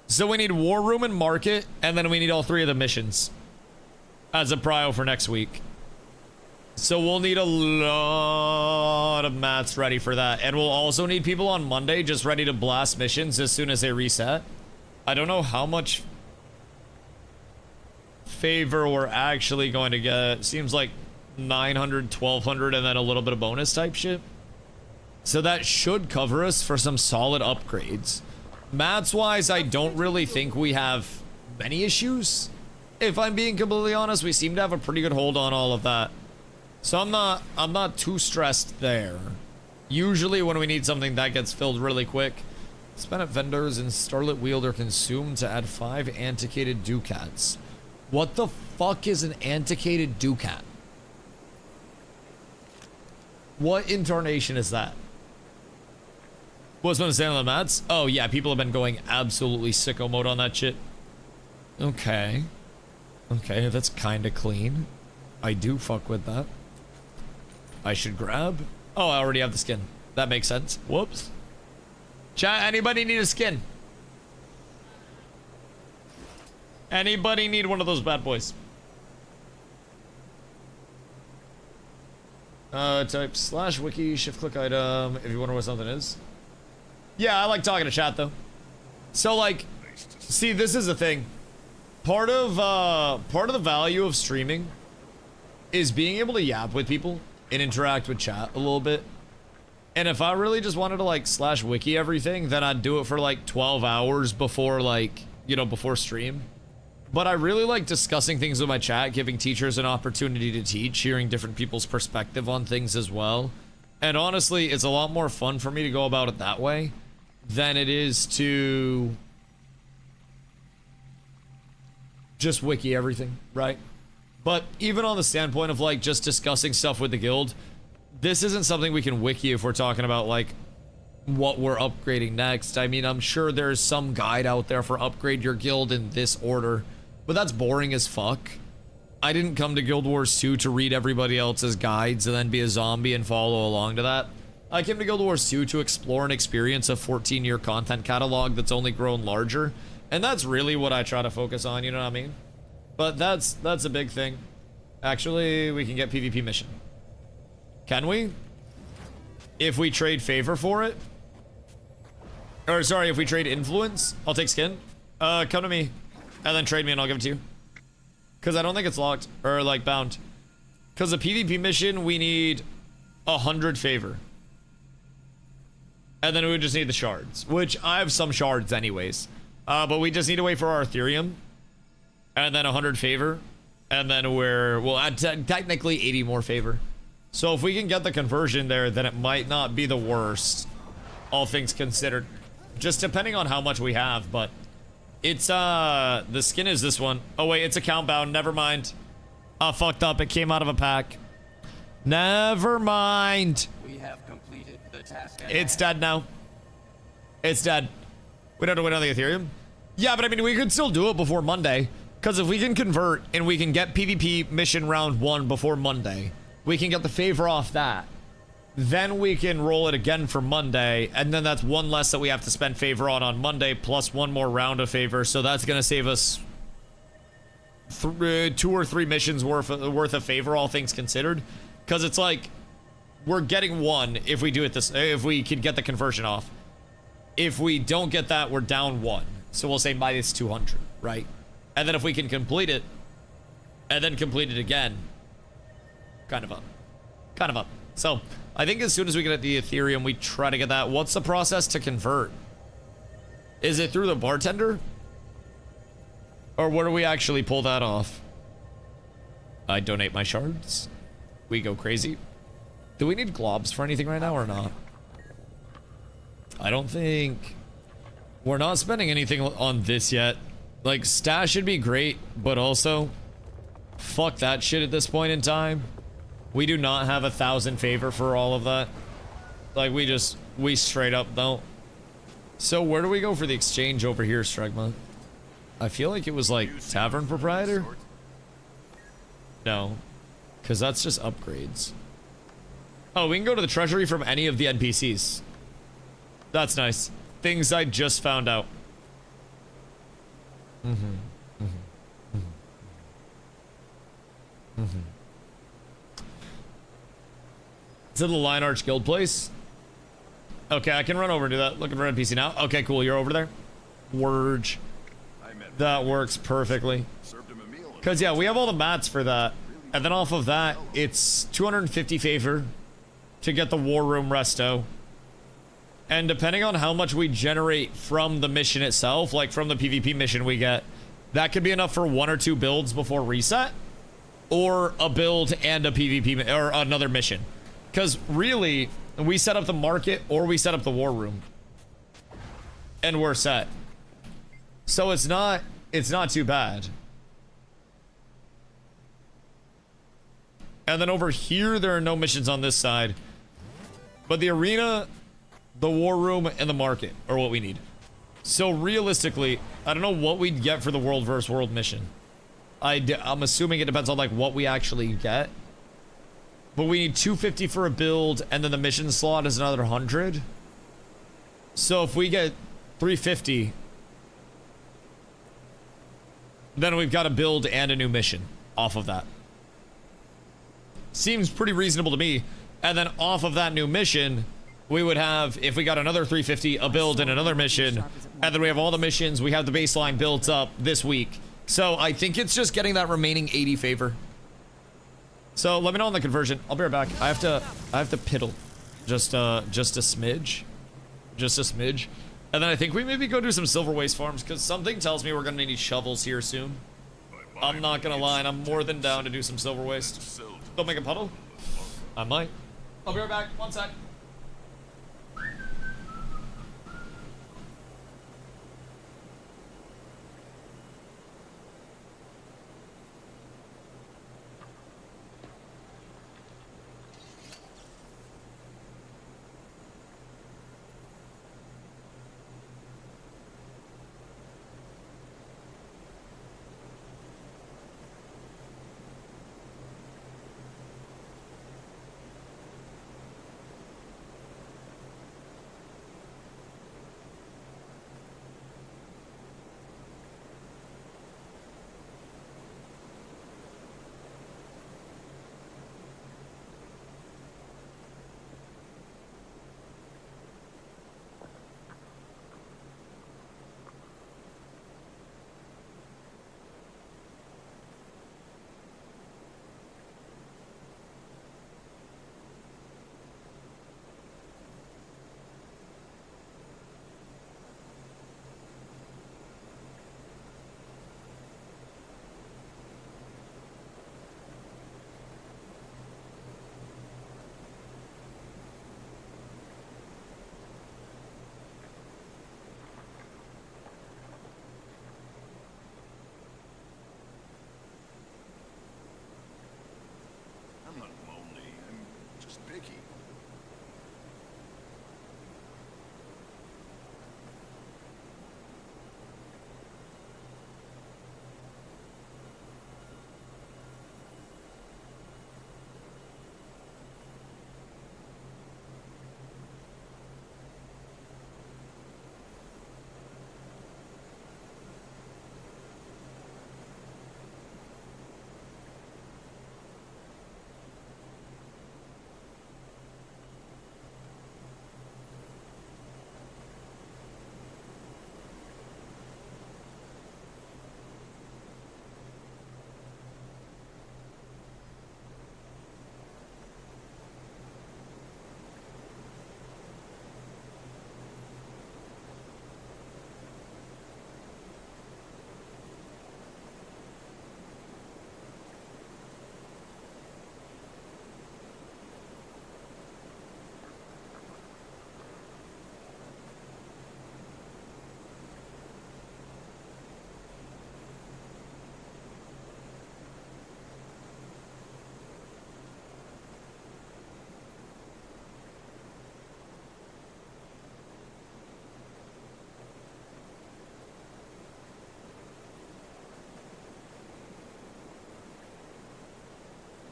So we need war room and market, and then we need all 3 of the missions as a prio for next week. So we'll need a lot of mats ready for that. And we'll also need people on Monday just ready to blast missions as soon as they reset. I don't know how much favor we're actually going to get. Seems like 900, 1200, and then a little bit of bonus type shit. So that should cover us for some solid upgrades. Mats wise, I don't really think we have many issues. If I'm being completely honest, we seem to have a pretty good hold on all of that. So I'm not too stressed there. Usually when we need something, that gets filled really quick. Spend at vendors and Starlit Wielder consumed to add 5 antiquated ducats. What the fuck is an antiquated ducat? What incarnation is that? What's been saying on the mats? Oh yeah, people have been going absolutely sicko mode on that shit. Okay. Okay, that's kinda clean. I do fuck with that. I should grab. Oh, I already have the skin. That makes sense. Whoops. Chat, anybody need a skin? Anybody need one of those bad boys? Type /wiki, shift click item, if you wonder what something is. Yeah, I like talking to chat though. So like, See, this is the thing. Part of the value of streaming is being able to yap with people and interact with chat a little bit. And if I really just wanted to like slash wiki everything, then I'd do it for like 12 hours before like, you know, before stream. But I really like discussing things with my chat, giving teachers an opportunity to teach, hearing different people's perspective on things as well. And honestly, it's a lot more fun for me to go about it that way than it is to just wiki everything, right? But even on the standpoint of like just discussing stuff with the guild, this isn't something we can wiki if we're talking about like what we're upgrading next. I mean, I'm sure there's some guide out there for upgrade your guild in this order, but that's boring as fuck. I didn't come to Guild Wars 2 to read everybody else's guides and then be a zombie and follow along to that. I came to Guild Wars 2 to explore and experience a 14-year content catalog that's only grown larger. And that's really what I try to focus on, you know what I mean? But that's a big thing. Actually, we can get PvP mission. Can we? If we trade favor for it? Or sorry, if we trade influence, I'll take skin. Come to me and then trade me and I'll give it to you. Because I don't think it's locked or like bound. Because the PvP mission, we need 100 favor. And then we would just need the shards, which I have some shards anyways. But we just need to wait for our Ethereum. And then 100 favor. And then well, technically 80 more favor. So if we can get the conversion there, then it might not be the worst. All things considered. Just depending on how much we have, but it's, the skin is this one. Oh wait, it's account bound, never mind. Fucked up, it came out of a pack. Never mind. We have completed the task. It's dead now. It's dead. We don't have to wait on the Ethereum? Yeah, but I mean, we could still do it before Monday. Because if we can convert and we can get PvP mission round 1 before Monday, we can get the favor off that. Then we can roll it again for Monday, and then that's one less that we have to spend favor on Monday, plus one more round of favor. So that's going to save us 2 or 3 missions worth of favor, all things considered. Because it's like, we're getting 1 if we do it if we can get the conversion off. If we don't get that, we're down 1. So we'll say minus 200, right? And then if we can complete it, and then complete it again, kind of up. Kind of up. So, I think as soon as we get the Ethereum, we try to get that. What's the process to convert? Is it through the bartender? Or where do we actually pull that off? I donate my shards. We go crazy. Do we need globs for anything right now or not? I don't think... We're not spending anything on this yet. Like, stash should be great, but also... Fuck that shit at this point in time. We do not have 1,000 favor for all of that. Like, we straight up don't. So, where do we go for the exchange over here, Strugma? I feel like it was like Tavern Proprietor? No. Because that's just upgrades. Oh, we can go to the treasury from any of the NPCs. That's nice. Things I just found out. Is it the Lion Arch Guild place? Okay, I can run over to that. Looking for an NPC now. Okay, cool. You're over there. Wurge. That works perfectly. Because, yeah, we have all the mats for that. And then off of that, it's 250 favor to get the War Room resto. And depending on how much we generate from the mission itself, like from the PvP mission we get, that could be enough for 1 or 2 builds before reset. Or a build and a PvP, or another mission. Because really, we set up the market or we set up the War Room. And we're set. So it's not too bad. And then over here, there are no missions on this side. But the arena, the War Room, and the market are what we need. So realistically, I don't know what we'd get for the World vs. World mission. I'm assuming it depends on like what we actually get. But we need 250 for a build, and then the mission slot is another 100. So if we get 350, then we've got a build and a new mission off of that. Seems pretty reasonable to me. And then off of that new mission, we would have, if we got another 350, a build and another mission, and then we have all the missions, we have the baseline built up this week. So I think it's just getting that remaining 80 favor. So let me know on the conversion. I'll be right back. I have to piddle. Just a smidge. Just a smidge. And then I think we maybe go do some silver waste farms, because something tells me we're gonna need shovels here soon. I'm not gonna lie, and I'm more than down to do some silver waste. Don't make a puddle? I might. I'll be right back. One sec. I'm not lonely. I'm just picky.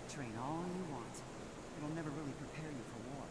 Train all you want. It'll never really prepare you for war.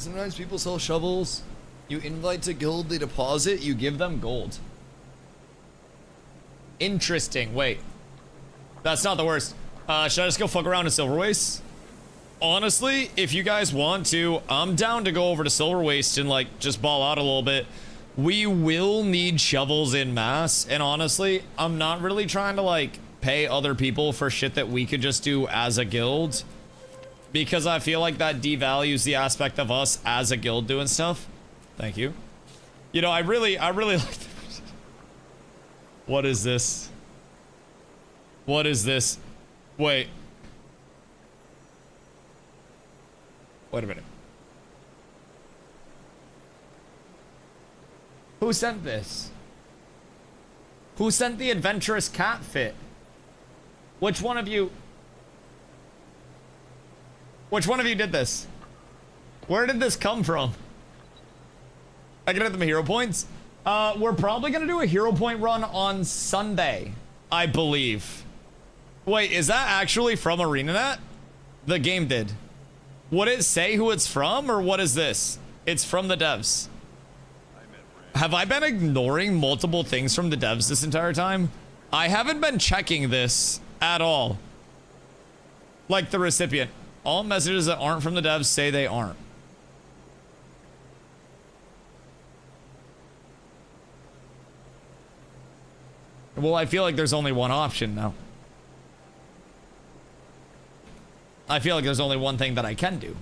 sometimes people sell shovels. You invite to guild, they deposit, you give them gold. Interesting. Wait. That's not the worst. Should I just go fuck around in Silver Waste? Honestly, if you guys want to, I'm down to go over to Silver Waste and like just ball out a little bit. We will need shovels in mass, and honestly, I'm not really trying to like pay other people for shit that we could just do as a guild, because I feel like that devalues the aspect of us as a guild doing stuff. Thank you. You know, I really like. What is this? What is this? Wait. Wait a minute. Who sent this? Who sent the adventurous cat fit? Which one of you? Which one of you did this? Where did this come from? I can get them hero points. We're probably gonna do a hero point run on Sunday, I believe. Wait, is that actually from ArenaNet? The game did. Would it say who it's from, or what is this? It's from the devs. Have I been ignoring multiple things from the devs this entire time? I haven't been checking this at all. Like the recipient. All messages that aren't from the devs say they aren't. Well, I feel like there's only one option now. I feel like there's only one thing that I can do.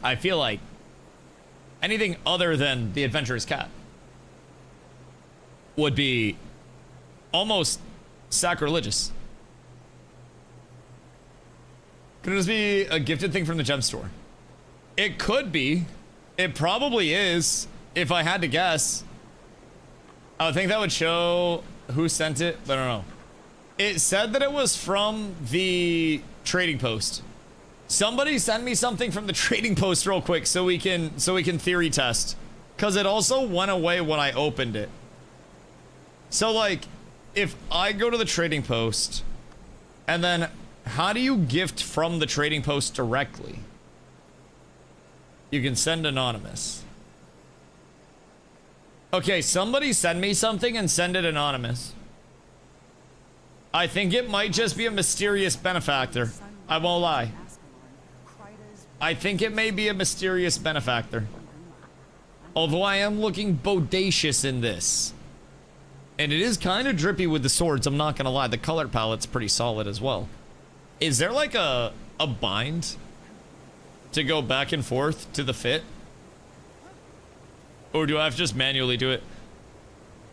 I feel like anything other than the adventurous cat would be almost sacrilegious. Could it just be a gifted thing from the gem store? It could be. It probably is, if I had to guess. I would think that would show who sent it, but I don't know. It said that it was from the trading post. Somebody send me something from the trading post real quick so we can theory test. Cause it also went away when I opened it. So like, if I go to the trading post, and then how do you gift from the trading post directly? You can send anonymous. Okay, somebody send me something and send it anonymous. I think it might just be a mysterious benefactor. I won't lie. I think it may be a mysterious benefactor. Although I am looking bodacious in this. And it is kind of drippy with the swords, I'm not gonna lie. The color palette's pretty solid as well. Is there like a bind to go back and forth to the fit? Or do I have to just manually do it?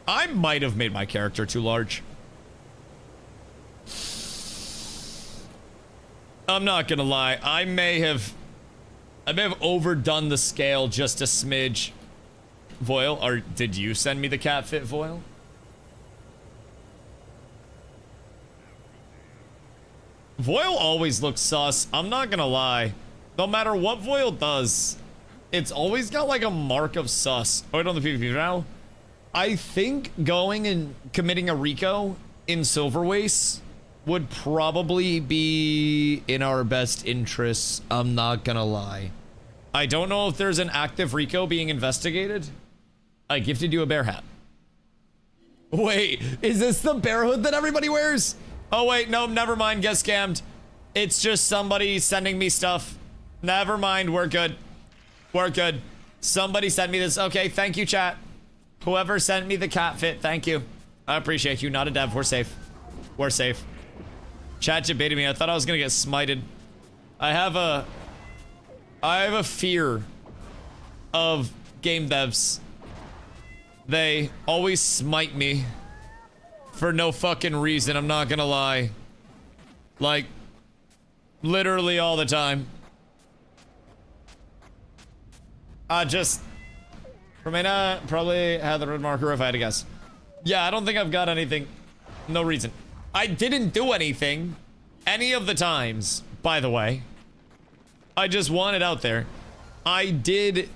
I might have made my character too large. I'm not gonna lie. I may have overdone the scale just a smidge. Voil, or did you send me the cat fit, Voil? Voil always looks sus. I'm not gonna lie. No matter what Voil does, it's always got like a mark of sus. Oh, wait, on the PvP now. I think going and committing a Rico in Silver Waste would probably be in our best interests. I'm not gonna lie. I don't know if there's an active Rico being investigated. I gifted you a bear hat. Wait, is this the bear hood that everybody wears? Oh wait, no, never mind, get scammed. It's just somebody sending me stuff. Never mind, we're good. We're good. Somebody sent me this. Okay, thank you, chat. Whoever sent me the cat fit, thank you. I appreciate you, not a dev, we're safe. We're safe. Chat debated me, I thought I was gonna get smited. I have a fear of game devs. They always smite me for no fucking reason, I'm not gonna lie. Like, literally all the time. Romana probably had the red marker if I had to guess. Yeah, I don't think I've got anything. No reason. I didn't do anything any of the times, by the way. I just want it out there. I did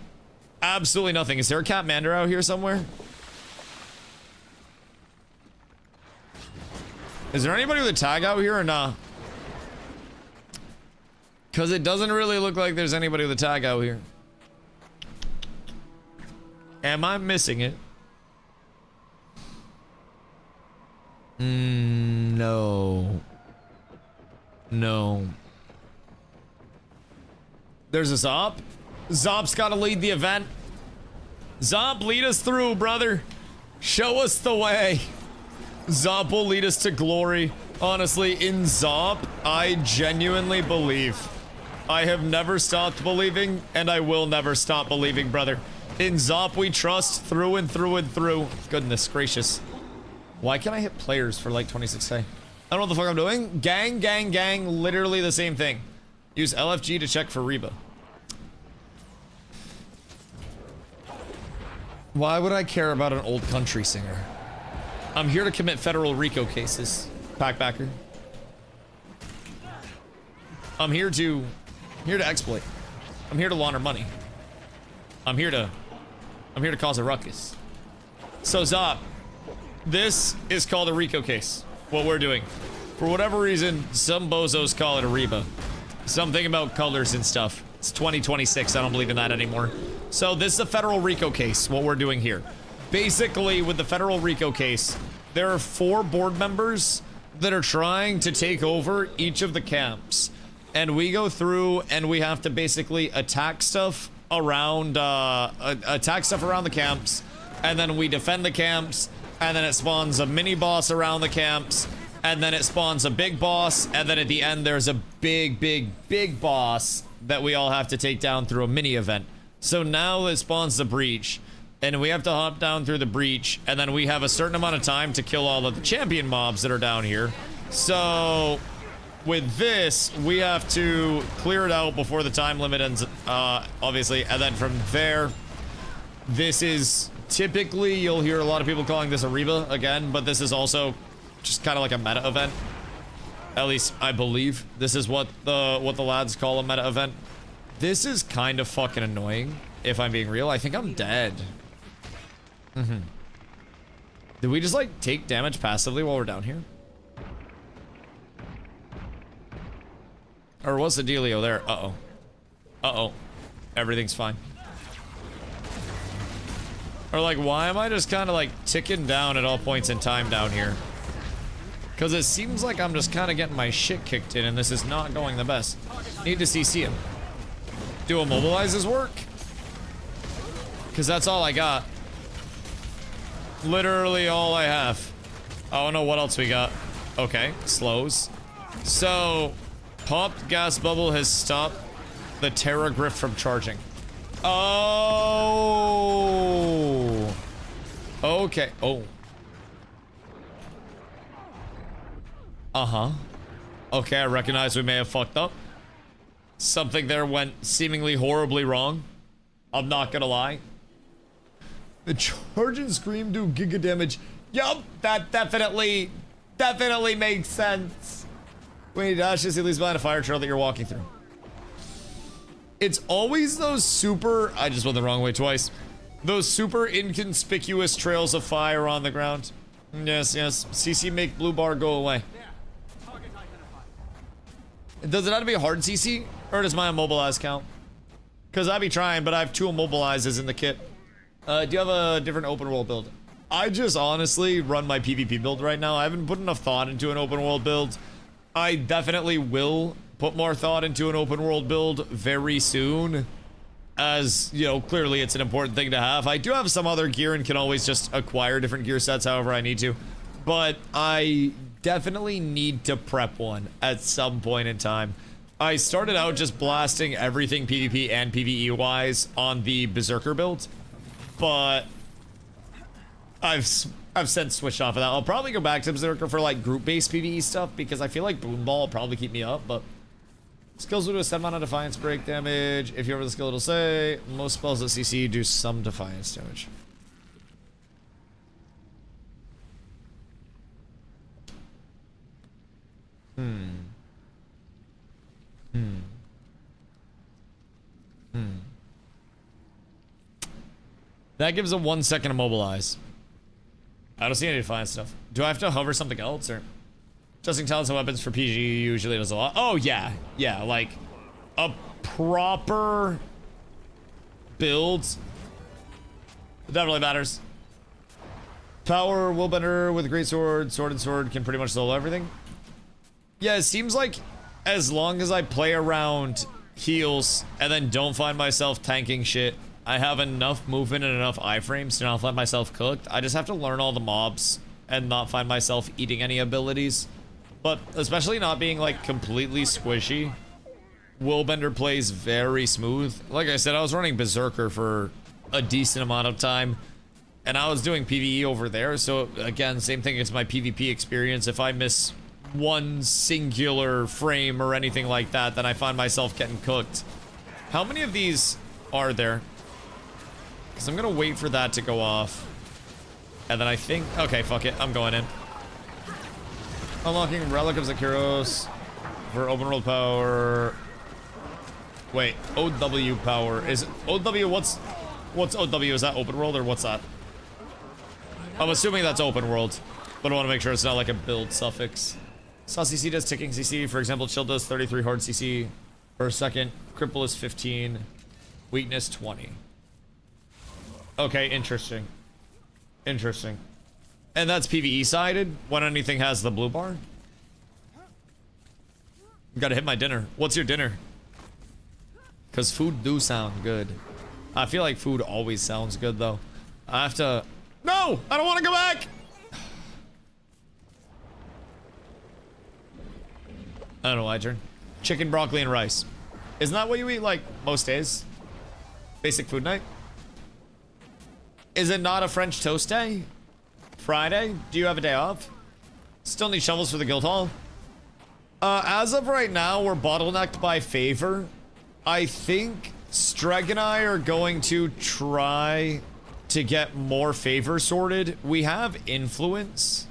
absolutely nothing. Is there a Catmander out here somewhere? Is there anybody with a tag out here or nah? Because it doesn't really look like there's anybody with a tag out here. Am I missing it? No. No. There's a Zop. Zop's got to lead the event. Zop, lead us through, brother. Show us the way. Zop will lead us to glory. Honestly, in Zop, I genuinely believe. I have never stopped believing, and I will never stop believing, brother. In Zop, we trust through and through and through. Goodness gracious. Why can't I hit players for like 26k? I don't know what the fuck I'm doing. Gang, gang, gang, literally the same thing. Use LFG to check for Reba. Why would I care about an old country singer? I'm here to commit federal RICO cases, Packbacker. I'm here to exploit. I'm here to launder money. I'm here to cause a ruckus. So Zop, this is called a RICO case. What we're doing. For whatever reason, some bozos call it a Reba. Something about colors and stuff. It's 2026, I don't believe in that anymore. So this is a federal RICO case, what we're doing here. Basically, with the federal RICO case, there are 4 board members that are trying to take over each of the camps. And we go through and we have to basically attack stuff around the camps. And then we defend the camps. And then it spawns a mini boss around the camps. And then it spawns a big boss. And then at the end, there's a big, big, big boss that we all have to take down through a mini event. So now it spawns the breach. And we have to hop down through the breach. And then we have a certain amount of time to kill all of the champion mobs that are down here. So with this, we have to clear it out before the time limit ends, obviously. And then from there, this is typically, you'll hear a lot of people calling this a Reba again, but this is also just kind of like a meta event. At least I believe this is what the lads call a meta event. This is kind of fucking annoying, if I'm being real. I think I'm dead. Did we just like take damage passively while we're down here? Or what's the dealio there? Uh-oh. Uh-oh. Everything's fine. Or like, why am I just kind of like ticking down at all points in time down here? Because it seems like I'm just kind of getting my shit kicked in and this is not going the best. Need to CC him. Do immobilizes work? Because that's all I got. Literally all I have. I don't know what else we got. Okay, slows. So, popped gas bubble has stopped the Terra Griff from charging. Oh. Okay. Oh. Uh-huh. Okay, I recognize we may have fucked up. Something there went seemingly horribly wrong. I'm not gonna lie. The charge and scream do giga damage. Yup, that definitely makes sense. When you dash, just at least behind a fire trail that you're walking through. It's always those super, I just went the wrong way twice. Those super inconspicuous trails of fire on the ground. Yes, yes. CC make blue bar go away. Does it have to be a hard CC? Or does my immobilize count? Because I'd be trying, but I have 2 immobilizes in the kit. Do you have a different open world build? I just honestly run my PvP build right now. I haven't put enough thought into an open world build. I definitely will put more thought into an open world build very soon. As, you know, clearly it's an important thing to have. I do have some other gear and can always just acquire different gear sets however I need to. But I definitely need to prep one at some point in time. I started out just blasting everything PvP and PvE wise on the Berserker build. But I've since switched off of that. I'll probably go back to Berserker for like group-based PvE stuff because I feel like Boom Ball will probably keep me up, but skills will do a set amount of Defiance break damage. If you over the skill, it'll say most spells at CC do some Defiance damage. That gives a 1 second immobilize. I don't see any Defiance stuff. Do I have to hover something else or? Adjusting talents and weapons for PG usually does a lot. Oh yeah, yeah, like a proper build. It definitely matters. Power, Willbender with a great sword, sword and sword can pretty much solo everything. Yeah, it seems like as long as I play around heals and then don't find myself tanking shit, I have enough movement and enough iframes to not find myself cooked. I just have to learn all the mobs and not find myself eating any abilities. But especially not being like completely squishy, Willbender plays very smooth. Like I said, I was running Berserker for a decent amount of time, and I was doing PvE over there, so again, same thing as my PvP experience. If I miss one singular frame or anything like that, then I find myself getting cooked. How many of these are there? Because I'm gonna wait for that to go off. And then I think, okay, fuck it, I'm going in. Unlocking Relic of Zakiros for open world power. Wait, OW power. Is OW, what's OW? Is that open world or what's that? I'm assuming that's open world, but I want to make sure it's not like a build suffix. Saw CC does ticking CC. For example, Chill does 33 hard CC per second. Cripple is 15. Weakness 20. Okay, interesting. Interesting. And that's PvE sided when anything has the blue bar. Gotta hit my dinner. What's your dinner? Because food do sound good. I feel like food always sounds good though. I have to... No! I don't want to go back! I don't know, my turn. Chicken, broccoli, and rice. Isn't that what you eat like most days? Basic food night? Is it not a French toast day? Friday? Do you have a day off? Still need shovels for the guild hall? As of right now, we're bottlenecked by favor. I think Streg and I are going to try to get more favor sorted. We have influence,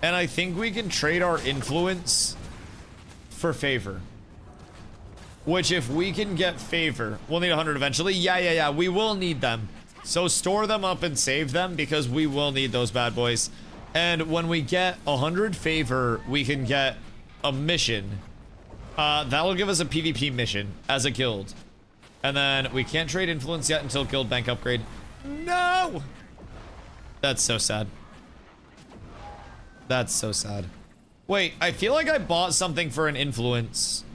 and I think we can trade our influence for favor. Which, if we can get favor, we'll need 100 eventually. Yeah, we will need them. So store them up and save them, because we will need those bad boys. And when we get 100 favor, we can get a mission. That'll give us a PvP mission as a guild. And then we can't trade influence yet until guild bank upgrade. No! That's so sad. That's so sad. Wait, I feel like I bought something for an influence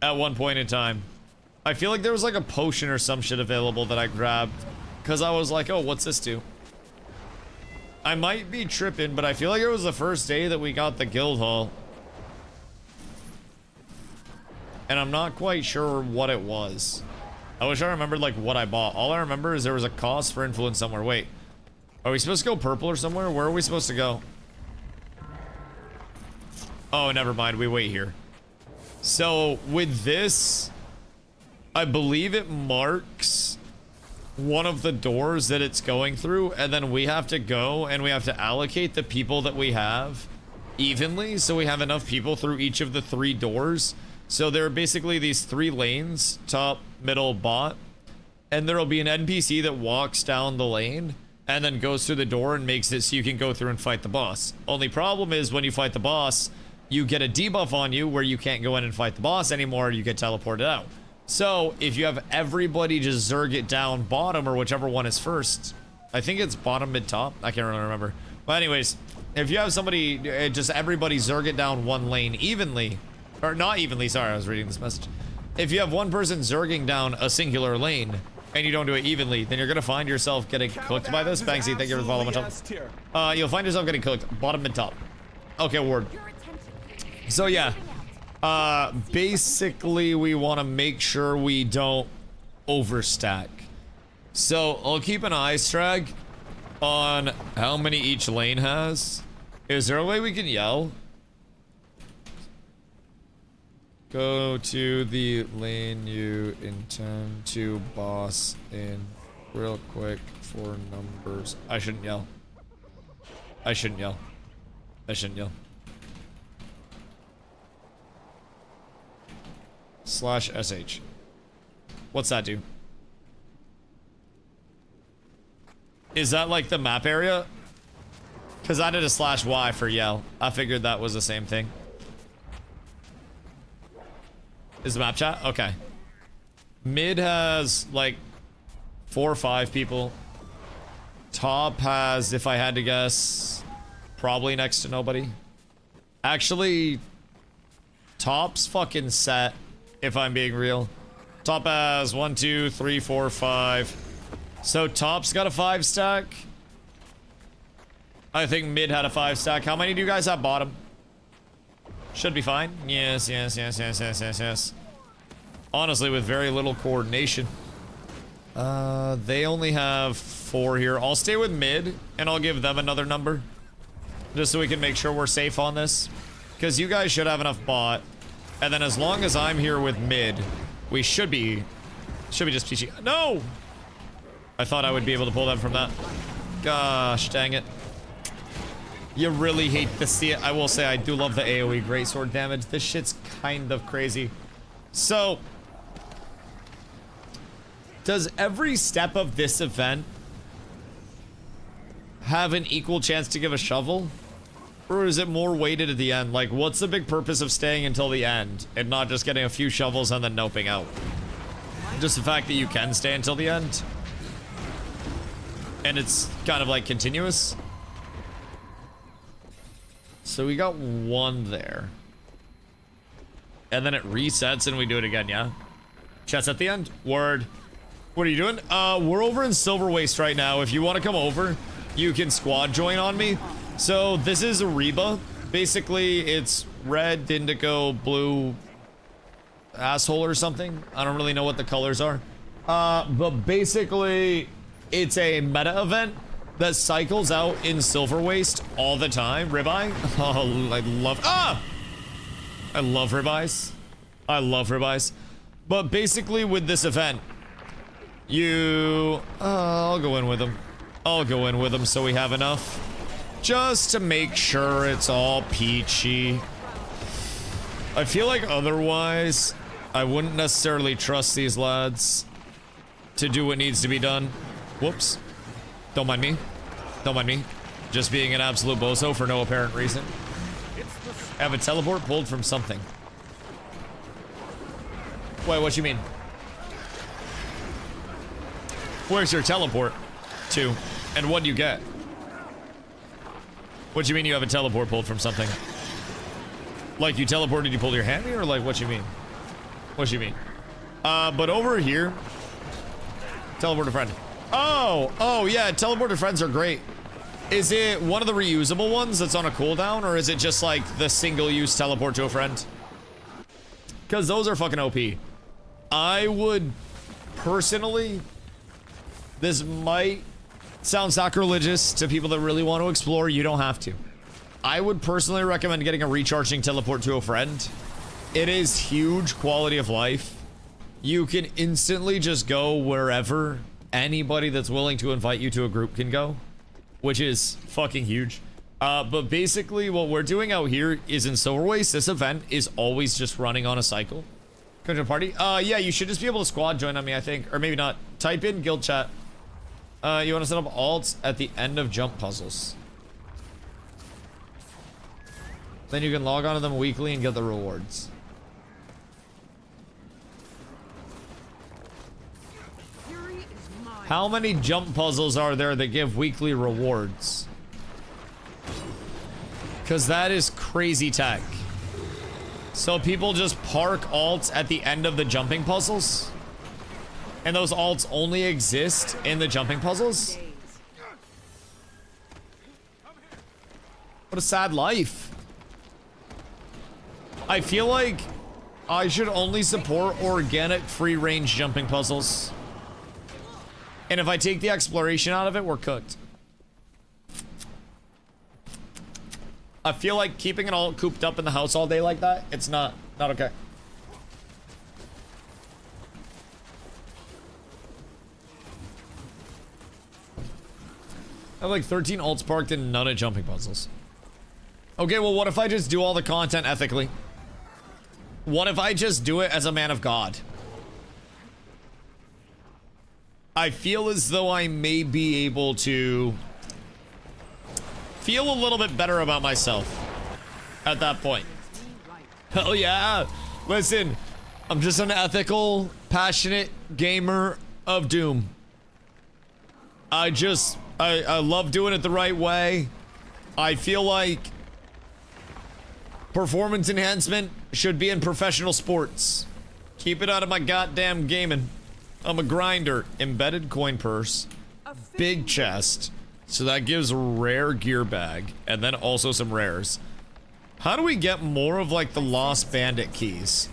at one point in time. I feel like there was like a potion or some shit available that I grabbed because I was like, oh, what's this do? I might be tripping, but I feel like it was the first day that we got the guild hall. And I'm not quite sure what it was. I wish I remembered like what I bought. All I remember is there was a cost for influence somewhere. Wait, are we supposed to go purple or somewhere? Where are we supposed to go? Oh, never mind. We wait here. So with this, I believe it marks one of the doors that it's going through, and then we have to go and we have to allocate the people that we have evenly, so we have enough people through each of the 3 doors. So there are basically these 3 lanes, top, middle, bot, and there'll be an NPC that walks down the lane and then goes through the door and makes it so you can go through and fight the boss. Only problem is when you fight the boss, you get a debuff on you where you can't go in and fight the boss anymore, you get teleported out. So if you have everybody just zerg it down bottom, or whichever one is first, I think it's bottom, mid, top, I can't really remember. But anyways, if you have somebody, just everybody zerg it down one lane evenly, or not evenly, sorry, I was reading this message. If you have one person zerging down a singular lane, and you don't do it evenly, then you're gonna find yourself getting cooked by this. Banksy, thank you for the follow, much. You'll find yourself getting cooked, bottom, mid, top. Okay, word. So yeah, basically we want to make sure we don't overstack. So I'll keep an eye, Strag, on how many each lane has. Is there a way we can yell? Go to the lane you intend to boss in real quick for numbers. I shouldn't yell. I shouldn't yell. I shouldn't yell. /SH. What's that do? Is that like the map area? Because I did a /Y for yell. I figured that was the same thing. Is the map chat? Okay. Mid has like 4 or 5 people. Top has, if I had to guess, probably next to nobody. Actually, top's fucking set, if I'm being real. Top has 1, 2, 3, 4, 5. So top's got a 5 stack. I think mid had a 5 stack. How many do you guys have bottom? Should be fine. Yes, yes, yes, yes, yes, yes, yes. Honestly, with very little coordination. They only have 4 here. I'll stay with mid, and I'll give them another number. Just so we can make sure we're safe on this. Because you guys should have enough bot. And then as long as I'm here with mid, we should be just peachy. No! I thought I would be able to pull them from that. Gosh, dang it. You really hate to see it. I will say I do love the AoE greatsword damage. This shit's kind of crazy. So, does every step of this event have an equal chance to give a shovel? Or is it more weighted at the end? Like, what's the big purpose of staying until the end and not just getting a few shovels and then noping out? Just the fact that you can stay until the end. And it's kind of like continuous. So we got 1 there. And then it resets and we do it again, yeah? Chat's at the end. Word. What are you doing? We're over in Silver Waste right now. If you want to come over, you can squad join on me. So this is a Reba. Basically, it's red, indigo, blue, asshole or something. I don't really know what the colors are. But basically, it's a meta event that cycles out in Silver Waste all the time. Ribeye? Oh, I love... Ah! I love ribeyes. I love ribeyes. But basically, with this event, you... I'll go in with them. I'll go in with them so we have enough. Just to make sure it's all peachy. I feel like otherwise, I wouldn't necessarily trust these lads to do what needs to be done. Whoops. Don't mind me. Don't mind me. Just being an absolute bozo for no apparent reason. I have a teleport pulled from something. Wait, what you mean? Where's your teleport to? And what do you get? What do you mean you have a teleport pulled from something? Like you teleported, you pulled your hand here? Or like what you mean? What you mean? But over here... Teleport a friend. Oh, yeah, teleported friends are great. Is it one of the reusable ones that's on a cooldown, or is it just like the single-use teleport to a friend? Because those are fucking OP. I would personally... This might sound sacrilegious to people that really want to explore. You don't have to. I would personally recommend getting a recharging teleport to a friend. It is huge quality of life. You can instantly just go wherever anybody that's willing to invite you to a group can go, which is fucking huge. But basically what we're doing out here is in Silver Waste. This event is always just running on a cycle. Come to a party? Yeah, you should just be able to squad join on me, I think. Or maybe not. Type in guild chat. You want to set up alts at the end of jump puzzles. Then you can log on to them weekly and get the rewards. How many jump puzzles are there that give weekly rewards? Because that is crazy tech. So people just park alts at the end of the jumping puzzles? And those alts only exist in the jumping puzzles? What a sad life. I feel like I should only support organic free-range jumping puzzles. And if I take the exploration out of it, we're cooked. I feel like keeping it all cooped up in the house all day like that, it's not okay. I have like 13 alts parked and none of jumping puzzles. Okay, well, what if I just do all the content ethically? What if I just do it as a man of God? I feel as though I may be able to feel a little bit better about myself at that point. Hell yeah. Listen, I'm just an ethical, passionate gamer of Doom. I love doing it the right way. I feel like performance enhancement should be in professional sports. Keep it out of my goddamn gaming. I'm a grinder. Embedded coin purse. Big chest. So that gives a rare gear bag. And then also some rares. How do we get more of like the Lost Bandit keys?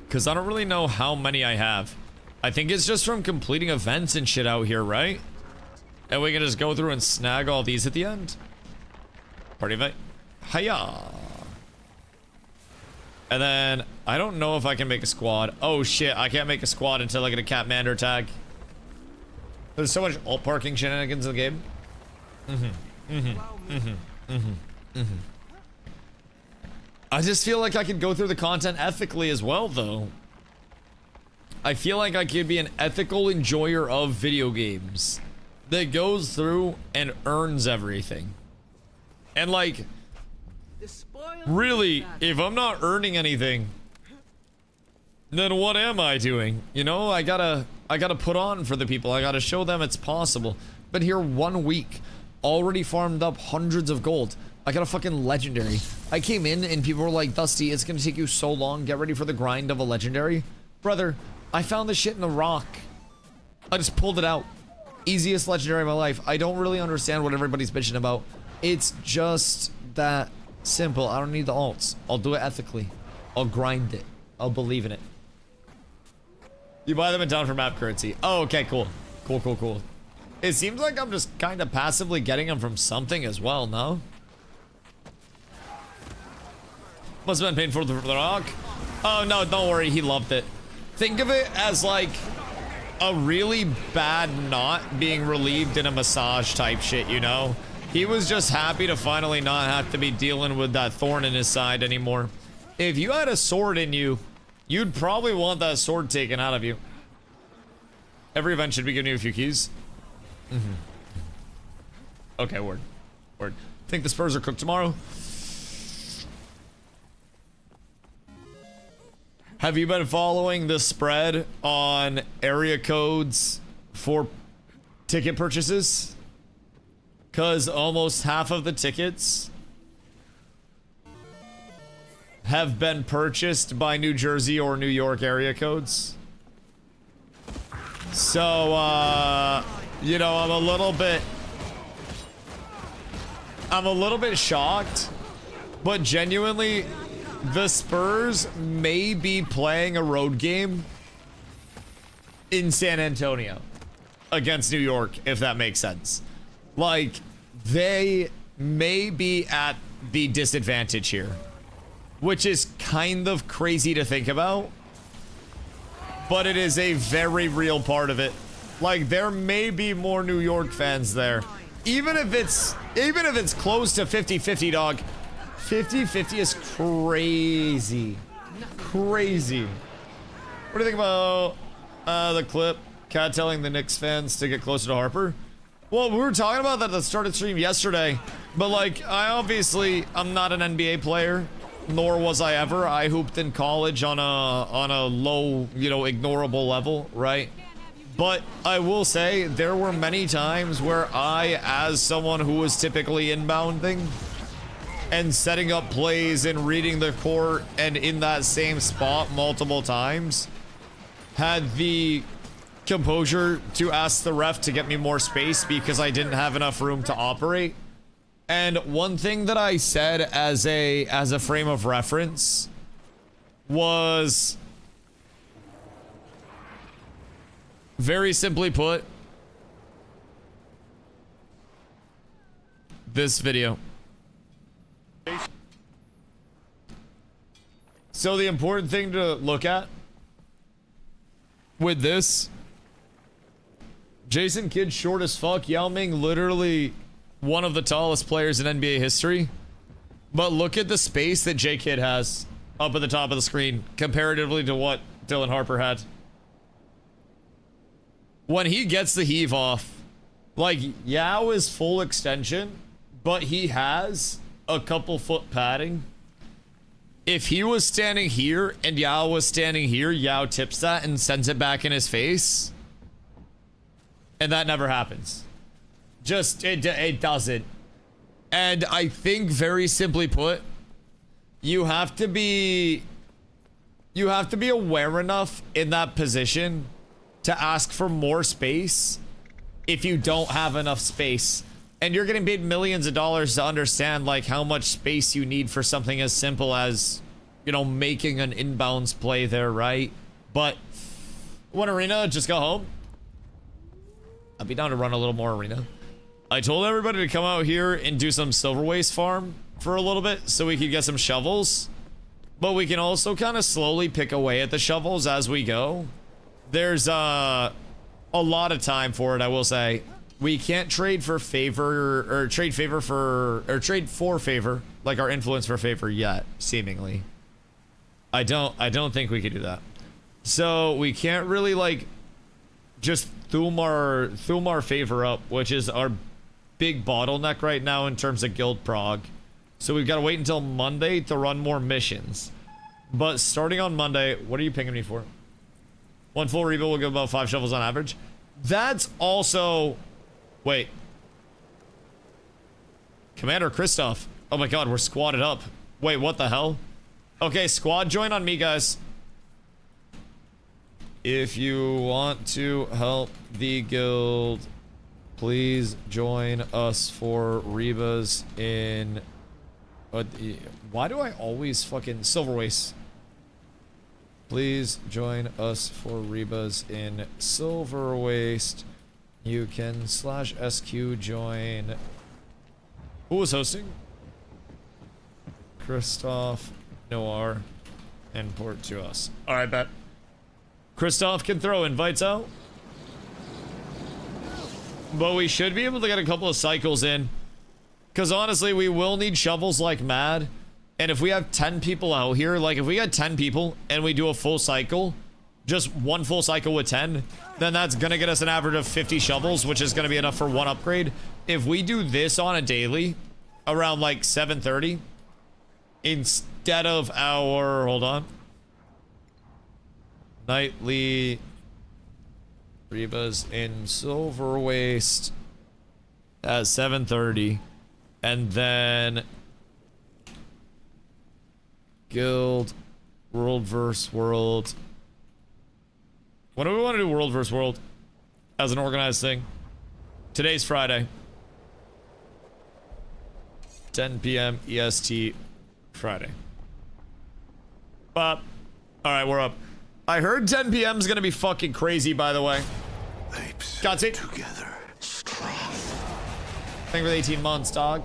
Because I don't really know how many I have. I think it's just from completing events and shit out here, right? And we can just go through and snag all these at the end. Party event. Hiya. And then, I don't know if I can make a squad. Oh shit, I can't make a squad until I get a Catmander tag. There's so much alt parking shenanigans in the game. I just feel like I could go through the content ethically as well, though. I feel like I could be an ethical enjoyer of video games that goes through and earns everything. And like, really, if I'm not earning anything, then what am I doing? You know, I gotta put on for the people. I gotta show them it's possible. Been here 1 week, already farmed up hundreds of gold. I got a fucking legendary. I came in and people were like, Dusty, it's gonna take you so long. Get ready for the grind of a legendary. Brother, I found this shit in a rock. I just pulled it out. Easiest legendary of my life. I don't really understand what everybody's bitching about. It's just that simple. I don't need the alts. I'll do it ethically. I'll grind it. I'll believe in it. You buy them in town for map currency. Oh, okay, cool. Cool. It seems like I'm just kind of passively getting them from something as well, no? Must have been painful for the rock. Oh, no, don't worry. He loved it. Think of it as like a really bad knot being relieved in a massage type shit, you know? He was just happy to finally not have to be dealing with that thorn in his side anymore. If you had a sword in you, you'd probably want that sword taken out of you. Every event should be giving you a few keys. Okay, word. Think the Spurs are cooked tomorrow? Have you been following the spread on area codes for ticket purchases? Because almost half of the tickets have been purchased by New Jersey or New York area codes. So, you know, I'm a little bit shocked, but genuinely, the Spurs may be playing a road game in San Antonio against New York, if that makes sense. Like, they may be at the disadvantage here, which is kind of crazy to think about, but it is a very real part of it. Like, there may be more New York fans there. Even if it's close to 50-50, dog. 50-50 is crazy. Crazy. What do you think about the clip? Cat telling the Knicks fans to get closer to Harper? Well, we were talking about that at the start of the stream yesterday, but like, I'm not an NBA player, nor was I ever. I hooped in college on a low, you know, ignorable level, right? But I will say there were many times where I, as someone who was typically inbounding and setting up plays and reading the court and in that same spot multiple times, had the composure to ask the ref to get me more space because I didn't have enough room to operate. And one thing that I said as a frame of reference was, very simply put, this video. So the important thing to look at with this, Jason Kidd's short as fuck. Yao Ming literally one of the tallest players in NBA history. But look at the space that J Kidd has up at the top of the screen comparatively to what Dylan Harper had. When he gets the heave off, like, Yao is full extension, but he has a couple foot padding. If he was standing here and Yao was standing here, Yao tips that and sends it back in his face. And that never happens. Just, it doesn't. And I think, very simply put, you have to be aware enough in that position to ask for more space if you don't have enough space. And you're getting paid millions of dollars to understand like how much space you need for something as simple as, you know, making an inbounds play there, right? But one arena, just go home. I'd be down to run a little more arena. I told everybody to come out here and do some silver waste farm for a little bit so we could get some shovels. But we can also kind of slowly pick away at the shovels as we go. There's a lot of time for it, I will say. We can't trade for favor or trade for favor, like our influence for favor yet, seemingly. I don't think we could do that. So we can't really like just thum our favor up, which is our big bottleneck right now in terms of guild prog. So we've got to wait until Monday to run more missions. But starting on Monday, what are you pinging me for? One full rebuild will give about 5 shovels on average. That's also... Wait. Commander Christoph. Oh my god, we're squatted up. Wait, what the hell? Okay, squad join on me, guys. If you want to help the guild, please join us for Rebas in... why do I always fucking... Silver Waste. Please join us for Rebas in Silver Waste. You can /SQ join. Who was hosting? Christoph, Noir, and port to us. Alright, bet. Christoph can throw invites out. But we should be able to get a couple of cycles in. Because honestly, we will need shovels like mad. And if we have 10 people out here, like if we got 10 people and we do a full cycle, just one full cycle with 10, then that's gonna get us an average of 50 shovels, which is gonna be enough for one upgrade. If we do this on a daily, around like 7:30, instead of our, hold on, nightly Rebas in Silver Waste at 7:30, and then Guild World vs. World. When do we want to do World vs. World as an organized thing? Today's Friday. 10 p.m. EST Friday. Up. Alright, we're up. I heard 10 p.m. is gonna be fucking crazy, by the way. Got it. Together. Thank you for the 18 months, dog.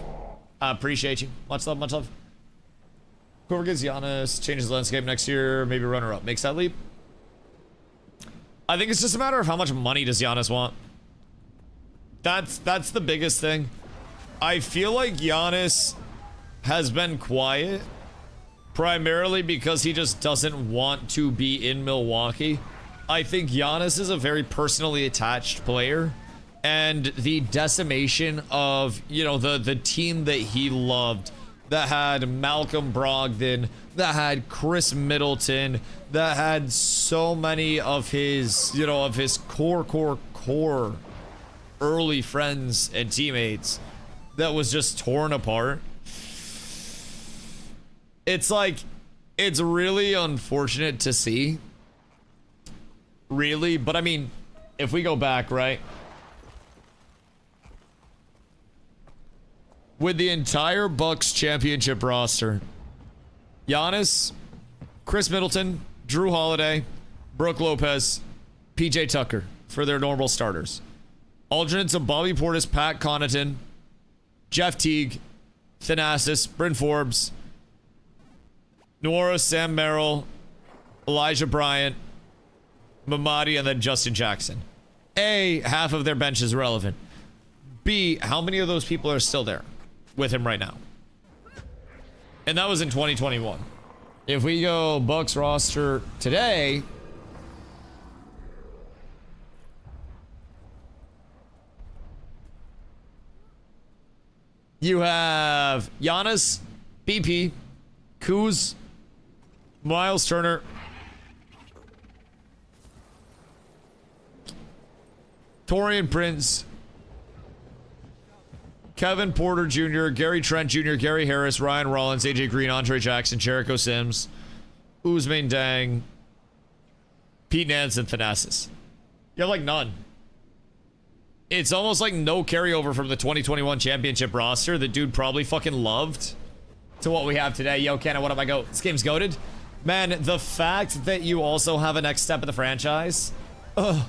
I appreciate you. Much love, much love. Whoever gets Giannis, changes the landscape next year, maybe runner-up. Makes that leap. I think it's just a matter of how much money does Giannis want. That's the biggest thing. I feel like Giannis has been quiet primarily because he just doesn't want to be in Milwaukee. I think Giannis is a very personally attached player, and the decimation of, you know, the team that he loved, that had Malcolm Brogdon, that had Chris Middleton, that had so many of his, you know, of his core early friends and teammates, that was just torn apart. It's like, it's really unfortunate to see. Really, but I mean, if we go back, right? With the entire Bucks championship roster, Giannis, Chris Middleton, Drew Holiday, Brooke Lopez, PJ Tucker for their normal starters. Alternates of Bobby Portis, Pat Connaughton, Jeff Teague, Thanasis, Bryn Forbes, Nuora, Sam Merrill, Elijah Bryant, Mamadi, and then Justin Jackson. A, half of their bench is relevant. B, how many of those people are still there with him right now? And that was in 2021. If we go Bucks roster today, you have Giannis, BP, Kuz, Miles Turner. Torian Prince. Kevin Porter Jr., Gary Trent Jr., Gary Harris, Ryan Rollins, AJ Green, Andre Jackson, Jericho Sims, Usman Dang, Pete Nance, and Thanasis. You have like none. It's almost like no carryover from the 2021 championship roster that dude probably fucking loved to what we have today. Yo, Kenna, what up, I go? This game's goated. Man, the fact that you also have a next step in the franchise. Oh,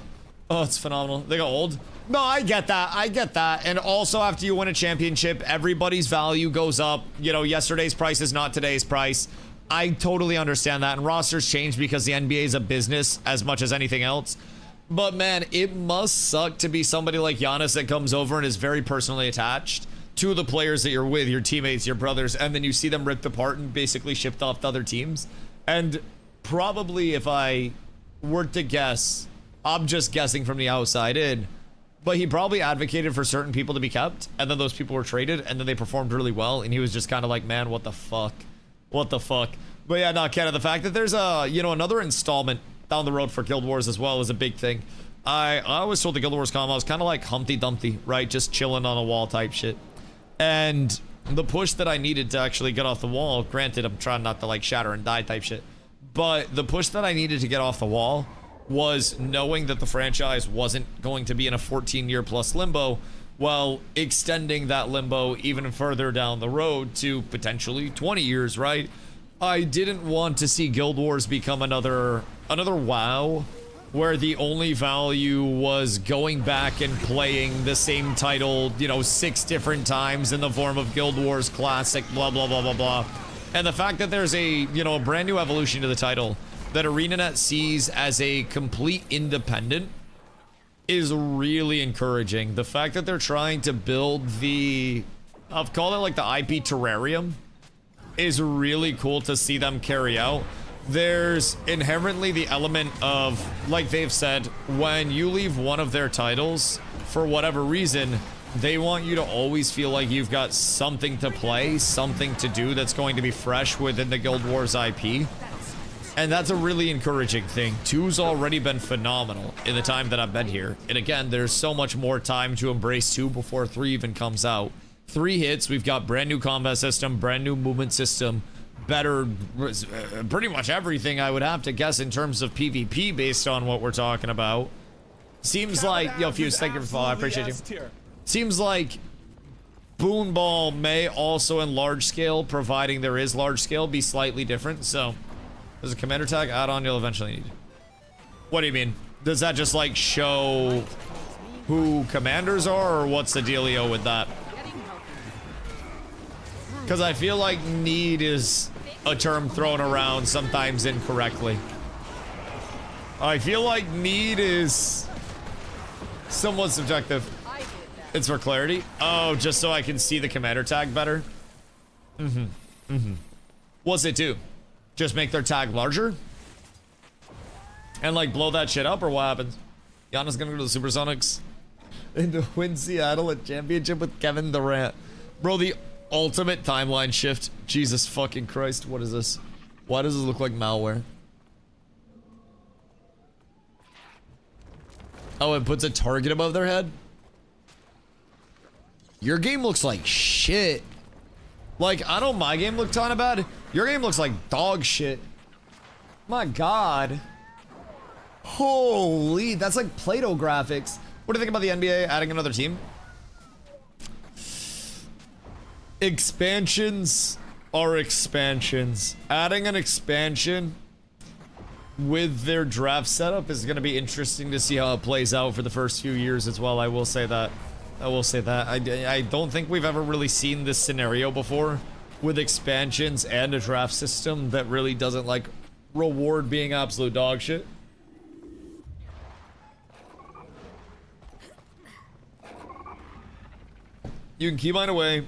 it's phenomenal. They got old. No, I get that. I get that. And also, after you win a championship, everybody's value goes up. You know, yesterday's price is not today's price. I totally understand that. And rosters change because the NBA is a business as much as anything else. But man, it must suck to be somebody like Giannis that comes over and is very personally attached to the players that you're with, your teammates, your brothers, and then you see them ripped apart and basically shipped off to other teams. And probably if I were to guess, I'm just guessing from the outside in, but he probably advocated for certain people to be kept, and then those people were traded, and then they performed really well, and he was just kind of like, man, what the fuck? What the fuck? But yeah, no, Kenna, the fact that there's a, you know, another installment down the road for Guild Wars as well is a big thing. I always told the Guild Wars com I was kind of like Humpty Dumpty, right? Just chilling on a wall type shit. And the push that I needed to actually get off the wall, granted, I'm trying not to like shatter and die type shit, but the push that I needed to get off the wall was knowing that the franchise wasn't going to be in a 14-year plus limbo, while extending that limbo even further down the road to potentially 20 years, right? I didn't want to see Guild Wars become another WoW, where the only value was going back and playing the same title, you know, 6 different times in the form of Guild Wars Classic, blah, blah, blah, blah, blah. And the fact that there's a, you know, a brand new evolution to the title that ArenaNet sees as a complete independent is really encouraging. The fact that they're trying to build the, I've called it like the IP terrarium, is really cool to see them carry out. There's inherently the element of, like they've said, when you leave one of their titles, for whatever reason, they want you to always feel like you've got something to play, something to do that's going to be fresh within the Guild Wars IP. And that's a really encouraging thing. 2's already been phenomenal in the time that I've been here. And again, there's so much more time to embrace 2 before 3 even comes out. 3 hits, we've got brand new combat system, brand new movement system, better, pretty much everything I would have to guess in terms of PvP based on what we're talking about. Seems like, yo, Fuse, thank you for following, I appreciate you. Seems like Boon Ball may also in large scale, providing there is large scale, be slightly different, so. There's a commander tag add-on you'll eventually need. What do you mean? Does that just like show who commanders are, or what's the dealio with that? Because I feel like need is a term thrown around sometimes incorrectly. I feel like need is somewhat subjective. It's for clarity. Oh, just so I can see the commander tag better. What's it do? Just make their tag larger? And like blow that shit up, or what happens? Giannis gonna go to the Supersonics and to win Seattle at championship with Kevin Durant. Bro, the ultimate timeline shift. Jesus fucking Christ, what is this? Why does this look like malware? Oh, it puts a target above their head? Your game looks like shit. Like, I know my game looked kinda bad. Your game looks like dog shit. My God. Holy, that's like Play-Doh graphics. What do you think about the NBA adding another team? Expansions are expansions. Adding an expansion with their draft setup is going to be interesting to see how it plays out for the first few years as well. I will say that. I will say that. I don't think we've ever really seen this scenario before with expansions and a draft system that really doesn't like reward being absolute dog shit. You can keybind away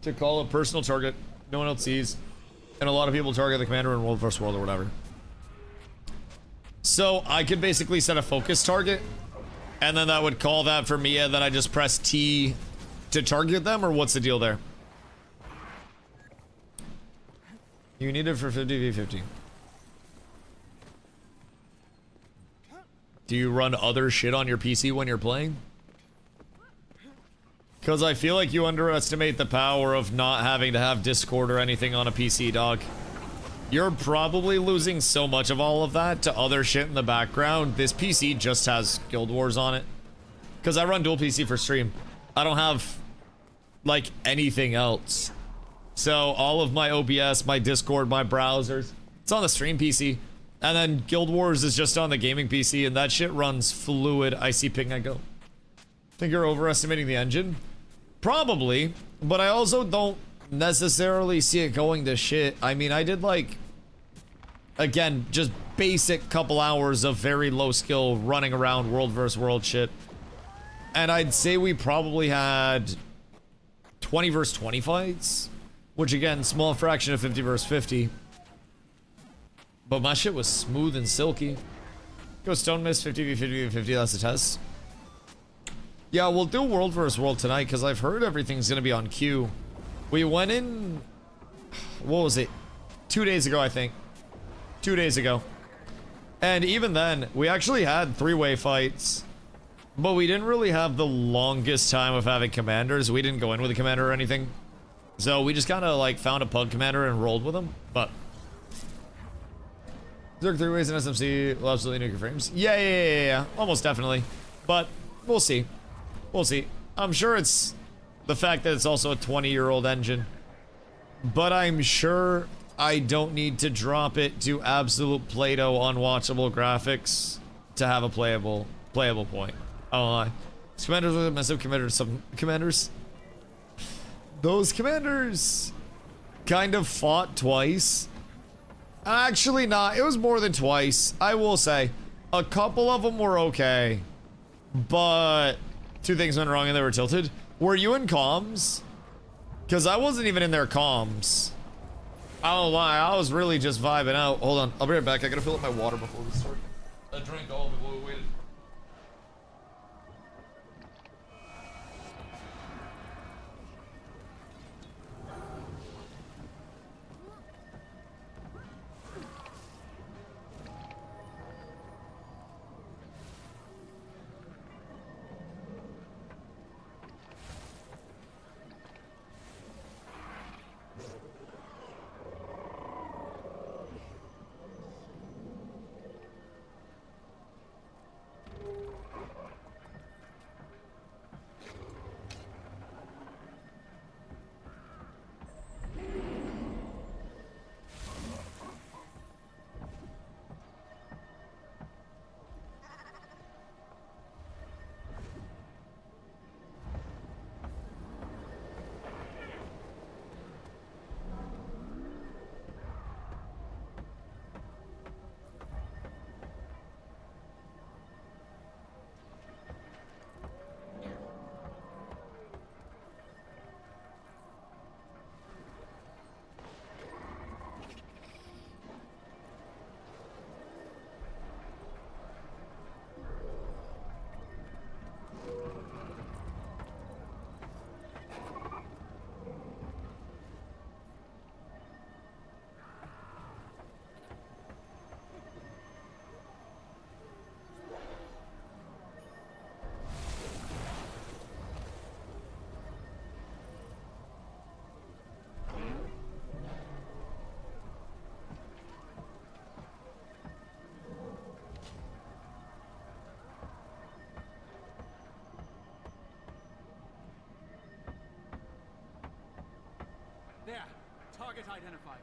to call a personal target no one else sees, and a lot of people target the commander in World vs. World or whatever. So I could basically set a focus target, and then that would call that for me, and then I just press T to target them, or what's the deal there? You need it for 50v50. Do you run other shit on your PC when you're playing? Because I feel like you underestimate the power of not having to have Discord or anything on a PC, dog. You're probably losing so much of all of that to other shit in the background. This PC just has Guild Wars on it. Because I run dual PC for stream. I don't have, like, anything else. So all of my OBS, my Discord, my browsers, it's on the stream PC. And then Guild Wars is just on the gaming PC, and that shit runs fluid. I see ping, I go. Think you're overestimating the engine? Probably, but I also don't necessarily see it going to shit. I mean, I did like, again, just basic couple hours of very low skill running around world versus world shit. And I'd say we probably had 20 versus 20 fights, which again, small fraction of 50 versus 50. But my shit was smooth and silky. Go Stone Miss 50v50v50, that's the test. Yeah, we'll do world versus world tonight because I've heard everything's gonna be on queue. We went in, what was it? 2 days ago, I think. 2 days ago. And even then, we actually had three-way fights, but we didn't really have the longest time of having commanders. We didn't go in with a commander or anything. So we just kind of like found a pug commander and rolled with him, but. Zerg 3 ways in SMC will absolutely nuke your frames. Yeah, almost definitely. But we'll see. We'll see. I'm sure it's the fact that it's also a 20-year-old engine. But I'm sure I don't need to drop it to absolute Play-Doh unwatchable graphics to have a playable point. Oh, commanders with massive commanders. Some commanders. Those commanders kind of fought twice. Actually not. It was more than twice. I will say. A couple of them were okay. But two things went wrong and they were tilted. Were you in comms? Because I wasn't even in their comms. I don't lie. I was really just vibing out. Hold on. I'll be right back. I gotta fill up my water before we start. I drank all before we waited. There. Target identified.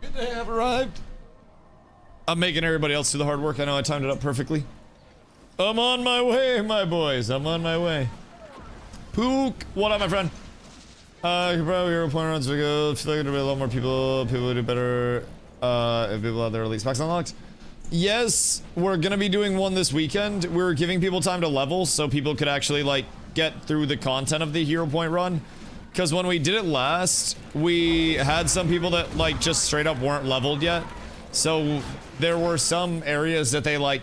Good day, have arrived. I'm making everybody else do the hard work. I know I timed it up perfectly. I'm on my way, my boys. I'm on my way. Pook. What up, my friend? Probably your point runs ago. Feel like there'll be a lot more people. People would do better if people had their elite specs unlocked. Yes, we're gonna be doing one this weekend. We're giving people time to level so people could actually like get through the content of the hero point run. because when we did it last, we had some people that like just straight up weren't leveled yet. So there were some areas that they like,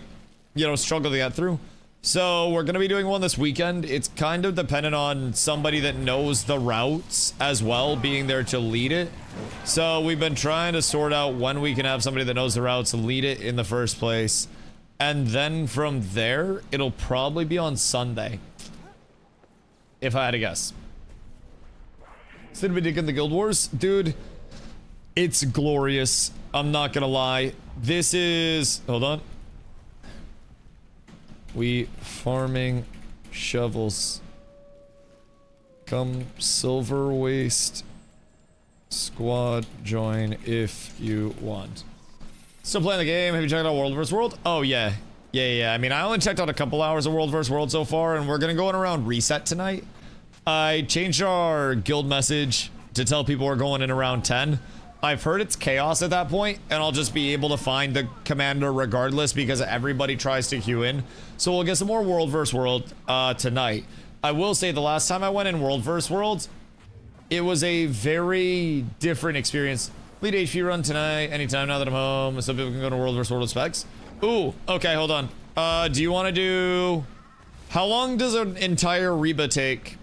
you know, struggled to get through. So we're gonna be doing one this weekend. It's kind of dependent on somebody that knows the routes as well being there to lead it. So we've been trying to sort out when we can have somebody that knows the routes lead it in the first place. And then from there, it'll probably be on Sunday. If I had to guess. Still be digging the Guild Wars? Dude, it's glorious. I'm not gonna lie. This is... Hold on. We farming shovels. Come silver waste squad join if you want. Still playing the game. Have you checked out World vs. World? Oh yeah. Yeah. I mean, I only checked out a couple hours of World vs. World so far, and we're gonna go in around reset tonight. I changed our guild message to tell people we're going in around 10. I've heard it's chaos at that point, and I'll just be able to find the commander regardless because everybody tries to queue in. So we'll get some more World vs. World tonight. I will say the last time I went in World vs. World, it was a very different experience. Lead HP run tonight, anytime now that I'm home, so people can go to World vs. World with specs. Ooh, okay, hold on. Do you want to do... How long does an entire Reba take?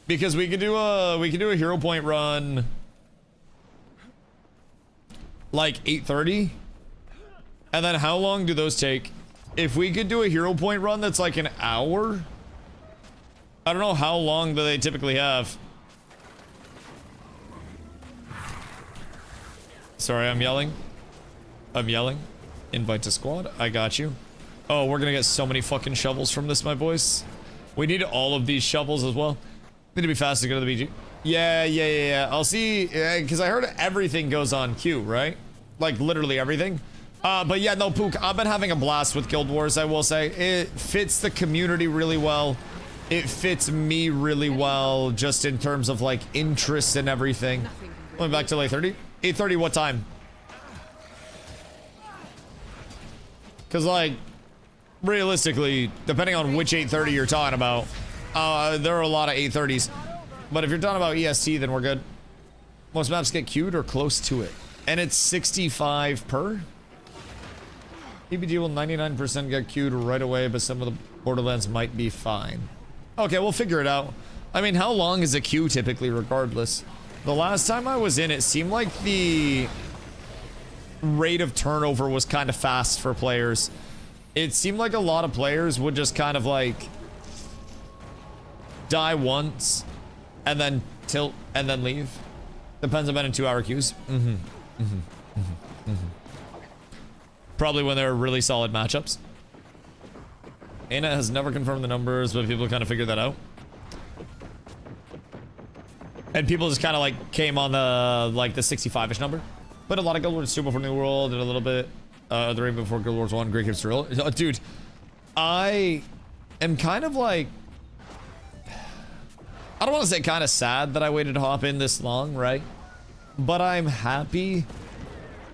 Because we could do a hero point run like 8:30, and then how long do those take? If we could do a hero point run that's like an hour, I don't know how long do they typically have. Sorry, I'm yelling. Invite to squad. I got you. Oh, we're gonna get so many fucking shovels from this, my boys. We need all of these shovels as well. Need to be fast to go to the BG. Yeah. I'll see, because I heard everything goes on queue, right? Like, literally everything. But yeah, no, Pook, I've been having a blast with Guild Wars, I will say. It fits the community really well. It fits me really well, just in terms of, like, interests and everything. Going back to, like, 8:30? 8:30, what time? Because, like, realistically, depending on which 8:30 you're talking about, there are a lot of 8:30s. But if you're talking about EST, then we're good. Most maps get queued or close to it. And it's 65 per. EBG will 99% get queued right away, but some of the Borderlands might be fine. Okay, we'll figure it out. I mean, how long is a queue typically, regardless? The last time I was in, it seemed like the rate of turnover was kind of fast for players. It seemed like a lot of players would just kind of like die once and then tilt and then leave. Depends on in 2-hour queues. Probably when there are really solid matchups. Ana has never confirmed the numbers, but people kind of figured that out. And people just kind of like came on the like the 65-ish number. But a lot of Guild Wars 2 before New World and a little bit the Rainbow before Guild Wars 1. Great games to real. Dude, I am kind of like, I don't want to say kind of sad that I waited to hop in this long, right? But I'm happy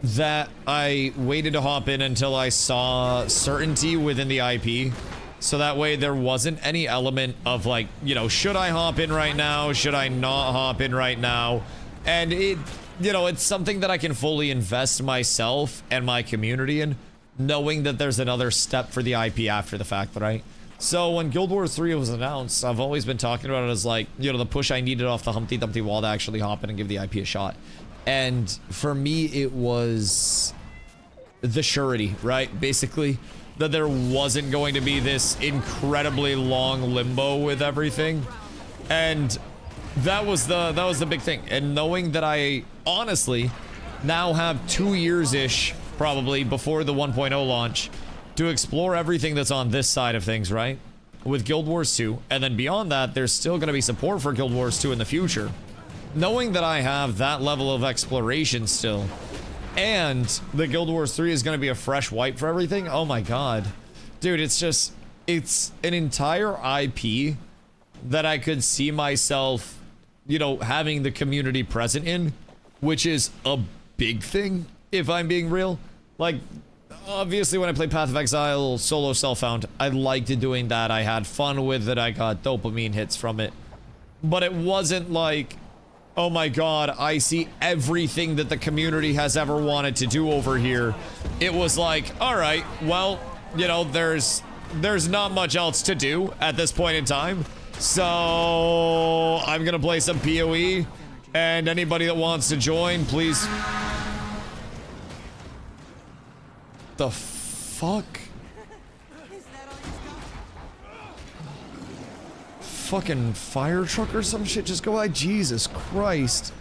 that I waited to hop in until I saw certainty within the IP. So that way there wasn't any element of like, you know, should I hop in right now? Should I not hop in right now? And it, you know, it's something that I can fully invest myself and my community in, knowing that there's another step for the IP after the fact, right? So when Guild Wars 3 was announced, I've always been talking about it as like, you know, the push I needed off the Humpty Dumpty wall to actually hop in and give the IP a shot. And for me, it was the surety, right? Basically, that there wasn't going to be this incredibly long limbo with everything. And that was the big thing. And knowing that I honestly now have 2 years-ish probably before the 1.0 launch to explore everything that's on this side of things, right? With Guild Wars 2. And then beyond that, there's still going to be support for Guild Wars 2 in the future. Knowing that I have that level of exploration still, and the Guild Wars 3 is going to be a fresh wipe for everything, oh my god. Dude, it's just, it's an entire IP that I could see myself, you know, having the community present in, which is a big thing, if I'm being real. Like, obviously when I played Path of Exile solo self-found, I liked doing that. I had fun with it. I got dopamine hits from it. but it wasn't like, oh my god, I see everything that the community has ever wanted to do over here. It was like, alright, well, you know, there's not much else to do at this point in time. So I'm gonna play some PoE, and anybody that wants to join, please. The fuck? Fucking fire truck or some shit just go by? Jesus Christ.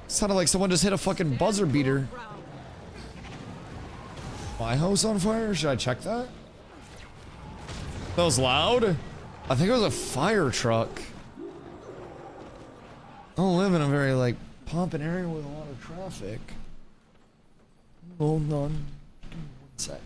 Sounded like someone just hit a fucking buzzer beater. My house on fire? Should I check that? That was loud? I think it was a fire truck. I don't live in a very, like, pumping area with a lot of traffic. Hold on. Give me 1 sec.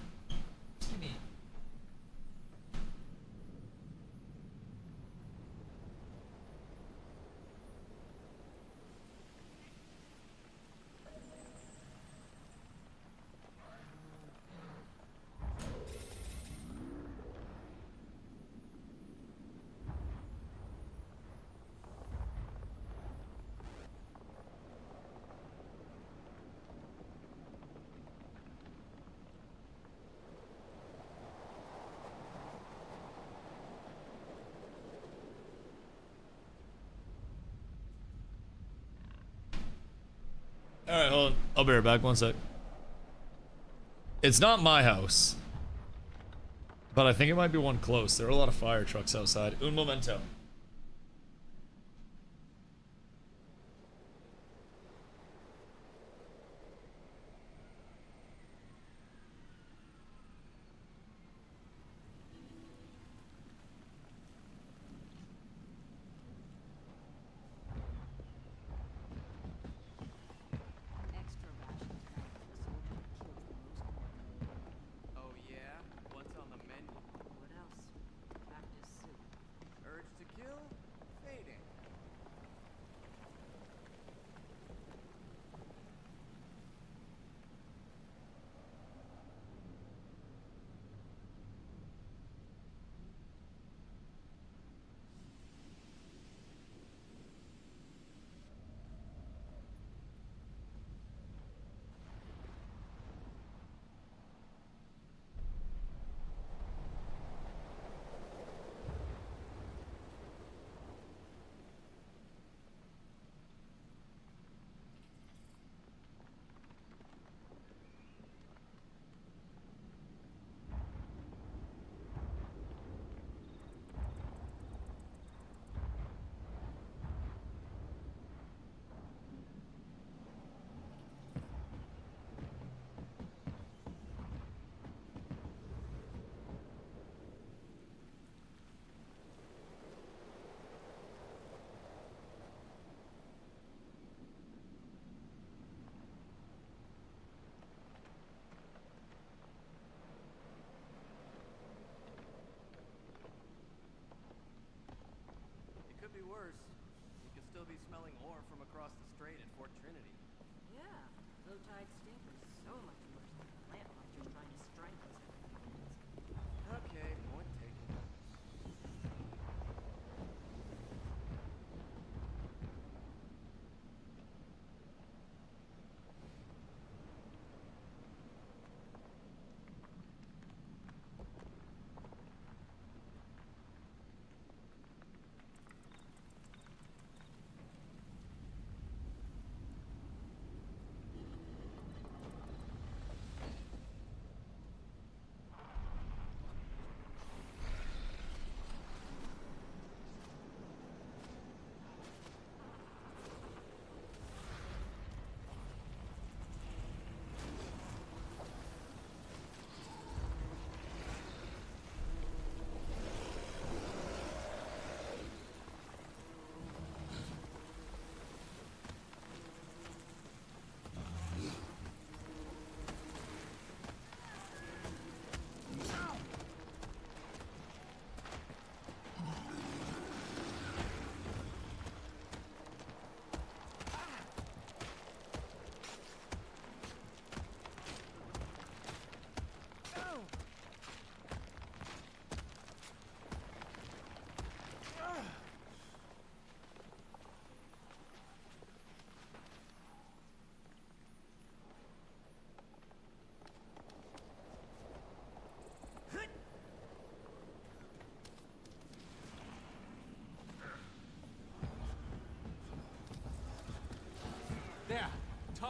Alright, hold on. I'll be right back. 1 sec. It's not my house, but I think it might be one close. There are a lot of fire trucks outside. Un momento. Extra ration pack for the soldier that kills the most corn. Oh yeah? What's on the menu? What else? Practice soup. Urge to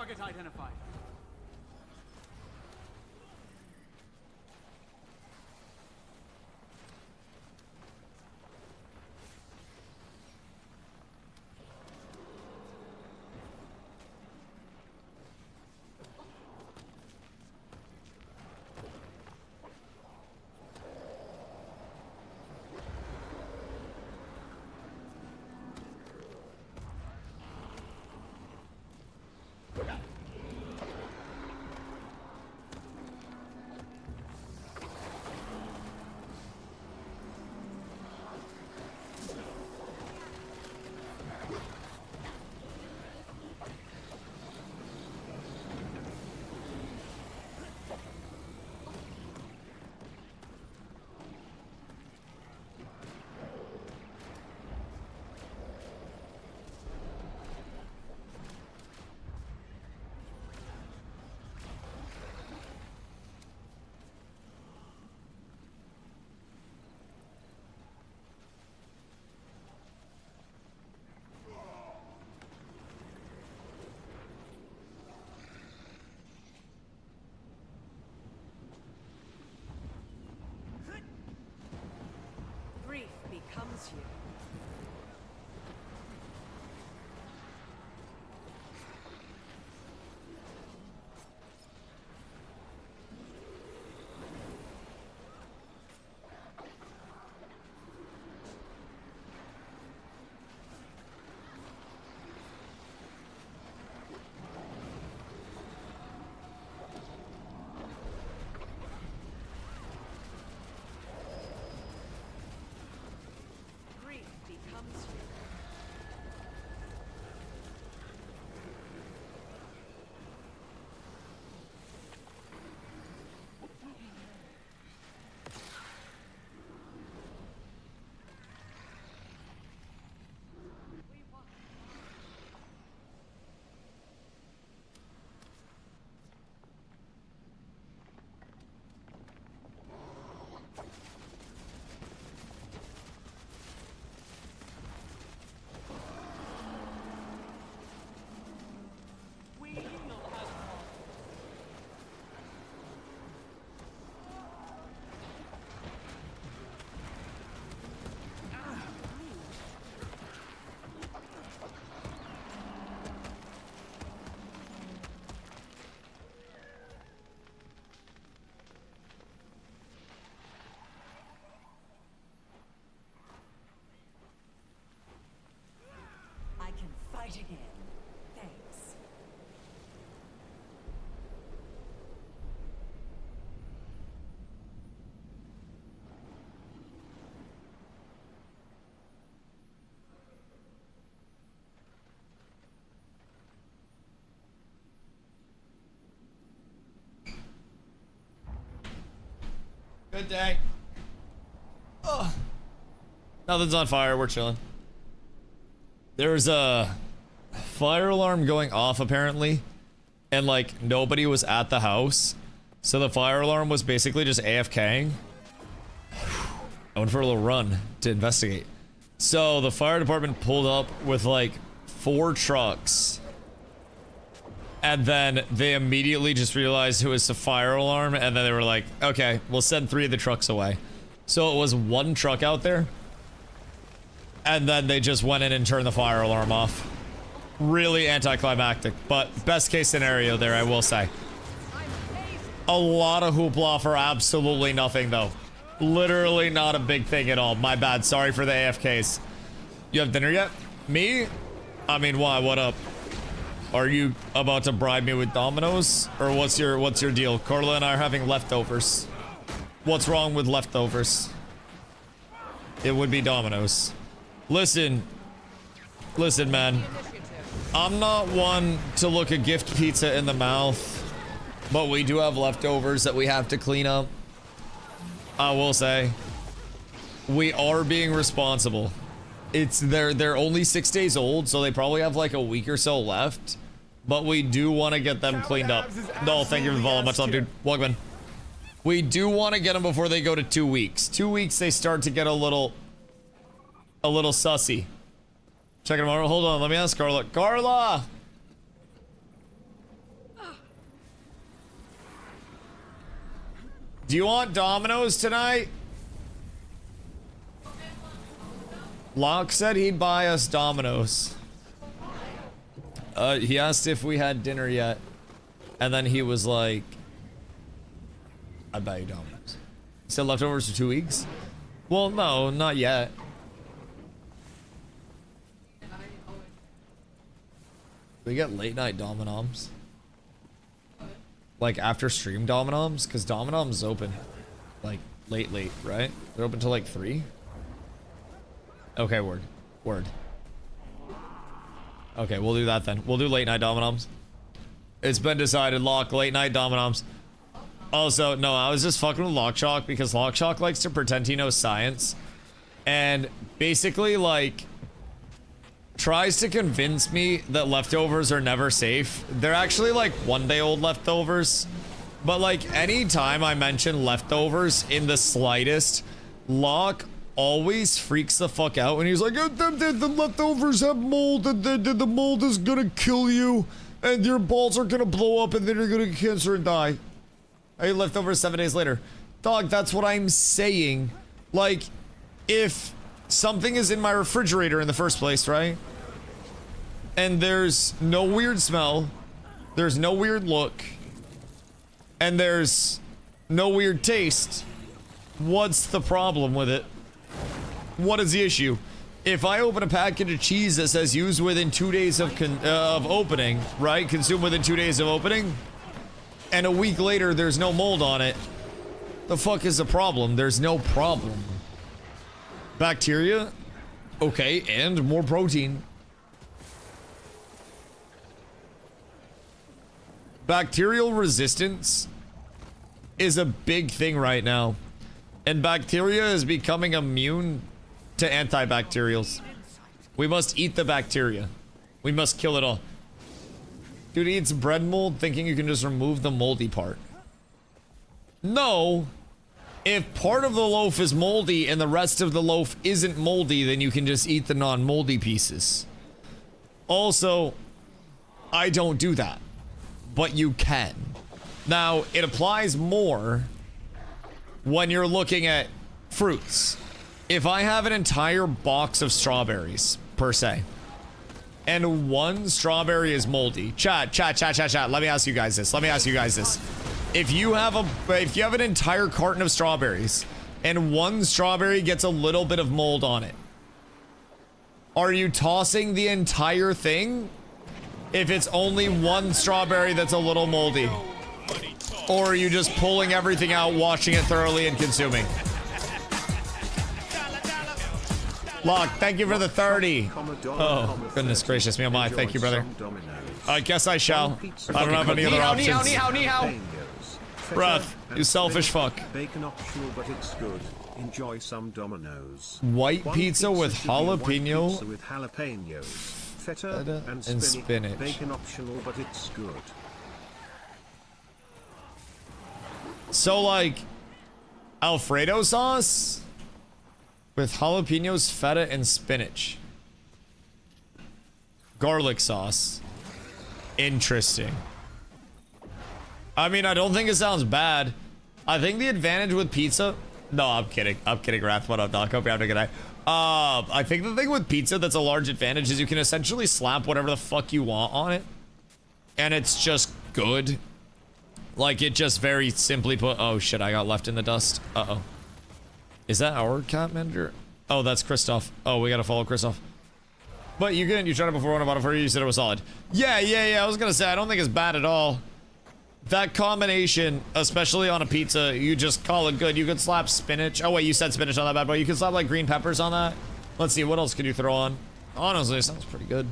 Target identified. Grief becomes you. Grief becomes you. We heal as one. I can fight again. Thanks. Good day. Ugh. Nothing's on fire. We're chilling. There's a fire alarm going off apparently, and like nobody was at the house, so the fire alarm was basically just AFKing. I went for a little run to investigate. So the fire department pulled up with like 4 trucks, and then they immediately just realized it was a fire alarm, and then they were like, okay, we'll send 3 of the trucks away. So it was 1 truck out there, and then they just went in and turned the fire alarm off. Really anticlimactic, but best case scenario there, I will say. A lot of hoopla for absolutely nothing though. Literally not a big thing at all. My bad, sorry for the AFKs. You have dinner yet? Me? I mean, why? What up? Are you about to bribe me with Domino's? Or what's your deal? Carla and I are having leftovers. What's wrong with leftovers? It would be Domino's. Listen, man. I'm not one to look a gift pizza in the mouth, but we do have leftovers that we have to clean up. I will say, we are being responsible. They're only 6 days old, so they probably have like a week or so left. But we do want to get them cleaned up. No, thank you for the follow. Much love, dude. Welcome in. We do want to get them before they go to 2 weeks. 2 weeks, they start to get a little sussy. Check them out. Hold on, let me ask Carla. Carla! Do you want Domino's tonight? Locke said he'd buy us Domino's. He asked if we had dinner yet. And then he was like, I'd buy you Domino's. He said leftovers for 2 weeks? Well, no, not yet. We get late night Domino's. Like after stream Domino's? Because Domino's is open. Like late, right? They're open till like 3? Okay, word. Okay, we'll do that then. We'll do late night Domino's. It's been decided, Locke, late night Domino's. Also, no, I was just fucking with Lockshock because Lockshock likes to pretend he knows science. And basically, like, tries to convince me that leftovers are never safe. They're actually like 1 day old leftovers. But like, anytime I mention leftovers in the slightest, Locke always freaks the fuck out. And he's like, the leftovers have mold, and the mold is gonna kill you. And your balls are gonna blow up, and then you're gonna get cancer and die. I ate leftovers 7 days later. Dog, that's what I'm saying. Like, if something is in my refrigerator in the first place, right? And there's no weird smell, there's no weird look, and there's no weird taste, what's the problem with it? What is the issue? If I open a packet of cheese that says used within 2 days of opening, right? Consumed within 2 days of opening, and a week later there's no mold on it, the fuck is the problem? There's no problem. Bacteria? Okay, and more protein. Bacterial resistance is a big thing right now. And bacteria is becoming immune to antibacterials. We must eat the bacteria. We must kill it all. Dude eats bread mold thinking you can just remove the moldy part. No. If part of the loaf is moldy and the rest of the loaf isn't moldy, then you can just eat the non-moldy pieces. Also, I don't do that. But you can. Now, it applies more when you're looking at fruits. If I have an entire box of strawberries, per se, and one strawberry is moldy, chat, let me ask you guys this. If you have an entire carton of strawberries and one strawberry gets a little bit of mold on it, are you tossing the entire thing if it's only one strawberry that's a little moldy? Or are you just pulling everything out, washing it thoroughly, and consuming? Locke, thank you for the 30. Oh, goodness gracious me, oh my, thank you, brother. I guess I shall. I don't have any other options. Ni hao. Breath, you selfish fuck. Bacon optional, but it's good. Enjoy some Domino's. White pizza with jalapeno. Pizza with jalapenos. Feta and spinach. Bacon optional, but it's good. So, like, Alfredo sauce with jalapenos, feta, and spinach. Garlic sauce. Interesting. I mean, I don't think it sounds bad. I think the advantage with pizza... No, I'm kidding. Wrath. What up, Doc? Hope you're having a good night. I think the thing with pizza that's a large advantage is you can essentially slap whatever the fuck you want on it. And it's just good. Like, it just very simply put... Oh, shit, I got left in the dust. Uh-oh. Is that our cat manager? Oh, that's Christoph. Oh, we gotta follow Christoph. But you tried it before when I bought it for you, you said it was solid. Yeah, I was gonna say, I don't think it's bad at all. That combination, especially on a pizza, you just call it good. You could slap spinach. Oh, wait, you said spinach on that bad boy. You could slap, like, green peppers on that. Let's see, what else could you throw on? Honestly, it sounds pretty good.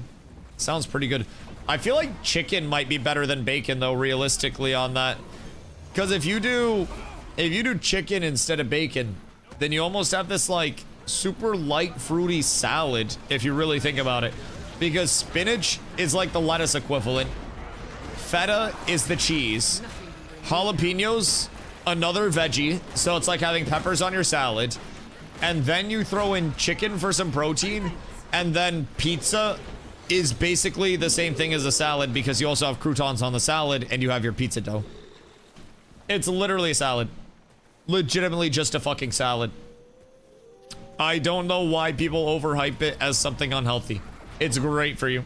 Sounds pretty good. I feel like chicken might be better than bacon, though, realistically, on that. Because if you do chicken instead of bacon, then you almost have this, like, super light, fruity salad, if you really think about it. Because spinach is like the lettuce equivalent. Feta is the cheese. Jalapenos, another veggie. So it's like having peppers on your salad. And then you throw in chicken for some protein. And then pizza is basically the same thing as a salad because you also have croutons on the salad and you have your pizza dough. It's literally a salad. legitimately just a fucking salad. I don't know why people overhype it as something unhealthy. It's great for you.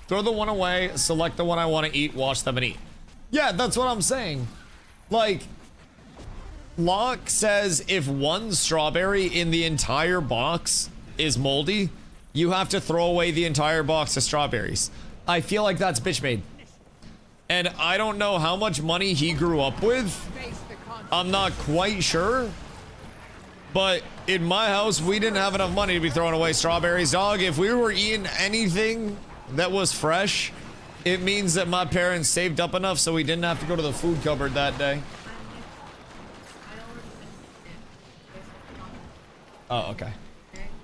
Throw the one away, select the one I want to eat, wash them and eat. Yeah, that's what I'm saying. Like, Locke says if one strawberry in the entire box is moldy, you have to throw away the entire box of strawberries. I feel like that's bitch made. And I don't know how much money he grew up with. I'm not quite sure. But in my house, we didn't have enough money to be throwing away strawberries, dog. If we were eating anything that was fresh, it means that my parents saved up enough so we didn't have to go to the food cupboard that day. Oh, okay.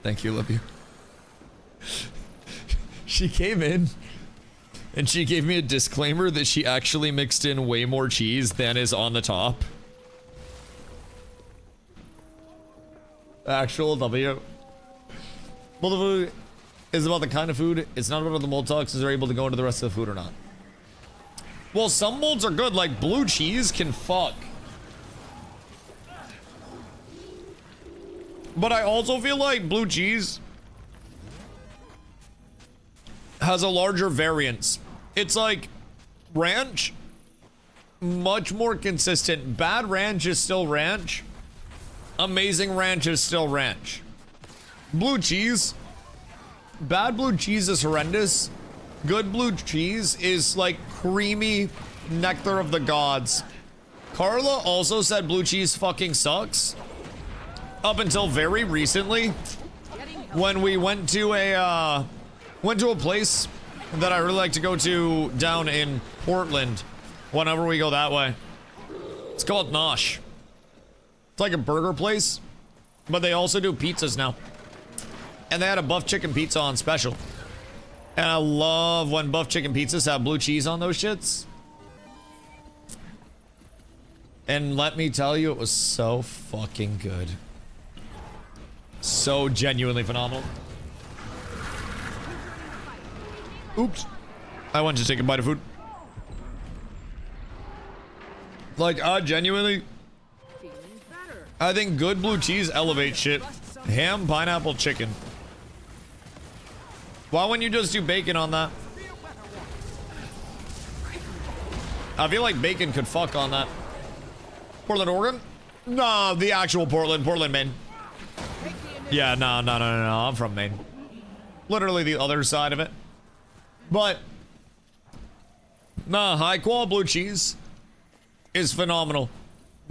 Thank you, love you. She came in and she gave me a disclaimer that she actually mixed in way more cheese than is on the top. Actual W. Mold food is about the kind of food. It's not about the mold toxins are able to go into the rest of the food or not. Well, some molds are good, like blue cheese can fuck. But I also feel like blue cheese has a larger variance. It's like ranch, much more consistent. Bad ranch is still ranch. Amazing ranch is still ranch. Blue cheese, bad blue cheese is horrendous. Good blue cheese is like creamy nectar of the gods. Carla also said blue cheese fucking sucks. Up until very recently, when we went to a place that I really like to go to down in Portland whenever we go that way. It's called Nosh. It's like a burger place, but they also do pizzas now. And they had a buff chicken pizza on special. And I love when buff chicken pizzas have blue cheese on those shits. And let me tell you, it was so fucking good. So genuinely phenomenal. Oops. I went to take a bite of food. Like, genuinely, I think good blue cheese elevates shit. Ham, pineapple, chicken. Why wouldn't you just do bacon on that? I feel like bacon could fuck on that. Portland, Oregon? No, the actual Portland, Maine. Yeah, no, I'm from Maine. Literally the other side of it. But, nah, high quality blue cheese is phenomenal.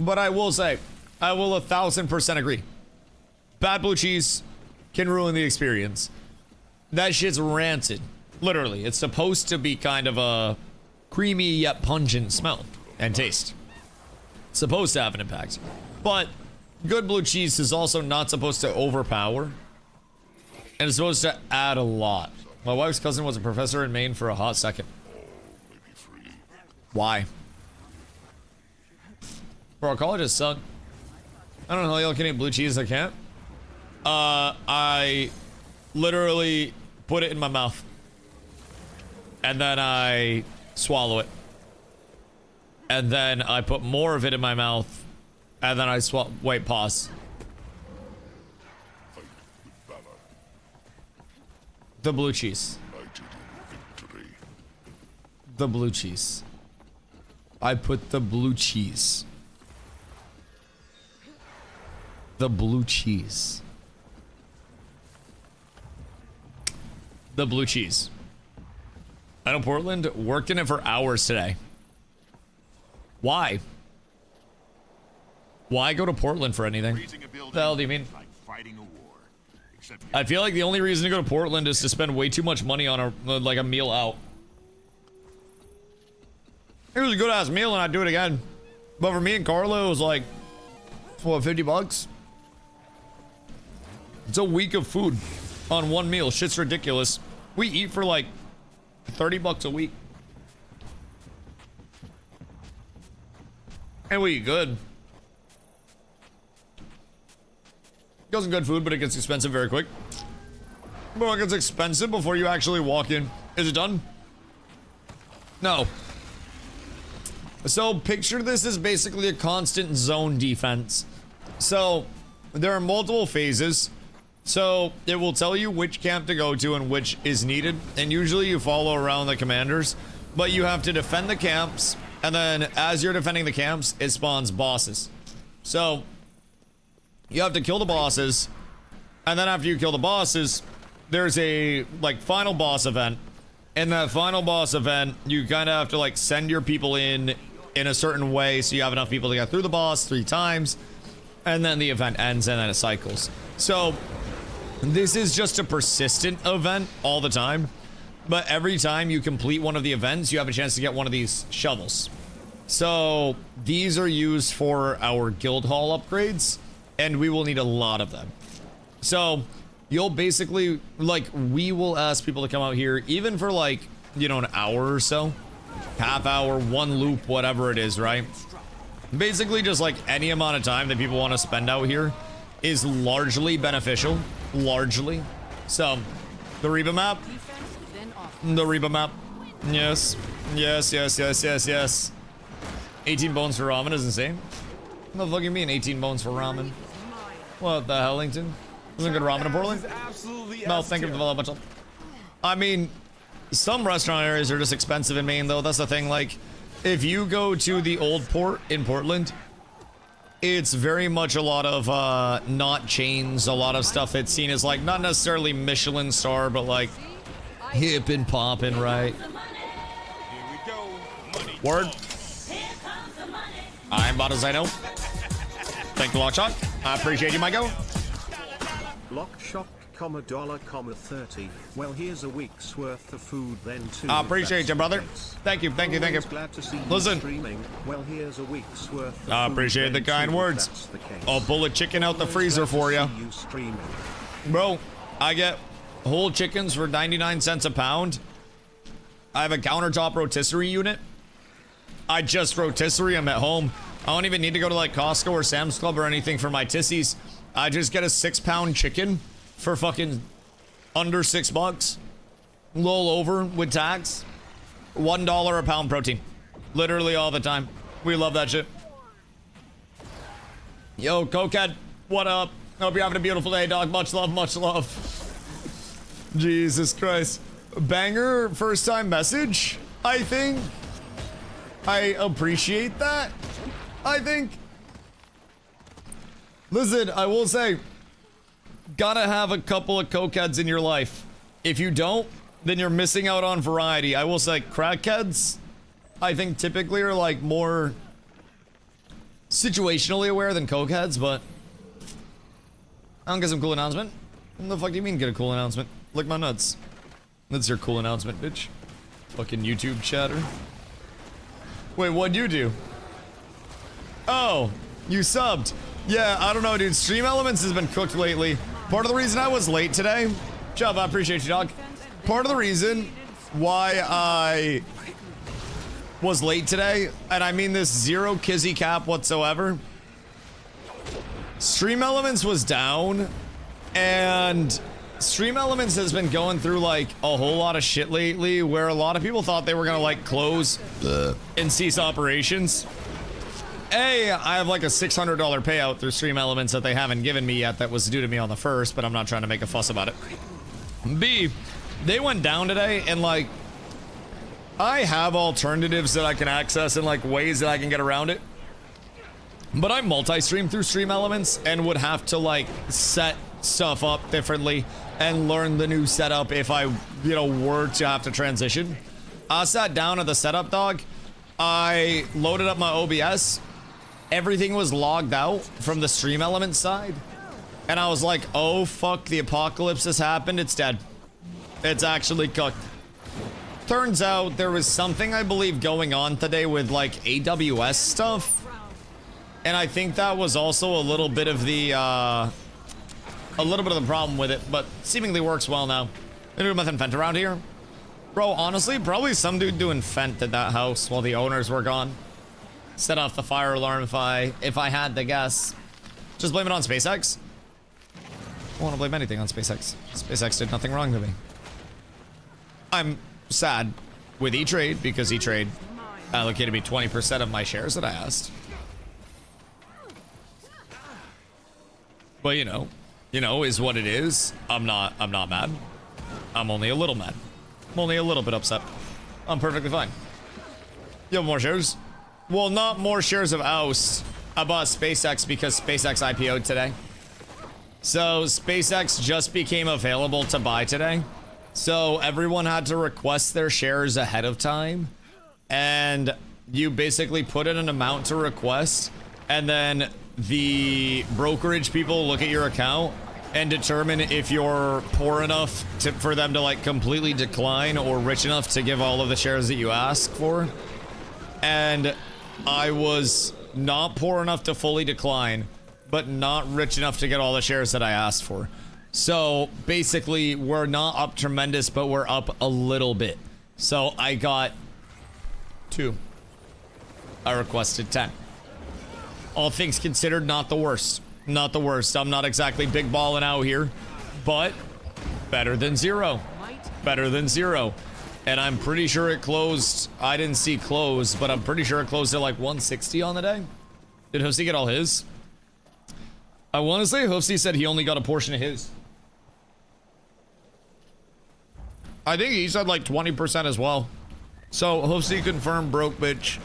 But I will say, I will 1000% agree. Bad blue cheese can ruin the experience. That shit's rancid. Literally, it's supposed to be kind of a creamy yet pungent smell and taste. It's supposed to have an impact. But good blue cheese is also not supposed to overpower. And it's supposed to add a lot. My wife's cousin was a professor in Maine for a hot second. Why? Bro, colleges suck. I don't know how y'all can eat blue cheese. I can't. I literally put it in my mouth. And then I swallow it. And then I put more of it in my mouth. And then I wait, pause. The blue cheese. The blue cheese. I put the blue cheese. The blue cheese. The blue cheese. I know Portland worked in it for hours today. Why? Why go to Portland for anything? The hell do you mean? I feel like the only reason to go to Portland is to spend way too much money on a meal out. It was a good ass meal and I'd do it again. But for me and Carlo, it was like, what, 50 bucks? It's a week of food on one meal. Shit's ridiculous. We eat for like 30 bucks a week. And we eat good. It wasn't good food, but it gets expensive very quick. But it gets expensive before you actually walk in. Is it done? No. So picture this as basically a constant zone defense. So there are multiple phases. So it will tell you which camp to go to and which is needed. And usually you follow around the commanders, but you have to defend the camps. And then as you're defending the camps, it spawns bosses. So you have to kill the bosses. And then after you kill the bosses, there's a like final boss event. In that final boss event, you kind of have to like send your people in a certain way so you have enough people to get through the boss 3 times. And then the event ends and then it cycles. So this is just a persistent event all the time. But every time you complete one of the events, you have a chance to get one of these shovels. So these are used for our guild hall upgrades, and we will need a lot of them. So you'll basically, like, we will ask people to come out here, even for like, you know, an hour or so, half hour, 1 loop, whatever it is, right? Basically just like any amount of time that people want to spend out here is largely beneficial, largely. So the Reba map, yes, yes, yes, yes, yes, yes. 18 bones for ramen is insane. What the fuck you mean 18 bones for ramen? What the hellington? Isn't good ramen in Portland? No, thank you for the follow, much. I mean, some restaurant areas are just expensive in Maine, though. That's the thing. Like, if you go to the old port in Portland, it's very much a lot of not chains, a lot of stuff that's seen as like not necessarily Michelin star, but like hip and poppin', right? Word. I'm about as I know. Thank you, Lockshot. I appreciate you, Michael. Lockshot, $30. Well, here's a week's worth of food then too. I appreciate you, brother. Thank you, thank you, thank you. Glad to see you Listen. streaming. Well, here's a week's worth of I food appreciate the then kind too, words. if that's the case. I'll pull a chicken out the freezer for you. See you streaming. Bro, I get whole chickens for 99 cents a pound. I have a countertop rotisserie unit. I just rotisserie them at home. I don't even need to go to like Costco or Sam's Club or anything for my tissies. I just get a 6-pound chicken for fucking under $6. Roll over with tax. $1 a pound protein. Literally all the time. We love that shit. Yo, Cokehead, what up? Hope you're having a beautiful day, dog. Much love, much love. Jesus Christ. Banger first time message, I think. I appreciate that. I think. Listen, I will say, gotta have a couple of cokeheads in your life. If you don't, then you're missing out on variety. I will say crackheads, I think typically are like more situationally aware than cokeheads, but I don't get some cool announcement. What the fuck do you mean get a cool announcement? Lick my nuts. That's your cool announcement, bitch. Fucking YouTube chatter. Wait, what'd you do? Oh, you subbed. Yeah, I don't know, dude. Stream Elements has been cooked lately. Part of the reason I was late today, Chubb, I appreciate you, dog. Part of the reason why I was late today, and I mean this zero kizzy cap whatsoever, Stream Elements was down, and Stream Elements has been going through like a whole lot of shit lately where a lot of people thought they were gonna like close and cease operations. A, I have like a $600 payout through Stream Elements that they haven't given me yet that was due to me on the 1st, but I'm not trying to make a fuss about it. B, they went down today and like, I have alternatives that I can access and like ways that I can get around it. But I multi-stream through Stream Elements and would have to like set stuff up differently and learn the new setup if I, you know, were to have to transition. I sat down at the setup, dog. I loaded up my OBS. Everything was logged out from the Stream Elements side. And I was like, oh fuck, the apocalypse has happened. It's dead. It's actually cooked. Turns out there was something I believe going on today with like AWS stuff. And I think that was also a little bit of the problem with it, but seemingly works well now. They do nothing Fent around here. Bro, honestly, probably some dude doing Fent at that house while the owners were gone. Set off the fire alarm if I had to guess. Just blame it on SpaceX. I don't want to blame anything on SpaceX. SpaceX did nothing wrong to me. I'm sad with E-Trade because E-Trade allocated me 20% of my shares that I asked. But you know, is what it is. I'm not mad. I'm only a little mad. I'm only a little bit upset. I'm perfectly fine. You have more shares? Well, not more shares of Oust. I bought SpaceX because SpaceX IPO'd today. So SpaceX just became available to buy today. So everyone had to request their shares ahead of time. And you basically put in an amount to request, and then the brokerage people look at your account and determine if you're poor enough for them to like completely decline or rich enough to give all of the shares that you ask for. And I was not poor enough to fully decline, but not rich enough to get all the shares that I asked for. So basically we're not up tremendous, but we're up a little bit. So I got 2. I requested 10. All things considered, not the worst. Not the worst. I'm not exactly big balling out here, but better than 0. Better than 0. And I'm pretty sure it closed. I didn't see close, but I'm pretty sure it closed at like 160 on the day. Did Hoofsy get all his? I want to say Hoofsy said he only got a portion of his. I think he said like 20% as well. So Hoofsy confirmed broke bitch.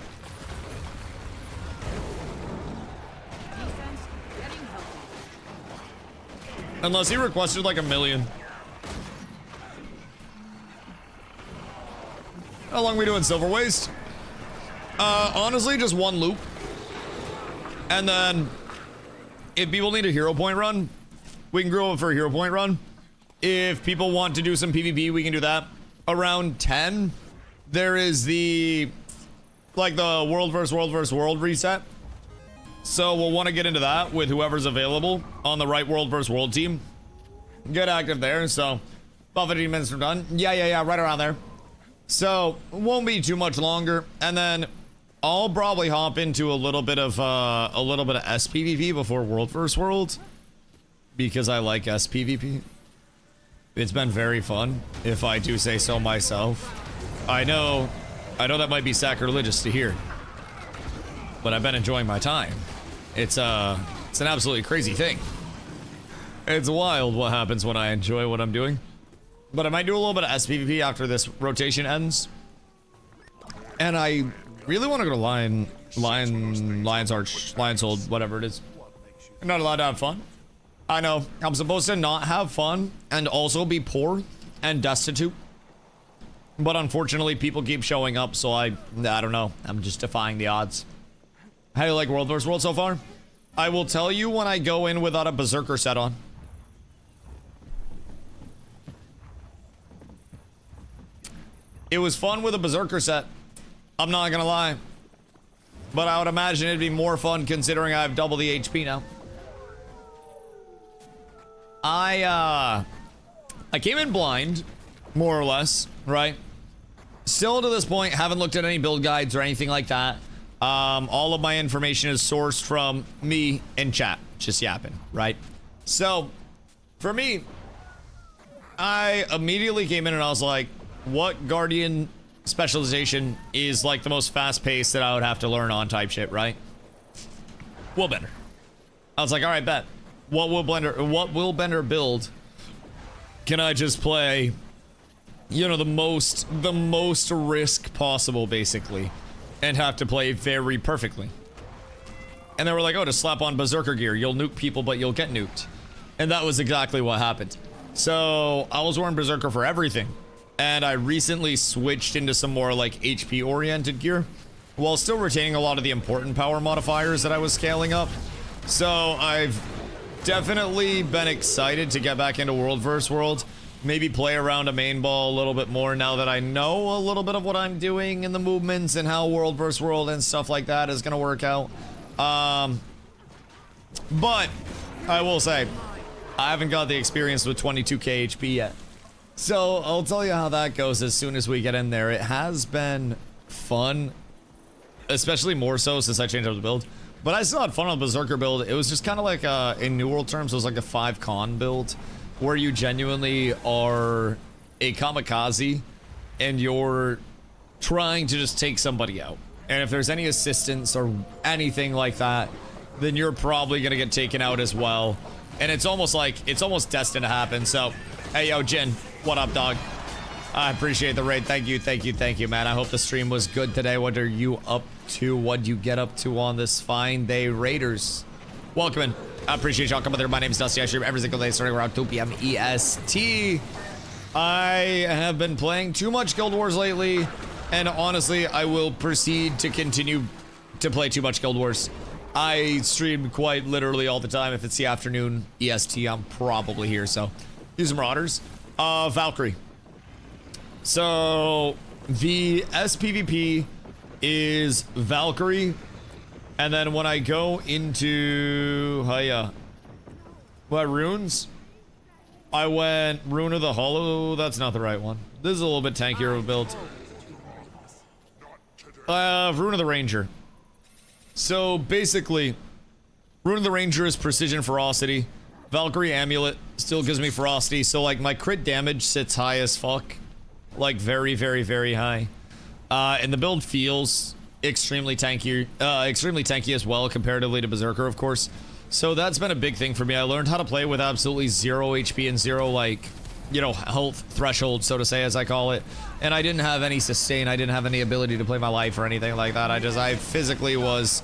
Unless he requested like 1 million. How long are we doing Silver Waste? Honestly, just 1 loop. And then if people need a hero point run, we can grow it for a hero point run. If people want to do some PvP, we can do that. Around 10, there is the world versus world reset. So we'll want to get into that with whoever's available on the right world versus world team. Get active there. So about 15 minutes are done. Yeah, right around there. So won't be too much longer. And then I'll probably hop into a little bit of SPVP before world versus world, because I like SPVP. It's been very fun, if I do say so myself. I know that might be sacrilegious to hear, but I've been enjoying my time. It's an absolutely crazy thing. It's wild what happens when I enjoy what I'm doing. But I might do a little bit of SPVP after this rotation ends. And I really want to go to Lion's Arch, Lion's Hold, whatever it is. I'm not allowed to have fun. I know. I'm supposed to not have fun and also be poor and destitute. But unfortunately, people keep showing up, so I don't know. I'm just defying the odds. How do you like World vs. World so far? I will tell you when I go in without a Berserker set on. It was fun with a Berserker set. I'm not gonna lie. But I would imagine it'd be more fun considering I have double the HP now. I came in blind, more or less, right? Still to this point, haven't looked at any build guides or anything like that. All of my information is sourced from me in chat, just yapping, right? So, for me, I immediately came in and I was like, what Guardian specialization is like the most fast-paced that I would have to learn on type shit, right? Willbender. I was like, all right, bet. What will Bender build? Can I just play, you know, the most risk possible, basically, and have to play very perfectly? And they were like, oh, just slap on Berserker gear. You'll nuke people, but you'll get nuked. And that was exactly what happened. So I was wearing Berserker for everything. And I recently switched into some more like HP oriented gear while still retaining a lot of the important power modifiers that I was scaling up. So I've definitely been excited to get back into World vs. World. Maybe play around a main ball a little bit more now that I know a little bit of what I'm doing in the movements and how World vs. World and stuff like that is going to work out. But I will say, I haven't got the experience with 22k HP yet. So I'll tell you how that goes as soon as we get in there. It has been fun, especially more so since I changed up the build. But I still had fun on the Berserker build. It was just kind of like, in New World terms, it was like a 5-con build where you genuinely are a kamikaze and you're trying to just take somebody out. And if there's any assistance or anything like that, then you're probably gonna get taken out as well. And it's almost destined to happen. So, hey, yo, Jin, what up, dog? I appreciate the raid. Thank you, man. I hope the stream was good today. What are you up to? What'd you get up to on this fine day, Raiders? Welcome in. I appreciate y'all coming there. My name's Dusty. I stream every single day starting around 2 p.m. EST. I have been playing too much Guild Wars lately, and honestly, I will proceed to continue to play too much Guild Wars. I stream quite literally all the time. If it's the afternoon EST, I'm probably here. So, use Marauders. Valkyrie. So, the SPVP is Valkyrie, and then when I go into runes? I went Rune of the Hollow. That's not the right one. This is a little bit tankier of a build. Rune of the Ranger. So basically, Rune of the Ranger is precision ferocity. Valkyrie Amulet still gives me ferocity. So like my crit damage sits high as fuck. Like very, very, very high. And the build feels extremely tanky as well, comparatively to Berserker, of course. So that's been a big thing for me. I learned how to play with absolutely 0 HP and 0, like, you know, health threshold, so to say, as I call it. And I didn't have any sustain. I didn't have any ability to play my life or anything like that. I physically was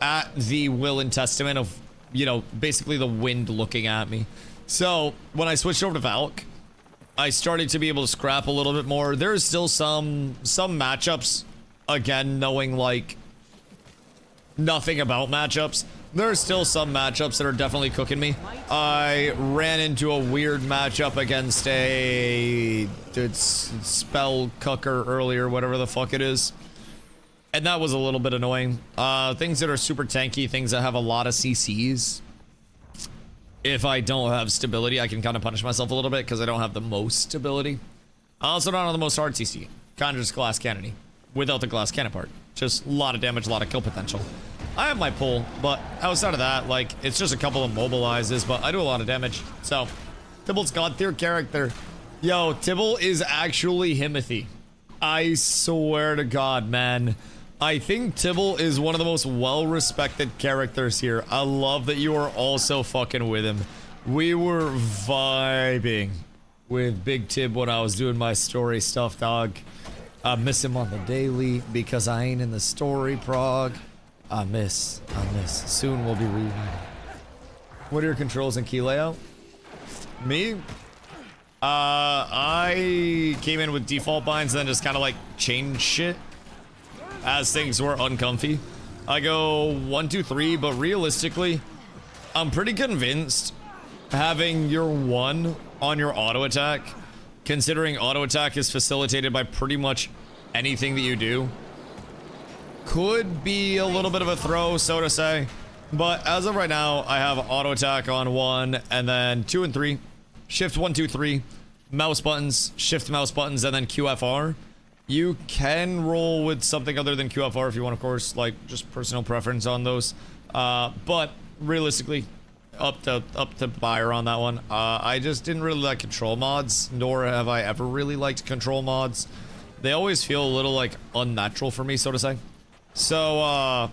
at the will and testament of, you know, basically the wind looking at me. So when I switched over to Valk, I started to be able to scrap a little bit more. There's still some matchups, again, knowing like nothing about matchups. There are still some matchups that are definitely cooking me. I ran into a weird matchup against a spell cooker earlier, whatever the fuck it is. And that was a little bit annoying. Things that are super tanky, things that have a lot of CCs. If I don't have stability, I can kind of punish myself a little bit because I don't have the most stability. I also don't have the most hard CC. Kind of just glass cannony without the glass cannon part. Just a lot of damage, a lot of kill potential. I have my pull, but outside of that, like, it's just a couple of mobilizes, but I do a lot of damage. So, Tibble's god tier character. Yo, Tibble is actually Himothy. I swear to God, man. I think Tibble is one of the most well-respected characters here. I love that you are also fucking with him. We were vibing with Big Tib when I was doing my story stuff, dog. I miss him on the daily because I ain't in the story prog. I miss. Soon we'll be reunited. What are your controls and key layout? Me? I came in with default binds and then just kind of like changed shit as things were uncomfy. I go 1, 2, 3, but realistically, I'm pretty convinced having your 1 on your auto attack, considering auto attack is facilitated by pretty much anything that you do, could be a little bit of a throw, so to say. But as of right now, I have auto attack on 1, and then 2 and 3, shift 1, 2, 3, mouse buttons, shift mouse buttons, and then QFR. You can roll with something other than QFR if you want, of course, like just personal preference on those. But realistically, up to buyer on that one. I just didn't really like control mods, nor have I ever really liked control mods. They always feel a little like unnatural for me, so to say. So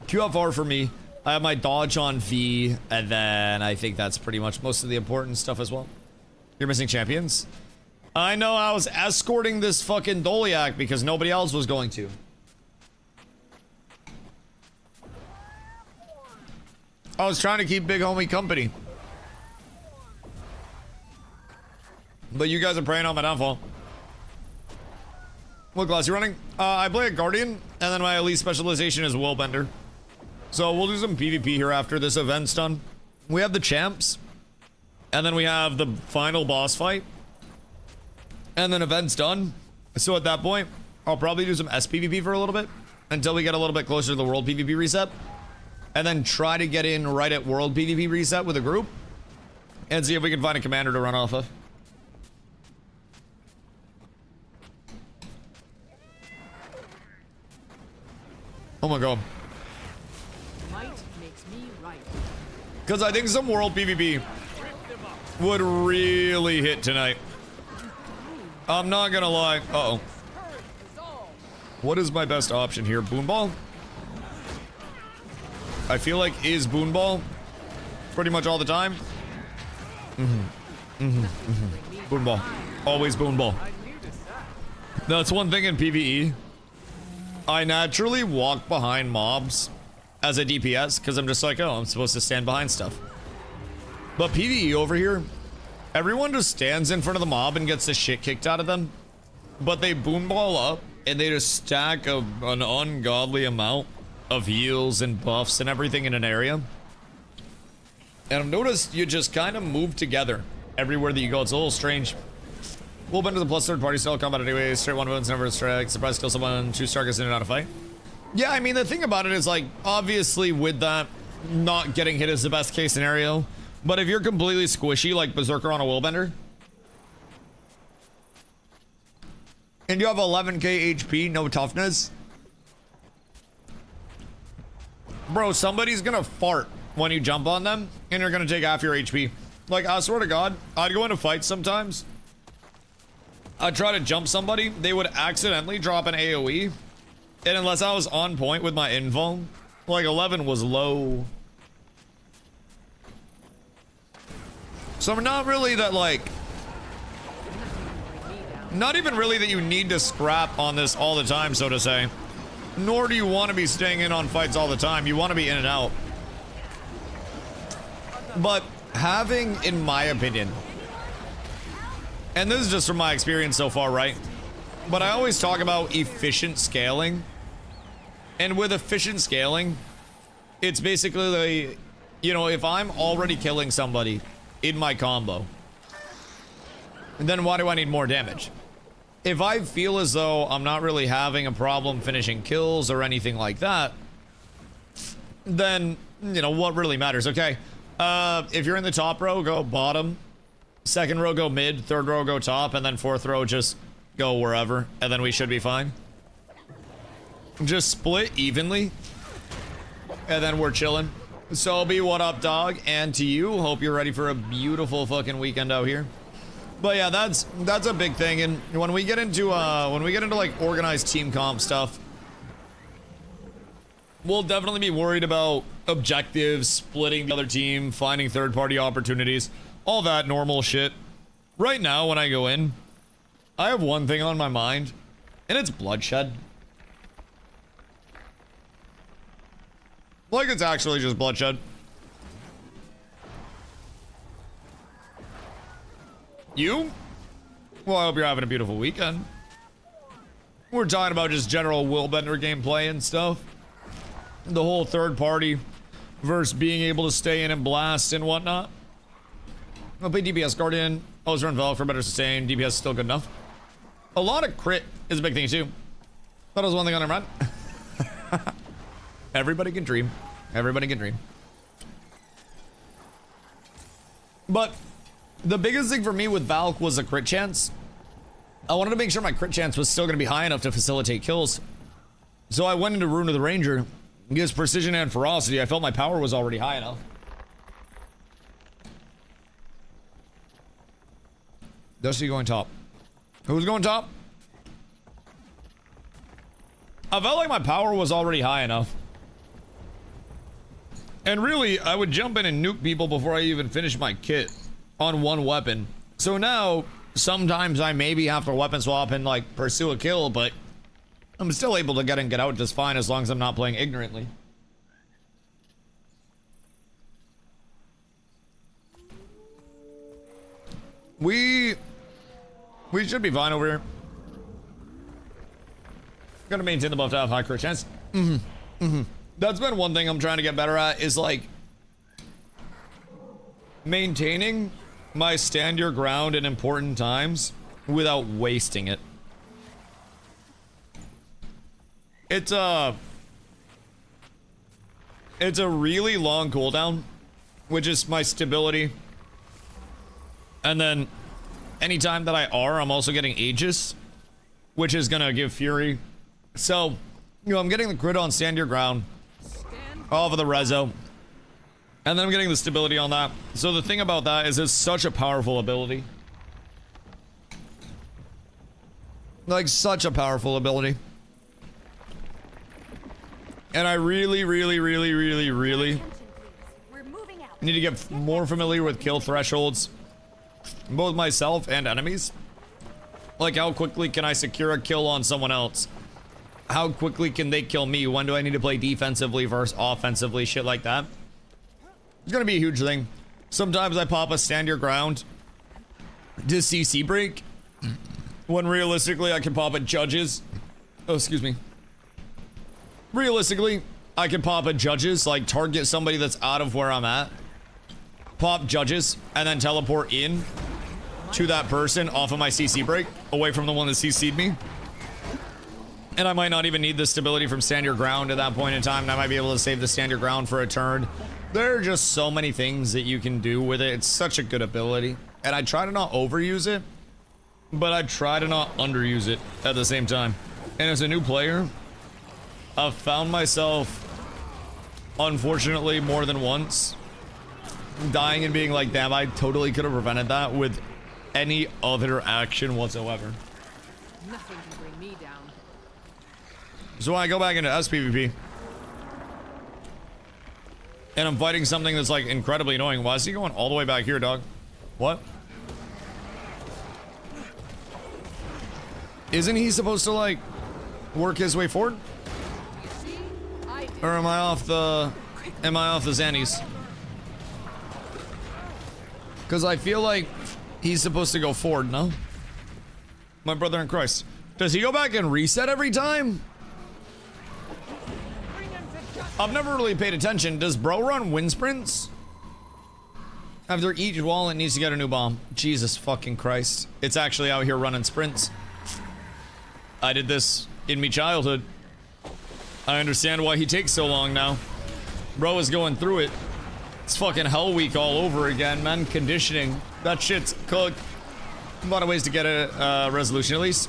QFR for me. I have my dodge on V, and then I think that's pretty much most of the important stuff as well. You're missing champions? I know, I was escorting this fucking Doliak because nobody else was going to. I was trying to keep big homie company. But you guys are preying on my downfall. What class you running? I play a Guardian, and then my elite specialization is Willbender. So we'll do some PvP here after this event's done. We have the champs, and then we have the final boss fight. And then event's done. So at that point, I'll probably do some SPVP for a little bit until we get a little bit closer to the world PvP reset. And then try to get in right at world PvP reset with a group and see if we can find a commander to run off of. Oh my god. Might makes me right. Because I think some world PvP would really hit tonight. I'm not gonna lie. Uh-oh. What is my best option here? Boonball? I feel like is Boonball pretty much all the time. Boonball. Always Boonball. That's one thing in PvE. I naturally walk behind mobs as a DPS because I'm just like, oh, I'm supposed to stand behind stuff. But PvE over here, everyone just stands in front of the mob and gets the shit kicked out of them. But they Boonball up and they just stack an ungodly amount of heals and buffs and everything in an area. And I've noticed you just kind of move together everywhere that you go. It's a little strange. We'll bend to the plus third party style combat anyway. Straight one wounds, never strike. Surprise kill someone, 2-star gets in and out of fight. Yeah, I mean, the thing about it is, like, obviously with that, not getting hit is the best case scenario. But if you're completely squishy, like Berserker on a Willbender, and you have 11k HP, no toughness, bro, somebody's gonna fart when you jump on them, and you're gonna take half your HP. Like, I swear to God, I'd go into fights sometimes. I'd try to jump somebody, they would accidentally drop an AoE, and unless I was on point with my invuln, like 11 was low. So I'm not really that, like, not even really that you need to scrap on this all the time, so to say. Nor do you want to be staying in on fights all the time. You want to be in and out. But having, in my opinion, and this is just from my experience so far, right? But I always talk about efficient scaling. And with efficient scaling, it's basically like, you know, if I'm already killing somebody in my combo, then why do I need more damage? If I feel as though I'm not really having a problem finishing kills or anything like that, then, you know, what really matters? Okay, if you're in the top row, go bottom. Second row, go mid. Third row, go top. And then fourth row, just go wherever. And then we should be fine. Just split evenly. And then we're chilling. So, be what up, dog? And to you, hope you're ready for a beautiful fucking weekend out here. But yeah, that's a big thing. And when we get into like organized team comp stuff, we'll definitely be worried about objectives, splitting the other team, finding third-party opportunities, all that normal shit. Right now, when I go in, I have one thing on my mind, and it's bloodshed. Like, it's actually just bloodshed. You? Well, I hope you're having a beautiful weekend. We're talking about just general Willbender gameplay and stuff. The whole third party versus being able to stay in and blast and whatnot. I'll play DPS Guardian. Always run Valk for better sustain. DPS is still good enough. A lot of crit is a big thing too. That was one thing on him, right? Everybody can dream. Everybody can dream. But the biggest thing for me with Valk was a crit chance. I wanted to make sure my crit chance was still going to be high enough to facilitate kills. So I went into Rune of the Ranger. Gives precision and ferocity. I felt my power was already high enough. Dusty going top. Who's going top? I felt like my power was already high enough. And really, I would jump in and nuke people before I even finish my kit on one weapon. So now, sometimes I maybe have to weapon swap and like pursue a kill, but I'm still able to get in and get out just fine as long as I'm not playing ignorantly. We should be fine over here. Gotta maintain the buff to have high crit chance. That's been one thing I'm trying to get better at, is like maintaining my stand your ground in important times without wasting it. It's a really long cooldown, which is my stability. And then anytime that I R, I'm also getting Aegis, which is gonna give Fury. So, you know, I'm getting the crit on stand your ground off of the rezo, and then I'm getting the stability on that. So the thing about that is it's such a powerful ability. Like, such a powerful ability. And I really Attention, please. We're moving out. need to get more familiar with kill thresholds, both myself and enemies. Like, how quickly can I secure a kill on someone else? How quickly can they kill me? When do I need to play defensively versus offensively? Shit like that. It's gonna be a huge thing. Sometimes I pop a stand your ground to CC break, when realistically I can pop a judges. Oh, excuse me. Realistically, I can pop a judges, like target somebody that's out of where I'm at, pop judges, and then teleport in to that person off of my CC break, away from the one that CC'd me. And I might not even need the stability from stand your ground at that point in time, and I might be able to save the stand your ground for a turn. There are just so many things that you can do with it. It's such a good ability. And I try to not overuse it, but I try to not underuse it at the same time. And as a new player, I've found myself, unfortunately, more than once, dying and being like, damn, I totally could have prevented that with any other action whatsoever. Nothing can bring me down. So when I go back into SPVP, and I'm fighting something that's like incredibly annoying. Why is he going all the way back here, dog? What? Isn't he supposed to like work his way forward? You see? I did. Or am I off the Xannies? Because I feel like he's supposed to go forward, no? My brother in Christ. Does he go back and reset every time? I've never really paid attention. Does bro run wind sprints? After each wall, it needs to get a new bomb. Jesus fucking Christ. It's actually out here running sprints. I did this in me childhood. I understand why he takes so long now. Bro is going through it. It's fucking Hell Week all over again, man. Conditioning. That shit's cooked. A lot of ways to get a resolution, at least.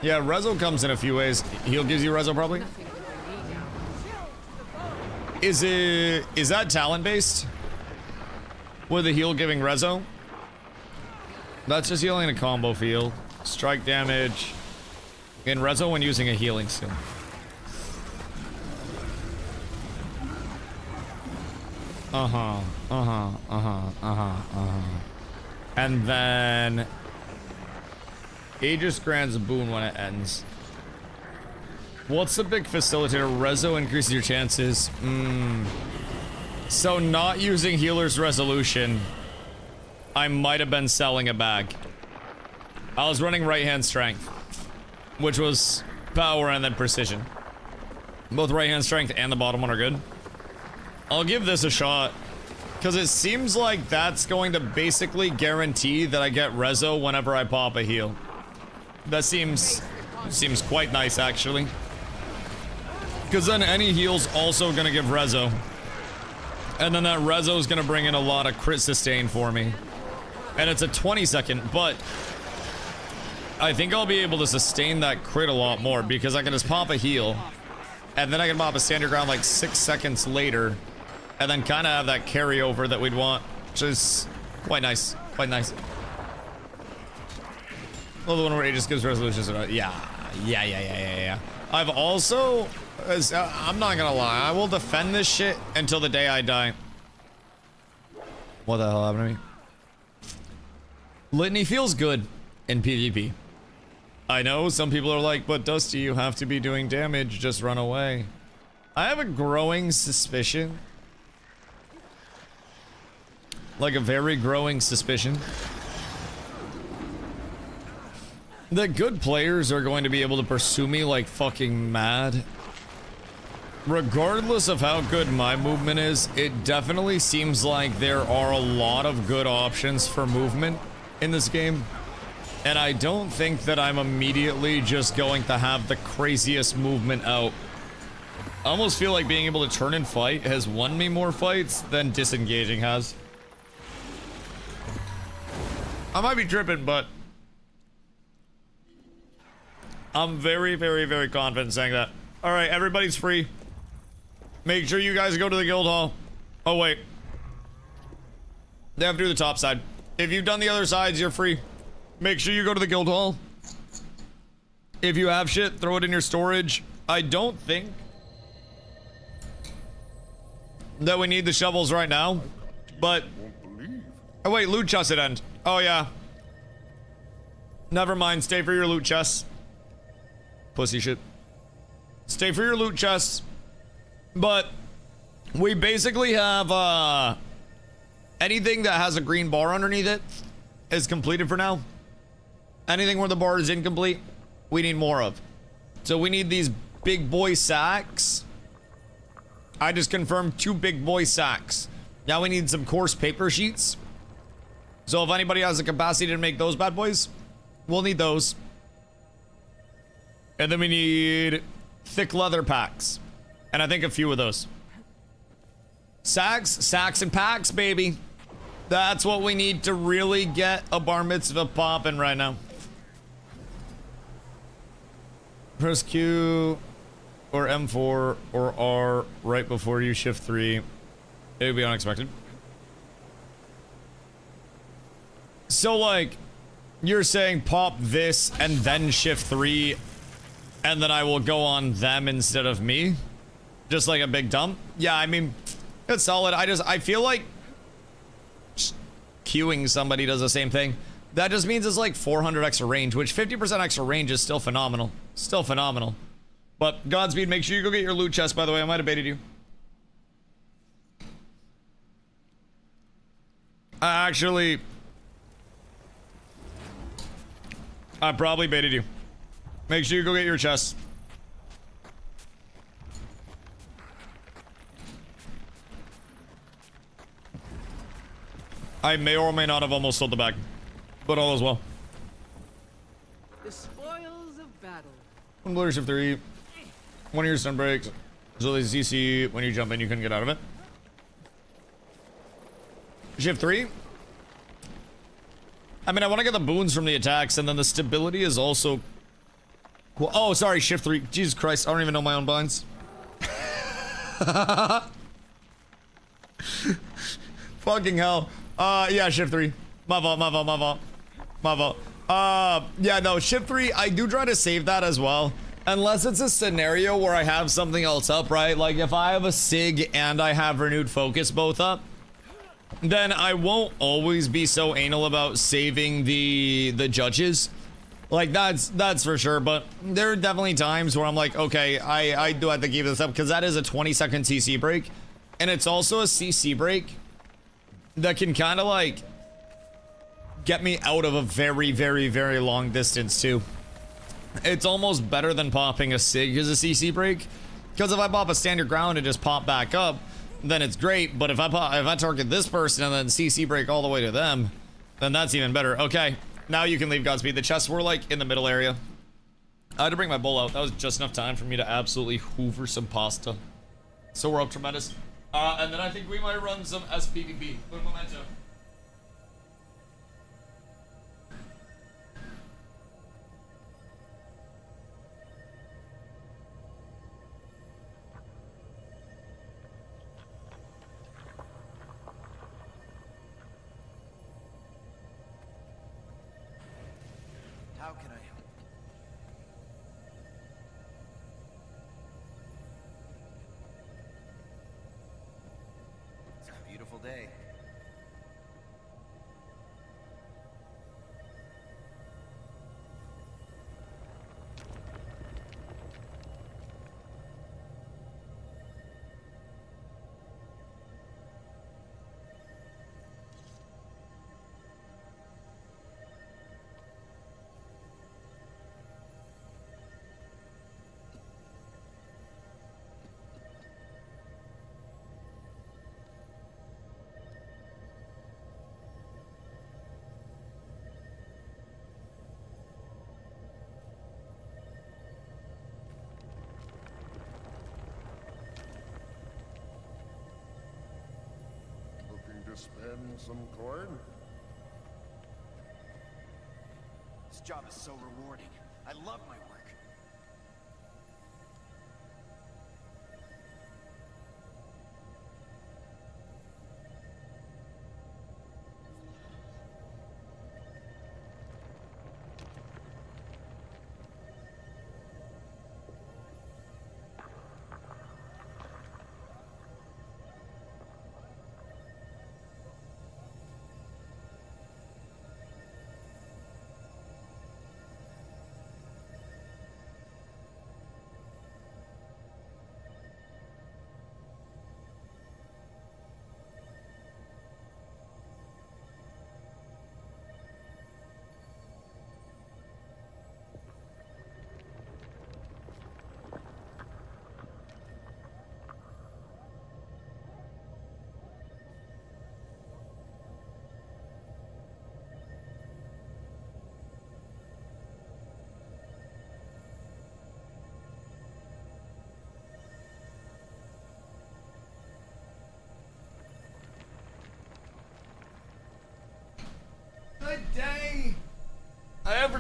Yeah, Rezo comes in a few ways. Heal gives you Rezo, probably. Nothing can bring me down. Is that talent based? With the heal giving Rezo? That's just healing a combo field. Strike damage. In Rezo when using a healing skill. And then Aegis grants a boon when it ends. What's the big facilitator? Rezo increases your chances. So not using healer's resolution, I might have been selling a bag. I was running right hand strength, which was power and then precision. Both right hand strength and the bottom one are good. I'll give this a shot, because it seems like that's going to basically guarantee that I get Rezo whenever I pop a heal. That seems quite nice, actually. Because then any heal's also gonna give Rezo. And then that Rezo's gonna bring in a lot of crit sustain for me. And it's a 20-second, but I think I'll be able to sustain that crit a lot more, because I can just pop a heal, and then I can pop a stand your ground like 6 seconds later, and then kind of have that carryover that we'd want, which is quite nice, quite nice. Well, the one where it just gives resolutions. Yeah. I've also, I'm not gonna lie, I will defend this shit until the day I die. What the hell happened to me? Litany feels good in PvP. I know some people are like, but Dusty, you have to be doing damage, just run away. I have a growing suspicion. Like a very growing suspicion that good players are going to be able to pursue me like fucking mad. Regardless of how good my movement is, it definitely seems like there are a lot of good options for movement in this game. And I don't think that I'm immediately just going to have the craziest movement out. I almost feel like being able to turn and fight has won me more fights than disengaging has. I might be tripping, but I'm very confident saying that. All right, everybody's free. Make sure you guys go to the guild hall. Oh, wait. They have to do the top side. If you've done the other sides, you're free. Make sure you go to the guild hall. If you have shit, throw it in your storage. I don't think that we need the shovels right now, but... Oh wait, loot chest at end. Oh yeah. Never mind, stay for your loot chests. Pussy shit. Stay for your loot chests. But we basically have anything that has a green bar underneath it is completed for now. Anything where the bar is incomplete, we need more of. So we need these big boy sacks. I just confirmed 2 big boy sacks. Now we need some coarse paper sheets. So if anybody has the capacity to make those bad boys, we'll need those. And then we need thick leather packs. And I think a few of those. Sacks and packs, baby. That's what we need to really get a bar mitzvah popping right now. Press Q or M4 or R right before you shift 3. It would be unexpected. So like, you're saying pop this and then shift 3 and then I will go on them instead of me? Just like a big dump? Yeah, I mean, it's solid. I feel like queuing somebody does the same thing. That just means it's like 400 extra range, which 50% extra range is still phenomenal. Still phenomenal. But Godspeed, make sure you go get your loot chest, by the way. I might have baited you. Actually, I probably baited you. Make sure you go get your chest. I may or may not have almost sold the bag, but all is well. The spoils of battle. One blur shift 3. One of your stun breaks. So the CC, when you jump in, you can get out of it. Shift 3. I mean, I want to get the boons from the attacks, and then the stability is also cool. Oh, sorry, shift 3. Jesus Christ, I don't even know my own binds. Fucking hell. Yeah, shift 3. My fault. Yeah, no, shift 3, I do try to save that as well. Unless it's a scenario where I have something else up, right? Like, if I have a SIG and I have renewed focus both up, then I won't always be so anal about saving the judges. Like, that's for sure. But there are definitely times where I'm like, okay, I do have to keep this up, because that is a 20-second CC break. And it's also a CC break that can kind of, like, get me out of a very, very, very long distance, too. It's almost better than popping a SIG as a CC break. Because if I pop a stand your ground and just pop back up, then it's great. But if I target this person and then CC break all the way to them, then that's even better. Okay, now you can leave, Godspeed. The chests were, like, in the middle area. I had to bring my bowl out. That was just enough time for me to absolutely hoover some pasta. So we're up tremendous. And then I think we might run some SPVP. Put memento. How can I help? It's a beautiful day. Looking to spend some coin? This job is so rewarding. I love my work.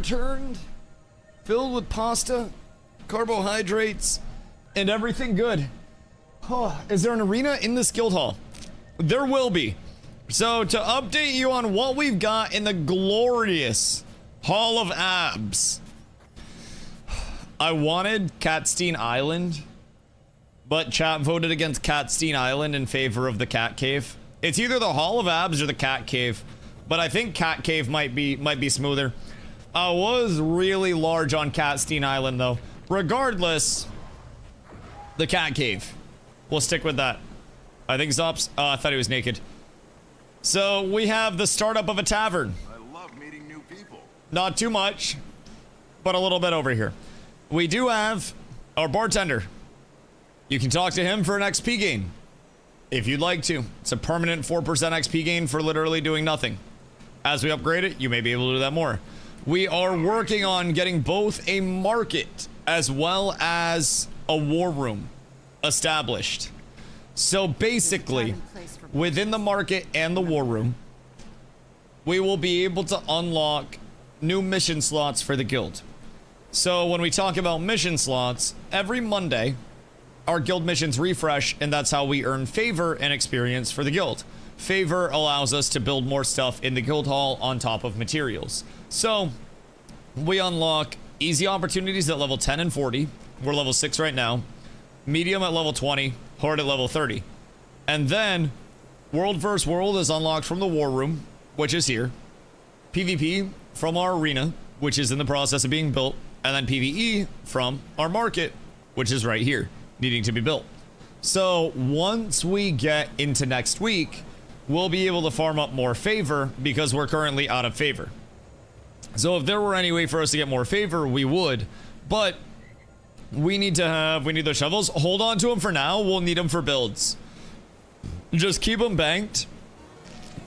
overturned, filled with pasta, carbohydrates, and everything good. Oh, is there an arena in this guild hall? There will be. So to update you on what we've got in the glorious Hall of Abs, I wanted Catstein Island, but chat voted against Catstein Island in favor of the Cat Cave. It's either the Hall of Abs or the Cat Cave, but I think Cat Cave might be smoother. I was really large on Catstein Island though. Regardless, the Cat Cave. We'll stick with that. I think Zops. Oh, I thought he was naked. So we have the startup of a tavern. I love meeting new people. Not too much, but a little bit over here. We do have our bartender. You can talk to him for an XP gain if you'd like to. It's a permanent 4% XP gain for literally doing nothing. As we upgrade it, you may be able to do that more. We are working on getting both a market as well as a war room established. So basically, within the market and the war room, we will be able to unlock new mission slots for the guild. So when we talk about mission slots, every Monday, our guild missions refresh, and that's how we earn favor and experience for the guild. Favor allows us to build more stuff in the guild hall on top of materials. So we unlock easy opportunities at level 10 and 40. We're level 6 right now. Medium at level 20, hard at level 30. And then world versus world is unlocked from the war room, which is here. PvP from our arena, which is in the process of being built. And then PvE from our market, which is right here, needing to be built. So once we get into next week, we'll be able to farm up more favor because we're currently out of favor. So if there were any way for us to get more favor, we would. But we need those shovels. Hold on to them for now. We'll need them for builds. Just keep them banked.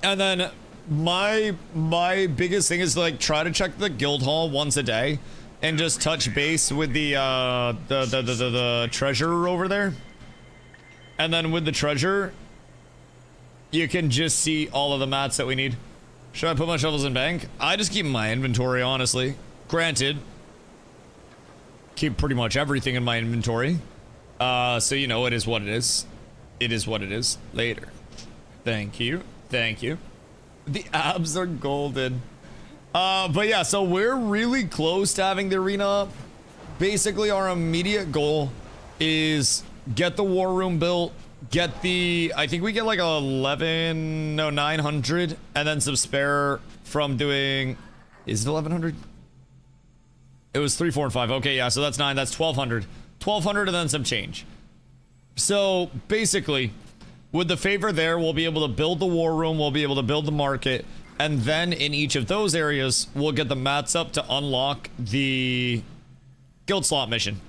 And then my biggest thing is to, like, try to check the guild hall once a day and just touch base with the treasurer over there. And then with the treasurer, you can just see all of the mats that we need. Should I put my shovels in bank? I just keep my inventory, honestly. Granted, keep pretty much everything in my inventory. So you know, it is what it is. It is what it is. Later. Thank you. Thank you. The abs are golden. But yeah, so we're really close to having the arena up. Basically, our immediate goal is get the war room built, get the, I think we get like 900, and then some spare from doing, is it 1100? It was 3, 4, and 5. Okay, yeah, so that's 9, that's 1200. 1200 and then some change. So basically, with the favor there, we'll be able to build the war room, we'll be able to build the market, and then in each of those areas, we'll get the mats up to unlock the guild slot mission.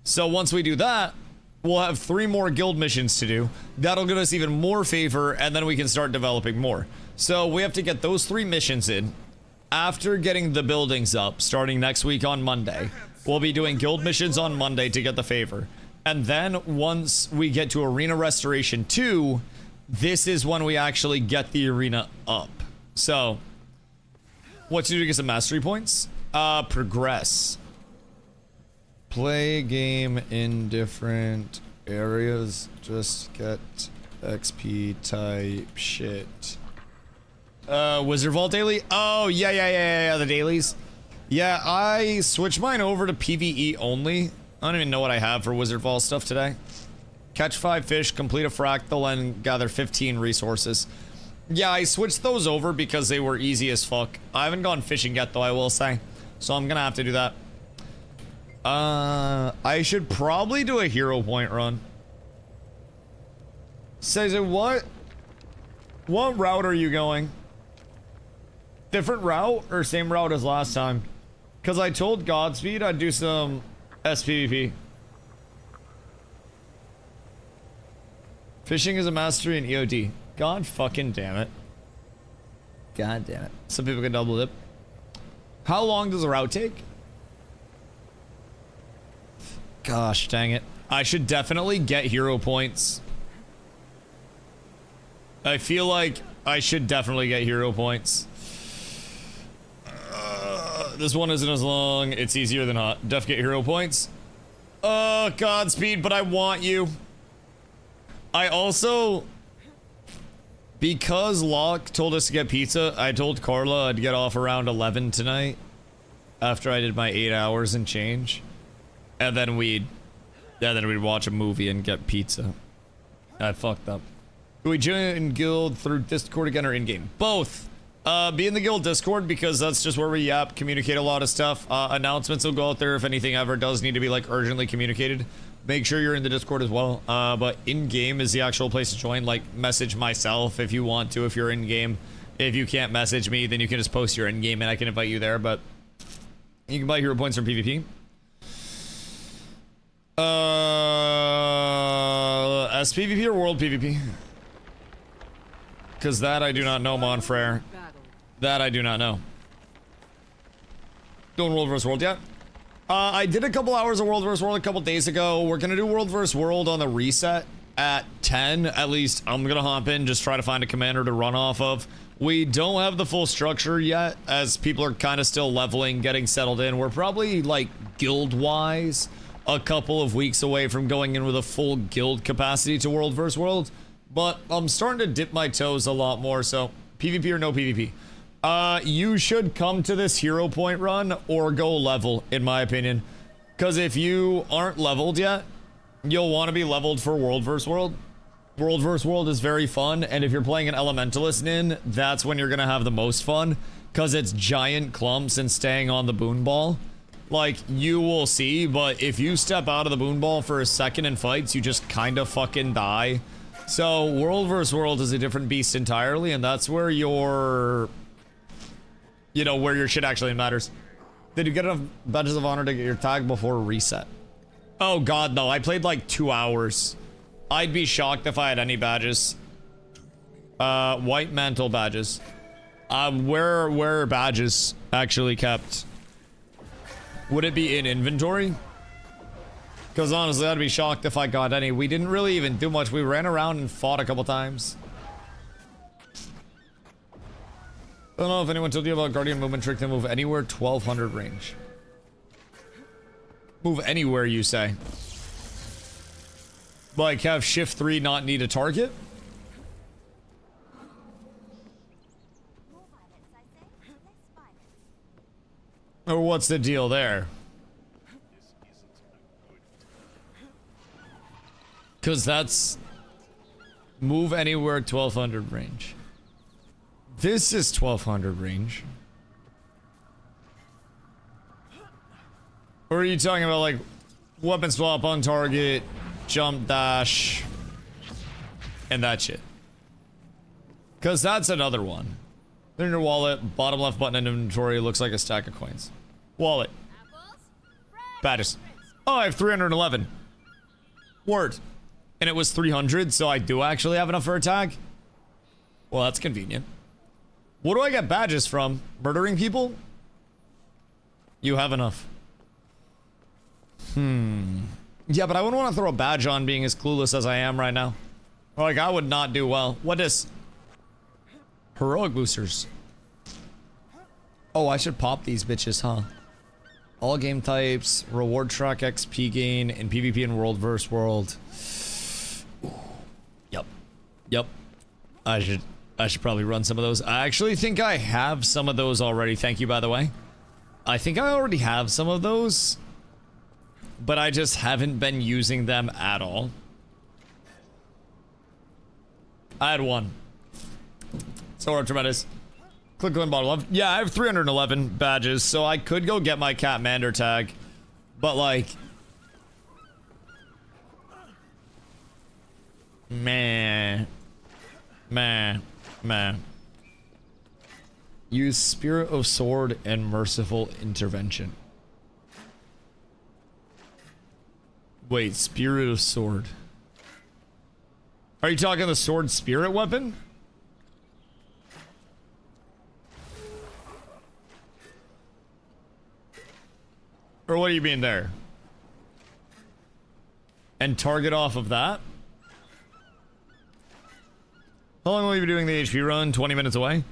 So once we do that, we'll have 3 more guild missions to do. That'll get us even more favor, and then we can start developing more. So we have to get those 3 missions in. After getting the buildings up, starting next week on Monday, we'll be doing guild missions on Monday to get the favor. And then once we get to Arena Restoration 2, this is when we actually get the arena up. So, what to do to get some mastery points? Progress. Play game in different areas. Just get XP type shit. Wizard Vault daily? Oh, yeah, the dailies. Yeah, I switched mine over to PvE only. I don't even know what I have for Wizard Vault stuff today. Catch 5 fish, complete a fractal, and gather 15 resources. Yeah, I switched those over because they were easy as fuck. I haven't gone fishing yet, though, I will say. So I'm gonna have to do that. I should probably do a hero point run. Says it, what route are you going? Different route or same route as last time? Because I told Godspeed I'd do some SPVP. Fishing is a mastery in EOD. God fucking damn it. God damn it. Some people can double dip. How long does the route take? Gosh dang it. I should definitely get hero points. I feel like I should definitely get hero points. This one isn't as long. It's easier than hot. Def get hero points. Godspeed, but I want you. I also, because Locke told us to get pizza, I told Carla I'd get off around 11 tonight after I did my 8 hours and change. And then we'd watch a movie and get pizza. I fucked up. Do we join guild through Discord again or in-game? Both. Be in the guild Discord because that's just where we communicate a lot of stuff. Announcements will go out there if anything ever does need to be like urgently communicated. Make sure you're in the Discord as well. But in-game is the actual place to join. Like, message myself if you want to, if you're in-game. If you can't message me, then you can just post your in-game and I can invite you there. But you can buy hero points from PvP. As PvP or world PvP? Because that I do not know, Monfrere. That I do not know. Doing World vs. World yet? I did a couple hours of World vs. World a couple days ago. We're gonna do World vs. World on the reset at 10. At least I'm gonna hop in, just try to find a commander to run off of. We don't have the full structure yet, as people are kind of still leveling, getting settled in. We're probably, like, guild-wise, a couple of weeks away from going in with a full guild capacity to World vs. World. But I'm starting to dip my toes a lot more, so PvP or no PvP. You should come to this hero point run or go level, in my opinion. Because if you aren't leveled yet, you'll want to be leveled for World vs. World. World vs. World is very fun, and if you're playing an Elementalist in, that's when you're going to have the most fun. Because it's giant clumps and staying on the boon ball. Like, you will see, but if you step out of the boon ball for a second in fights, you just kind of fucking die. So, World vs. World is a different beast entirely, and that's where your... You know, where your shit actually matters. Did you get enough badges of honor to get your tag before reset? Oh god, no. I played like 2 hours. I'd be shocked if I had any badges. White mantle badges. Where are badges actually kept? Would it be in inventory? Because honestly, I'd be shocked if I got any. We didn't really even do much. We ran around and fought a couple times. I don't know if anyone told you about Guardian movement trick to move anywhere 1200 range. Move anywhere, you say? Like, have shift 3 not need a target? Or what's the deal there? Because that's... Move anywhere 1200 range. This is 1200 range. Or are you talking about, like, weapon swap on target, jump dash, and that shit? Because that's another one. In your wallet, bottom left button in inventory looks like a stack of coins. Wallet. Badges. Oh, I have 311. Word. And it was 300, so I do actually have enough for a tag? Well, that's convenient. What do I get badges from? Murdering people? You have enough. Yeah, but I wouldn't want to throw a badge on being as clueless as I am right now. Like, I would not do well. What is... Heroic boosters. Oh, I should pop these bitches, huh? All game types, reward track XP gain, and PvP and World vs. World. Yep. I should probably run some of those. I actually think I have some of those already. Thank you, by the way. I think I already have some of those, but I just haven't been using them at all. I had one. So tremendous. Click on bottom left. Yeah, I have 311 badges, so I could go get my Catmander tag, but like, man. Use Spirit of Sword and Merciful Intervention. Wait, Spirit of Sword. Are you talking the sword spirit weapon? Or what do you mean there? And target off of that? How long will you be doing the HP run? 20 minutes away?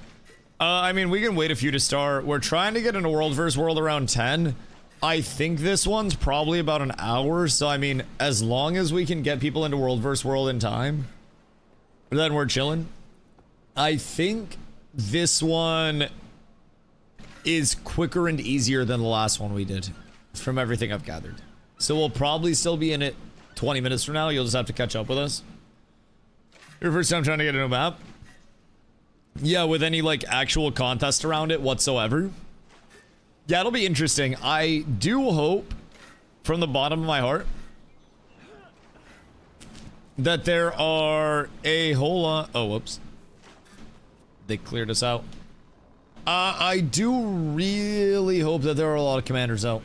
I mean, we can wait a few to start. We're trying to get into World vs. World around 10. I think this one's probably about an hour. So, I mean, as long as we can get people into World vs. World in time, then we're chilling. I think this one is quicker and easier than the last one we did, from everything I've gathered. So we'll probably still be in it 20 minutes from now. You'll just have to catch up with us. Your first time trying to get a new map? Yeah, with any like actual contest around it whatsoever. Yeah, it'll be interesting. I do hope from the bottom of my heart that there are a whole lot. Oh, whoops. They cleared us out. I do really hope that there are a lot of commanders out.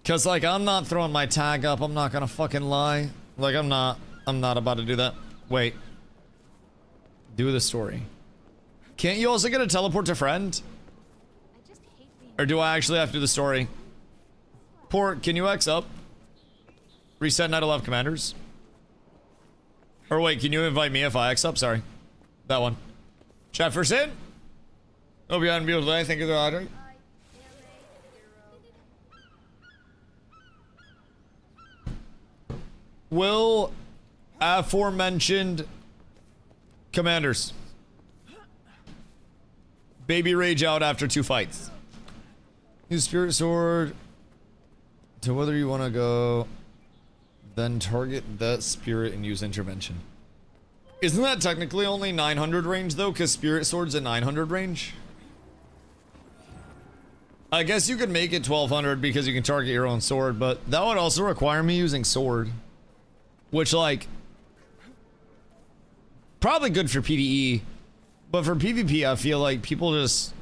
Cause like I'm not throwing my tag up. I'm not gonna fucking lie. Like I'm not about to do that. Wait. Do the story. Can't you also get a teleport to friend? Or do I actually have to do the story? Port, can you X up? Reset Night 11 commanders? Or wait, can you invite me if I X up? Sorry. That one. Chat first in? Hope you had a beautiful day. Thank you for the hydrate. Will aforementioned commanders baby rage out after 2 fights? Use spirit sword to whether you want to go, then target that spirit and use intervention. Isn't that technically only 900 range though? Because spirit sword's at 900 range. I guess you could make it 1200 because you can target your own sword, but that would also require me using sword, which like probably good for PvE, but for PvP I feel like people just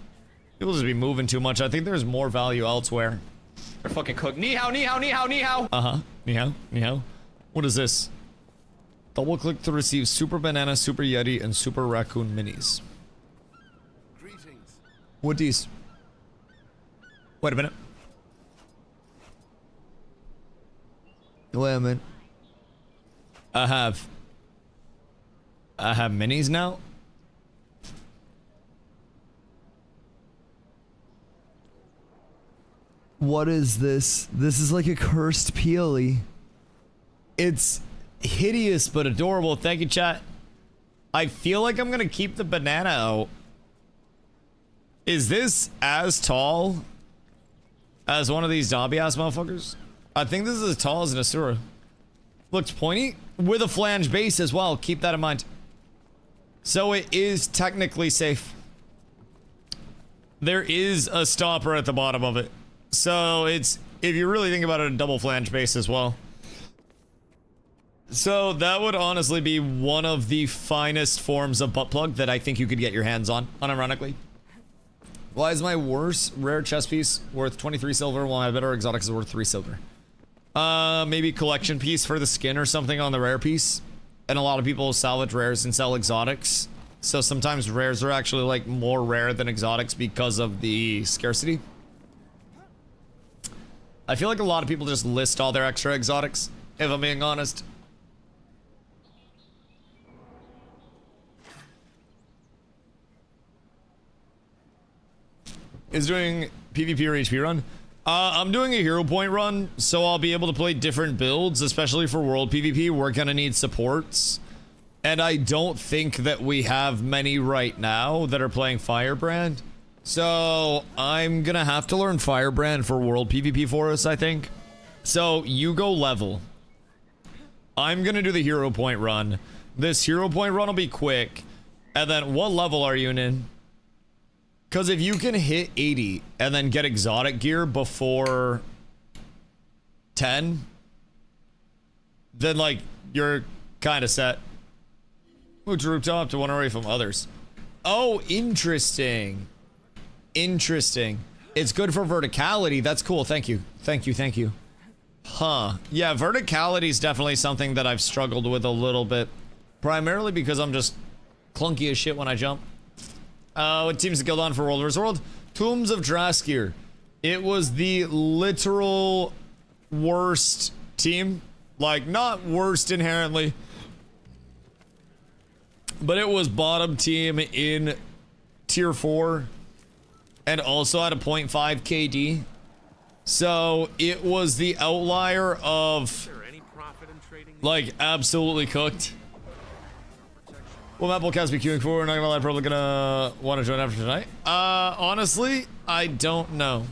be moving too much. I think there's more value elsewhere. They're fucking cooked. Ni hao, ni hao, ni hao, ni hao. Ni hao, ni hao. What is this? Double click to receive Super Banana, Super Yeti, and Super Raccoon minis. Greetings. What these? Wait a minute. Wait a minute. I have minis now? What is this? This is like a cursed peely. It's hideous but adorable. Thank you, chat. I feel like I'm gonna keep the banana out. Is this as tall as one of these zombie ass motherfuckers? I think this is as tall as an Asura. Looks pointy with a flange base as well. Keep that in mind. So it is technically safe. There is a stopper at the bottom of it. So it's, if you really think about it, a double flange base as well. So that would honestly be one of the finest forms of butt plug that I think you could get your hands on, unironically. Why is my worst rare chest piece worth 23 silver while my better exotic is worth 3 silver? Maybe collection piece for the skin or something on the rare piece. And a lot of people salvage rares and sell exotics. So sometimes rares are actually like more rare than exotics because of the scarcity. I feel like a lot of people just list all their extra exotics, if I'm being honest. Is doing PvP or HP run? I'm doing a hero point run, so I'll be able to play different builds, especially for world PvP. We're gonna need supports. And I don't think that we have many right now that are playing Firebrand. So I'm gonna have to learn Firebrand for world PvP for us, I think. So you go level. I'm gonna do the hero point run. This hero point run will be quick. And then what level are you in? Because if you can hit 80 and then get exotic gear before 10, then like you're kind of set. Move to rooftop to one away from others. Oh, interesting. Interesting. It's good for verticality. That's cool. Thank you. Thank you. Thank you. Huh. Yeah, verticality is definitely something that I've struggled with a little bit. Primarily because I'm just clunky as shit when I jump. What team's the guild on for World vs. World? Tombs of Draskir. It was the literal worst team. Like, not worst inherently, but it was bottom team in tier 4 and also had a 0.5 KD. So it was the outlier of like absolutely cooked. Well, map will cast be queuing for? Not gonna lie, probably gonna want to join after tonight. Honestly, I don't know.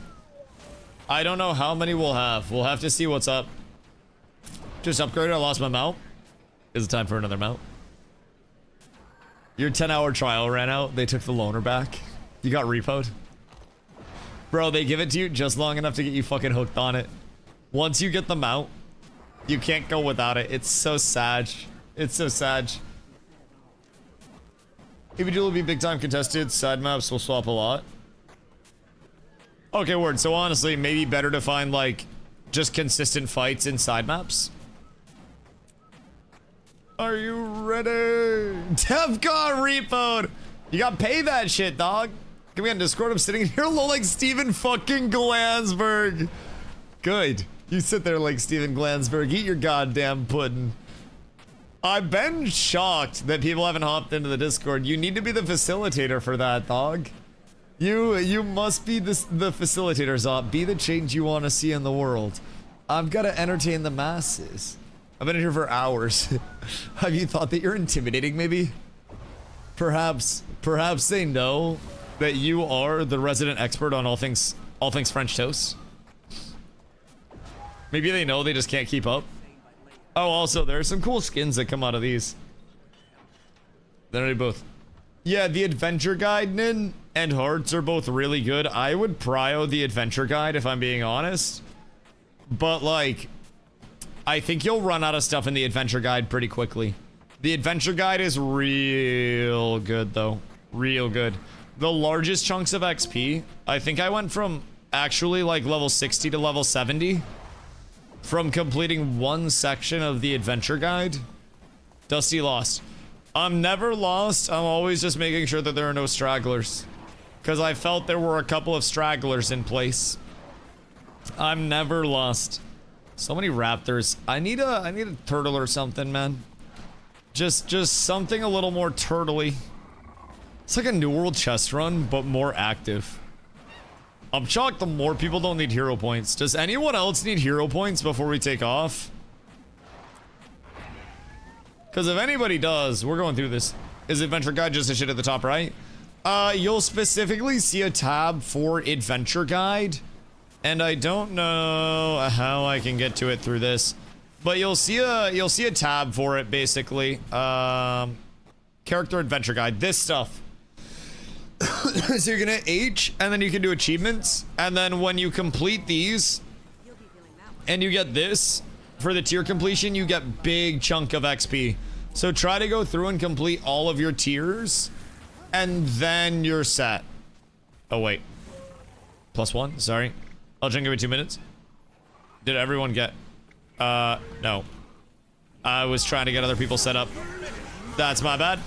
I don't know how many we'll have. We'll have to see what's up. Just upgraded. I lost my mount. Is it time for another mount? Your 10-hour trial ran out. They took the loaner back. You got repoed. Bro, they give it to you just long enough to get you fucking hooked on it. Once you get the mount, you can't go without it. It's so sad. It's so sad. EVG will be big time contested. Side maps will swap a lot. Okay, word. So honestly, maybe better to find like just consistent fights in side maps. Are you ready? Dev got repoed. You got to pay that shit, dog. Come on, Discord. I'm sitting here alone like Steven fucking Glansberg. Good. You sit there like Steven Glansberg. Eat your goddamn pudding. I've been shocked that people haven't hopped into the Discord. You need to be the facilitator for that, dog. You must be the facilitator, Zop. Be the change you want to see in the world. I've got to entertain the masses. I've been in here for hours. Have you thought that you're intimidating, maybe? Perhaps they know that you are the resident expert on all things French toast. Maybe they know they just can't keep up. Oh, also, there are some cool skins that come out of these. Then I do both. Yeah, the adventure guide, Nin, and Hearts are both really good. I would prio the adventure guide if I'm being honest. But, like, I think you'll run out of stuff in the adventure guide pretty quickly. The adventure guide is real good, though. Real good. The largest chunks of XP, I think I went from actually, like, level 60 to level 70. From completing one section of the adventure guide. Dusty lost. I'm never lost. I'm always just making sure that there are no stragglers. Because I felt there were a couple of stragglers in place. I'm never lost. So many raptors. I need a turtle or something, man. Just something a little more turtley. It's like a New World chest run, but more active. I'm shocked the more people don't need hero points. Does anyone else need hero points before we take off? Because if anybody does, we're going through this. Is Adventure Guide just a shit at the top right? You'll specifically see a tab for Adventure Guide. And I don't know how I can get to it through this. But you'll see a tab for it, basically. Character Adventure Guide. This stuff. So you're gonna H, and then you can do achievements, and then when you complete these, and you get this, for the tier completion, you get big chunk of XP. So try to go through and complete all of your tiers, and then you're set. Oh wait. +1, sorry. I'll give me 2 minutes. Did everyone get, no. I was trying to get other people set up. That's my bad.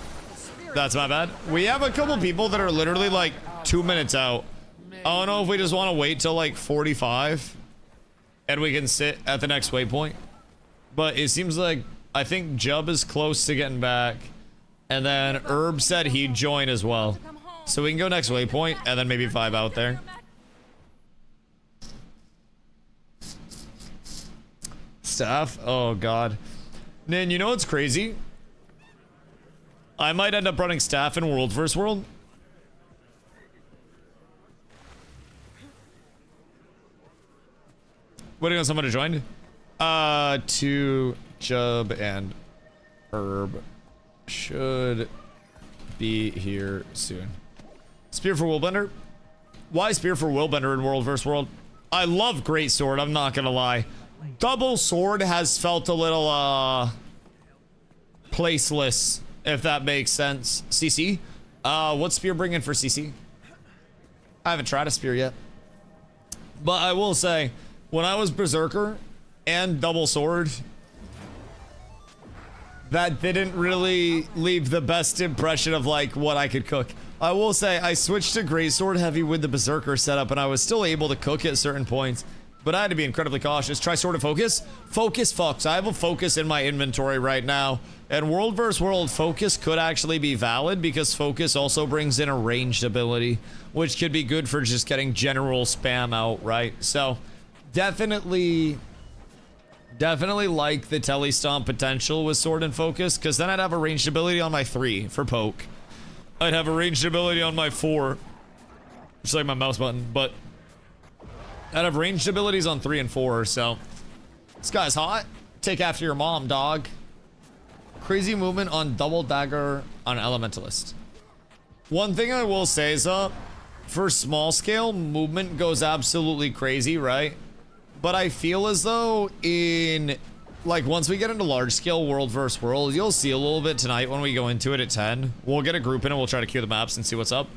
That's my bad. We have a couple people that are literally like 2 minutes out. I don't know if we just want to wait till like 45 and we can sit at the next waypoint. But it seems like I think Jub is close to getting back. And then Herb said he'd join as well. So we can go next waypoint and then maybe 5 out there. Staff? Oh god. Nin, you know what's crazy? I might end up running staff in World vs. World. Waiting on someone to join. To Jub and Herb should be here soon. Spear for Willbender. Why Spear for Willbender in World vs. World? I love Great Sword, I'm not gonna lie. Double Sword has felt a little, placeless. If that makes sense. CC? What's Spear bringing for CC? I haven't tried a Spear yet. But I will say, when I was Berserker and Double Sword, that didn't really leave the best impression of like what I could cook. I will say, I switched to Great Sword Heavy with the Berserker setup and I was still able to cook at certain points. but I had to be incredibly cautious. Try Sword of Focus. Focus fucks. I have a focus in my inventory right now. And World vs. World focus could actually be valid because focus also brings in a ranged ability, which could be good for just getting general spam out, right? So definitely like the telestomp potential with Sword and Focus, because then I'd have a ranged ability on my 3 for poke. I'd have a ranged ability on my 4. Just like my mouse button, but I'd have ranged abilities on 3 and 4, so this guy's hot. Take after your mom, dog. Crazy movement on double dagger on Elementalist. One thing I will say is for small scale, movement goes absolutely crazy, right? But I feel as though in, like, once we get into large scale World vs. World, you'll see a little bit tonight when we go into it at 10. We'll get a group in and we'll try to queue the maps and see what's up.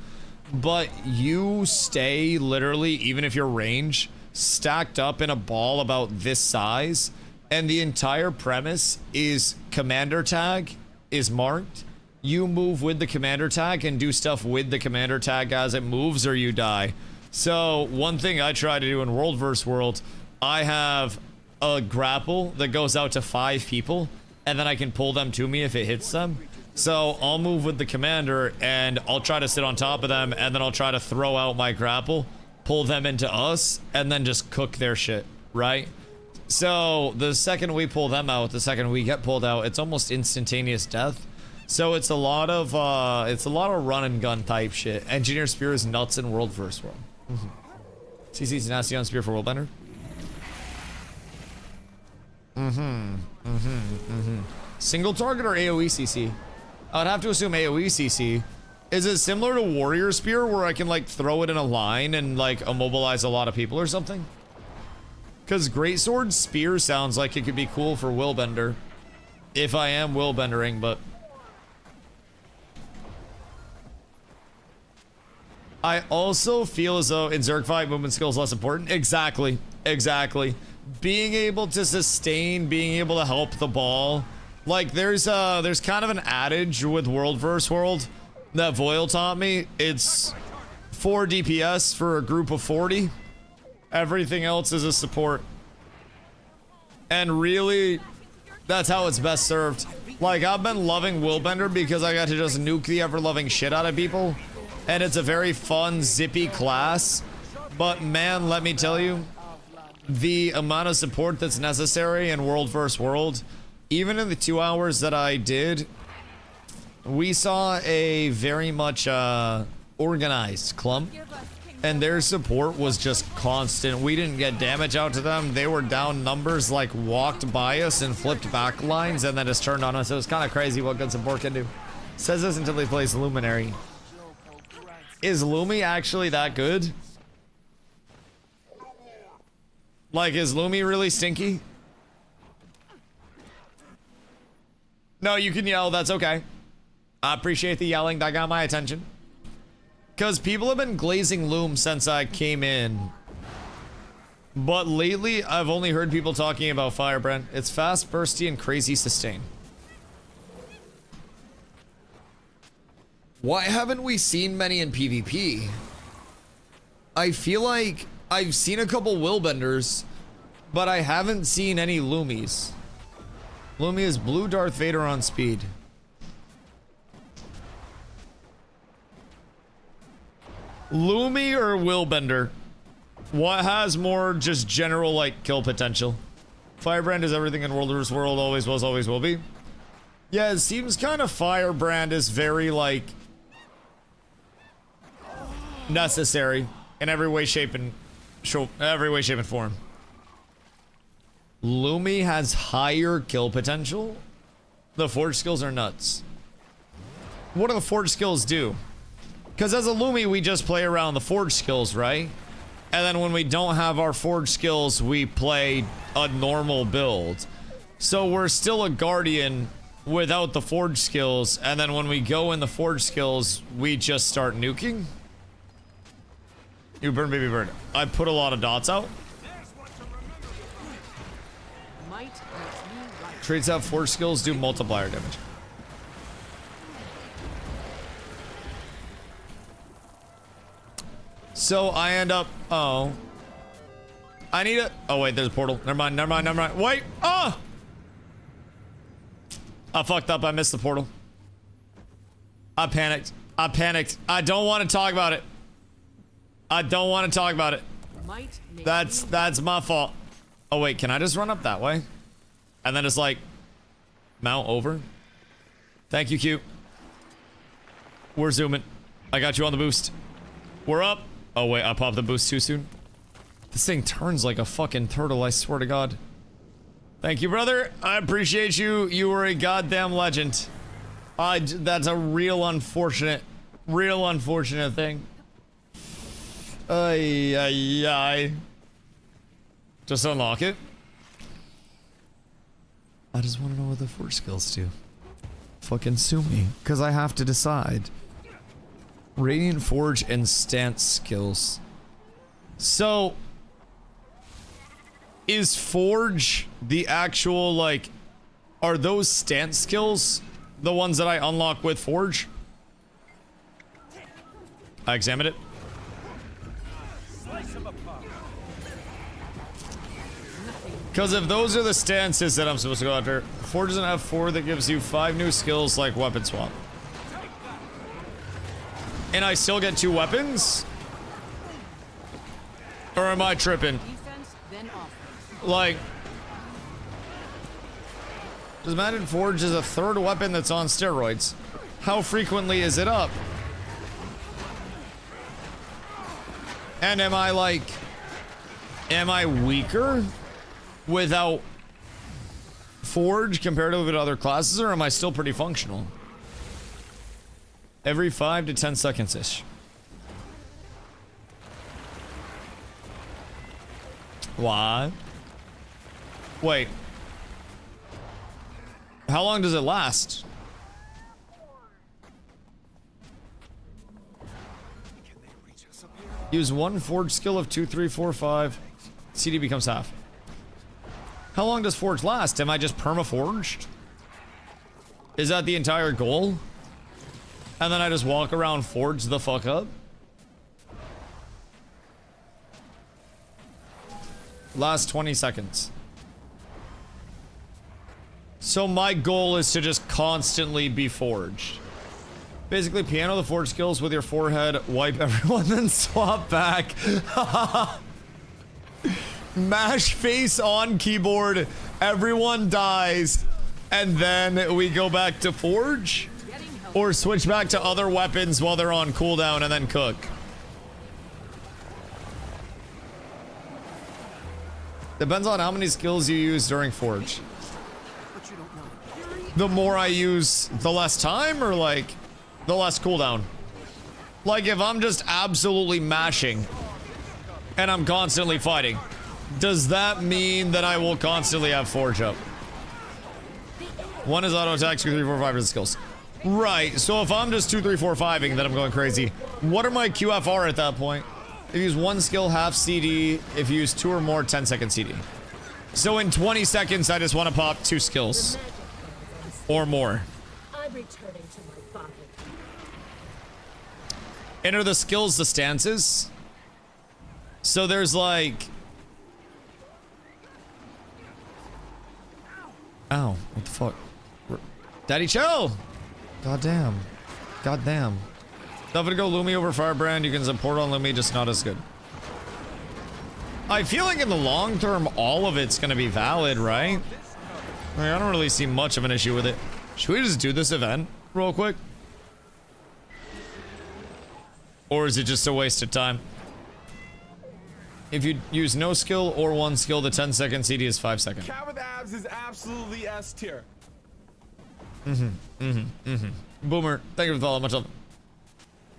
But you stay literally, even if you're range, stacked up in a ball about this size. And the entire premise is commander tag is marked. You move with the commander tag and do stuff with the commander tag as it moves or you die. So one thing I try to do in World vs. World, I have a grapple that goes out to 5 people and then I can pull them to me if it hits them. So I'll move with the commander and I'll try to sit on top of them and then I'll try to throw out my grapple, pull them into us, and then just cook their shit, right? So the second we pull them out, the second we get pulled out, it's almost instantaneous death. So it's a lot of run and gun type shit. Engineer Spear is nuts in World vs. World. CC's nasty on Spear for Worldbender. Single target or AoE CC? I'd have to assume AoE CC. Is it similar to Warrior Spear where I can like throw it in a line and like immobilize a lot of people or something? Because Greatsword Spear sounds like it could be cool for Willbender. If I am Willbendering, but I also feel as though in Zerg fight movement skill is less important. Exactly. Being able to sustain, being able to help the ball. Like there's kind of an adage with World vs. World that Voil taught me. It's 4 DPS for a group of 40. Everything else is a support. And really, that's how it's best served. Like, I've been loving Willbender because I got to just nuke the ever-loving shit out of people. And it's a very fun, zippy class. But man, let me tell you, the amount of support that's necessary in World vs. World, even in the 2 hours that I did, we saw a very much organized clump. And their support was just constant. We didn't get damage out to them. They were down numbers, like walked by us and flipped back lines and then just turned on us. It was kind of crazy what good support can do. Says this until he plays Luminary. Is Lumi actually that good? Like, is Lumi really stinky? No, you can yell. That's okay. I appreciate the yelling. That got my attention. Because people have been glazing Loom since I came in. But lately, I've only heard people talking about Firebrand. It's fast, bursty, and crazy sustain. Why haven't we seen many in PvP? I feel like I've seen a couple Willbenders, but I haven't seen any Loomies. Lumi is blue Darth Vader on speed. Lumi or Willbender? What has more just general like kill potential? Firebrand is everything in World vs. World, always was, always will be. Yeah, it seems kind of Firebrand is very like necessary in every way, shape, and form. Lumi has higher kill potential. The forge skills are nuts. What do the forge skills do? Because as a Lumi, we just play around the forge skills, right? And then when we don't have our forge skills, we play a normal build. So we're still a Guardian without the forge skills. And then when we go in the forge skills, we just start nuking. You burn, baby bird. I put a lot of dots out. Trades out forge skills, do multiplier damage. So I end up, I need it. Oh, wait, there's a portal. Never mind, never mind, never mind. Wait. Oh! I fucked up. I missed the portal. I panicked. I panicked. I don't want to talk about it. I don't want to talk about it. That's my fault. Oh, wait, can I just run up that way? And then just, like, mount over? Thank you, Q. We're zooming. I got you on the boost. We're up. Oh, wait, I popped the boost too soon. This thing turns like a fucking turtle, I swear to God. Thank you, brother. I appreciate you. You were a goddamn legend. That's a real unfortunate thing. Ay, ay, ay. Just unlock it. I just want to know what the forge skills do. Fucking sue me, because I have to decide. Radiant Forge and stance skills. So, is Forge the actual, like, are those stance skills the ones that I unlock with Forge? I examined it. Because if those are the stances that I'm supposed to go after, Forge doesn't have 4 that gives you 5 new skills like weapon swap. And I still get 2 weapons? Or am I tripping? Like, just imagine Forge is a 3rd weapon that's on steroids. How frequently is it up? And am I like, am I weaker without Forge comparatively to other classes, or am I still pretty functional? Every 5 to 10 seconds-ish. Why? Wait. How long does it last? Use 1 Forge skill of 2, 3, 4, 5. CD becomes half. How long does Forge last? Am I just perma-forged? Is that the entire goal? And then I just walk around Forge the fuck up? Last 20 seconds. So my goal is to just constantly be forged. Basically, piano the forge skills with your forehead, wipe everyone, then swap back. Mash face on keyboard, everyone dies, and then we go back to forge? Or switch back to other weapons while they're on cooldown and then cook. Depends on how many skills you use during forge. The more I use, the less time, or like, the less cooldown? Like if I'm just absolutely mashing and I'm constantly fighting, does that mean that I will constantly have forge up? 1 is auto attack, 2, 3, 4, 5 are the skills. Right, so if I'm just 2, 3, 4, 5ing, then I'm going crazy. What are my QFR at that point? If you use 1 skill, half CD. If you use 2 or more, 10-second CD. So in 20 seconds, I just want to pop 2 skills. Or more. I'm returning to my body. And are the skills the stances? So there's like... Ow, what the fuck? Daddy chill! Goddamn. Goddamn. Stuff to go Lumi over Firebrand. You can support on Lumi, just not as good. I feel like in the long term, all of it's gonna be valid, right? I mean, I don't really see much of an issue with it. Should we just do this event real quick? Or is it just a waste of time? If you use no skill or 1 skill, the 10-second CD is 5 seconds. Cat with abs is absolutely S tier. Boomer, thank you for the follow. Much love.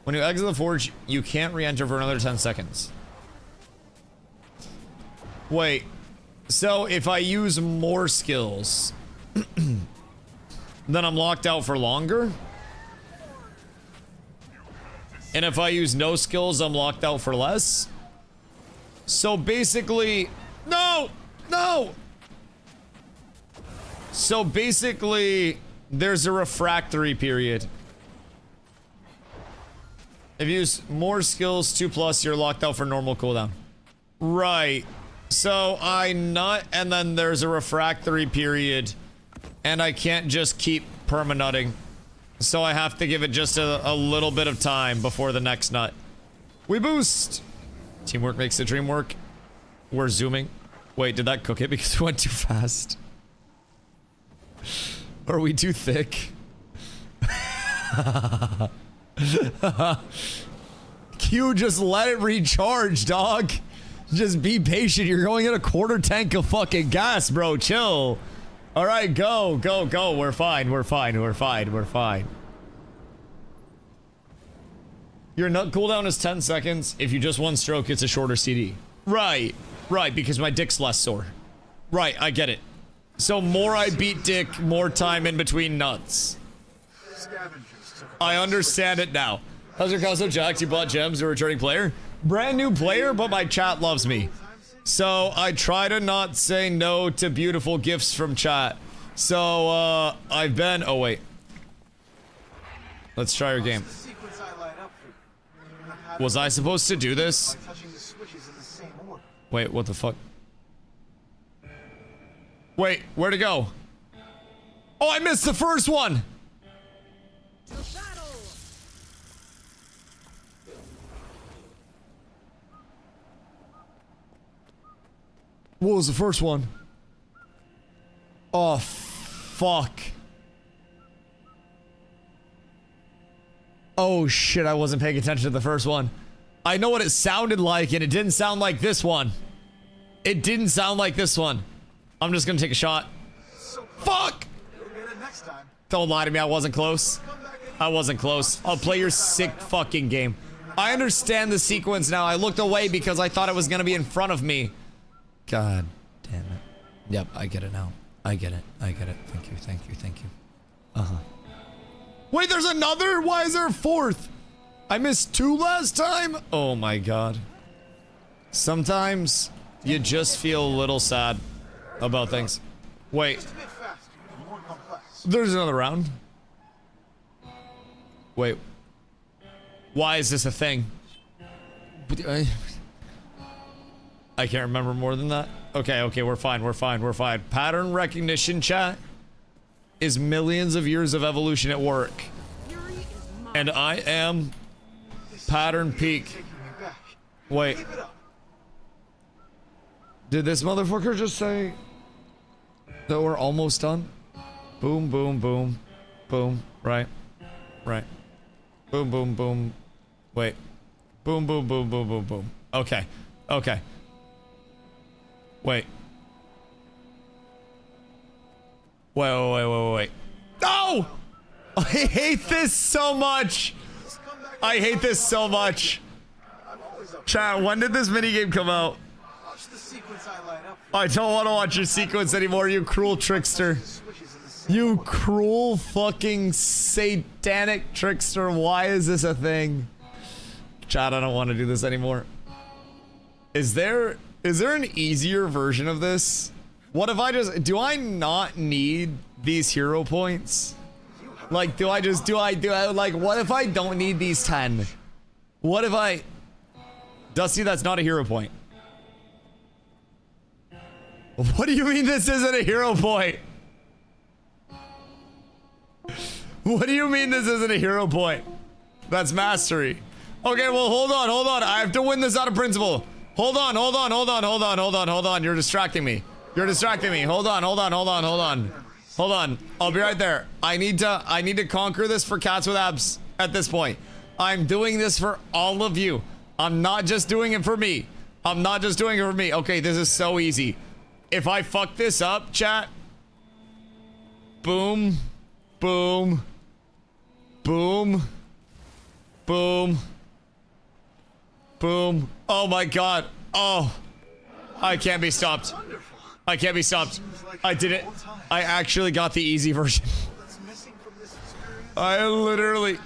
When you exit the forge, you can't re-enter for another 10 seconds. Wait. So if I use more skills, then I'm locked out for longer? And if I use no skills, I'm locked out for less? So basically... No! No! So basically, there's a refractory period. If you use more skills, 2+, you're locked out for normal cooldown. Right. So I nut, and then there's a refractory period, and I can't just keep permanutting. So I have to give it just a little bit of time before the next nut. We boost. Teamwork makes the dream work. We're zooming. Wait, did that cook it because we went too fast? Are we too thick? Q, just let it recharge, dog. Just be patient. You're going in a quarter tank of fucking gas, bro. Chill. All right, go, go, go. We're fine. We're fine. We're fine. We're fine. Your nut cooldown is 10 seconds. If you just one stroke, it's a shorter CD. Right. Right, because my dick's less sore. Right, I get it. So more I beat dick, more time in between nuts. I understand it now. How's your console, Jax? You bought gems, a returning player? Brand new player, but my chat loves me. So I try to not say no to beautiful gifts from chat. So I've been, oh wait. Let's try our game. Was I supposed to do this? Wait, what the fuck? Wait, where'd it go? Oh, I missed the first one! What was the first one? Oh, fuck. Oh shit, I wasn't paying attention to the first one. I know what it sounded like, and it didn't sound like this one. It didn't sound like this one. I'm just gonna take a shot. Fuck! Don't lie to me, I wasn't close. I wasn't close. I'll play your sick fucking game. I understand the sequence now. I looked away because I thought it was gonna be in front of me. God damn it. Yep, I get it now. I get it. I get it. Thank you, thank you, thank you. Uh-huh. Wait, there's another? Why is there a fourth? I missed 2 last time? Oh my god. Sometimes you just feel a little sad about things. Wait. There's another round. Wait. Why is this a thing? I can't remember more than that. Okay, okay, we're fine, we're fine, we're fine. Pattern recognition, chat, is millions of years of evolution at work. And I am pattern peak. Wait. Did this motherfucker just say that we're almost done? Boom, boom, boom. Boom. Right. Right. Boom, boom, boom. Wait. Boom, boom, boom, boom, boom, boom. Okay. Okay. Wait. Wait. No! I hate this so much. I hate this so much. Chat, when did this minigame come out? I don't want to watch your sequence anymore, you cruel trickster. You cruel fucking satanic trickster. Why is this a thing? Chat, I don't want to do this anymore. Is there an easier version of this? What if I just, do I not need these hero points? Like, do I, like, what if I don't need these 10? What if I, Dusty, that's not a hero point. What do you mean this isn't a hero point? What do you mean this isn't a hero point? That's mastery. Okay, well, hold on. I have to win this out of principle. Hold on. You're distracting me. Hold on. I'll be right there. I need to conquer this for cats with abs at this point. I'm doing this for all of you. I'm not just doing it for me. Okay, this is so easy. If I fuck this up, chat. Boom. Boom. Boom. Boom. Boom. Oh my god. Oh. I can't be stopped. I did it. I actually got the easy version. I literally...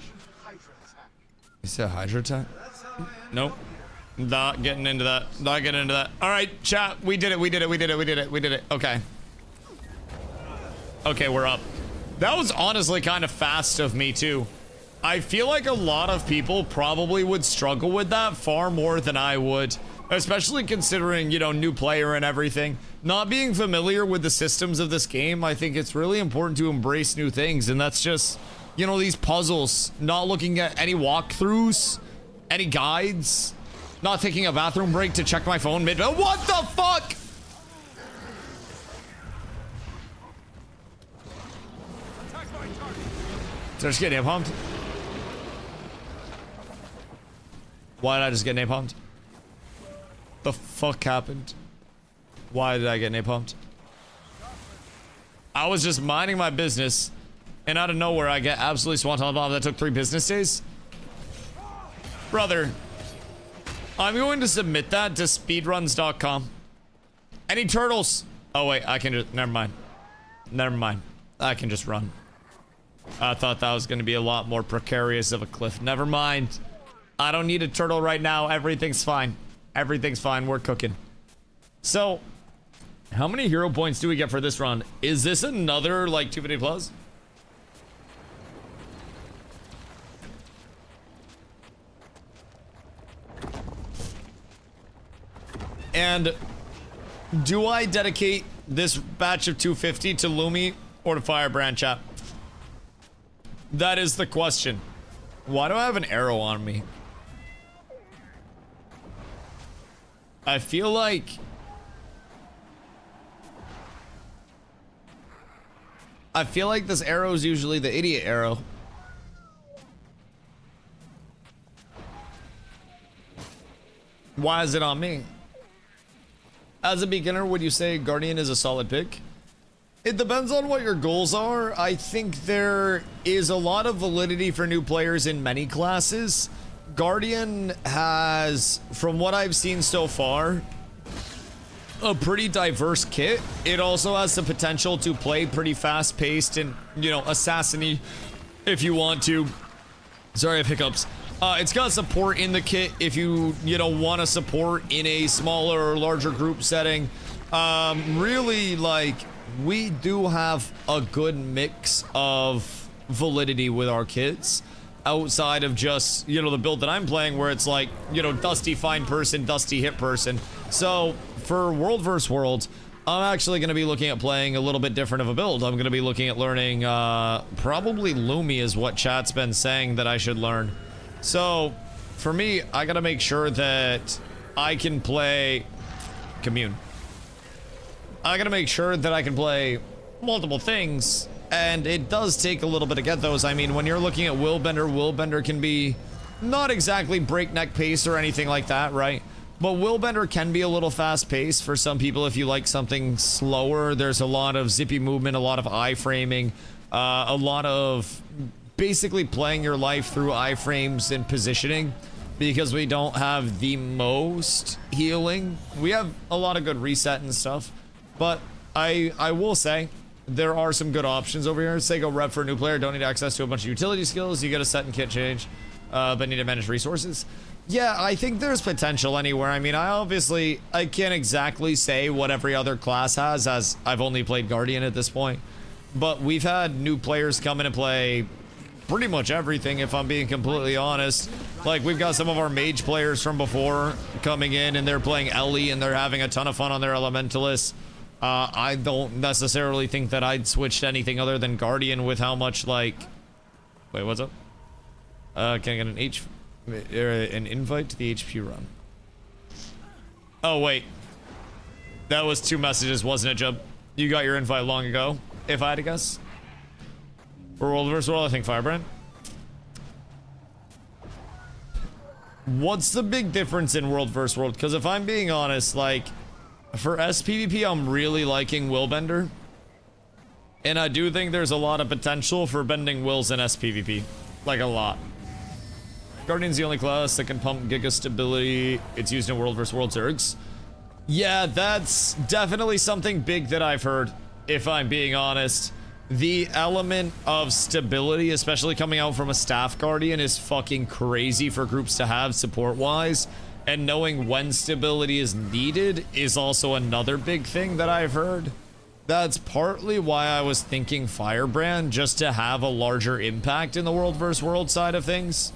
You said Hydra attack? Nope. Not getting into that. Alright, chat. We did it. Okay. Okay, we're up. That was honestly kind of fast of me, too. I feel like a lot of people probably would struggle with that far more than I would. Especially considering, you know, new player and everything. Not being familiar with the systems of this game, I think it's really important to embrace new things. And that's just, you know, these puzzles. Not looking at any walkthroughs, any guides. Not taking a bathroom break to check my phone mid. What the fuck? Did I just get napalmed? Why did I just get napalmed? The fuck happened? Why did I get napalmed? I was just minding my business, and out of nowhere I get absolutely swanton bomb that took 3 business days. Brother, I'm going to submit that to speedruns.com. Any turtles? Oh wait, I can just, never mind. Never mind. I can just run. I thought that was going to be a lot more precarious of a cliff. Never mind. I don't need a turtle right now. Everything's fine. Everything's fine. We're cooking. So, how many hero points do we get for this run? Is this another, like, 250 plus? And do I dedicate this batch of 250 to Lumi or to Firebrand, chat? That is the question. Why do I have an arrow on me? I feel like... this arrow is usually the idiot arrow. Why is it on me? As a beginner, would you say Guardian is a solid pick? It depends on what your goals are. I think there is a lot of validity for new players in many classes. Guardian has, from what I've seen so far, a pretty diverse kit. It also has the potential to play pretty fast-paced and, you know, assassin-y if you want to. Sorry, I have hiccups. It's got support in the kit if you know, want to support in a smaller or larger group setting. Really, like, we do have a good mix of validity with our kits outside of just, you know, the build that I'm playing where it's like, you know, Dusty find person, Dusty hit person. So for World vs. World, I'm actually going to be looking at playing a little bit different of a build. I'm going to be looking at learning, probably Lumi is what chat's been saying that I should learn. So for me, I got to make sure that I can play Commune. I gotta make sure that I can play multiple things, and it does take a little bit to get those. I mean, when you're looking at Willbender can be not exactly breakneck pace or anything like that, right? But Willbender can be a little fast paced for some people if you like something slower. There's a lot of zippy movement, a lot of iframing, a lot of basically playing your life through iframes and positioning. Because we don't have the most healing. We have a lot of good reset and stuff. But I will say, there are some good options over here. Say go rep for a new player, don't need access to a bunch of utility skills, you get a set and kit change, but need to manage resources. Yeah, I think there's potential anywhere. I mean, I can't exactly say what every other class has, as I've only played Guardian at this point. But we've had new players come in and play pretty much everything, if I'm being completely honest. Like, we've got some of our mage players from before coming in, and they're playing Ellie, and they're having a ton of fun on their Elementalist. I don't necessarily think that I'd switch to anything other than Guardian with how much, like... Wait, what's up? Can I get an invite to the HP run? Oh, wait. That was 2 messages, wasn't it, Jub? You got your invite long ago, if I had to guess. For World vs. World, I think Firebrand. What's the big difference in World vs. World? Because if I'm being honest, like... For SPVP, I'm really liking Willbender. And I do think there's a lot of potential for bending wills in SPVP. Like, a lot. Guardian's the only class that can pump Giga stability. It's used in World vs. World Zergs. Yeah, that's definitely something big that I've heard, if I'm being honest. The element of stability, especially coming out from a staff Guardian, is fucking crazy for groups to have support-wise. And knowing when stability is needed is also another big thing that I've heard. That's partly why I was thinking Firebrand, just to have a larger impact in the World vs. World side of things.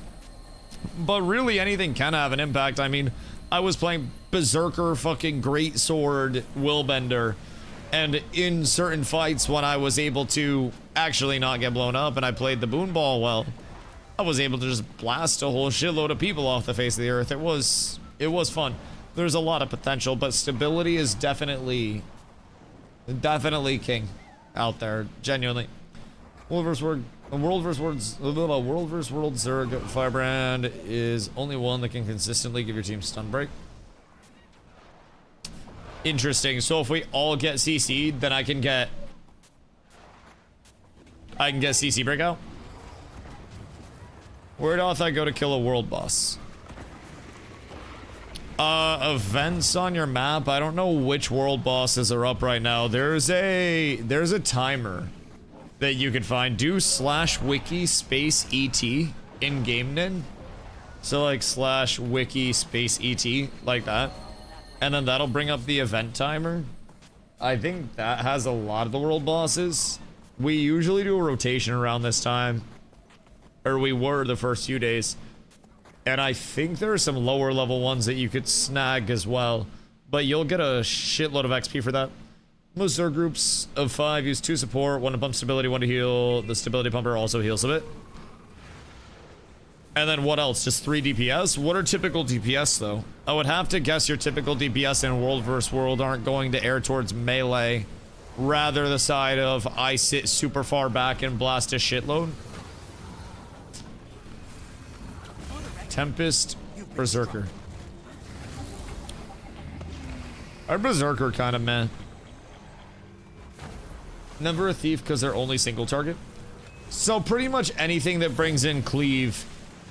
But really anything can have an impact. I mean, I was playing berserker fucking great sword willbender. And in certain fights when I was able to actually not get blown up and I played the boon ball well, I was able to just blast a whole shitload of people off the face of the earth. It was fun. There's a lot of potential, but stability is definitely king out there, genuinely. World vs. World Zerg Firebrand is only one that can consistently give your team stun break. Interesting. So if we all get CC'd, then I can get CC breakout. Where doth I go to kill a world boss? Events on your map. I don't know which world bosses are up right now. There's a timer that you can find. Do /wiki space ET in game nin. So like /wiki space ET like that. And then that'll bring up the event timer. I think that has a lot of the world bosses. We usually do a rotation around this time. Or we were the first few days. And I think there are some lower level ones that you could snag as well. But you'll get a shitload of XP for that. Most Zerg groups of 5 use 2 support, 1 to pump stability, 1 to heal. The stability pumper also heals a bit. And then what else? Just 3 DPS? What are typical DPS though? I would have to guess your typical DPS in World vs. World aren't going to air towards melee. Rather the side of I sit super far back and blast a shitload. Tempest, Berserker. Our Berserker kind of meh. Never a thief because they're only single target. So pretty much anything that brings in cleave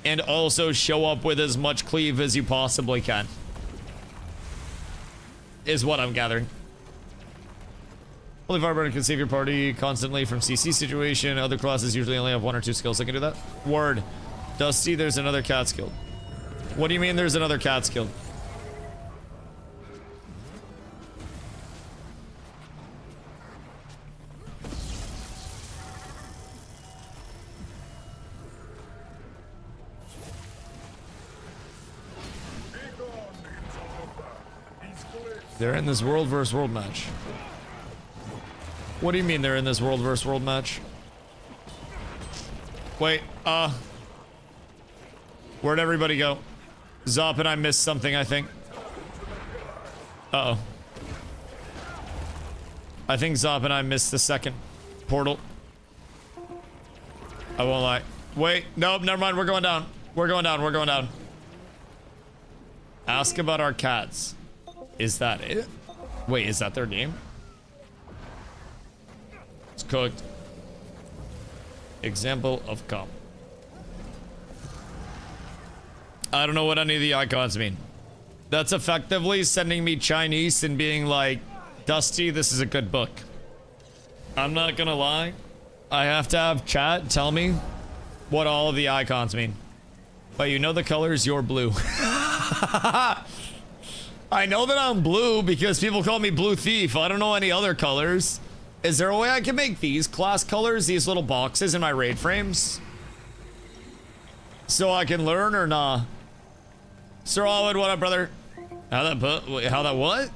and also show up with as much cleave as you possibly can is what I'm gathering. Holy Fireburner can save your party constantly from CC situation. Other classes usually only have 1 or 2 skills that can do that. Word. Dusty, there's another cat skill. What do you mean there's another cat skill? They're in this world versus world match. What do you mean they're in this world versus world match? Wait, where'd everybody go? Zop and I missed something, I think. Uh-oh. I think Zop and I missed the second portal. I won't lie. Wait, nope, never mind, we're going down. We're going down, we're going down. Ask about our cats. Is that it? Wait, is that their name? It's cooked. Example of comp. I don't know what any of the icons mean. That's effectively sending me Chinese and being like, Dusty, this is a good book. I'm not gonna lie. I have to have chat tell me what all of the icons mean. But you know the colors, you're blue. I know that I'm blue because people call me Blue Thief. I don't know any other colors. Is there a way I can make these class colors, these little boxes in my raid frames? So I can learn or nah? Sir Alwood, what up, brother? How that what?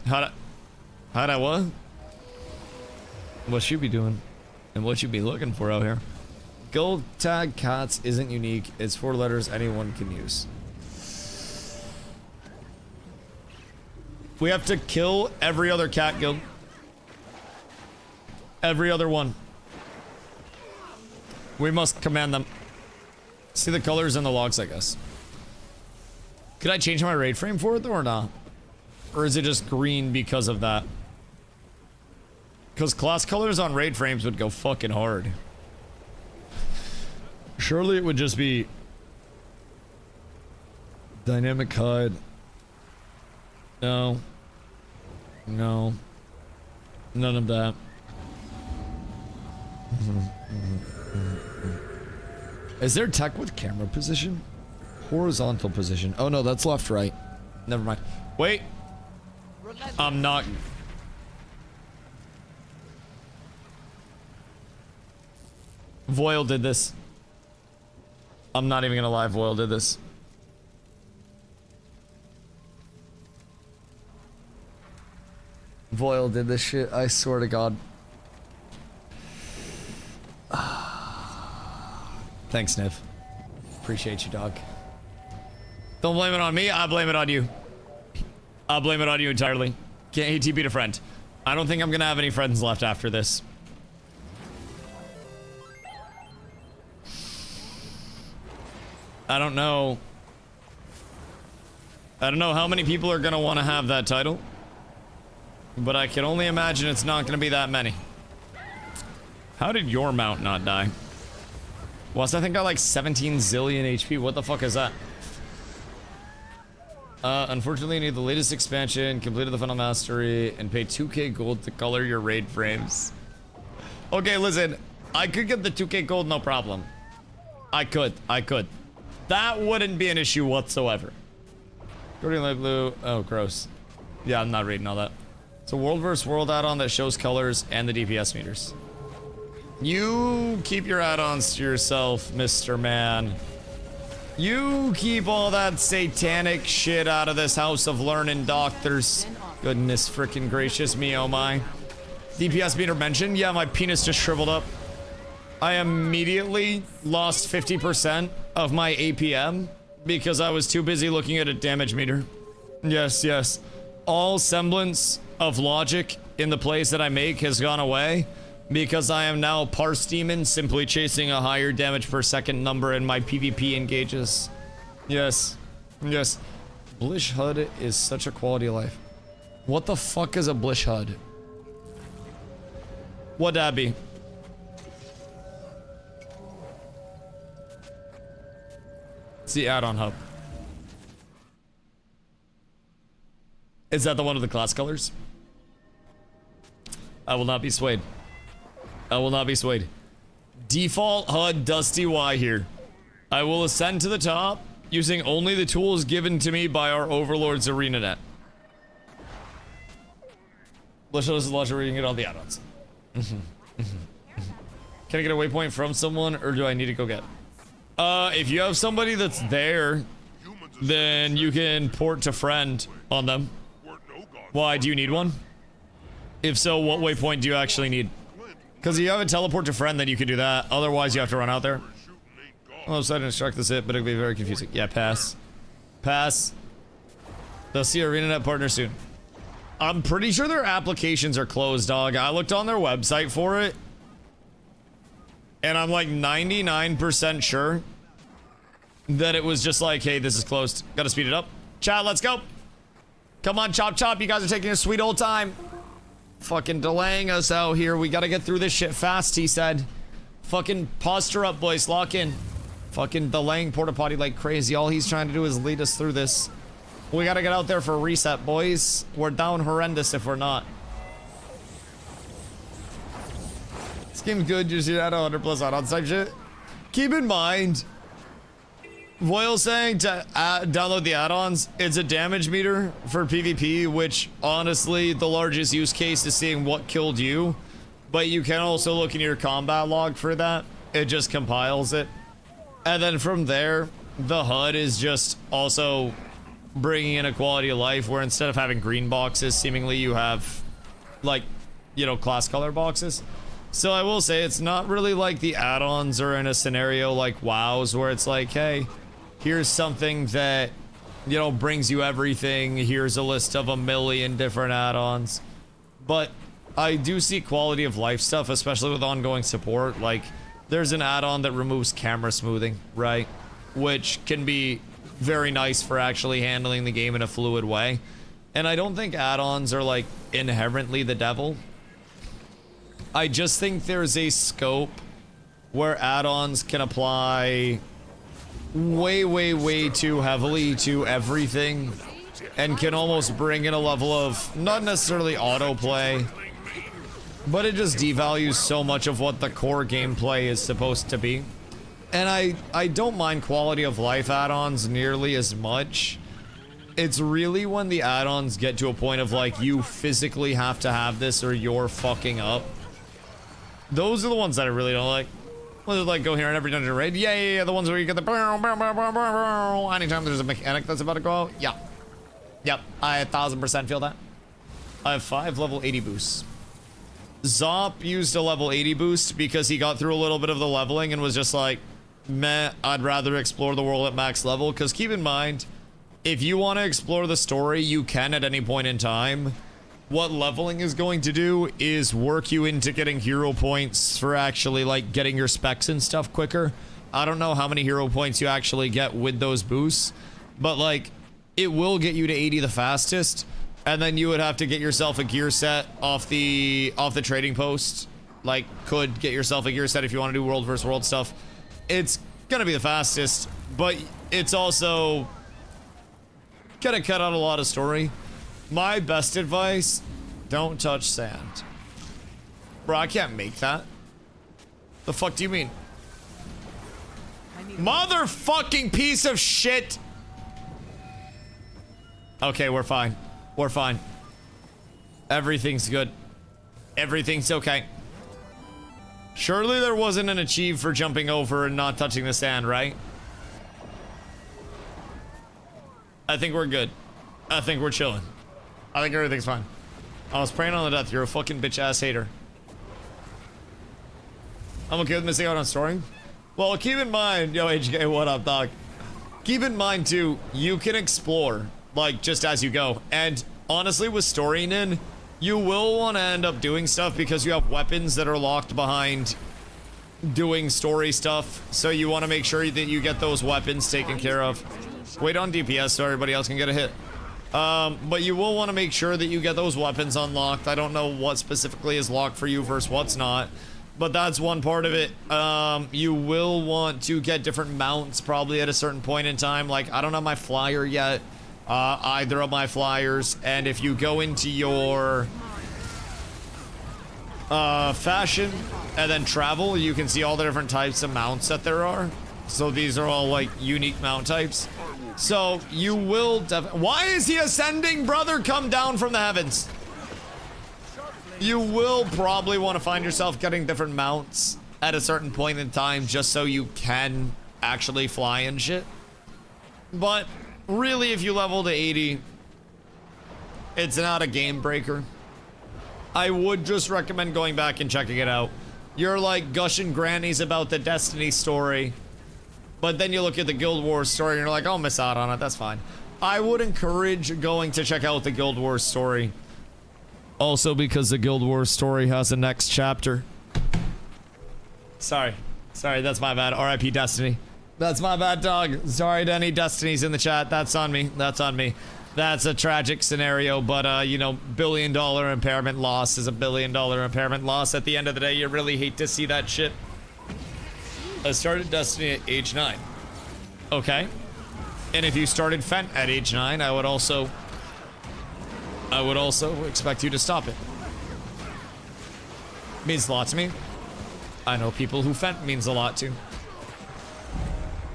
How that what? What you be doing? And what you be looking for out here? Gold tag cats isn't unique. It's 4 letters anyone can use. We have to kill every other cat guild. Every other one. We must command them. See the colors in the logs, I guess. Could I change my raid frame for it though or not? Or is it just green because of that? Because class colors on raid frames would go fucking hard. Surely it would just be dynamic HUD. No. No. None of that. Is there tech with camera position? Horizontal position. Oh no, that's left, right. Never mind. Wait. I'm not. Voil did this. I'm not even gonna lie, Voil did this. Voyle did this shit, I swear to God. Thanks, Niv. Appreciate you, dog. Don't blame it on me, I blame it on you. I'll blame it on you entirely. Can't ATB to friend. I don't think I'm gonna have any friends left after this. I don't know. I don't know how many people are gonna want to have that title, but I can only imagine it's not gonna be that many. How did your mount not die? Wes, I think got like 17 zillion HP. What the fuck is that? Unfortunately, you need the latest expansion, completed the final mastery, and pay 2k gold to color your raid frames. Okay, listen. I could get the 2k gold, no problem. I could. That wouldn't be an issue whatsoever. Guardian Light Blue. Oh, gross. Yeah, I'm not reading all that. It's a world versus world add-on that shows colors and the DPS meters. You keep your add-ons to yourself, Mr. Man. You keep all that satanic shit out of this house of learning doctors. Goodness frickin' gracious me, oh my. DPS meter mentioned? Yeah, my penis just shriveled up. I immediately lost 50% of my APM because I was too busy looking at a damage meter. Yes. All semblance of logic in the plays that I make has gone away because I am now Parse Demon, simply chasing a higher damage per second number in my PvP engages. Yes. Blish HUD is such a quality of life. What the fuck is a Blish HUD? What'd that be? It's the add-on hub. Is that the one with the class colors? I will not be swayed. Default HUD DustyWhy here. I will ascend to the top using only the tools given to me by our overlords ArenaNet. Let's show us the logic reading it on the add-ons. Can I get a waypoint from someone, or do I need to go get? If you have somebody that's there, then you can port to friend on them. Why, do you need one? If so, what waypoint do you actually need? Because if you have a teleport to friend, then you can do that. Otherwise, you have to run out there. Oh, so I didn't instruct this it, but it'll be very confusing. Yeah, pass. They'll see ArenaNet partner soon. I'm pretty sure their applications are closed, dog. I looked on their website for it, and I'm like 99% sure that it was just like, hey, this is closed. Gotta speed it up. Chat, let's go. Come on, chop. You guys are taking a sweet old time. Fucking delaying us out here. We gotta get through this shit fast, he said. Fucking posture up, boys. Lock in. Fucking delaying porta potty like crazy. All he's trying to do is lead us through this. We gotta get out there for a reset, boys. We're down horrendous if we're not. This game's good. You see that 100 plus add-ons type shit. Keep in mind, Voyle saying to download the add-ons, it's a damage meter for PvP, which honestly, the largest use case is seeing what killed you. But you can also look in your combat log for that. It just compiles it. And then from there, the HUD is just also bringing in a quality of life where instead of having green boxes, seemingly you have, like, you know, class color boxes. So I will say it's not really like the add-ons are in a scenario like WoW's where it's like, hey, here's something that, you know, brings you everything. Here's a list of 1 million different add-ons. But I do see quality of life stuff, especially with ongoing support. Like, there's an add-on that removes camera smoothing, right? Which can be very nice for actually handling the game in a fluid way. And I don't think add-ons are, like, inherently the devil. I just think there's a scope where add-ons can apply way too heavily to everything and can almost bring in a level of not necessarily autoplay, but it just devalues so much of what the core gameplay is supposed to be. And I don't mind quality of life add-ons nearly as much. It's really when the add-ons get to a point of like, you physically have to have this or you're fucking up. Those are the ones that I really don't like. Ones that like go here in every dungeon raid. Yeah, the ones where you get the anytime there's a mechanic that's about to go out. Yeah. Yep, I 1000% feel that. I have 5 level 80 boosts. Zop used a level 80 boost because he got through a little bit of the leveling and was just like, meh, I'd rather explore the world at max level. Because keep in mind, if you want to explore the story, you can at any point in time. What leveling is going to do is work you into getting hero points for actually like getting your specs and stuff quicker. I don't know how many hero points you actually get with those boosts, but like it will get you to 80 the fastest. And then you would have to get yourself a gear set off the trading post. Like, could get yourself a gear set if you want to do world versus world stuff. It's gonna be the fastest, but it's also gonna cut out a lot of story. My best advice, don't touch sand. Bro, I can't make that. The fuck do you mean? Motherfucking piece of shit! Okay, we're fine. We're fine. Everything's good. Everything's okay. Surely there wasn't an achieve for jumping over and not touching the sand, right? I think we're good. I think we're chilling. I think everything's fine. I was praying on the death. You're a fucking bitch-ass hater. I'm okay with missing out on story. Well, keep in mind... Yo, HK, what up, dog? Keep in mind, too, you can explore, like, just as you go. And honestly, with storying in, you will want to end up doing stuff because you have weapons that are locked behind doing story stuff. So you want to make sure that you get those weapons taken care of. Wait on DPS so everybody else can get a hit. But you will want to make sure that you get those weapons unlocked. I don't know what specifically is locked for you versus what's not, but that's one part of it. You will want to get different mounts probably at a certain point in time. Like, I don't have my flyer yet. Either of my flyers, and if you go into your fashion and then travel, you can see all the different types of mounts that there are. So these are all like unique mount types. So you will why is he ascending, brother? Come down from the heavens. You will probably want to find yourself getting different mounts at a certain point in time just so you can actually fly and shit. But really, if you level to 80, it's not a game breaker. I would just recommend going back and checking it out. You're like gushing grannies about the Destiny story, but then you look at the Guild Wars story and you're like, I'll miss out on it, that's fine. I would encourage going to check out the Guild Wars story. Also because the Guild Wars story has a next chapter. Sorry, that's my bad. RIP Destiny. That's my bad, dog. Sorry to any Destinies in the chat. That's on me. That's on me. That's a tragic scenario, but, you know, $1 billion impairment loss is a $1 billion impairment loss. At the end of the day, you really hate to see that shit. I started Destiny at age 9. Okay. And if you started Fent at age 9, I would also expect you to stop it. Means a lot to me. I know people who Fent means a lot to.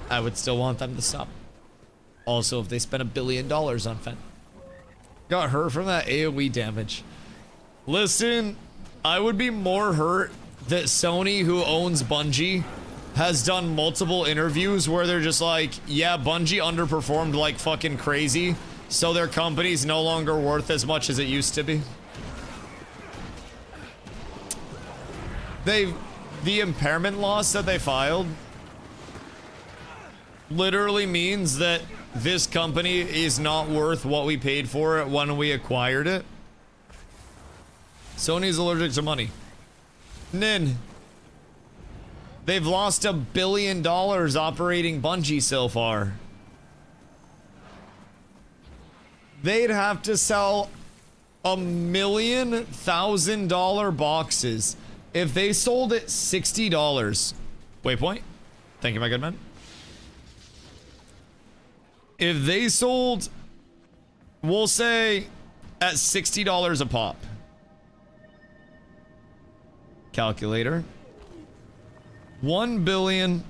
I would still want them to stop. Also, if they spent $1 billion on Fent. Got hurt from that AoE damage. Listen, I would be more hurt that Sony, who owns Bungie, has done multiple interviews where they're just like, yeah, Bungie underperformed like fucking crazy, so their company's no longer worth as much as it used to be. The impairment loss that they filed literally means that this company is not worth what we paid for it when we acquired it. Sony's allergic to money. Nin. They've lost $1 billion operating Bungie so far. They'd have to sell $1,000,000 boxes. If they sold it $60. Waypoint. Thank you, my good man. If they sold, we'll say, at $60 a pop. Calculator. 1 billion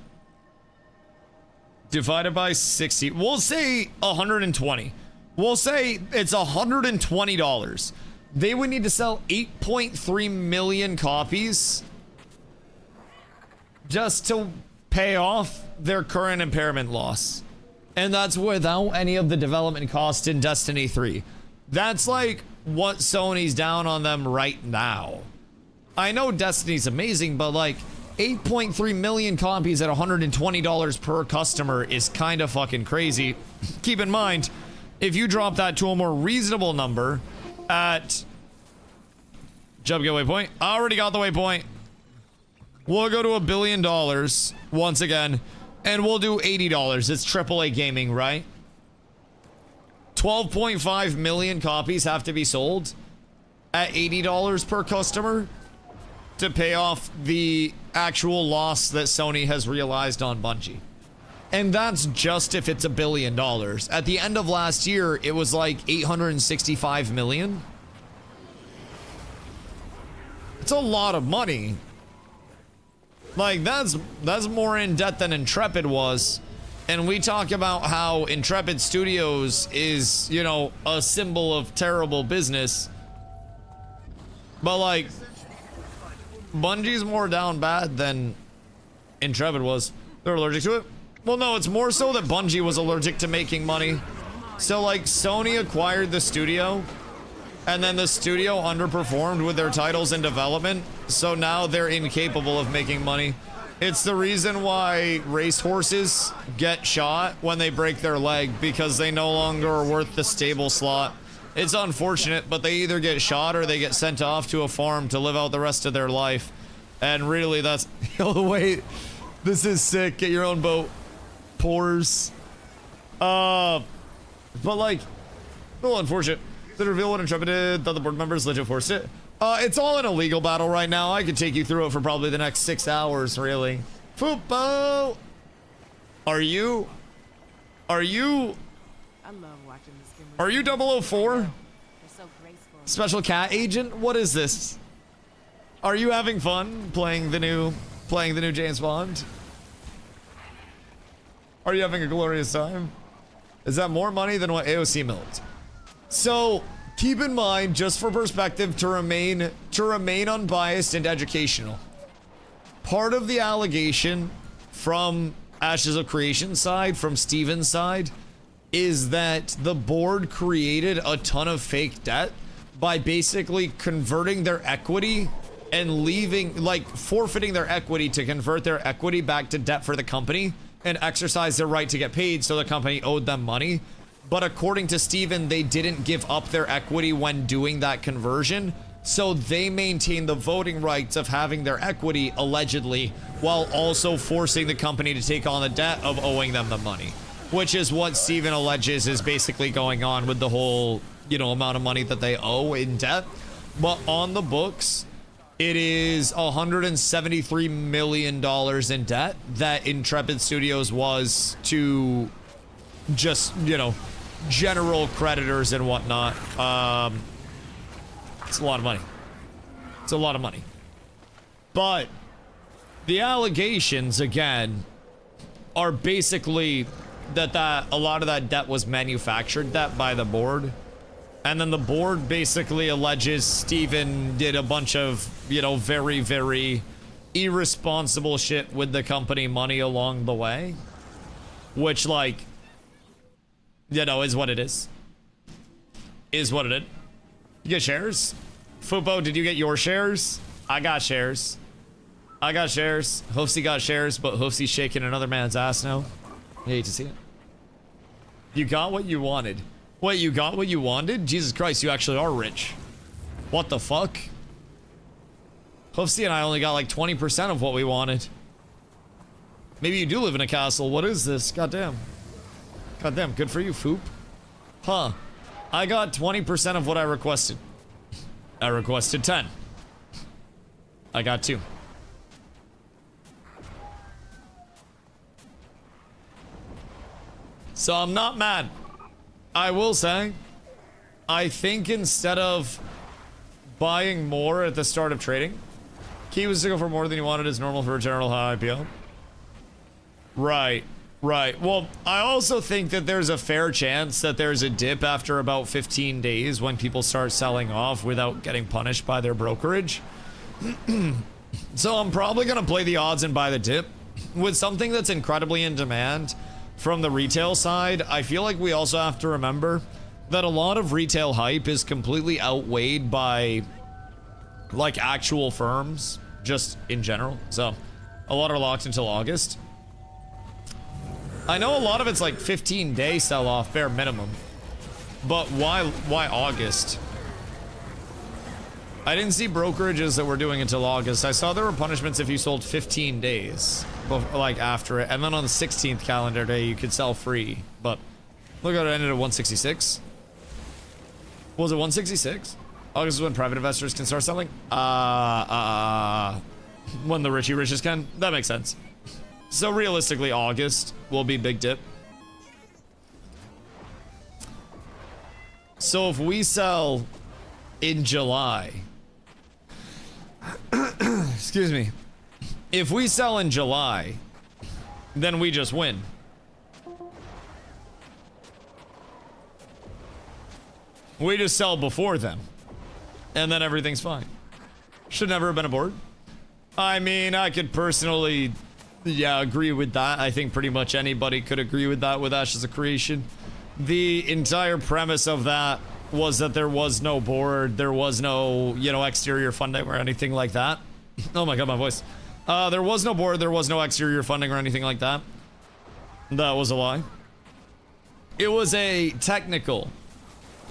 divided by 60. We'll say 120. We'll say it's $120. They would need to sell 8.3 million copies just to pay off their current impairment loss. And that's without any of the development costs in Destiny 3. That's like what Sony's down on them right now. I know Destiny's amazing, but like 8.3 million copies at $120 per customer is kind of fucking crazy. Keep in mind, if you drop that to a more reasonable number at jump get waypoint, I already got the waypoint. We'll go to $1 billion once again, and we'll do $80. It's AAA gaming, right? 12.5 million copies have to be sold at $80 per customer to pay off the actual loss that Sony has realized on Bungie. And that's just if it's $1 billion. At the end of last year, it was like 865 million. It's a lot of money. Like, that's more in debt than Intrepid was. And we talk about how Intrepid Studios is, you know, a symbol of terrible business. But like, Bungie's more down bad than Intrepid was. They're allergic to it? Well, no, it's more so that Bungie was allergic to making money. So like, Sony acquired the studio, and then the studio underperformed with their titles in development, so now they're incapable of making money. It's the reason why racehorses get shot when they break their leg, because they no longer are worth the stable slot. It's unfortunate, but they either get shot or they get sent off to a farm to live out the rest of their life. And really, that's the way. This is sick. Get your own boat. Pores. But like, a little unfortunate. Did it reveal what Intrepid did? That the board members legit forced it? It's all in a legal battle right now. I could take you through it for probably the next 6 hours, really. Fupo! Are you I love watching this game. Are you 004? They're so graceful. Special cat agent? What is this? Are you having fun playing the new James Bond? Are you having a glorious time? Is that more money than what AOC milled? So keep in mind, just for perspective, to remain unbiased and educational. Part of the allegation from Ashes of Creation side, from Steven's side, is that the board created a ton of fake debt by basically converting their equity and leaving, like, forfeiting their equity to convert their equity back to debt for the company and exercise their right to get paid, so the company owed them money. But according to Steven, they didn't give up their equity when doing that conversion, so they maintain the voting rights of having their equity, allegedly, while also forcing the company to take on the debt of owing them the money. Which is what Steven alleges is basically going on with the whole, you know, amount of money that they owe in debt. But on the books, it is $173 million in debt that Intrepid Studios was to just, you know, general creditors and whatnot. It's a lot of money. It's a lot of money. But the allegations, again, are basically that a lot of that debt was manufactured debt by the board. And then the board basically alleges Steven did a bunch of, you know, very, very irresponsible shit with the company money along the way. Which, like, you know, is what it is. Is what it is. You get shares? Fupo, did you get your shares? I got shares. I got shares. Hoofsy got shares, but Hoofsy's shaking another man's ass now. I hate to see it. You got what you wanted. Wait, you got what you wanted? Jesus Christ, you actually are rich. What the fuck? Hoofsy and I only got like 20% of what we wanted. Maybe you do live in a castle. What is this? Goddamn. Goddamn, good for you, Foop. Huh. I got 20% of what I requested. I requested 10. I got 2. So I'm not mad. I will say, I think instead of buying more at the start of trading, key was to go for more than you wanted is normal for a general high IPO. Right, right. Well, I also think that there's a fair chance that there's a dip after about 15 days when people start selling off without getting punished by their brokerage. So I'm probably going to play the odds and buy the dip. With something that's incredibly in demand from the retail side, I feel like we also have to remember that a lot of retail hype is completely outweighed by like actual firms just in general. So a lot are locked until August. I know a lot of it's like 15-day sell-off bare minimum, but why August? I didn't see brokerages that were doing until August. I saw there were punishments if you sold 15 days, like after it, and then on the 16th calendar day you could sell free. But look at it, ended at 166. Was it 166? August is when private investors can start selling. When the richie riches can. That makes sense. So realistically, August will be big dip. So if we sell in July, excuse me, if we sell in July, then we just win. We just sell before them, and then everything's fine. Should never have been aboard. I mean, I could personally, yeah, agree with that. I think pretty much anybody could agree with that with Ashes of Creation. The entire premise of that was that there was no board, there was no, you know, exterior funding or anything like that. Oh my god, my voice. There was no board, there was no exterior funding or anything like that. That was a lie. It was a technical,